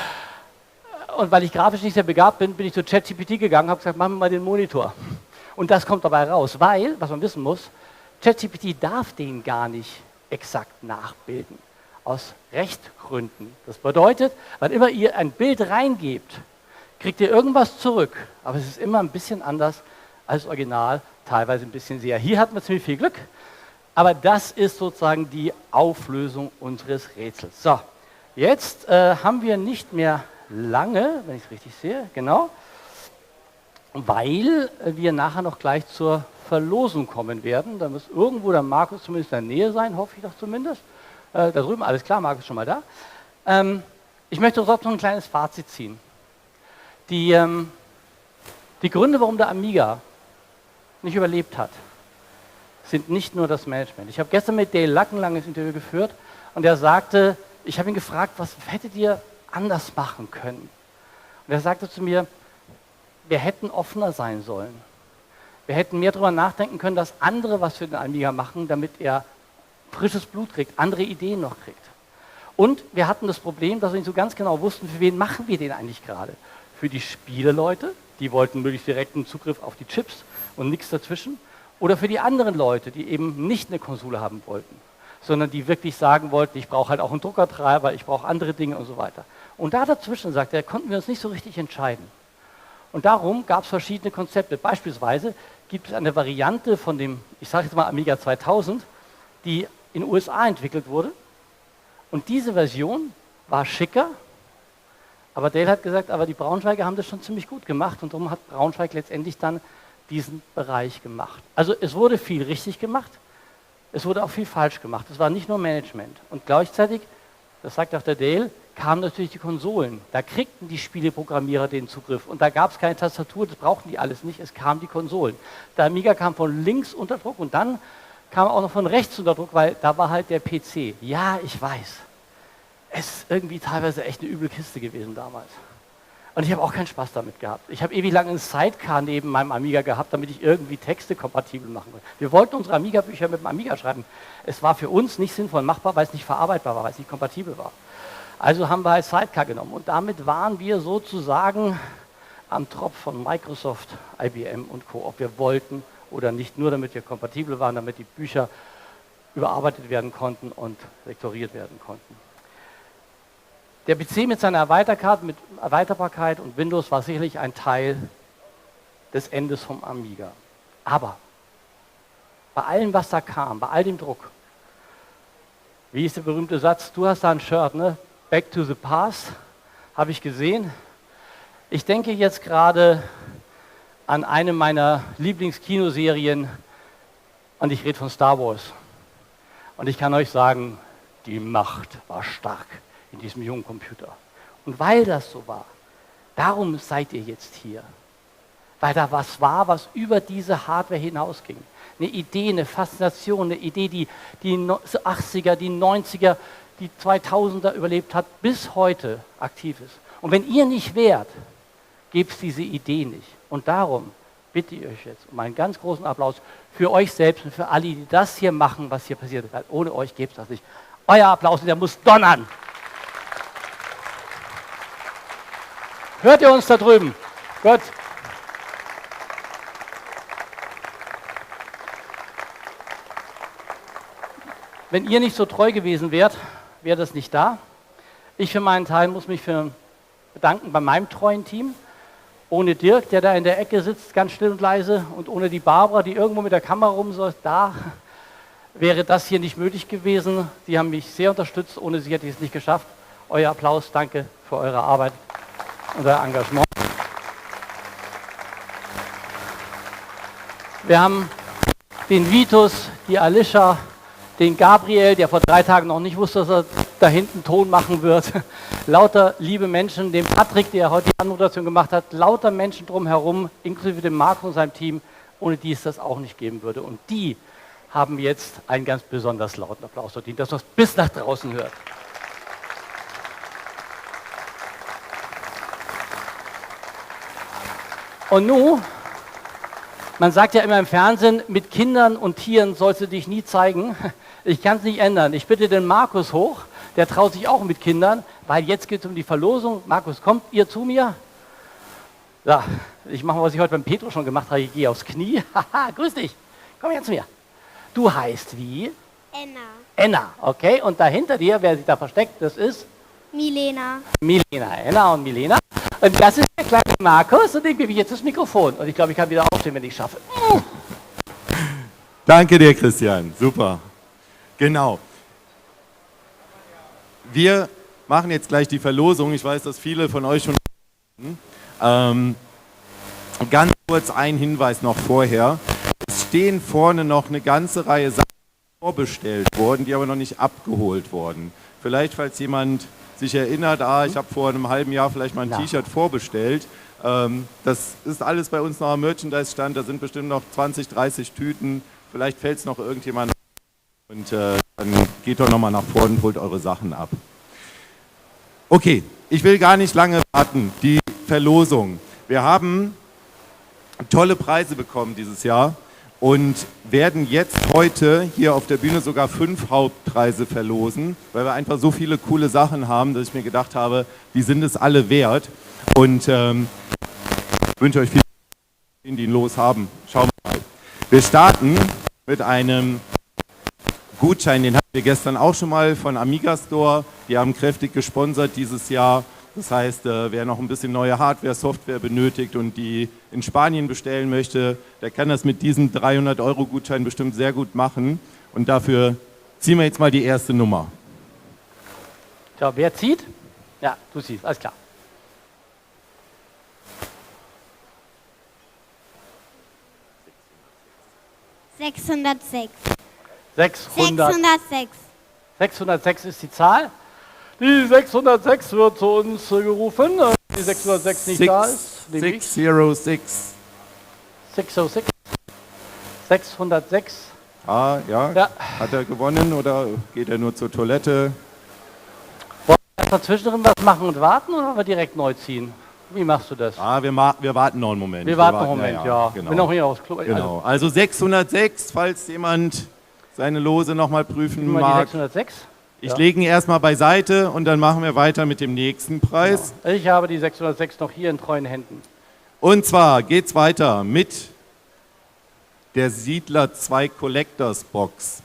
Und weil ich grafisch nicht sehr begabt bin, bin ich zu ChatGPT gegangen und habe gesagt, machen wir mal den Monitor. Und das kommt dabei raus, weil, was man wissen muss, ChatGPT darf den gar nicht exakt nachbilden. Aus Rechtgründen. Das bedeutet, wann immer ihr ein Bild reingebt, kriegt ihr irgendwas zurück. Aber es ist immer ein bisschen anders als Original, teilweise ein bisschen sehr. Hier hatten wir ziemlich viel Glück, aber das ist sozusagen die Auflösung unseres Rätsels. So, jetzt haben wir nicht mehr lange, wenn ich es richtig sehe, genau, weil wir nachher noch gleich zur Verlosung kommen werden. Da muss irgendwo der Markus zumindest in der Nähe sein, hoffe ich doch zumindest. Da drüben, alles klar, Markus ist schon mal da. Ich möchte trotzdem noch ein kleines Fazit ziehen. Die Gründe, warum der Amiga nicht überlebt hat, sind nicht nur das Management. Ich habe gestern mit Dale Luck ein langes Interview geführt und er sagte, ich habe ihn gefragt, was hättet ihr anders machen können? Und er sagte zu mir, wir hätten offener sein sollen. Wir hätten mehr darüber nachdenken können, dass andere was für den Amiga machen, damit er frisches Blut kriegt, andere Ideen noch kriegt. Und wir hatten das Problem, dass wir nicht so ganz genau wussten, für wen machen wir den eigentlich gerade. Für die Spieleleute, die wollten möglichst direkten Zugriff auf die Chips und nichts dazwischen. Oder für die anderen Leute, die eben nicht eine Konsole haben wollten, sondern die wirklich sagen wollten, ich brauche halt auch einen Druckertreiber, ich brauche andere Dinge und so weiter. Und da dazwischen, sagt er, konnten wir uns nicht so richtig entscheiden. Und darum gab es verschiedene Konzepte. Beispielsweise gibt es eine Variante von dem, ich sage jetzt mal Amiga 2000, die in den USA entwickelt wurde. Und diese Version war schicker, Aber Dale hat gesagt, aber die Braunschweiger haben das schon ziemlich gut gemacht und darum hat Braunschweig letztendlich dann diesen Bereich gemacht. Also es wurde viel richtig gemacht, es wurde auch viel falsch gemacht. Es war nicht nur Management. Und gleichzeitig, das sagt auch der Dale, kamen natürlich die Konsolen. Da kriegten die Spieleprogrammierer den Zugriff. Und da gab es keine Tastatur, das brauchten die alles nicht, es kamen die Konsolen. Der Amiga kam von links unter Druck und dann kam auch noch von rechts unter Druck, weil da war halt der PC. Ja, ich weiß. Es ist irgendwie teilweise echt eine üble Kiste gewesen damals. Und ich habe auch keinen Spaß damit gehabt. Ich habe ewig lang einen Sidecar neben meinem Amiga gehabt, damit ich irgendwie Texte kompatibel machen konnte. Wir wollten unsere Amiga-Bücher mit dem Amiga schreiben. Es war für uns nicht sinnvoll machbar, weil es nicht verarbeitbar war, weil es nicht kompatibel war. Also haben wir halt Sidecar genommen. Und damit waren wir sozusagen am Tropf von Microsoft, IBM und Co., ob wir wollten oder nicht, nur damit wir kompatibel waren, damit die Bücher überarbeitet werden konnten und lektoriert werden konnten. Der PC mit seiner Erweiterbarkeit und Windows war sicherlich ein Teil des Endes vom Amiga. Aber bei allem, was da kam, bei all dem Druck, wie ist der berühmte Satz, du hast da ein Shirt, ne? Back to the past, habe ich gesehen. Ich denke jetzt gerade an eine meiner Lieblingskinoserien und ich rede von Star Wars. Und ich kann euch sagen, die Macht war stark in diesem jungen Computer. Und weil das so war, darum seid ihr jetzt hier. Weil da was war, was über diese Hardware hinausging. Eine Idee, eine Faszination, eine Idee, die 80er, die 90er, die 2000er überlebt hat, bis heute aktiv ist. Und wenn ihr nicht wärt, gäbe es diese Idee nicht. Und darum bitte ich euch jetzt um einen ganz großen Applaus für euch selbst und für alle, die das hier machen, was hier passiert ist. Weil ohne euch gäbe es das nicht. Euer Applaus, der muss donnern. Hört ihr uns da drüben? Gut. Wenn ihr nicht so treu gewesen wärt, wäre das nicht da. Ich für meinen Teil muss mich bedanken bei meinem treuen Team. Ohne Dirk, der da in der Ecke sitzt, ganz still und leise, und ohne die Barbara, die irgendwo mit der Kamera rumsäuft, da wäre das hier nicht möglich gewesen. Sie haben mich sehr unterstützt, ohne sie hätte ich es nicht geschafft. Euer Applaus, danke für eure Arbeit und euer Engagement. Wir haben den Vitus, die Alicia, den Gabriel, der vor 3 Tagen noch nicht wusste, dass er da hinten Ton machen wird. Lauter liebe Menschen, den Patrick, der heute die Anmoderation gemacht hat, lauter Menschen drumherum, inklusive dem Marco und seinem Team, ohne die es das auch nicht geben würde. Und die haben jetzt einen ganz besonders lauten Applaus verdient, dass man es bis nach draußen hört. Und nun, man sagt ja immer im Fernsehen, mit Kindern und Tieren sollst du dich nie zeigen. Ich kann es nicht ändern. Ich bitte den Markus hoch, der traut sich auch mit Kindern, weil jetzt geht es um die Verlosung. Markus, kommt ihr zu mir? Ja, ich mache, was ich heute beim Petro schon gemacht habe, ich gehe aufs Knie. Haha, grüß dich, komm her zu mir. Du heißt wie? Enna. Enna, okay. Und dahinter dir, wer sich da versteckt, das ist? Milena. Milena, Enna und Milena. Und das ist der kleine Markus und dem gebe ich jetzt das Mikrofon. Und ich glaube, ich kann wieder aufstehen, wenn ich schaffe. Danke dir, Christian. Super. Genau. Wir machen jetzt gleich die Verlosung. Ich weiß, dass viele von euch schon... ganz kurz ein Hinweis noch vorher. Es stehen vorne noch eine ganze Reihe Sachen vorbestellt worden, die aber noch nicht abgeholt wurden. Vielleicht, falls jemand sich erinnert, ich habe vor einem halben Jahr vielleicht mal ein T-Shirt vorbestellt. Das ist alles bei uns noch am Merchandise-Stand. Da sind bestimmt noch 20, 30 Tüten. Vielleicht fällt es noch irgendjemand. Und dann geht doch nochmal nach vorne und holt eure Sachen ab. Okay, ich will gar nicht lange warten. Die Verlosung. Wir haben tolle Preise bekommen dieses Jahr und werden jetzt heute hier auf der Bühne sogar 5 Hauptpreise verlosen, weil wir einfach so viele coole Sachen haben, dass ich mir gedacht habe, die sind es alle wert. Und wünsche euch viel Spaß, die ihn los haben. Schauen wir mal. Wir starten mit einem Gutschein, den hatten wir gestern auch schon mal von Amiga Store. Die haben kräftig gesponsert dieses Jahr. Das heißt, wer noch ein bisschen neue Hardware, Software benötigt und die in Spanien bestellen möchte, der kann das mit diesem 300-Euro-Gutschein bestimmt sehr gut machen. Und dafür ziehen wir jetzt mal die erste Nummer. So, wer zieht? Ja, du ziehst, alles klar. 606. 606. 606. 606 ist die Zahl. Die 606 wird zu uns gerufen. Die 606 nicht da ist. 606. 606. 606. Ah, ja. Ja. Hat er gewonnen oder geht er nur zur Toilette? Wollen wir erst mal zwischendrin was machen und warten oder wollen wir direkt neu ziehen? Wie machst du das? Ah, wir warten noch einen Moment. Wir warten noch einen Moment, ja. Genau. Bin auch hier aufs Klo. Genau. Also 606, falls jemand seine Lose nochmal prüfen Mal mag. die 606. Ich lege ihn erstmal beiseite und dann machen wir weiter mit dem nächsten Preis. Genau. Ich habe die 606 noch hier in treuen Händen. Und zwar geht's weiter mit der Siedler 2 Collectors Box.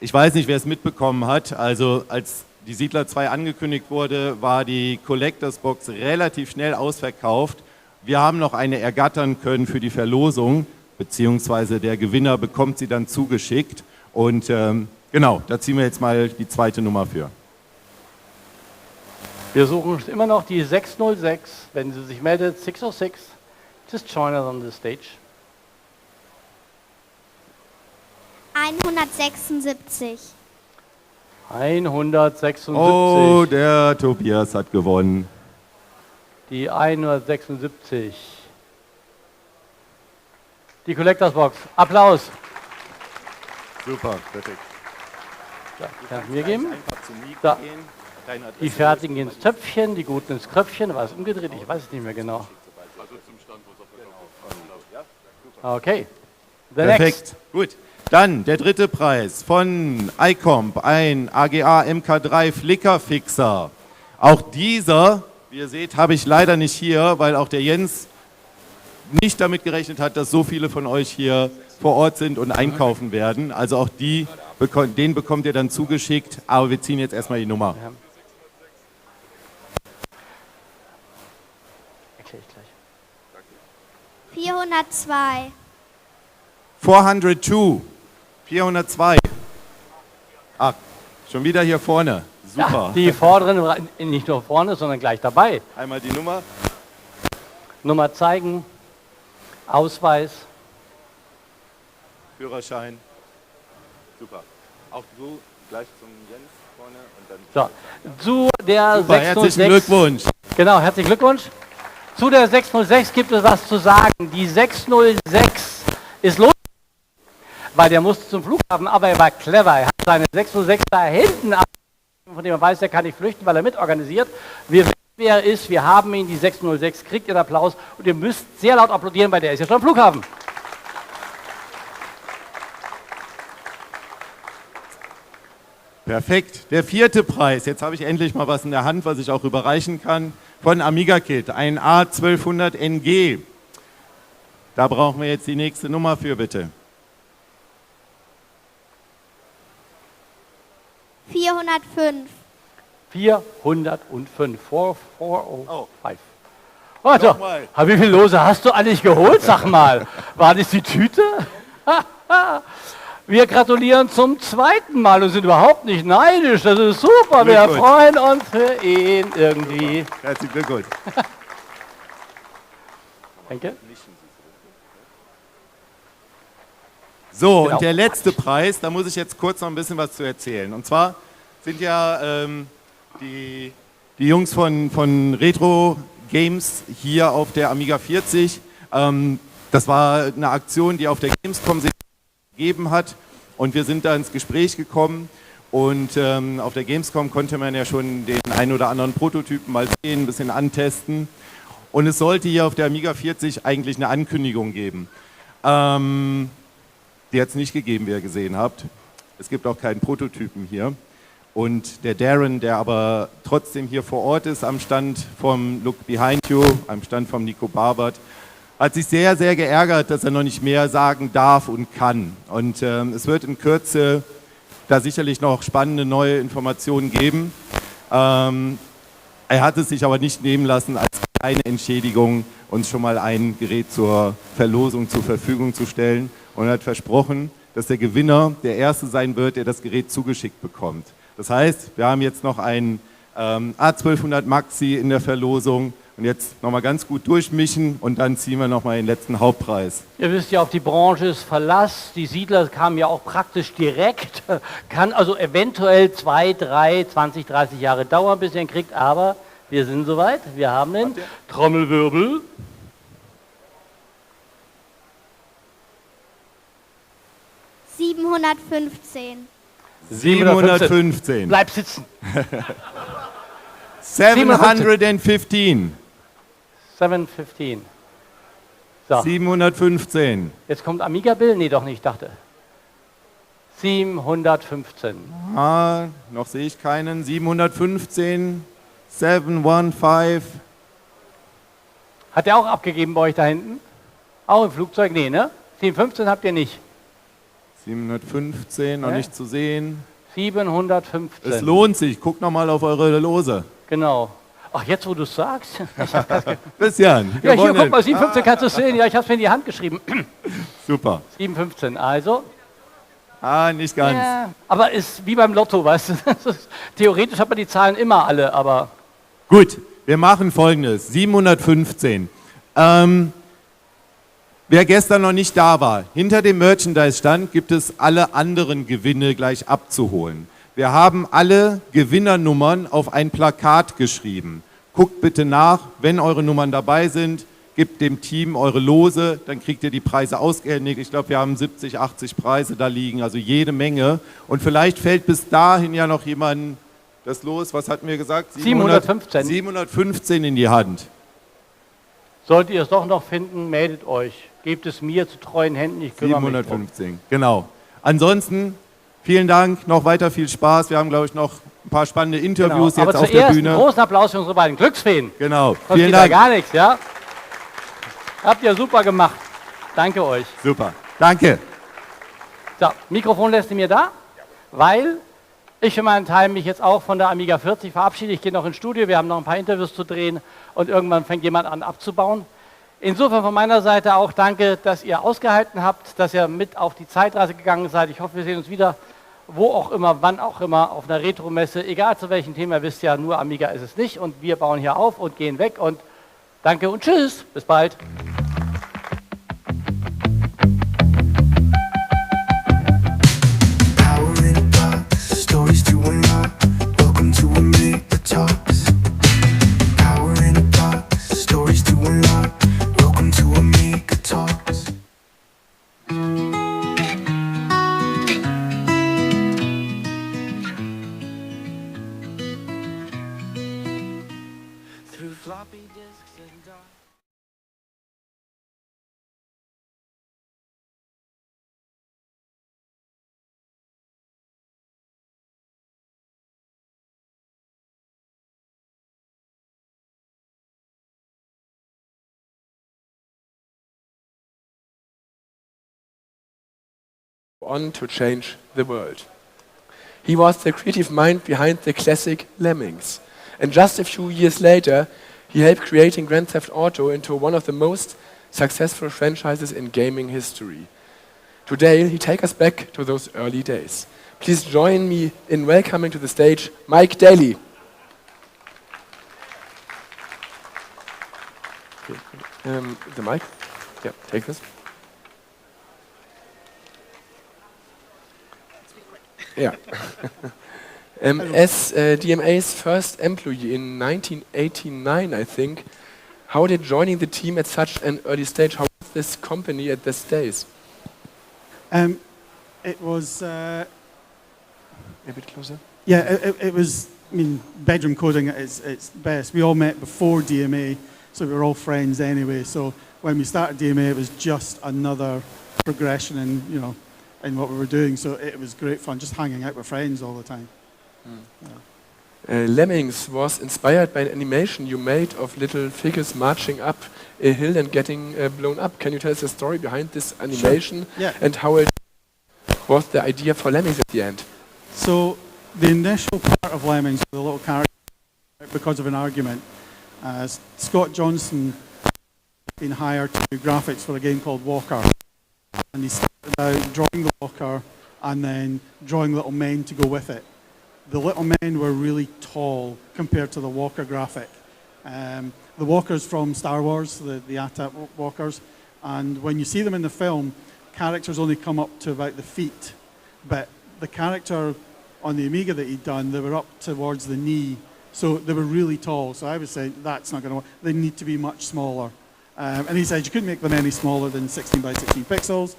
Ich weiß nicht, wer es mitbekommen hat. Also als die Siedler 2 angekündigt wurde, war die Collectors Box relativ schnell ausverkauft. Wir haben noch eine ergattern können für die Verlosung, beziehungsweise der Gewinner bekommt sie dann zugeschickt. Und genau, da ziehen wir jetzt mal die zweite Nummer für. Wir suchen immer noch die 606. Wenn sie sich meldet, 606, just join us on the stage. 176. 176. Oh, der Tobias hat gewonnen. Die 176. Die Collectors Box. Applaus. Super, perfekt. Ja, kann ich mir geben? Da. Die Fertigen ins Töpfchen, die Guten ins Kröpfchen. War es umgedreht? Ich weiß es nicht mehr genau. Okay. The Perfekt. Next. Gut. Dann der dritte Preis von iComp, ein AGA MK3 Flickerfixer. Auch dieser, wie ihr seht, habe ich leider nicht hier, weil auch der Jens nicht damit gerechnet hat, dass so viele von euch hier vor Ort sind und einkaufen werden. Also auch den bekommt ihr dann zugeschickt, aber wir ziehen jetzt erstmal die Nummer. Ja. Erkläre ich gleich. 402. 402. 402. Ah, schon wieder hier vorne. Super. Ja, die vorderen, nicht nur vorne, sondern gleich dabei. Einmal die Nummer. Nummer zeigen, Ausweis. Führerschein. Super. Auch du gleich zum Jens vorne und dann. So, zu der Super, 606. herzlichen Glückwunsch. Genau, herzlichen Glückwunsch. Zu der 606 gibt es was zu sagen. Die 606 ist los, weil der musste zum Flughafen, aber er war clever. Er hat seine 606 da hinten, von dem man weiß, der kann nicht flüchten, weil er mitorganisiert. Wir wissen, wer er ist, wir haben ihn, die 606, kriegt ihren Applaus und ihr müsst sehr laut applaudieren, weil der ist ja schon am Flughafen. Perfekt. Der vierte Preis. Jetzt habe ich endlich mal was in der Hand, was ich auch überreichen kann. Von Amiga Kit, ein A1200 NG. Da brauchen wir jetzt die nächste Nummer für, bitte. 405. 405. 4405. Oh. Warte, Nochmal. wie viele Lose hast du eigentlich geholt? Sag mal, war das die Tüte? Wir gratulieren zum zweiten Mal und sind überhaupt nicht neidisch. Das ist super. Wir Glückwunsch. freuen uns für ihn irgendwie. Herzlichen Glückwunsch. Danke. So, Genau. und der letzte Preis, da muss ich jetzt kurz noch ein bisschen was zu erzählen. Und zwar sind ja die Jungs von Retro Games hier auf der Amiga 40. Das war eine Aktion, die auf der Gamescom sich gegeben hat. Und wir sind da ins Gespräch gekommen. Und auf der Gamescom konnte man ja schon den ein oder anderen Prototypen mal sehen, ein bisschen antesten. Und es sollte hier auf der Amiga 40 eigentlich eine Ankündigung geben. Die hat es nicht gegeben, wie ihr gesehen habt. Es gibt auch keinen Prototypen hier. Und der Darren, der aber trotzdem hier vor Ort ist, am Stand vom Look Behind You, am Stand vom Nico Barbert, hat sich sehr, sehr geärgert, dass er noch nicht mehr sagen darf und kann. Und es wird in Kürze da sicherlich noch spannende neue Informationen geben. Er hat es sich aber nicht nehmen lassen, als kleine Entschädigung uns schon mal ein Gerät zur Verlosung zur Verfügung zu stellen und hat versprochen, dass der Gewinner der Erste sein wird, der das Gerät zugeschickt bekommt. Das heißt, wir haben jetzt noch einen A1200 Maxi in der Verlosung Und jetzt nochmal ganz gut durchmischen und dann ziehen wir nochmal den letzten Hauptpreis. Ihr wisst ja, auf die Branche ist Verlass. Die Siedler kamen ja auch praktisch direkt. Kann also eventuell 2, 3, 20, 30 Jahre dauern, bis ihr ihn kriegt. Aber wir sind soweit. Wir haben den Trommelwirbel. Siebenhundertfünfzehn. 715. Bleib sitzen. 715. 715. So. 715. Jetzt kommt Amiga Bill? Nee, doch nicht, dachte. 715. Ah, noch sehe ich keinen. 715. 715. Hat der auch abgegeben bei euch da hinten? Auch im Flugzeug? Nee, ne? 715 habt ihr nicht. 715, noch nicht zu sehen. 715. Es lohnt sich. Guckt nochmal auf eure Lose. Genau. Ach, jetzt wo du es sagst. Christian, ja, hier, gewonnen. guck mal, 715 kannst du sehen. Ja, ich habe es mir in die Hand geschrieben. Super. 715, also. Ah, nicht ganz. Ja, aber ist wie beim Lotto, weißt du. Theoretisch hat man die Zahlen immer alle, aber... Gut, wir machen Folgendes. 715. Wer gestern noch nicht da war, hinter dem Merchandise-Stand gibt es alle anderen Gewinne gleich abzuholen. Wir haben alle Gewinnernummern auf ein Plakat geschrieben. Guckt bitte nach, wenn eure Nummern dabei sind, gebt dem Team eure Lose, dann kriegt ihr die Preise ausgehändigt. Ich glaube, wir haben 70, 80 Preise da liegen, also jede Menge. Und vielleicht fällt bis dahin ja noch jemand das Los, was hatten wir gesagt? 715. 715 in die Hand. Solltet ihr es doch noch finden, meldet euch. Gebt es mir zu treuen Händen, ich kümmere mich drum. 715, genau. Ansonsten, vielen Dank, noch weiter viel Spaß. Wir haben, glaube ich, noch ein paar spannende Interviews Genau. jetzt Aber auf der Bühne. Einen großen Applaus für unsere beiden Glücksfeen. Genau, Kostet vielen Dank. gar nichts, ja? Habt ihr super gemacht. Danke euch. Super, danke. So, Mikrofon lässt ihr mir da, weil ich für meinen Teil mich jetzt auch von der Amiga 40 verabschiede. Ich gehe noch ins Studio, wir haben noch ein paar Interviews zu drehen und irgendwann fängt jemand an abzubauen. Insofern von meiner Seite auch danke, dass ihr ausgehalten habt, dass ihr mit auf die Zeitreise gegangen seid. Ich hoffe, wir sehen uns wieder, wo auch immer, wann auch immer, auf einer Retro-Messe, egal zu welchem Thema, wisst ja, nur Amiga ist es nicht und wir bauen hier auf und gehen weg und danke und tschüss, bis bald. Stories to unlock. Welcome to Amiga Talks. Power in a box. Stories to unlock. Welcome to Amiga Talks. Through floppy disks and dark. On to change the world. He was the creative mind behind the classic Lemmings. And just a few years later, he helped creating Grand Theft Auto into one of the most successful franchises in gaming history. Today, he takes us back to those early days. Please join me in welcoming to the stage Mike Daly. The mic? Yeah, take this. Yeah. As DMA's first employee in 1989, I think, how did joining the team at such an early stage, how was this company at this stage? It was... A bit closer? Yeah, it was, I mean, bedroom coding at its best. We all met before DMA, so we were all friends anyway. So when we started DMA, it was just another progression in, you know, in what we were doing. So it was great fun, just hanging out with friends all the time. Lemmings was inspired by an animation you made of little figures marching up a hill and getting blown up. Can you tell us the story behind this animation? Sure. Yeah. And how it was the idea for Lemmings at the end? So the initial part of Lemmings, the little character, because of an argument, Scott Johnson had been hired to do graphics for a game called Walker. And he started out drawing the Walker and then drawing little men to go with it. The little men were really tall compared to the Walker graphic. the walkers from Star Wars, the AT-AT walkers, and when you see them in the film, characters only come up to about the feet, but the character on the Amiga that he'd done, they were up towards the knee, so they were really tall. So I was saying, that's not going to work. They need to be much smaller. And he said, you couldn't make them any smaller than 16 by 16 pixels.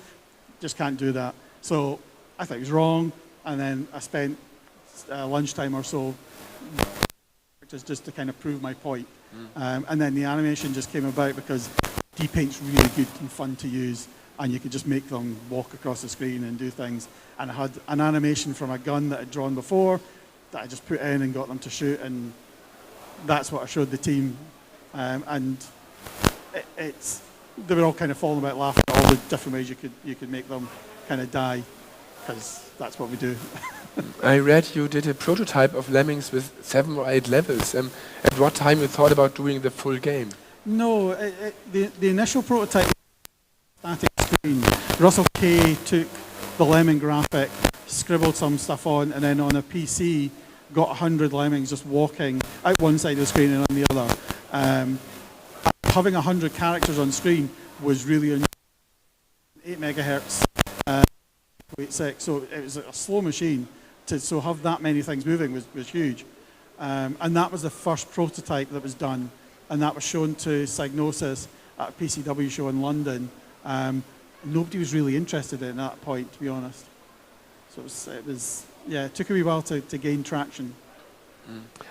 Just can't do that. So I thought he was wrong, and then I spent lunchtime or so just to kind of prove my point. And then the animation just came about because D-Paint's really good and fun to use, and you could just make them walk across the screen and do things. And I had an animation from a gun that I'd drawn before that I just put in and got them to shoot, and that's what I showed the team. And they were all kind of falling about laughing at all the different ways you could make them kind of die, because that's what we do. I read you did a prototype of Lemmings with 7 or 8 levels. At what time you thought about doing the full game? No, the initial prototype was static screen. Russell Kay took the Lemming graphic, scribbled some stuff on, and then on a PC got 100 lemmings just walking out one side of the screen and on the other. Having 100 characters on screen was really unusual. 8 megahertz, 86, so it was a slow machine. So have that many things moving was huge. And that was the first prototype that was done, and that was shown to Psygnosis at a PCW show in London. Nobody was really interested in it at that point, to be honest. So it took a wee while to gain traction.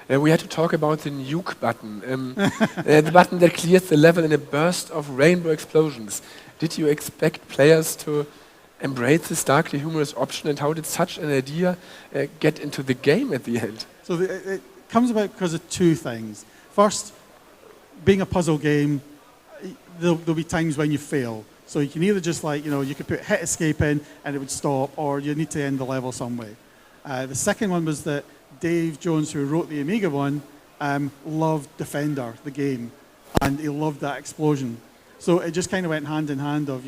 We had to talk about the nuke button, the button that clears the level in a burst of rainbow explosions. Did you expect players to embrace this darkly humorous option, and how did such an idea get into the game at the end? So it comes about because of two things. First, being a puzzle game, there'll be times when you fail. So you can either just you could put hit escape in and it would stop, or you need to end the level some way. The second one was that Dave Jones, who wrote the Amiga one, loved Defender, the game, and he loved that explosion. So it just kind of went hand in hand of,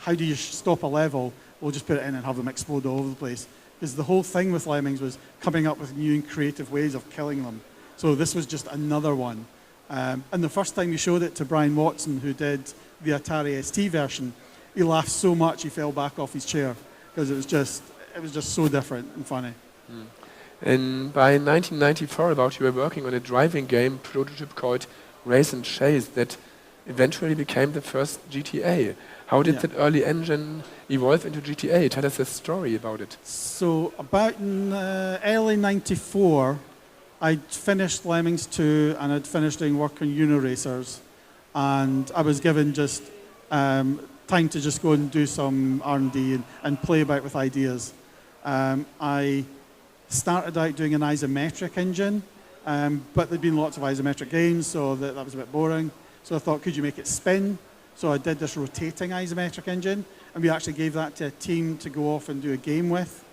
how do you stop a level? We'll just put it in and have them explode all over the place. Because the whole thing with Lemmings was coming up with new and creative ways of killing them. So this was just another one. And the first time we showed it to Brian Watson, who did the Atari ST version, he laughed so much he fell back off his chair, because it was just so different and funny. And by 1994, you were working on a driving game prototype called Race and Chase that eventually became the first GTA. How did that early engine evolve into GTA? Tell us a story about it. So about in early '94, I'd finished Lemmings 2 and I'd finished doing work on Uniracers, and I was given just time to just go and do some R&D and play about with ideas. I started out doing an isometric engine, but there'd been lots of isometric games, so that was a bit boring. So I thought, could you make it spin? So I did this rotating isometric engine, and we actually gave that to a team to go off and do a game with.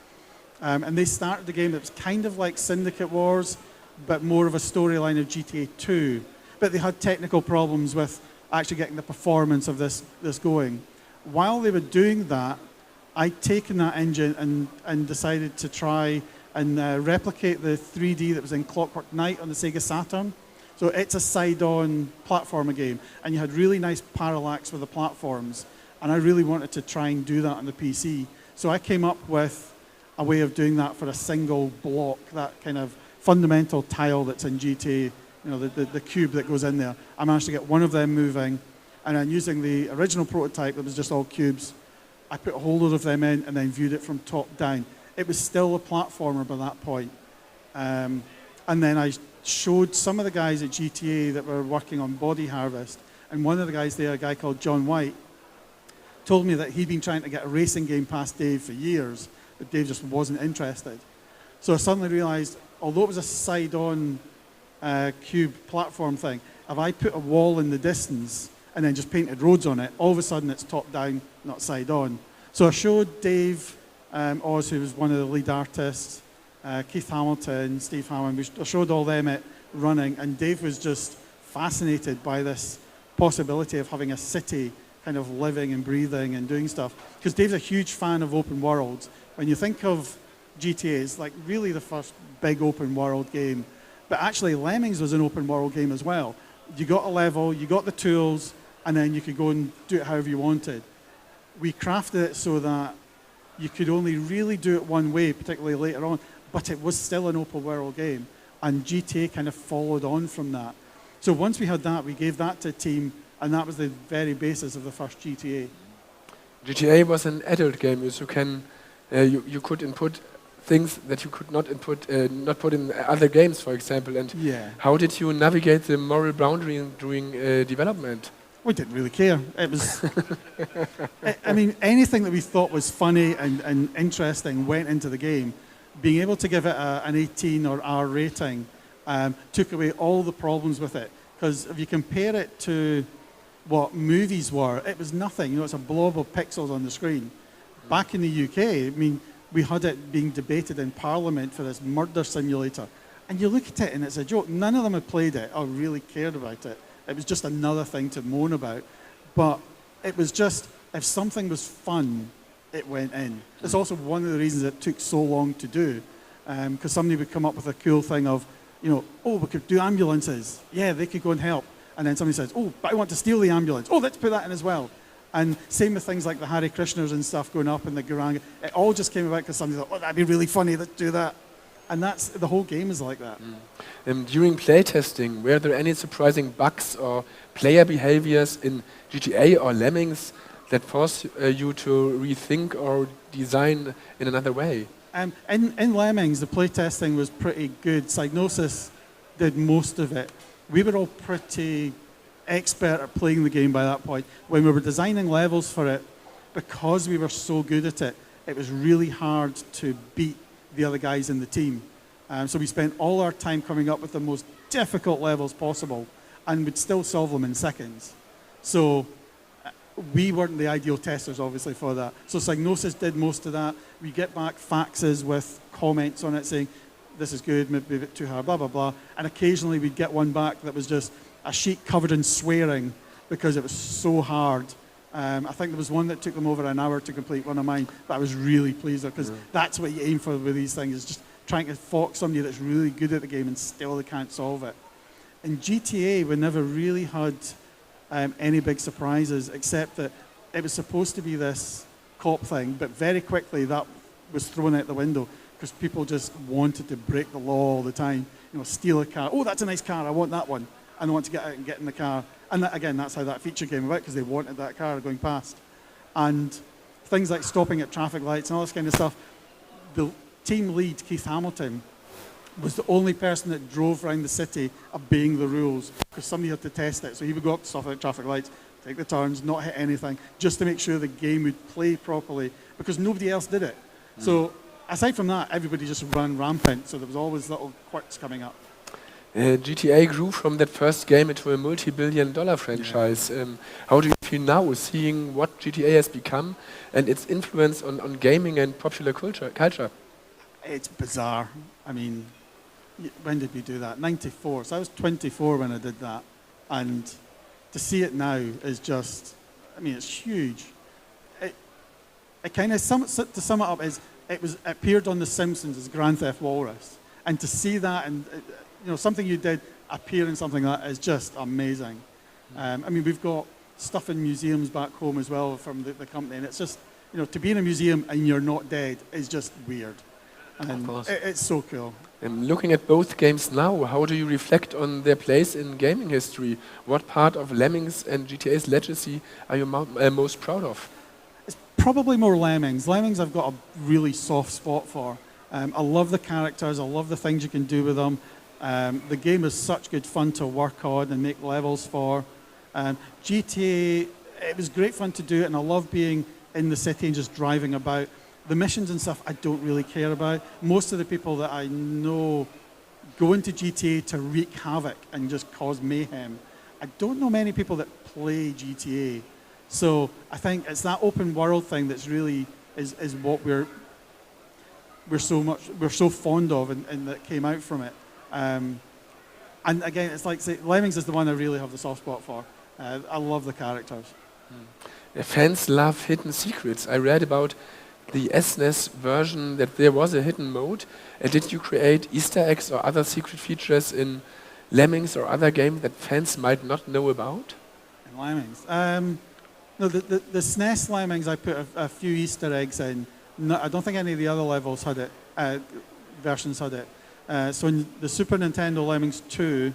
And they started the game that was kind of like Syndicate Wars, but more of a storyline of GTA 2. But they had technical problems with actually getting the performance of this going. While they were doing that, I'd taken that engine and decided to try and replicate the 3D that was in Clockwork Knight on the Sega Saturn. So it's a side-on platformer game, and you had really nice parallax with the platforms, and I really wanted to try and do that on the PC. So I came up with a way of doing that for a single block, that kind of fundamental tile that's in GTA, the cube that goes in there. I managed to get one of them moving, and then using the original prototype that was just all cubes, I put a whole load of them in and then viewed it from top down. It was still a platformer by that point. And then I showed some of the guys at GTA that were working on Body Harvest, and one of the guys there, a guy called John White, told me that he'd been trying to get a racing game past Dave for years, but Dave just wasn't interested. So I suddenly realized, although it was a side-on cube platform thing, if I put a wall in the distance and then just painted roads on it, all of a sudden it's top-down, not side-on. So I showed Dave Oz, who was one of the lead artists, Keith Hamilton, Steve Hammond. I showed all them it running, and Dave was just fascinated by this possibility of having a city kind of living and breathing and doing stuff. Because Dave's a huge fan of open worlds. When you think of GTA, it's like really the first big open world game. But actually, Lemmings was an open world game as well. you got a level, you got the tools, and then you could go and do it however you wanted. We crafted it so that you could only really do it one way, particularly later on, but it was still an open world game, and GTA kind of followed on from that. So once we had that, we gave that to a team, and that was the very basis of the first GTA. GTA was an adult game, so you could input things that you could not input, not put in other games, for example. And Yeah. how did you navigate the moral boundary during development? We didn't really care. It was, I mean, anything that we thought was funny and interesting went into the game. Being able to give it an 18 or R rating took away all the problems with it. Because if you compare it to what movies were, it was nothing. You know, it's a blob of pixels on the screen. Back in the UK, I mean, we had it being debated in Parliament for this murder simulator. And you look at it and it's a joke. None of them had played it or really cared about it. It was just another thing to moan about. But it was just, if something was fun, it went in. It's also one of the reasons it took so long to do. Because somebody would come up with a cool thing of, you know, oh, we could do ambulances. Yeah, they could go and help. And then somebody says, oh, but I want to steal the ambulance. Oh, let's put that in as well. And same with things like the Hare Krishners and stuff going up in the Garang. It all just came about because somebody thought, oh, that'd be really funny, let's do that. And that's, the whole game is like that. During playtesting, were there any surprising bugs or player behaviors in GTA or Lemmings that forced you to rethink or design in another way? In Lemmings, the playtesting was pretty good. Psygnosis did most of it. We were all pretty expert at playing the game by that point. When we were designing levels for it, because we were so good at it, it was really hard to beat the other guys in the team. So we spent all our time coming up with the most difficult levels possible, and we'd still solve them in seconds. So we weren't the ideal testers, obviously, for that. So Psygnosis did most of that. We get back faxes with comments on it saying, this is good, maybe a bit too hard, blah, blah, blah. And occasionally we'd get one back that was just a sheet covered in swearing because it was so hard. I think there was one that took them over an hour to complete, one of mine, but I was really pleased with, because that's what you aim for with these things, is just trying to fox somebody that's really good at the game and still they can't solve it. In GTA, we never really had any big surprises, except that it was supposed to be this cop thing, but very quickly that was thrown out the window because people just wanted to break the law all the time. You know, steal a car. Oh, that's a nice car, I want that one. And they want to get out and get in the car. And that, again, that's how that feature came about, because they wanted that car going past. And things like stopping at traffic lights and all this kind of stuff, the team lead, Keith Hamilton, was the only person that drove around the city obeying the rules, because somebody had to test it. So he would go up to stop at traffic lights, take the turns, not hit anything, just to make sure the game would play properly, because nobody else did it. So aside from that, everybody just ran rampant, so there was always little quirks coming up. GTA grew from that first game into a multi-billion-dollar franchise. How do you feel now, seeing what GTA has become and its influence on gaming and popular culture? It's bizarre. I mean, when did we do that? 94. So I was 24 when I did that. And to see it now is just, I mean, it's huge. It kind of, to sum it up, is it appeared on The Simpsons as Grand Theft Walrus. And to see that, and you know, something you did appear in something like that is just amazing. I mean, we've got stuff in museums back home as well from the company, and it's just, you know, to be in a museum and you're not dead is just weird. And it's so cool. Looking at both games now, how do you reflect on their place in gaming history? What part of Lemmings and GTA's legacy are you most proud of? It's probably more Lemmings. Lemmings I've got a really soft spot for. I love the characters, I love the things you can do with them. The game is such good fun to work on and make levels for. GTA, it was great fun to do it, and I love being in the city and just driving about. The missions and stuff I don't really care about. Most of the people that I know go into GTA to wreak havoc and just cause mayhem. I don't know many people that play GTA. So I think it's that open world thing that's really is what we're so fond of and that came out from it. And again, it's like, say, Lemmings is the one I really have the soft spot for. I love the characters. Fans love hidden secrets. I read about the SNES version that there was a hidden mode. Did you create Easter eggs or other secret features in Lemmings or other game that fans might not know about? And Lemmings. No, the SNES Lemmings, I put a few Easter eggs in. No, I don't think any of the other levels had it, versions had it. So in the Super Nintendo Lemmings 2,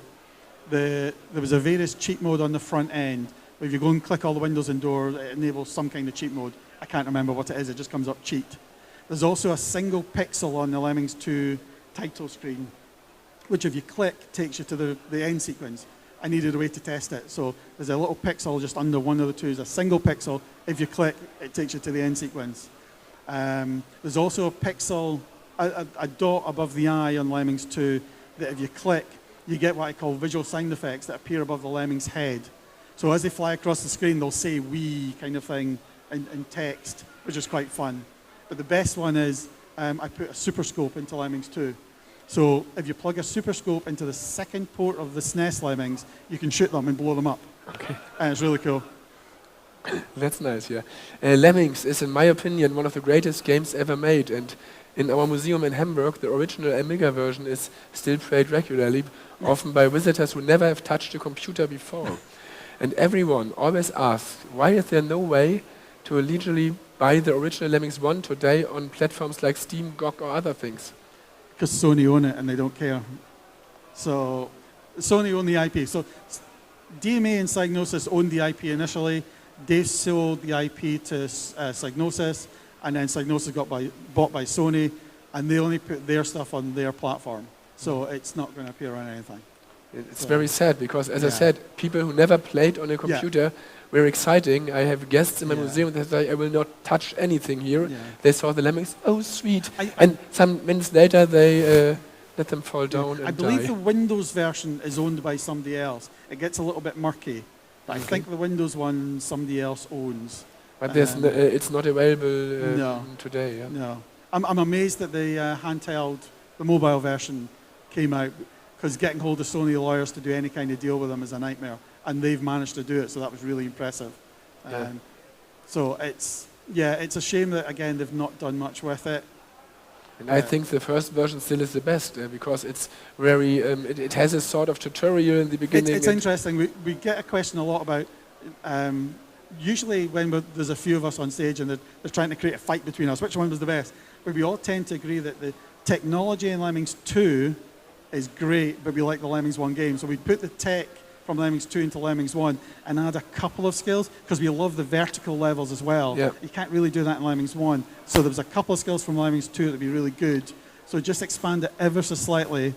there was a various cheat mode on the front end. If you go and click all the windows and doors, it enables some kind of cheat mode. I can't remember what it is, it just comes up cheat. There's also a single pixel on the Lemmings 2 title screen, which if you click, takes you to the end sequence. I needed a way to test it. So there's a little pixel just under one of the two, a single pixel. If you click, it takes you to the end sequence. There's also a pixel, a dot above the eye on Lemmings 2, that if you click, you get what I call visual sound effects that appear above the Lemmings' head. So as they fly across the screen, they'll say "wee" kind of thing in text, which is quite fun. But the best one is I put a super scope into Lemmings 2. So if you plug a super scope into the second port of the SNES Lemmings, you can shoot them and blow them up. Okay. And it's really cool. That's nice, yeah. Lemmings is, in my opinion, one of the greatest games ever made. And in our museum in Hamburg, the original Amiga version is still played regularly, often by visitors who never have touched a computer before. And everyone always asks, why is there no way to legally buy the original Lemmings 1 today on platforms like Steam, GOG or other things? Because Sony own it and they don't care. So Sony own the IP. So DMA and Psygnosis owned the IP initially. They sold the IP to Psygnosis, and then Psygnosis got bought by Sony, and they only put their stuff on their platform. So it's not going to appear on anything. It's very sad because, as I said, people who never played on a computer were exciting. I have guests in my museum that say, I will not touch anything here. They saw the Lemmings, oh sweet. And some minutes later they let them fall down and I believe die. the Windows version is owned by somebody else. It gets a little bit murky. But I think the Windows one somebody else owns. But it's not available today. Yeah? No. I'm amazed that the handheld, the mobile version came out, because getting hold of Sony lawyers to do any kind of deal with them is a nightmare. And they've managed to do it, so that was really impressive. So it's a shame that, again, they've not done much with it. And I think the first version still is the best because it's very, it has a sort of tutorial in the beginning. It's interesting. We get a question a lot about, usually when there's a few of us on stage and they're trying to create a fight between us, which one was the best? But we all tend to agree that the technology in Lemmings 2 is great, but we like the Lemmings 1 game. So we put the tech from Lemmings 2 into Lemmings 1 and add a couple of skills, because we love the vertical levels as well. Yeah. You can't really do that in Lemmings 1. So there was a couple of skills from Lemmings 2 that would be really good. So just expand it ever so slightly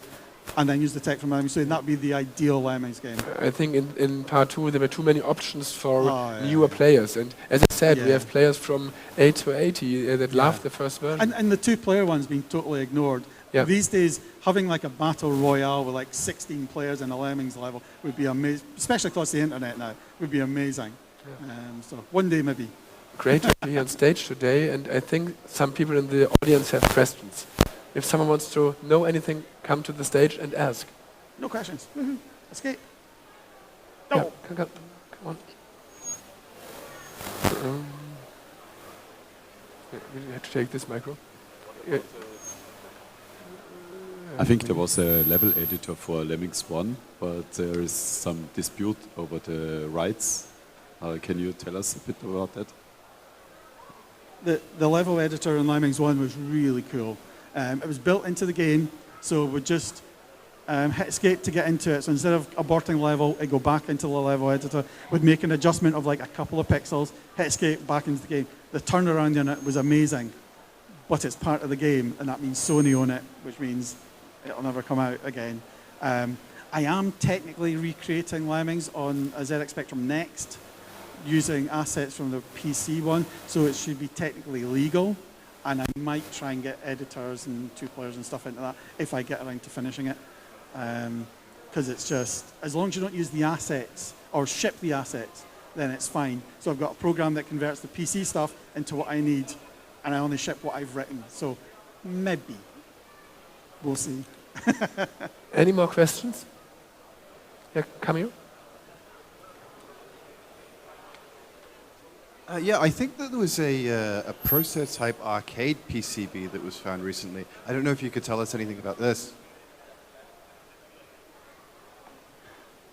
and then use the tech from Lemmings 2, and that would be the ideal Lemmings game. I think in part 2 there were too many options for newer players. And as I said, we have players from 8 to 80 that love the first version. And the two-player one's been totally ignored. Yeah. These days, having like a battle royale with like 16 players in a Lemmings level would be amazing, especially across the internet now, would be amazing. So one day maybe. Great to be on stage today, and I think some people in the audience have questions. If someone wants to know anything, come to the stage and ask. No questions. Escape. Yeah, come on. We have to take this micro. I think there was a level editor for Lemmings 1, but there is some dispute over the rights. Can you tell us a bit about that? The level editor in Lemmings 1 was really cool. It was built into the game, so it would just hit escape to get into it. So instead of aborting level, it'd go back into the level editor, would make an adjustment of like a couple of pixels, hit escape, back into the game. The turnaround in it was amazing, but it's part of the game, and that means Sony own it, which means it'll never come out again. I am technically recreating Lemmings on a ZX Spectrum Next using assets from the PC one, so it should be technically legal, and I might try and get editors and two players and stuff into that if I get around to finishing it. Because it's just, as long as you don't use the assets or ship the assets, then it's fine. So I've got a program that converts the PC stuff into what I need, and I only ship what I've written. So maybe. We'll see. Any more questions? Yeah, come here. Yeah, I think that there was a prototype arcade PCB that was found recently. I don't know if you could tell us anything about this.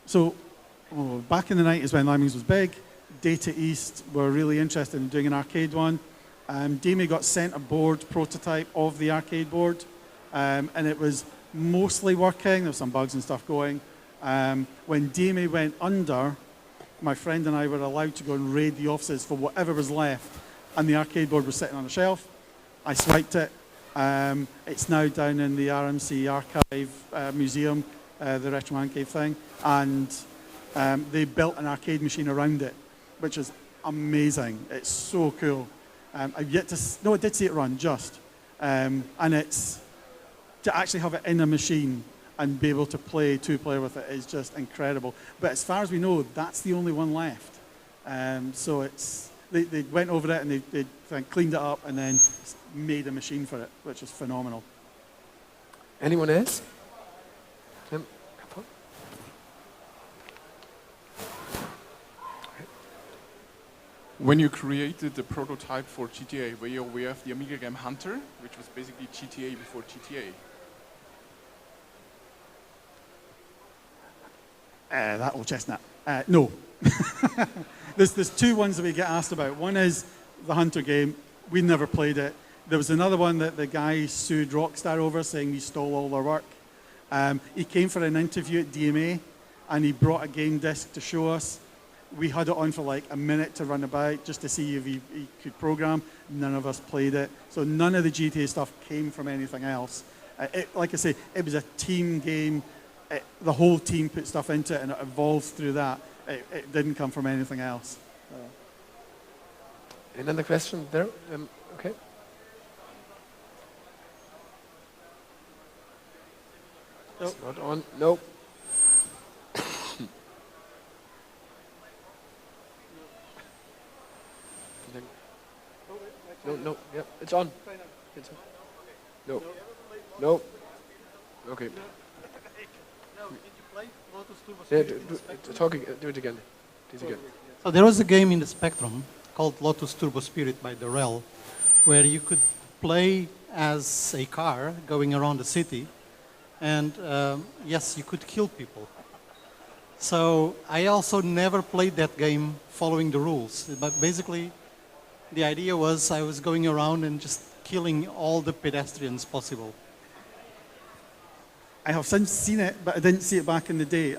Back in the 90s when Lemmings was big, Data East were really interested in doing an arcade one. Damie got sent a board prototype of the arcade board, and it was mostly working. There were some bugs and stuff going. When Damie went under, my friend and I were allowed to go and raid the offices for whatever was left, and the arcade board was sitting on a shelf. I swiped it. It's now down in the RMC Archive Museum, the Retro Man Cave thing, and they built an arcade machine around it, which is amazing. It's so cool. I've yet to, no, I did see it run, just. And it's, to actually have it in a machine and be able to play two-player with it is just incredible. But as far as we know, that's the only one left. So it's, they went over it and they cleaned it up and then made a machine for it, which is phenomenal. Anyone else? When you created the prototype for GTA, were you aware of the Amiga game Hunter, which was basically GTA before GTA? That old chestnut. No. There's two ones that we get asked about. One is the Hunter game. We never played it. There was another one that the guy sued Rockstar over, saying we stole all their work. He came for an interview at DMA, and he brought a game disc to show us. We had it on for like a minute to run about, just to see if he could program. None of us played it. So none of the GTA stuff came from anything else. Like I say, it was a team game. The whole team put stuff into it, and it evolved through that. It didn't come from anything else. Another question there? Okay. Nope. It's not on. Nope. No, yeah, it's on. It's on. No. No. Okay. Yeah, do it again. Do it again. So there was a game in the Spectrum called Lotus Turbo Spirit by Durrell, where you could play as a car going around the city, and yes, you could kill people. So I also never played that game following the rules, but basically the idea was I was going around and just killing all the pedestrians possible. I have since seen it, but I didn't see it back in the day.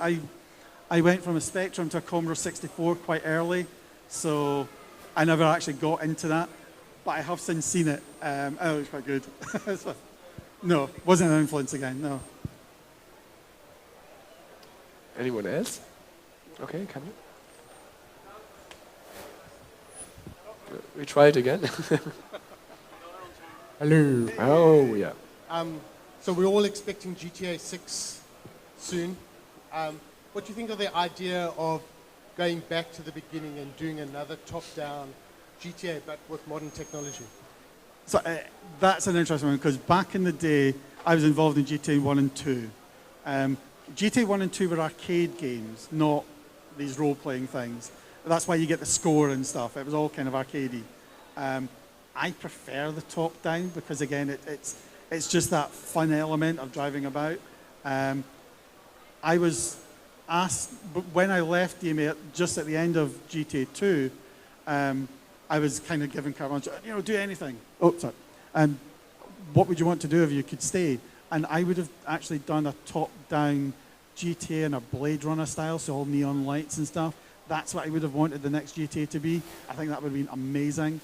I went from a Spectrum to a Commodore 64 quite early, so I never actually got into that. But I have since seen it. It was quite good. So, no, wasn't an influence again, no. Anyone else? Okay, can you? We try it again. Hello. Oh, yeah. So we're all expecting GTA 6 soon. What do you think of the idea of going back to the beginning and doing another top-down GTA, but with modern technology? So that's an interesting one, because back in the day, I was involved in GTA 1 and 2. GTA 1 and 2 were arcade games, not these role-playing things. That's why you get the score and stuff. It was all kind of arcadey. I prefer the top-down because, again, it's just that fun element of driving about. I was asked, when I left DMA, just at the end of GTA 2, I was kind of given carte blanche, do anything. Oh, sorry. What would you want to do if you could stay? And I would have actually done a top-down GTA in a Blade Runner style, so all neon lights and stuff. That's what I would have wanted the next GTA to be. I think that would have been amazing.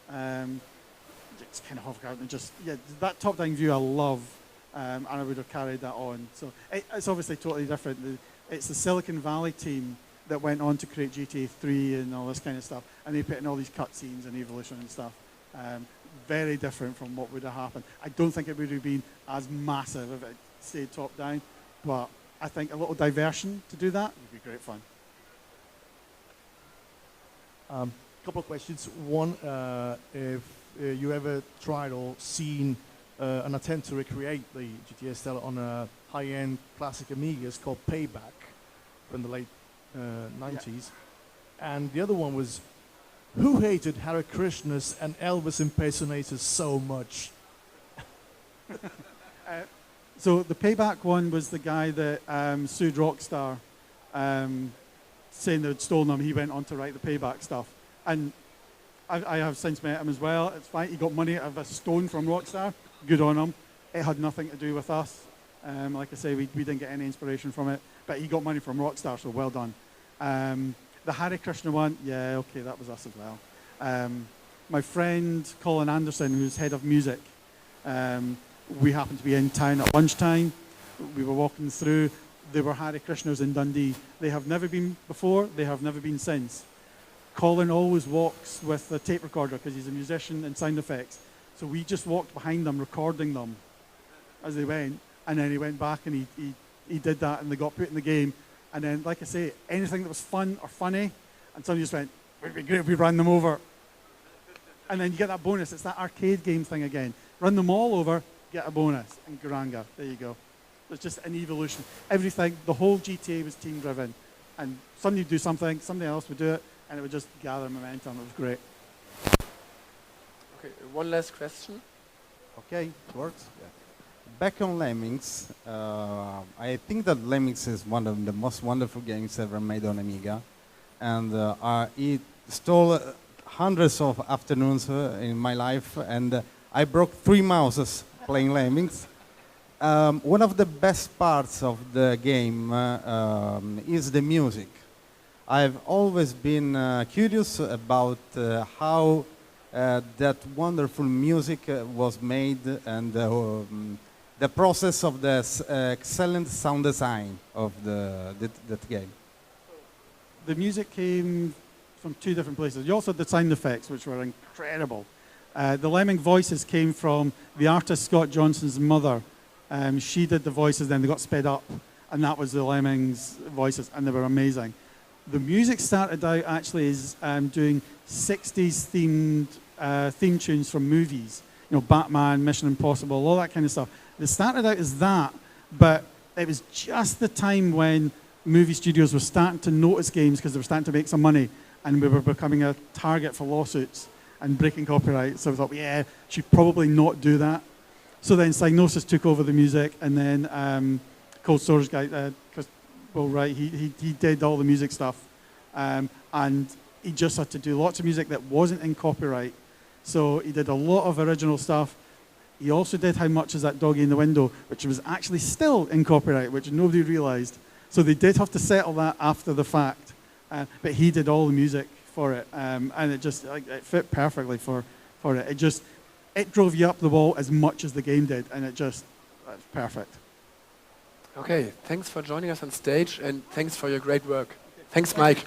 It's kind of off-guard and just, yeah, that top-down view I love, and I would have carried that on. So it's obviously totally different. It's the Silicon Valley team that went on to create GTA 3 and all this kind of stuff, and they put in all these cutscenes and evolution and stuff. Very different from what would have happened. I don't think it would have been as massive if it stayed top-down, but I think a little diversion to do that would be great fun. Couple of questions. One, if you ever tried or seen an attempt to recreate the GTA style on a high-end classic Amigas called Payback from the late 90s. And the other one was, who hated Hare Krishnas and Elvis impersonators so much? So the Payback one was the guy that sued Rockstar saying they'd stolen them. He went on to write the payback stuff. And I have since met him as well. It's fine. He got money out of a stone from Rockstar. Good on him. It had nothing to do with us. Like I say, we didn't get any inspiration from it. But he got money from Rockstar, so well done. The Hare Krishna one, yeah, okay, that was us as well. My friend Colin Anderson, who's head of music, we happened to be in town at lunchtime. We were walking through. There were Hare Krishnas in Dundee. They have never been before. They have never been since. Colin always walks with a tape recorder because he's a musician and sound effects. So we just walked behind them, recording them as they went. And then he went back and he did that, and they got put in the game. And then, like I say, anything that was fun or funny, and somebody just went, "Would it be great if we ran them over?" And then you get that bonus. It's that arcade game thing again. Run them all over, get a bonus. And Garanga, there you go. It's just an evolution. Everything, the whole GTA was team driven. And somebody would do something, somebody else would do it, and it would just gather momentum. It was great. Okay, one last question. Okay, it works. Yeah. Back on Lemmings, I think that Lemmings is one of the most wonderful games ever made on Amiga. And it stole hundreds of afternoons in my life, and I broke 3 mouses playing Lemmings. One of the best parts of the game is the music. I've always been curious about how that wonderful music was made, and the process of the excellent sound design of that game. The music came from 2 different places. You also had the sound effects, which were incredible. The Lemming voices came from the artist Scott Johnson's mother. She did the voices, then they got sped up, and that was the Lemmings voices, and they were amazing. The music started out actually as doing 60s themed theme tunes from movies. You know, Batman, Mission Impossible, all that kind of stuff. They started out as that, but it was just the time when movie studios were starting to notice games because they were starting to make some money, and we were becoming a target for lawsuits and breaking copyright. So we thought, yeah, should probably not do that. So then Psygnosis took over the music, and then Cold Storage guy, Chris, well, right, he did all the music stuff, and he just had to do lots of music that wasn't in copyright. So he did a lot of original stuff. He also did How Much Is That Doggy in the Window, which was actually still in copyright, which nobody realized. So they did have to settle that after the fact. But he did all the music for it, and it just it fit perfectly for it. It drove you up the wall as much as the game did, and it's perfect. Okay, thanks for joining us on stage, and thanks for your great work. Thanks, Mike.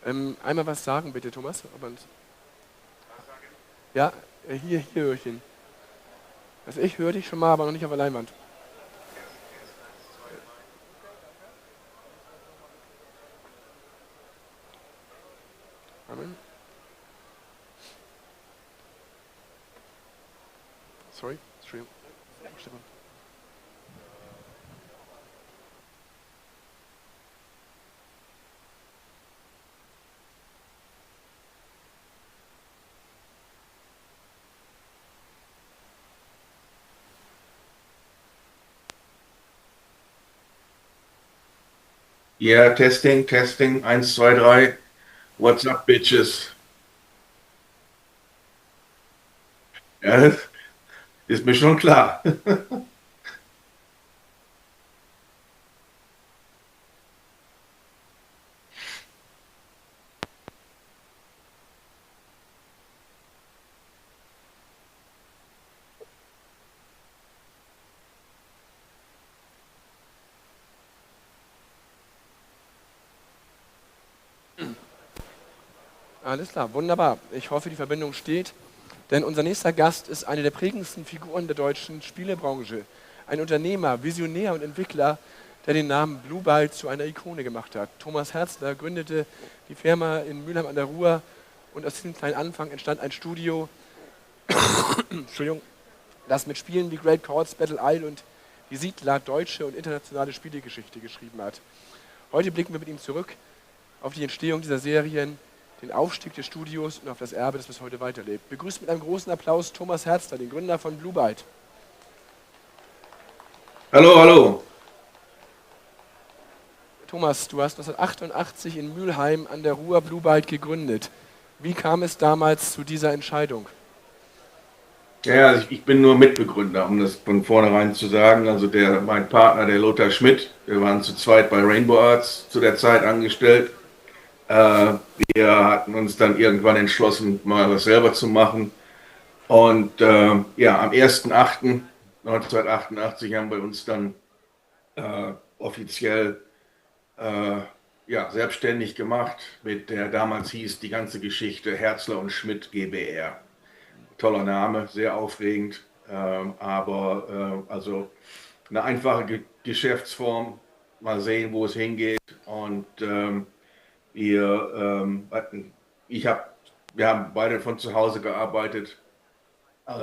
Einmal was sagen bitte, Thomas. Ja, hier höre ich ihn. Also ich höre dich schon mal, aber noch nicht auf der Leinwand. Amen. Sorry, Stefan. Ja, Testing, Testing, 1, 2, 3. What's up, Bitches? Ja, das ist mir schon klar. Alles klar, wunderbar. Ich hoffe, die Verbindung steht, denn unser nächster Gast ist eine der prägendsten Figuren der deutschen Spielebranche. Ein Unternehmer, Visionär und Entwickler, der den Namen Blue Byte zu einer Ikone gemacht hat. Thomas Herzler gründete die Firma in Mülheim an der Ruhr und aus diesem kleinen Anfang entstand ein Studio, Entschuldigung, das mit Spielen wie Great Chords, Battle Isle und Die Siedler deutsche und internationale Spielegeschichte geschrieben hat. Heute blicken wir mit ihm zurück auf die Entstehung dieser Serien, den Aufstieg des Studios und auf das Erbe, das bis heute weiterlebt. Begrüßt mit einem großen Applaus Thomas Herzler, den Gründer von Blue Byte. Hallo, hallo. Thomas, du hast 1988 in Mülheim an der Ruhr Blue Byte gegründet. Wie kam es damals zu dieser Entscheidung? Ja, also ich bin nur Mitbegründer, um das von vornherein zu sagen. Also mein Partner, der Lothar Schmidt, wir waren zu zweit bei Rainbow Arts zu der Zeit angestellt. Wir hatten uns dann irgendwann entschlossen, mal was selber zu machen. Und ja, am 1.8.1988 haben wir uns dann offiziell ja, selbstständig gemacht mit der, damals hieß die ganze Geschichte Herzler und Schmidt GbR. Toller Name, sehr aufregend, aber also eine einfache Geschäftsform. Mal sehen, wo es hingeht. Und wir haben beide von zu Hause gearbeitet.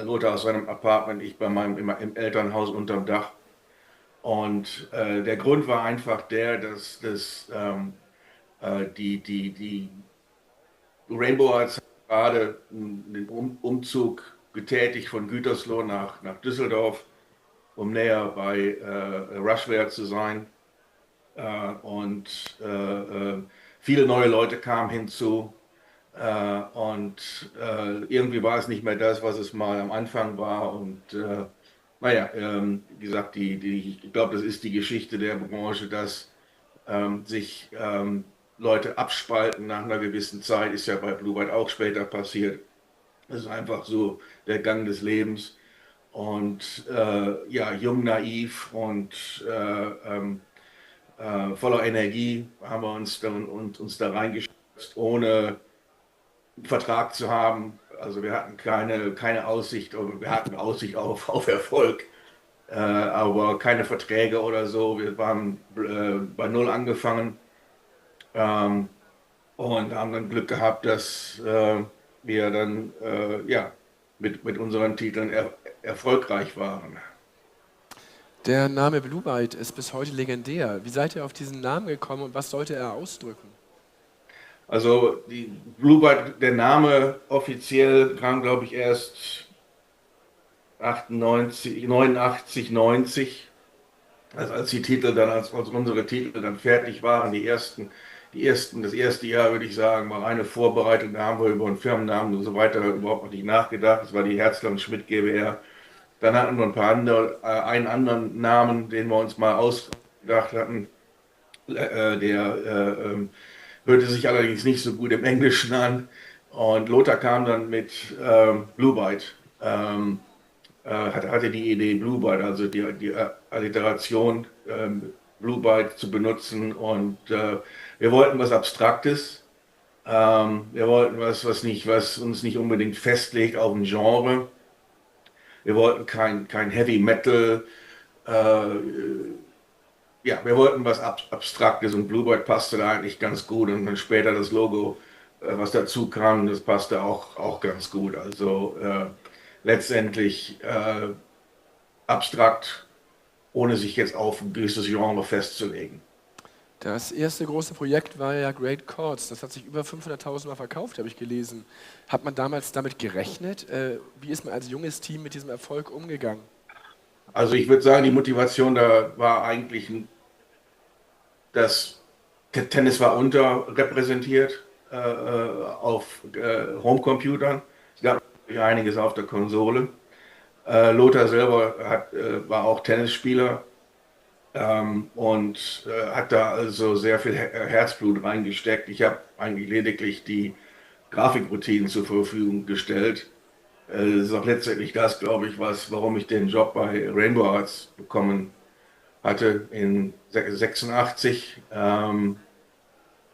Lothar aus seinem Apartment, ich bei meinem im Elternhaus unterm Dach. Und der Grund war einfach der, dass die Rainbow Arts gerade den Umzug getätigt von Gütersloh nach Düsseldorf, um näher bei Rushware zu sein. Und viele neue Leute kamen hinzu. Und irgendwie war es nicht mehr das, was es mal am Anfang war. Und naja, wie gesagt, ich glaube, das ist die Geschichte der Branche, dass sich Leute abspalten nach einer gewissen Zeit. Ist ja bei Blue Byte auch später passiert. Das ist einfach so der Gang des Lebens. Und ja, jung, naiv und voller Energie haben wir uns da reingestürzt, ohne einen Vertrag zu haben. Also wir hatten keine Aussicht, wir hatten Aussicht auf Erfolg, aber keine Verträge oder so. Wir waren bei Null angefangen und haben dann Glück gehabt, dass wir dann ja, mit unseren Titeln erfolgreich waren. Der Name Blue Byte ist bis heute legendär. Wie seid ihr auf diesen Namen gekommen und was sollte er ausdrücken? Also die Blue Byte, der Name offiziell kam, glaube ich, erst 89, 90. Also als die Titel dann, als unsere Titel dann fertig waren, das erste Jahr, würde ich sagen, war eine Vorbereitung. Da haben wir über einen Firmennamen und so weiter überhaupt noch nicht nachgedacht. Das war die Herzler und Schmidt GbR. Dann hatten wir einen anderen Namen, den wir uns mal ausgedacht hatten. Der hörte sich allerdings nicht so gut im Englischen an. Und Lothar kam dann mit Blue Byte. Hatte die Idee, Blue Byte, also die Alliteration Blue Byte zu benutzen. Und wir wollten was Abstraktes, Wir wollten was uns nicht unbedingt festlegt auf ein Genre. Wir wollten kein Heavy Metal. Ja, wir wollten was Abstraktes und Bluebird passte da eigentlich ganz gut und dann später das Logo, was dazu kam, das passte auch ganz gut. Also letztendlich abstrakt, ohne sich jetzt auf ein gewisses Genre festzulegen. Das erste große Projekt war ja Great Chords. Das hat sich über 500.000 Mal verkauft, habe ich gelesen. Hat man damals damit gerechnet? Wie ist man als junges Team mit diesem Erfolg umgegangen? Also ich würde sagen, die Motivation da war eigentlich, dass Tennis war unterrepräsentiert auf Homecomputern. Es gab natürlich einiges auf der Konsole. Lothar selber war auch Tennisspieler und hat da also sehr viel Herzblut reingesteckt. Ich habe eigentlich lediglich die Grafikroutinen zur Verfügung gestellt. Das ist auch letztendlich das, glaube ich, warum ich den Job bei Rainbow Arts bekommen hatte in 86,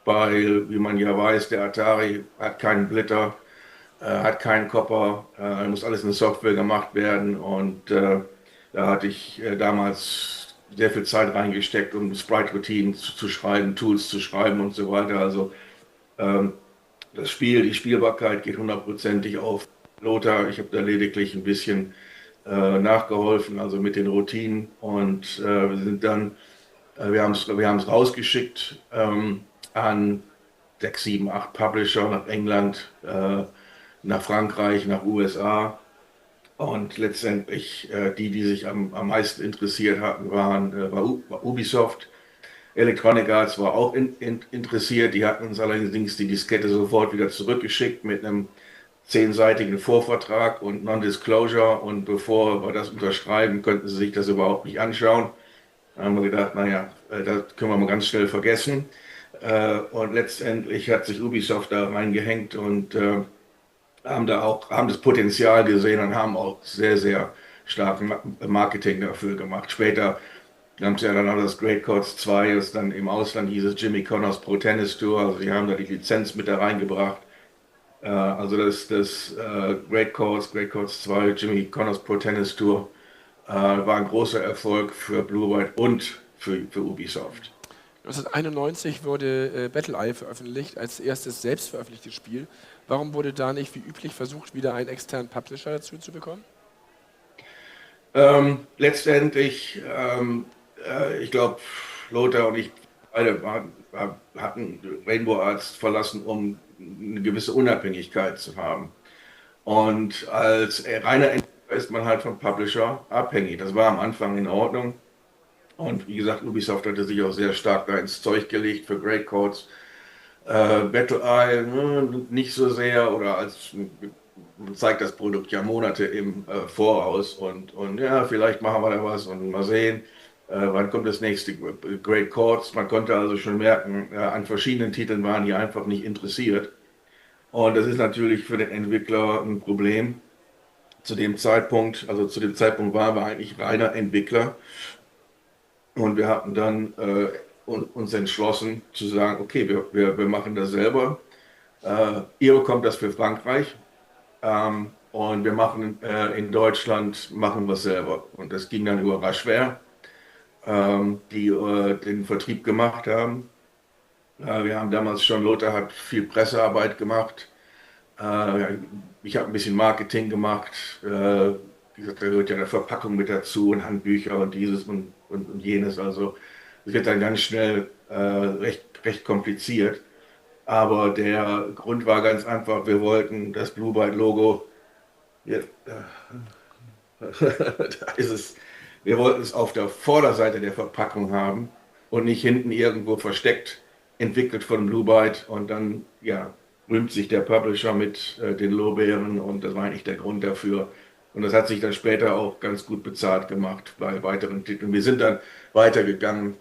weil, wie man ja weiß, der Atari hat keinen Splitter, hat keinen Copper, muss alles in Software gemacht werden und da hatte ich damals sehr viel Zeit reingesteckt, um Sprite-Routinen zu schreiben, Tools zu schreiben und so weiter. Also die Spielbarkeit geht hundertprozentig auf Lothar. Ich habe da lediglich ein bisschen nachgeholfen, also mit den Routinen und wir haben es rausgeschickt an 6, 7, 8 Publisher nach England, nach Frankreich, nach USA und letztendlich die sich am meisten interessiert hatten, war Ubisoft. Electronic Arts war auch interessiert, die hatten uns allerdings die Diskette sofort wieder zurückgeschickt mit einem 10-seitigen Vorvertrag und Non-Disclosure und bevor wir das unterschreiben, könnten sie sich das überhaupt nicht anschauen. Da haben wir gedacht, naja, das können wir mal ganz schnell vergessen. Und letztendlich hat sich Ubisoft da reingehängt und haben das Potenzial gesehen und haben auch sehr, sehr starken Marketing dafür gemacht. Später haben sie ja dann auch das Great Chords 2, das dann im Ausland hieß es Jimmy Connors Pro Tennis Tour, also die haben da die Lizenz mit da reingebracht. Also das Great Chords 2, Jimmy Connors Pro Tennis Tour, war ein großer Erfolg für Blue White und für Ubisoft. 1991 wurde Battle Isle veröffentlicht, als erstes selbst veröffentlichtes Spiel. Warum wurde da nicht wie üblich versucht, wieder einen externen Publisher dazu zu bekommen? Letztendlich, ich glaube, Lothar und ich beide hatten Rainbow Arts verlassen, um eine gewisse Unabhängigkeit zu haben. Und als reiner Entwickler ist man halt vom Publisher abhängig. Das war am Anfang in Ordnung. Und wie gesagt, Ubisoft hatte sich auch sehr stark da ins Zeug gelegt für Great Chords. Battle Isle nicht so sehr oder zeigt das Produkt ja Monate im Voraus und ja, vielleicht machen wir da was und mal sehen, wann kommt das nächste Great Chords. Man konnte also schon merken, an verschiedenen Titeln waren die einfach nicht interessiert. Und das ist natürlich für den Entwickler ein Problem. Zu dem Zeitpunkt waren wir eigentlich reiner Entwickler. Und wir hatten dann uns entschlossen zu sagen, okay, wir machen das selber. Ihr bekommt das für Frankreich und wir machen in Deutschland machen wir es selber. Und das ging dann über Raschware, die den Vertrieb gemacht haben. Wir haben damals schon, Lothar hat viel Pressearbeit gemacht. Ich habe ein bisschen Marketing gemacht. Wie gesagt, da gehört ja eine Verpackung mit dazu und Handbücher und dieses und jenes. Also es wird dann ganz schnell recht kompliziert. Aber der Grund war ganz einfach, wir wollten das Blue Byte Logo, da ist es, wir wollten es auf der Vorderseite der Verpackung haben und nicht hinten irgendwo versteckt, entwickelt von Blue Byte und dann ja, rühmt sich der Publisher mit den Lorbeeren und das war eigentlich der Grund dafür. Und das hat sich dann später auch ganz gut bezahlt gemacht bei weiteren Titeln. Wir sind dann weitergegangen,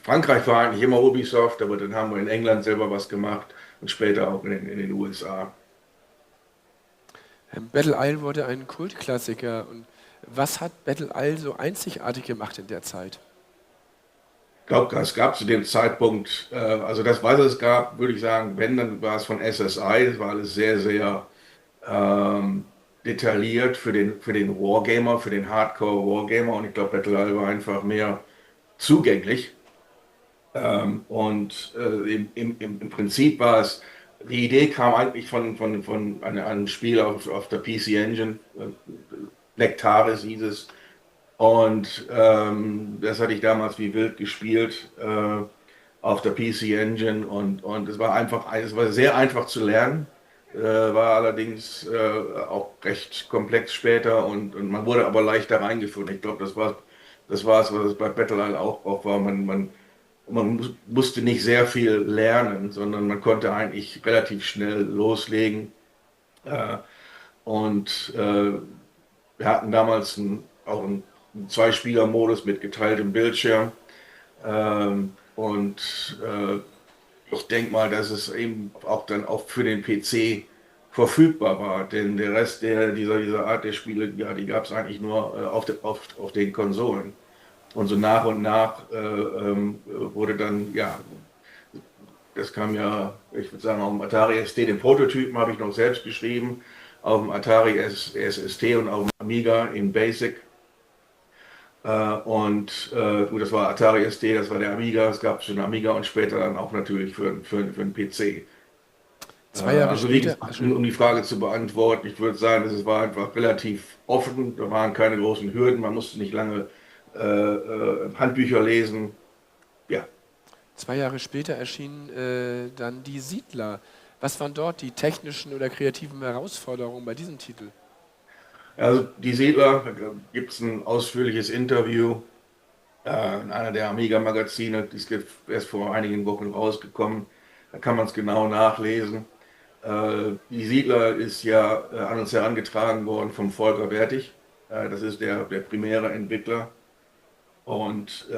Frankreich war eigentlich immer Ubisoft, aber dann haben wir in England selber was gemacht und später auch in den USA. Battle Isle wurde ein Kultklassiker. Und was hat Battle Isle so einzigartig gemacht in der Zeit? glaube, es gab zu dem Zeitpunkt, also das, was es gab, würde ich sagen, wenn, dann war es von SSI, das war alles sehr, sehr detailliert für den Wargamer, für den Hardcore-Wargamer und ich glaube, Battle Royale war einfach mehr zugänglich. Im Prinzip war es, die Idee kam eigentlich von einem Spiel auf der PC Engine, Nectaris hieß es. Und das hatte ich damals wie wild gespielt auf der PC Engine und es war einfach, es war sehr einfach zu lernen, war allerdings auch recht komplex später und man wurde aber leichter reingeführt. Ich glaube, das war es, was es bei Battle Royale auch war. Man musste nicht sehr viel lernen, sondern man konnte eigentlich relativ schnell loslegen. Äh, wir hatten damals auch einen Zwei-Spieler-Modus mit geteiltem Bildschirm. Ich denke mal, dass es eben auch dann auch für den PC verfügbar war, denn der Rest dieser Art der Spiele, ja, die gab es eigentlich nur auf den Konsolen. Und so nach und nach wurde dann, ja, das kam ja, ich würde sagen, auf dem Atari ST, den Prototypen habe ich noch selbst geschrieben, auf dem Atari SST und auf dem Amiga in Basic. Gut, das war Atari ST, das war der Amiga, es gab schon Amiga und später dann auch natürlich für den PC. 2 Jahre Also später, um die Frage zu beantworten, ich würde sagen, es war einfach relativ offen, da waren keine großen Hürden, man musste nicht lange Handbücher lesen. Ja. 2 Jahre später erschien dann Die Siedler. Was waren dort die technischen oder kreativen Herausforderungen bei diesem Titel? Also Die Siedler, da gibt es ein ausführliches Interview in einer der Amiga-Magazine, die ist erst vor einigen Wochen rausgekommen, da kann man es genau nachlesen. Die Siedler ist ja an uns herangetragen worden vom Volker Wertig, das ist der primäre Entwickler und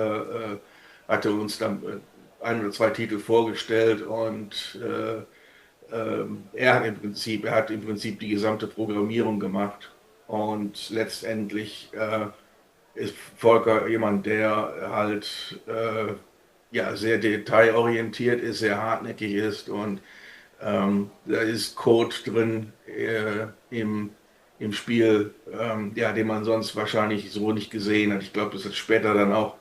hatte uns dann 1 oder 2 Titel vorgestellt und er hat im Prinzip die gesamte Programmierung gemacht und letztendlich ist Volker jemand, der halt ja, sehr detailorientiert ist, sehr hartnäckig ist und da ist Code drin im Spiel, ja, den man sonst wahrscheinlich so nicht gesehen hat. Ich glaube, das hat später dann auch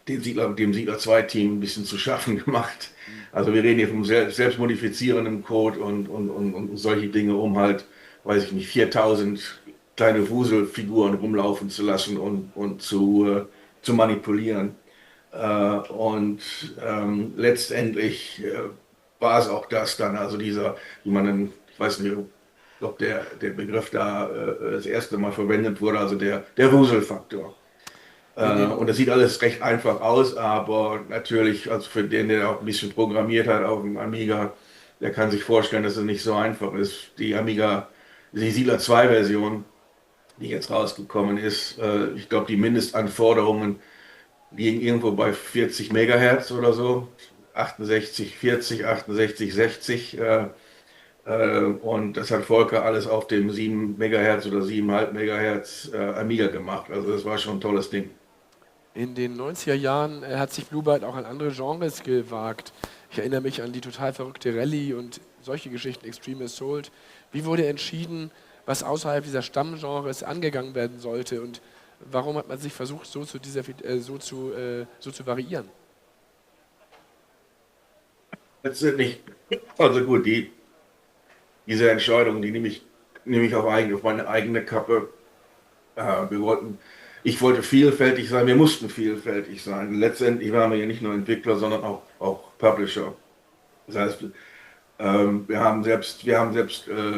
dem Siedler 2 Team ein bisschen zu schaffen gemacht. Also wir reden hier vom selbstmodifizierenden Code und solche Dinge, um halt, weiß ich nicht, 4000 kleine Wuselfiguren rumlaufen zu lassen und zu manipulieren. Letztendlich war es auch das dann, also wie man dann, ich weiß nicht, ob der Begriff da das erste Mal verwendet wurde, also der Wuselfaktor. Und das sieht alles recht einfach aus, aber natürlich, also für den, der auch ein bisschen programmiert hat auf dem Amiga, der kann sich vorstellen, dass es nicht so einfach ist. Die Siedler 2 Version, die jetzt rausgekommen ist, ich glaube, die Mindestanforderungen liegen irgendwo bei 40 Megahertz oder so, 68, 40, 68, 60. Und das hat Volker alles auf dem 7 Megahertz oder 7,5 Megahertz Amiga gemacht. Also das war schon ein tolles Ding. In den 90er Jahren hat sich Bluebird auch an andere Genres gewagt. Ich erinnere mich an die total verrückte Rallye und solche Geschichten, Extreme Assault. Wie wurde entschieden, was außerhalb dieser Stammgenres angegangen werden sollte und warum hat man sich versucht, so zu variieren? Letztendlich, also gut, diese Entscheidung, die nehme ich auf meine eigene Kappe. Ich wollte vielfältig sein, wir mussten vielfältig sein. Letztendlich waren wir ja nicht nur Entwickler, sondern auch Publisher. Das heißt, wir haben selbst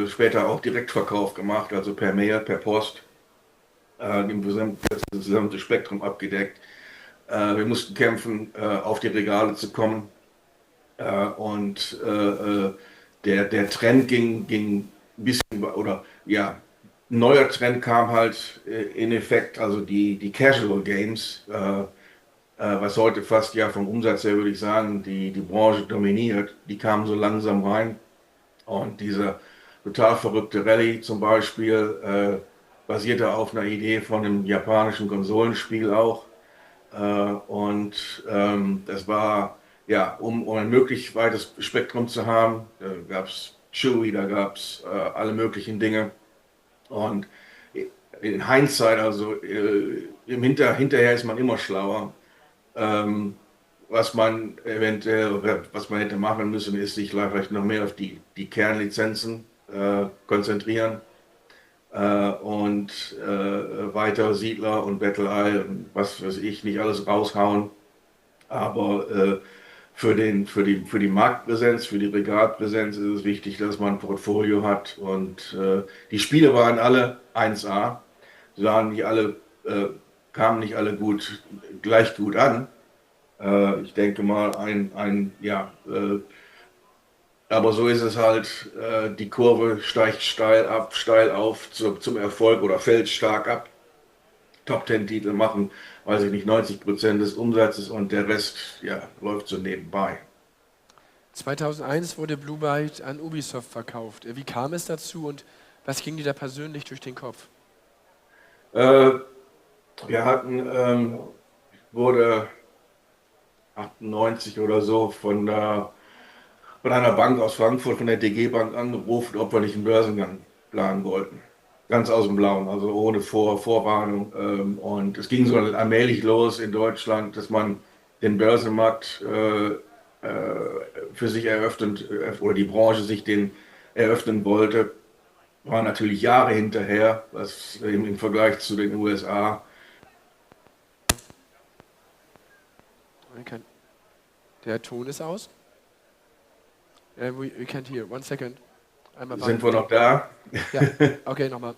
später auch Direktverkauf gemacht, also per Mail, per Post, das gesamte Spektrum abgedeckt. Wir mussten kämpfen, auf die Regale zu kommen. Der Trend ging ein bisschen, oder ja, ein neuer Trend kam halt in Effekt, also die Casual Games, was heute fast ja vom Umsatz her, würde ich sagen, die Branche dominiert, die kamen so langsam rein. Und diese total verrückte Rallye zum Beispiel basierte auf einer Idee von einem japanischen Konsolenspiel auch. Das war, ja, um ein möglichst weites Spektrum zu haben. Da gab es Chewy, da gab es alle möglichen Dinge. Und in Hindsight, also hinterher ist man immer schlauer. Was man hätte machen müssen, ist sich vielleicht noch mehr auf die Kernlizenzen konzentrieren und weiter Siedler und Battle Isle und was weiß ich, nicht alles raushauen. Aber für die Marktpräsenz, für die Regalpräsenz ist es wichtig, dass man ein Portfolio hat. Und die Spiele waren alle 1A, kamen nicht alle gleich gut an. Ich denke mal, aber so ist es halt, die Kurve steigt steil auf zum Erfolg oder fällt stark ab. Top-10-Titel machen, weiß ich nicht, 90% des Umsatzes und der Rest, ja, läuft so nebenbei. 2001 wurde Blue Byte an Ubisoft verkauft. Wie kam es dazu und was ging dir da persönlich durch den Kopf? Wurde 98 oder so von einer Bank aus Frankfurt, von der DG Bank angerufen, ob wir nicht einen Börsengang planen wollten. Ganz aus dem Blauen, also ohne Vorwarnung. Und es ging so allmählich los in Deutschland, dass man den Börsenmarkt für sich oder die Branche sich den eröffnen wollte. War natürlich Jahre hinterher, was im Vergleich zu den USA. Der Ton ist aus. We can't hear. One second. Sind wir noch da? Ja, okay, nochmal.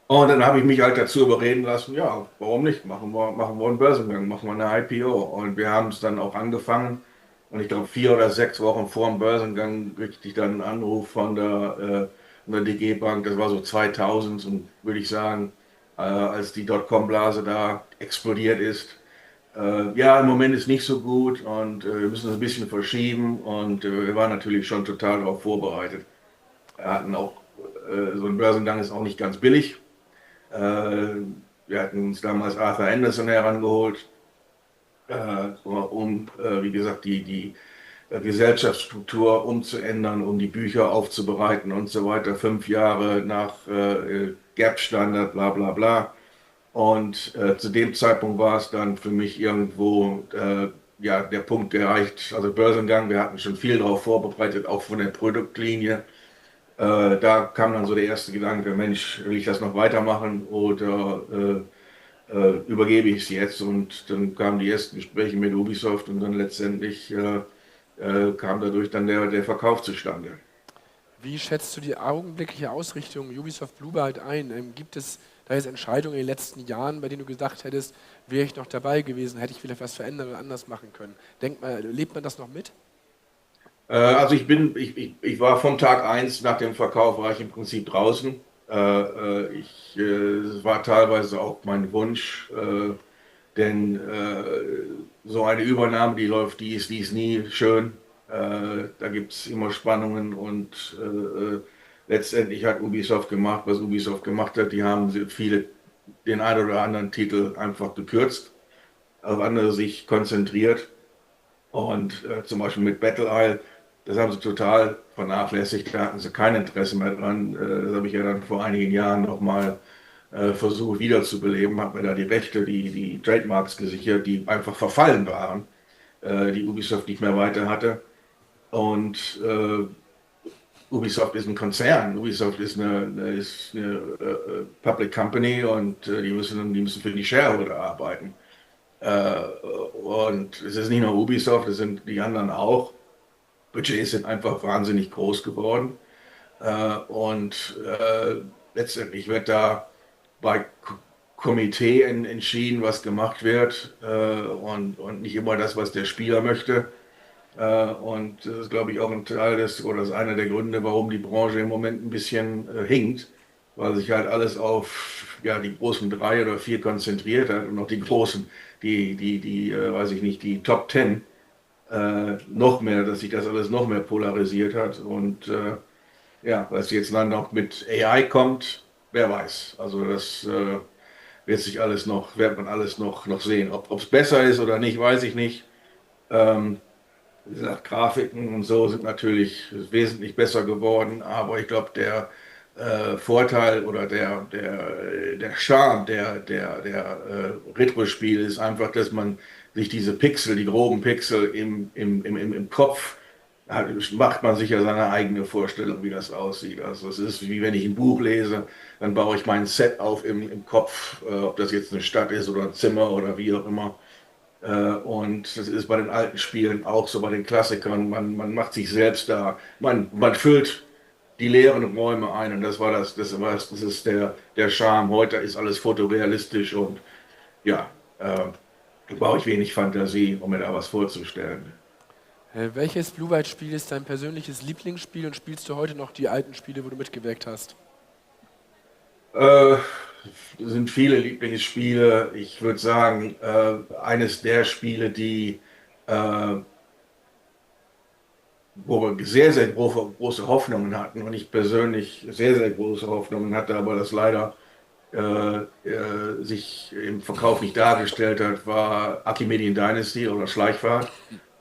Und dann habe ich mich halt dazu überreden lassen, ja, warum nicht? Machen wir einen Börsengang, machen wir eine IPO. Und wir haben es dann auch angefangen. Und ich glaube, 4 oder 6 Wochen vor dem Börsengang kriegte ich dann einen Anruf von der DG Bank. Das war so 2000 und würde ich sagen, als die Dotcom-Blase da explodiert ist. Ja, im Moment ist nicht so gut und wir müssen das ein bisschen verschieben. Und wir waren natürlich schon total darauf vorbereitet. Wir hatten auch, so ein Börsengang ist auch nicht ganz billig. Wir hatten uns damals Arthur Anderson herangeholt, wie gesagt, die Gesellschaftsstruktur umzuändern, um die Bücher aufzubereiten und so weiter. 5 Jahre nach GAP-Standard, bla bla bla. Und zu dem Zeitpunkt war es dann für mich irgendwo der Punkt erreicht, also Börsengang, wir hatten schon viel darauf vorbereitet, auch von der Produktlinie. Da kam dann so der erste Gedanke, Mensch, will ich das noch weitermachen oder übergebe ich es jetzt? Und dann kamen die ersten Gespräche mit Ubisoft und dann letztendlich kam dadurch dann der Verkauf zustande. Wie schätzt du die augenblickliche Ausrichtung Ubisoft Blue Byte ein? Gibt es da jetzt Entscheidungen in den letzten Jahren, bei denen du gedacht hättest, wäre ich noch dabei gewesen, hätte ich vielleicht was verändern oder anders machen können? Lebt man das noch mit? Also ich war vom Tag 1 nach dem Verkauf war ich im Prinzip draußen. Es war teilweise auch mein Wunsch, denn so eine Übernahme, die ist nie schön. Da gibt es immer Spannungen und letztendlich hat Ubisoft gemacht, was Ubisoft gemacht hat. Die haben den einen oder anderen Titel einfach gekürzt, auf andere sich konzentriert und zum Beispiel mit Battle Isle, das haben sie total vernachlässigt, da hatten sie kein Interesse mehr dran. Das habe ich ja dann vor einigen Jahren nochmal versucht wiederzubeleben, habe mir da die Rechte, die Trademarks gesichert, die einfach verfallen waren, die Ubisoft nicht mehr weiter hatte. Und Ubisoft ist ein Konzern, Ubisoft ist eine Public Company und die müssen für die Shareholder arbeiten. Und es ist nicht nur Ubisoft, es sind die anderen auch. Budgets sind einfach wahnsinnig groß geworden. Letztendlich wird da bei Komitee entschieden, was gemacht wird und nicht immer das, was der Spieler möchte. Und das ist, glaube ich, auch ein Teil oder ist einer der Gründe, warum die Branche im Moment ein bisschen hinkt, weil sich halt alles auf die großen 3 oder 4 konzentriert hat und noch die großen, weiß ich nicht, die Top 10 noch mehr, dass sich das alles noch mehr polarisiert hat. Und was jetzt dann noch mit AI kommt, wer weiß. Also wird man alles noch sehen. Ob es besser ist oder nicht, weiß ich nicht. Wie gesagt, Grafiken und so sind natürlich wesentlich besser geworden, aber ich glaube, der Vorteil oder der Charme der Retro-Spiele ist einfach, dass man sich diese Pixel, die groben Pixel im Kopf, macht man sich ja seine eigene Vorstellung, wie das aussieht. Also es ist wie wenn ich ein Buch lese, dann baue ich mein Set auf im Kopf, ob das jetzt eine Stadt ist oder ein Zimmer oder wie auch immer. Und das ist bei den alten Spielen auch so, bei den Klassikern. Man macht sich selbst da, man füllt die leeren Räume ein und das ist der Charme. Heute ist alles fotorealistisch und ja, da brauche ich wenig Fantasie, um mir da was vorzustellen. Welches Blue-White-Spiel ist dein persönliches Lieblingsspiel und spielst du heute noch die alten Spiele, wo du mitgewirkt hast? Es sind viele Lieblingsspiele. Ich würde sagen, eines der Spiele, wo wir sehr große Hoffnungen hatten und ich persönlich sehr große Hoffnungen hatte, aber das leider sich im Verkauf nicht dargestellt hat, war Archimedean Dynasty oder Schleichfahrt.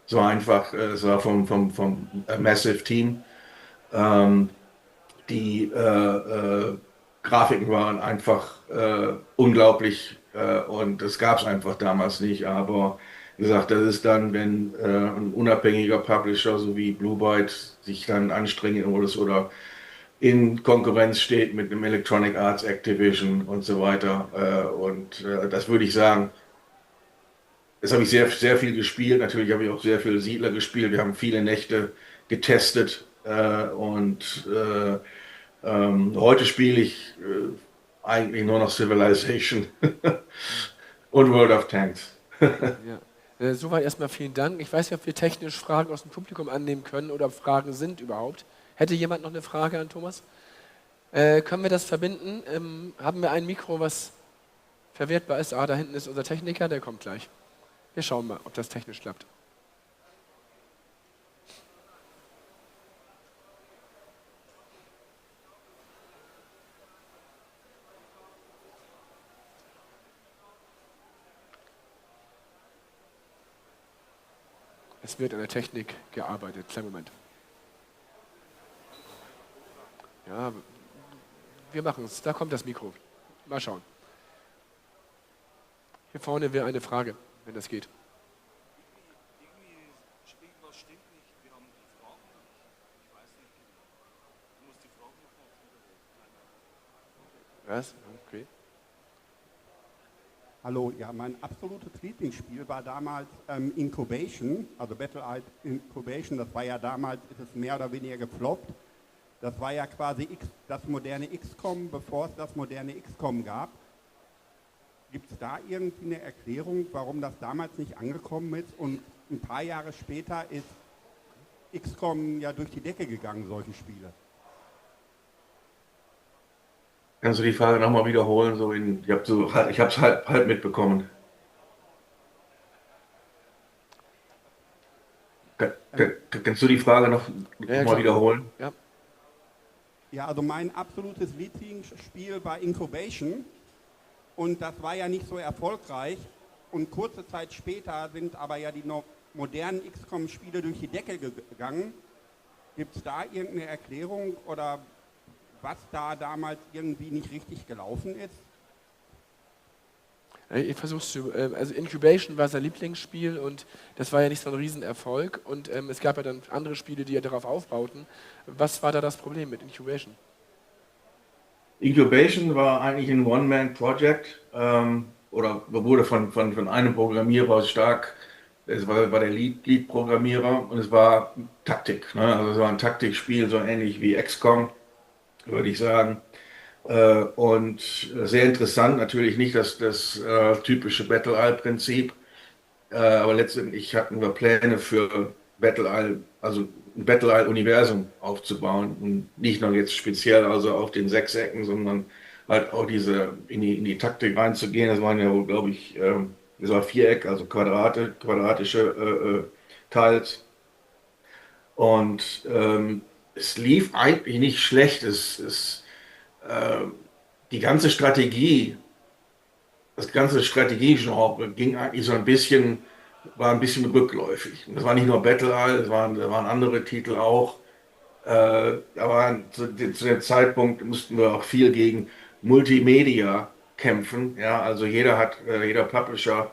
Es war einfach, es war vom Massive Team. Die Grafiken waren einfach unglaublich und das gab es einfach damals nicht. Aber wie gesagt, das ist dann, wenn ein unabhängiger Publisher, so wie Blue Byte, sich dann anstrengen muss oder in Konkurrenz steht mit einem Electronic Arts, Activision und so weiter. Das würde ich sagen, das habe ich sehr viel gespielt. Natürlich habe ich auch sehr viel Siedler gespielt. Wir haben viele Nächte getestet heute spiele ich eigentlich nur noch Civilization und World of Tanks. Ja. Soweit erstmal vielen Dank. Ich weiß nicht, ob wir technisch Fragen aus dem Publikum annehmen können oder Fragen sind überhaupt. Hätte jemand noch eine Frage an Thomas? Können wir das verbinden? Haben wir ein Mikro, was verwertbar ist? Da hinten ist unser Techniker, der kommt gleich. Wir schauen mal, ob das technisch klappt. Es wird an der Technik gearbeitet. Kleinen Moment. Ja, wir machen es. Da kommt das Mikro. Mal schauen. Hier vorne wäre eine Frage, wenn das geht. Was? Okay. Hallo, ja, mein absolutes Lieblingsspiel war damals Incubation, also Battle Incubation. Das war ja damals, ist es mehr oder weniger gefloppt. Das war ja quasi das moderne XCOM, bevor es das moderne XCOM gab. Gibt es da irgendwie eine Erklärung, warum das damals nicht angekommen ist? Und ein paar Jahre später ist XCOM ja durch die Decke gegangen, solche Spiele. Kannst du die Frage nochmal wiederholen? Ich habe es halb mitbekommen. Kannst du die Frage noch mal wiederholen? Ja. Ja, also mein absolutes Lieblingsspiel war Incubation und das war ja nicht so erfolgreich und kurze Zeit später sind aber ja die modernen XCOM-Spiele durch die Decke gegangen. Gibt es da irgendeine Erklärung oder was da damals irgendwie nicht richtig gelaufen ist? Ich versuch's also Incubation war sein Lieblingsspiel und das war ja nicht so ein Riesenerfolg und es gab ja dann andere Spiele, die ja darauf aufbauten. Was war da das Problem mit Incubation? Incubation war eigentlich ein One-Man-Project oder wurde von einem Programmierer stark, es war der Lead-Programmierer und es war Taktik. Ne? Also es war ein Taktikspiel, so ähnlich wie XCOM, würde ich sagen. Und sehr interessant, natürlich nicht das typische Battle-Isle-Prinzip, aber letztendlich hatten wir Pläne für Battle-Isle, also ein Battle-Isle-Universum aufzubauen und nicht nur jetzt speziell also auf den Sechsecken, sondern halt auch in die Taktik reinzugehen. Das waren ja wohl, glaube ich, das war Viereck, also quadratische Teils. Und es lief eigentlich nicht schlecht. Die ganze Strategie das ganze Strategiegenre ging eigentlich so ein bisschen, war ein bisschen rückläufig. Und das war nicht nur Battle Isle, da waren andere Titel auch. Aber zu dem Zeitpunkt mussten wir auch viel gegen Multimedia kämpfen. Ja, also jeder Publisher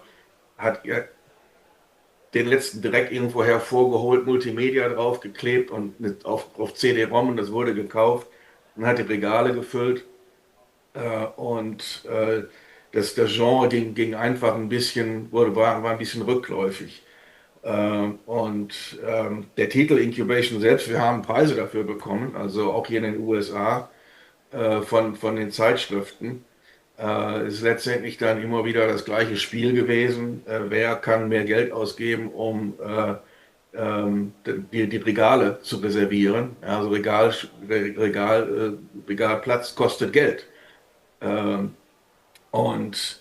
hat ja den letzten Dreck irgendwo hervorgeholt, Multimedia draufgeklebt und auf CD-ROM und das wurde gekauft und hat die Regale gefüllt. Und das Genre ging einfach ein bisschen, war ein bisschen rückläufig. Der Titel Incubation selbst, wir haben Preise dafür bekommen, also auch hier in den USA von den Zeitschriften. Ist letztendlich dann immer wieder das gleiche Spiel gewesen. Wer kann mehr Geld ausgeben, um die Regale zu reservieren? Ja, also Regalplatz kostet Geld. Ähm, und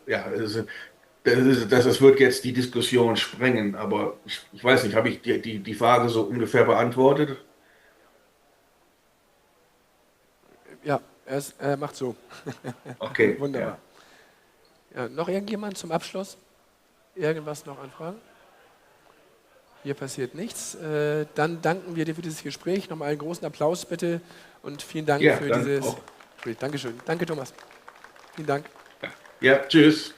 ja, das wird jetzt die Diskussion sprengen, aber ich weiß nicht, habe ich die Frage so ungefähr beantwortet? Ja, er macht so. Okay. Wunderbar. Ja, noch irgendjemand zum Abschluss? Irgendwas noch an Fragen? Hier passiert nichts. Dann danken wir dir für dieses Gespräch. Nochmal einen großen Applaus bitte und vielen Dank Ja, für danke dieses auch. Gespräch. Dankeschön. Danke, Thomas. Vielen Dank. Ja, tschüss.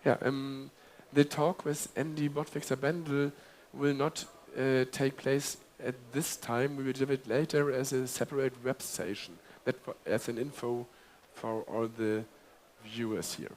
Yeah, the talk with Andy Bottfixer Bendel will not take place at this time. We will do it later as a separate web station, as an info for all the viewers here.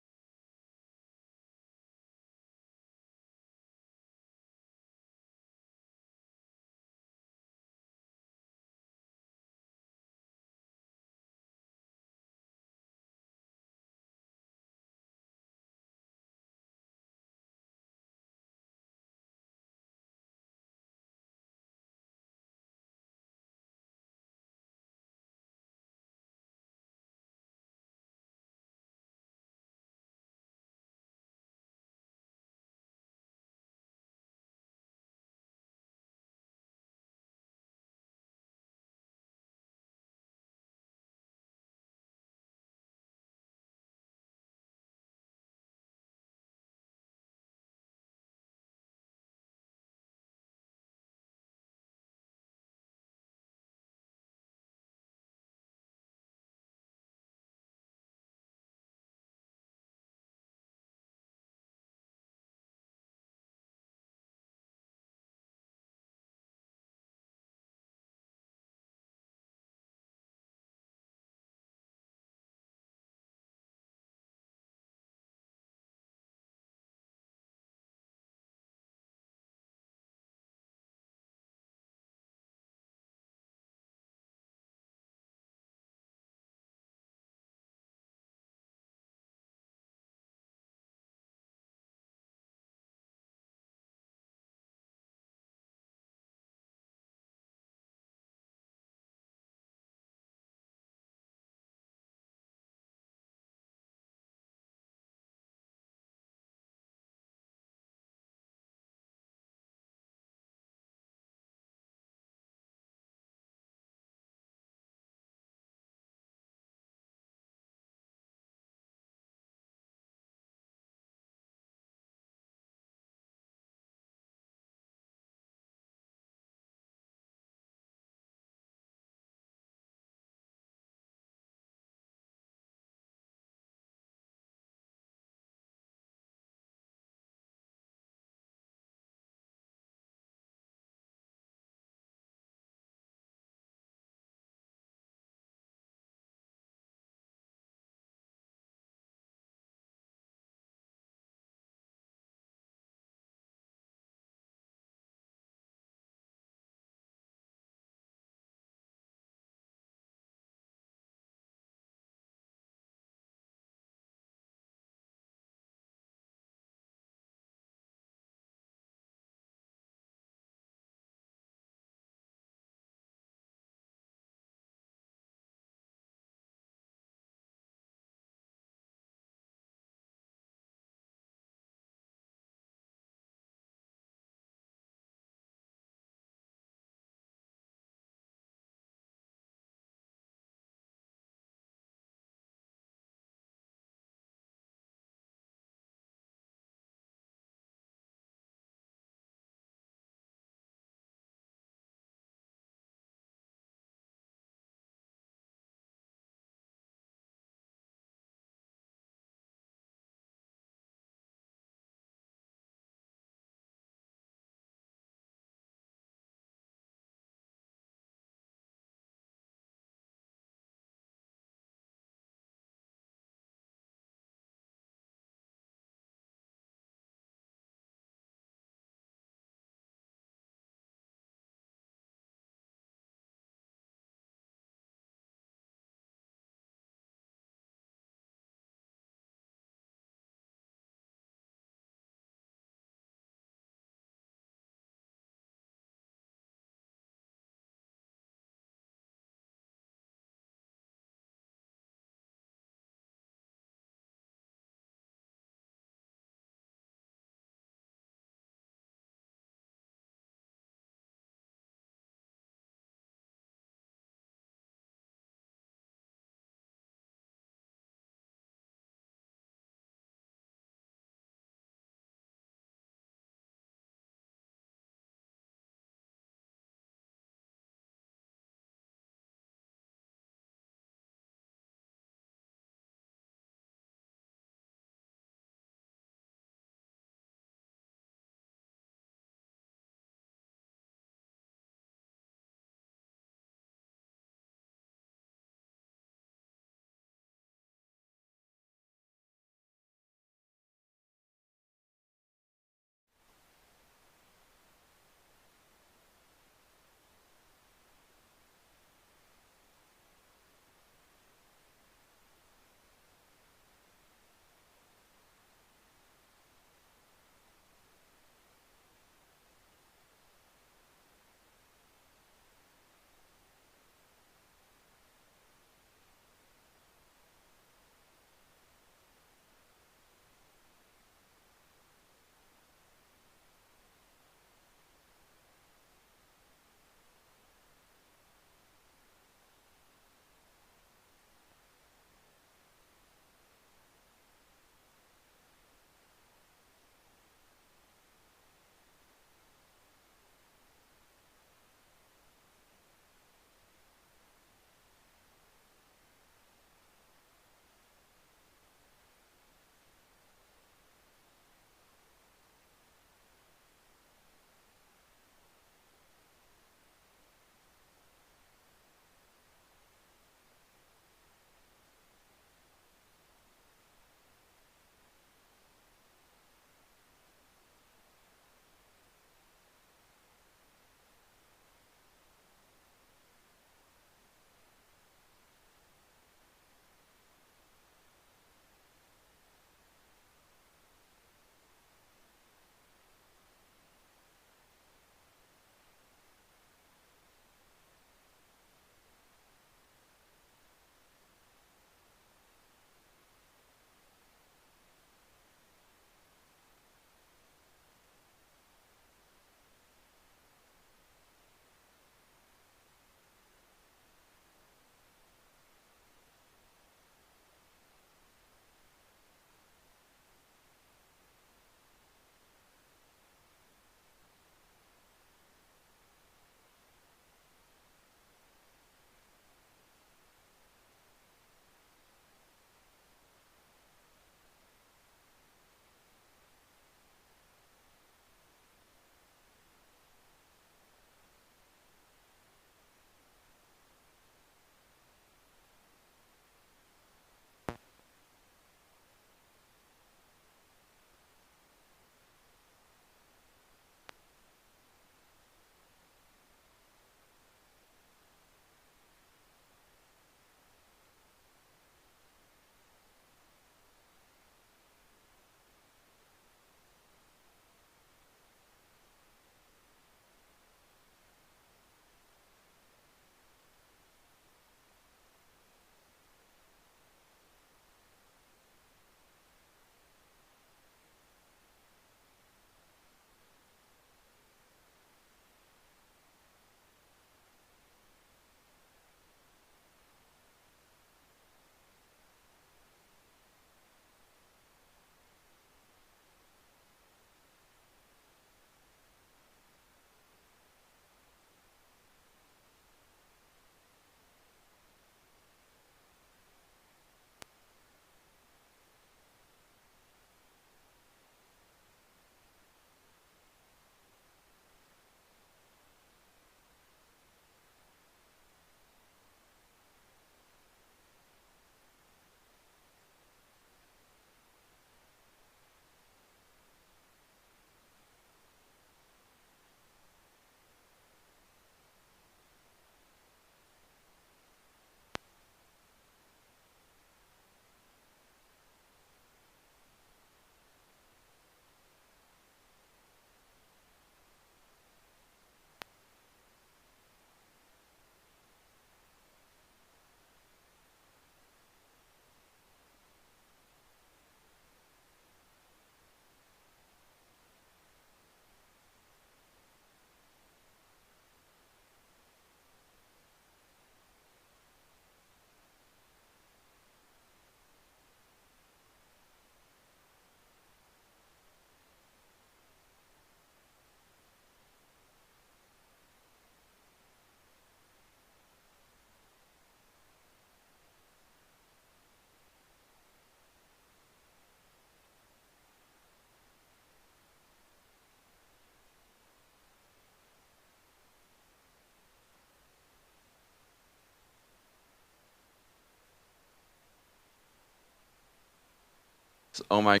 Oh my.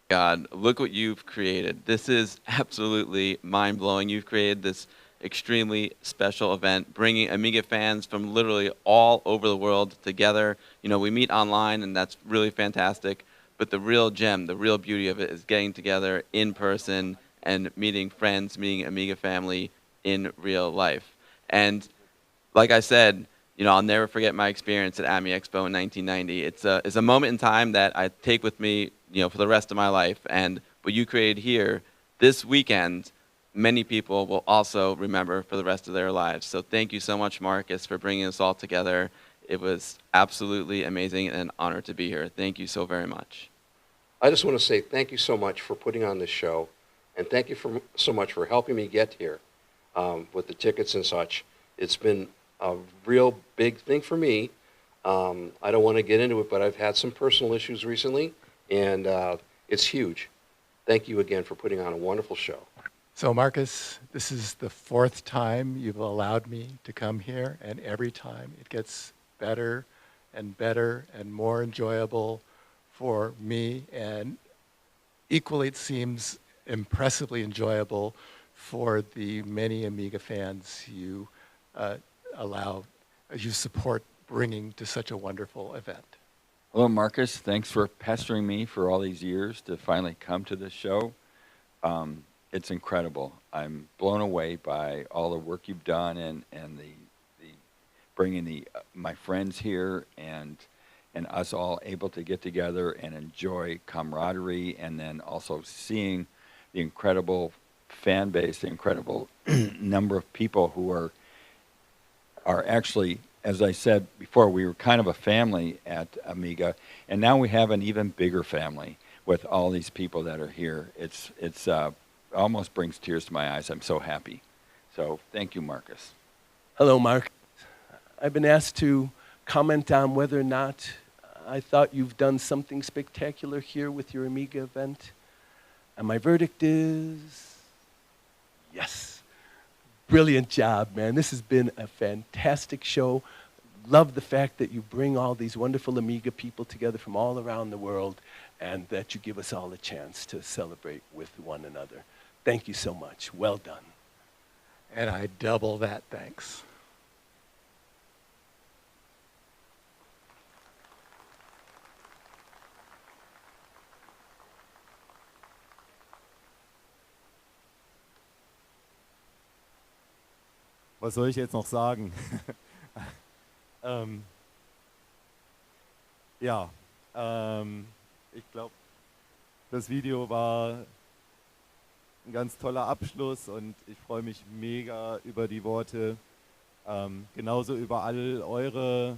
God, look what you've created. This is absolutely mind-blowing. You've created this extremely special event, bringing Amiga fans from literally all over the world together. You know, we meet online, and that's really fantastic. But the real gem, the real beauty of it is getting together in person and meeting friends, meeting Amiga family in real life. And like I said, you know, I'll never forget my experience at AMI Expo in 1990. It's a moment in time that I take with me, you know, for the rest of my life. And what you created here this weekend, many people will also remember for the rest of their lives. So thank you so much, Marcus, for bringing us all together. It was absolutely amazing and an honor to be here. Thank you so very much. I just want to say thank you so much for putting on this show, and thank you so much for helping me get here with the tickets and such. It's been a real big thing for me. I don't want to get into it, but I've had some personal issues recently, and it's huge. Thank you again for putting on a wonderful show. So Marcus, this is the 4th time you've allowed me to come here, and every time it gets better and more enjoyable for me, and equally it seems impressively enjoyable for the many Amiga fans you you support bringing to such a wonderful event. Hello, Marcus. Thanks for pestering me for all these years to finally come to this show. It's incredible. I'm blown away by all the work you've done and the bringing my friends here and us all able to get together and enjoy camaraderie, and then also seeing the incredible fan base, the incredible number of people who are actually, as I said before, we were kind of a family at Amiga, and now we have an even bigger family with all these people that are here. It's almost brings tears to my eyes. I'm so happy. So thank you, Marcus. Hello, Mark. I've been asked to comment on whether or not I thought you've done something spectacular here with your Amiga event. And my verdict is yes. Brilliant job, man. This has been a fantastic show. Love the fact that you bring all these wonderful Amiga people together from all around the world, and that you give us all a chance to celebrate with one another. Thank you so much. Well done. And I double that thanks. Was soll ich jetzt noch sagen? Ich glaube, das Video war ein ganz toller Abschluss und ich freue mich mega über die Worte, genauso über all eure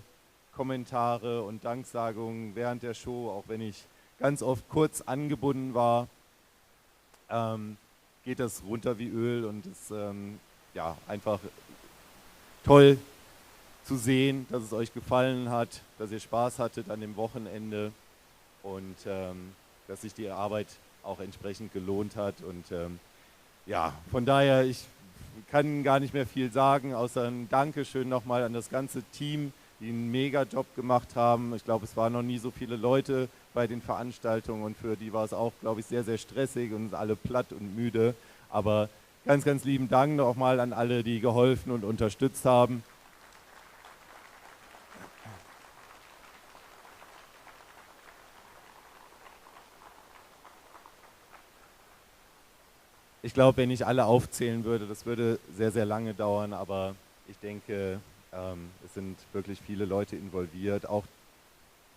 Kommentare und Danksagungen während der Show, auch wenn ich ganz oft kurz angebunden war, geht das runter wie Öl und es einfach toll zu sehen, dass es euch gefallen hat, dass ihr Spaß hattet an dem Wochenende und dass sich die Arbeit auch entsprechend gelohnt hat. Und von daher, ich kann gar nicht mehr viel sagen, außer ein Dankeschön nochmal an das ganze Team, die einen mega Job gemacht haben. Ich glaube, es waren noch nie so viele Leute bei den Veranstaltungen und für die war es auch, glaube ich, sehr, sehr stressig und alle platt und müde. Aber ganz, ganz lieben Dank nochmal an alle, die geholfen und unterstützt haben. Ich glaube, wenn ich alle aufzählen würde, das würde sehr, sehr lange dauern, aber ich denke, es sind wirklich viele Leute involviert. Auch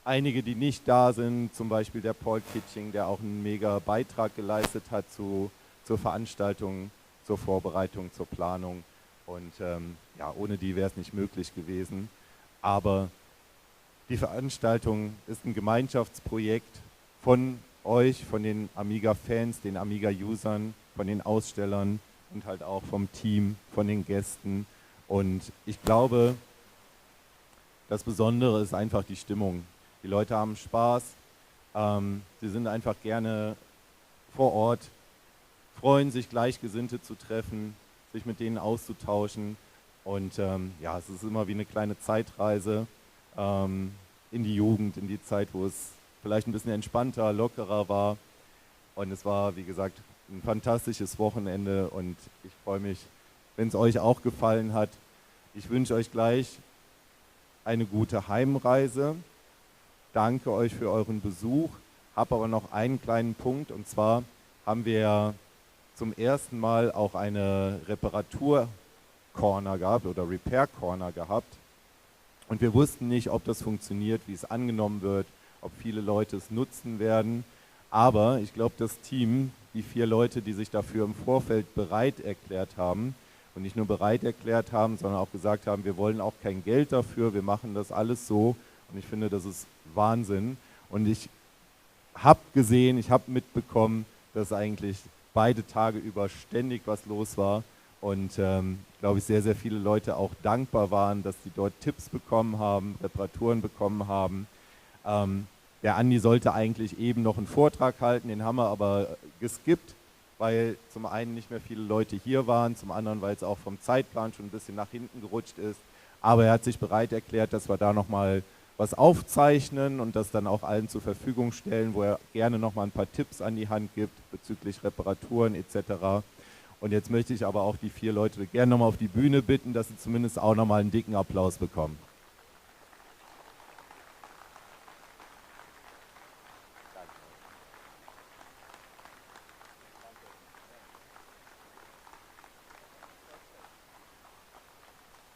einige, die nicht da sind, zum Beispiel der Paul Kitching, der auch einen mega Beitrag geleistet hat zur Veranstaltung, zur Vorbereitung, zur Planung. Und ohne die wäre es nicht möglich gewesen. Aber die Veranstaltung ist ein Gemeinschaftsprojekt von euch, von den Amiga-Fans, den Amiga-Usern, von den Ausstellern und halt auch vom Team, von den Gästen. Und ich glaube, das Besondere ist einfach die Stimmung. Die Leute haben Spaß, sie sind einfach gerne vor Ort, freuen sich, Gleichgesinnte zu treffen, sich mit denen auszutauschen. Und es ist immer wie eine kleine Zeitreise in die Jugend, in die Zeit, wo es vielleicht ein bisschen entspannter, lockerer war. Und es war, wie gesagt, ein fantastisches Wochenende und ich freue mich, wenn es euch auch gefallen hat. Ich wünsche euch gleich eine gute Heimreise. Danke euch für euren Besuch. Habe aber noch einen kleinen Punkt, und zwar haben wir zum ersten Mal auch eine Reparatur-Corner gehabt oder Repair-Corner gehabt. Und wir wussten nicht, ob das funktioniert, wie es angenommen wird, ob viele Leute es nutzen werden. Aber ich glaube, das Team, die 4 Leute, die sich dafür im Vorfeld bereit erklärt haben und nicht nur bereit erklärt haben, sondern auch gesagt haben, wir wollen auch kein Geld dafür, wir machen das alles so. Und ich finde, das ist Wahnsinn. Und ich habe gesehen, ich habe mitbekommen, dass eigentlich beide Tage über ständig was los war. Und glaube ich, sehr, sehr viele Leute auch dankbar waren, dass sie dort Tipps bekommen haben, Reparaturen bekommen haben. Der Andi sollte eigentlich eben noch einen Vortrag halten, den haben wir aber geskippt, weil zum einen nicht mehr viele Leute hier waren, zum anderen, weil es auch vom Zeitplan schon ein bisschen nach hinten gerutscht ist. Aber er hat sich bereit erklärt, dass wir da nochmal was aufzeichnen und das dann auch allen zur Verfügung stellen, wo er gerne nochmal ein paar Tipps an die Hand gibt bezüglich Reparaturen etc. Und jetzt möchte ich aber auch die 4 Leute gerne nochmal auf die Bühne bitten, dass sie zumindest auch nochmal einen dicken Applaus bekommen.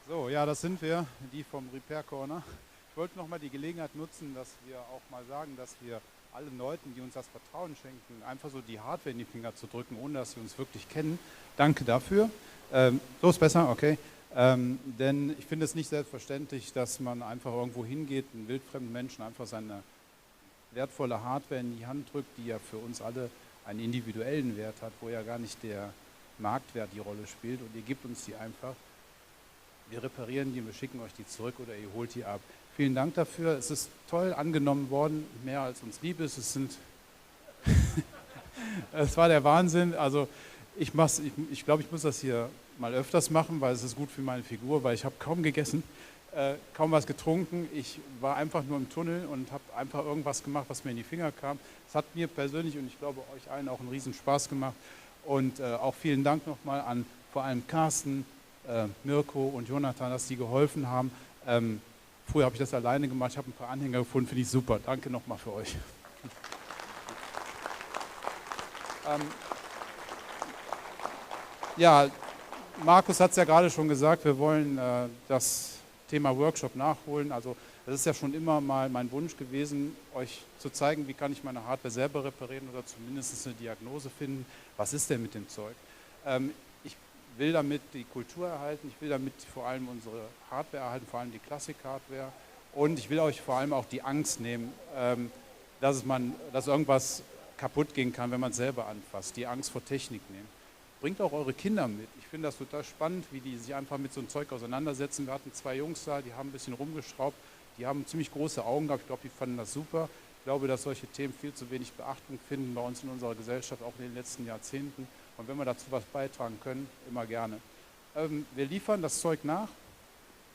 So, ja, Ja, das sind wir, die vom Repair Corner. Ich wollte nochmal die Gelegenheit nutzen, dass wir auch mal sagen, dass wir allen Leuten, die uns das Vertrauen schenken, einfach so die Hardware in die Finger zu drücken, ohne dass sie uns wirklich kennen. Danke dafür. So ist besser, okay. Denn ich finde es nicht selbstverständlich, dass man einfach irgendwo hingeht, einen wildfremden Menschen einfach seine wertvolle Hardware in die Hand drückt, die ja für uns alle einen individuellen Wert hat, wo ja gar nicht der Marktwert die Rolle spielt, und ihr gebt uns die einfach. Wir reparieren die, wir schicken euch die zurück oder ihr holt die ab. Vielen Dank dafür. Es ist toll angenommen worden, mehr als uns lieb ist. Es war der Wahnsinn. Also ich glaube, ich muss das hier mal öfters machen, weil es ist gut für meine Figur, weil ich habe kaum gegessen, kaum was getrunken. Ich war einfach nur im Tunnel und habe einfach irgendwas gemacht, was mir in die Finger kam. Es hat mir persönlich und ich glaube euch allen auch einen riesen Spaß gemacht. Und auch vielen Dank nochmal an vor allem Carsten, Mirko und Jonathan, dass die geholfen haben. Früher habe ich das alleine gemacht, ich habe ein paar Anhänger gefunden, finde ich super. Danke nochmal für euch. Ja, Markus hat es ja gerade schon gesagt, wir wollen das Thema Workshop nachholen. Also das ist ja schon immer mal mein Wunsch gewesen, euch zu zeigen, wie kann ich meine Hardware selber reparieren oder zumindest eine Diagnose finden. Was ist denn mit dem Zeug? Ich will damit die Kultur erhalten, ich will damit vor allem unsere Hardware erhalten, vor allem die Classic-Hardware, und ich will euch vor allem auch die Angst nehmen, dass irgendwas kaputt gehen kann, wenn man es selber anfasst, die Angst vor Technik nehmen. Bringt auch eure Kinder mit. Ich finde das total spannend, wie die sich einfach mit so einem Zeug auseinandersetzen. Wir hatten 2 Jungs da, die haben ein bisschen rumgeschraubt, die haben ziemlich große Augen gehabt, ich glaube, die fanden das super. Ich glaube, dass solche Themen viel zu wenig Beachtung finden bei uns in unserer Gesellschaft, auch in den letzten Jahrzehnten. Und wenn wir dazu was beitragen können, immer gerne. Wir liefern das Zeug nach,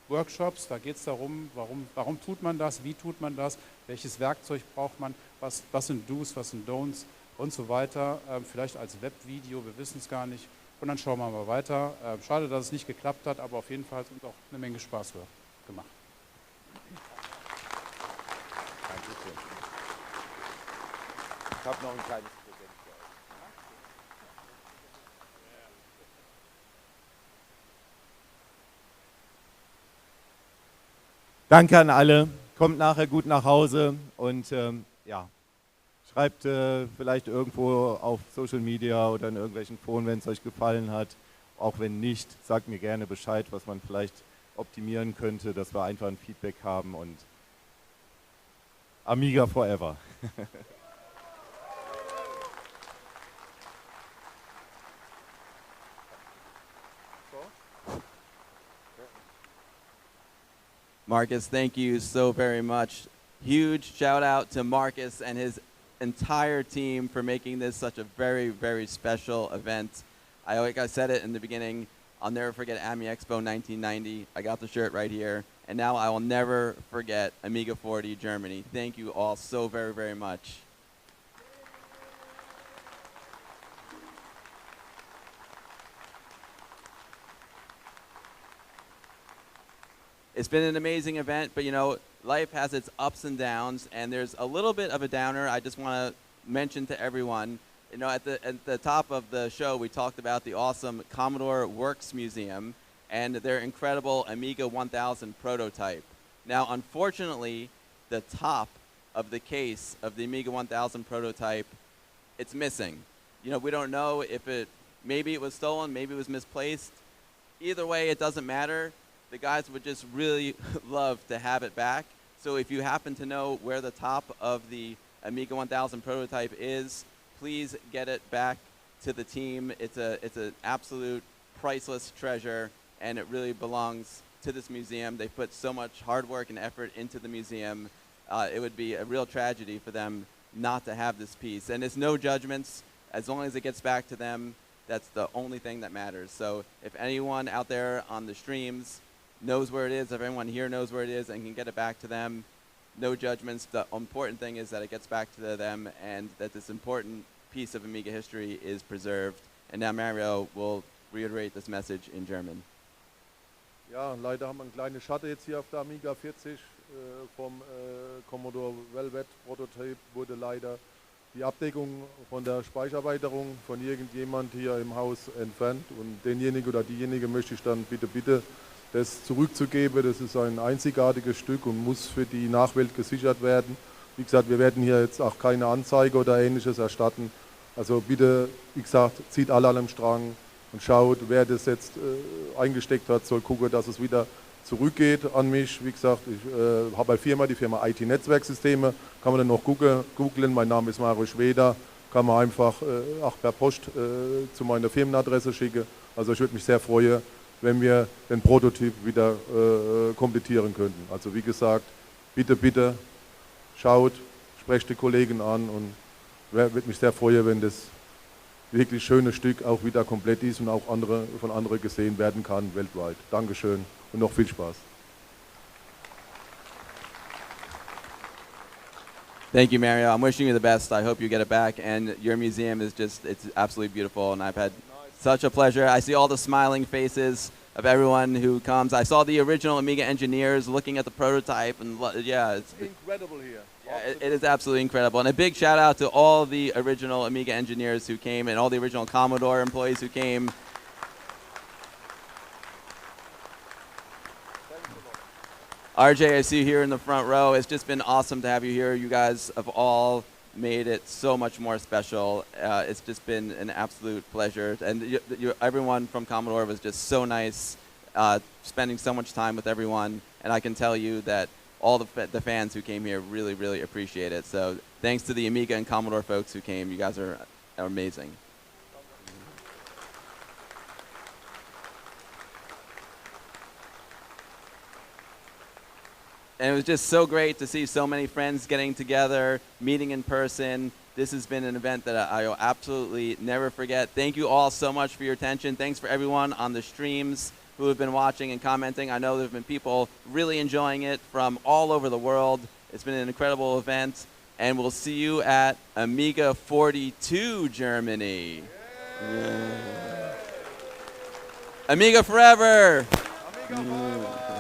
Workshops, da geht es darum, warum tut man das, wie tut man das, welches Werkzeug braucht man, was sind Do's, was sind Don'ts und so weiter. Vielleicht als Webvideo, wir wissen es gar nicht. Und dann schauen wir mal weiter. Schade, dass es nicht geklappt hat, aber auf jeden Fall hat es uns auch eine Menge Spaß gemacht. Dankeschön. Ich habe noch ein kleines Präsent für euch. Danke an alle. Kommt nachher gut nach Hause und ja, schreibt vielleicht irgendwo auf Social Media oder in irgendwelchen Foren, wenn es euch gefallen hat. Auch wenn nicht, sagt mir gerne Bescheid, was man vielleicht optimieren könnte, dass wir einfach ein Feedback haben, und Amiga forever. Marcus, thank you so very much. Huge shout out to Marcus and his entire team for making this such a very, very special event. Like I said it in the beginning, I'll never forget AMI Expo 1990. I got the shirt right here. And now I will never forget Amiga 40 Germany. Thank you all so very, very much. It's been an amazing event, but you know, life has its ups and downs, and there's a little bit of a downer I just want to mention to everyone. You know, at the top of the show, we talked about the awesome Commodore Works Museum and their incredible Amiga 1000 prototype. Now, unfortunately, the top of the case of the Amiga 1000 prototype, it's missing. You know, we don't know if maybe it was stolen, maybe it was misplaced. Either way, it doesn't matter. The guys would just really love to have it back. So if you happen to know where the top of the Amiga 1000 prototype is, please get it back to the team. It's an absolute priceless treasure, and it really belongs to this museum. They put so much hard work and effort into the museum. It would be a real tragedy for them not to have this piece. And it's no judgments. As long as it gets back to them, that's the only thing that matters. So if anyone out there on the streams knows where it is, if everyone here knows where it is and can get it back to them, no judgments. The important thing is that it gets back to them and that this important piece of Amiga history is preserved. And now Mario will reiterate this message in German. Ja, leider haben wir eine kleine Schatte jetzt hier auf der Amiga 40 vom Commodore Velvet Prototyp. Wurde leider die Abdeckung von der Speichererweiterung von irgendjemand hier im Haus entfernt, und denjenigen oder diejenige möchte ich dann bitte das zurückzugeben. Das ist ein einzigartiges Stück und muss für die Nachwelt gesichert werden. Wie gesagt, wir werden hier jetzt auch keine Anzeige oder Ähnliches erstatten. Also bitte, wie gesagt, zieht alle an einem Strang und schaut, wer das jetzt eingesteckt hat, soll gucken, dass es wieder zurückgeht an mich. Wie gesagt, ich habe eine Firma, die Firma IT-Netzwerksysteme. Kann man dann noch googlen. Mein Name ist Mario Schweder. Kann man einfach auch per Post zu meiner Firmenadresse schicken. Also ich würde mich sehr freuen, wenn wir den Prototyp wieder komplettieren könnten. Also wie gesagt, bitte, bitte schaut, sprecht die Kollegen an und würde mich sehr freuen, wenn das wirklich schöne Stück auch wieder komplett ist und auch von anderen gesehen werden kann weltweit. Dankeschön und noch viel Spaß. Thank you, Mario. I'm wishing you the best. I hope you get it back. And your museum is just, it's absolutely beautiful. And I've had such a pleasure. I see all the smiling faces of everyone who comes. I saw the original Amiga engineers looking at the prototype. And yeah, it's incredible here. Yeah, it is absolutely incredible. And a big shout out to all the original Amiga engineers who came and all the original Commodore employees who came. RJ, I see you here in the front row. It's just been awesome to have you here. You guys have all made it so much more special. It's just been an absolute pleasure. And everyone from Commodore was just so nice, spending so much time with everyone. And I can tell you that all the fans who came here really, really appreciate it. So thanks to the Amiga and Commodore folks who came. You guys are amazing. And it was just so great to see so many friends getting together, meeting in person. This has been an event that I will absolutely never forget. Thank you all so much for your attention. Thanks for everyone on the streams who have been watching and commenting. I know there have been people really enjoying it from all over the world. It's been an incredible event. And we'll see you at Amiga 42 Germany. Yeah. Amiga forever! Amiga forever!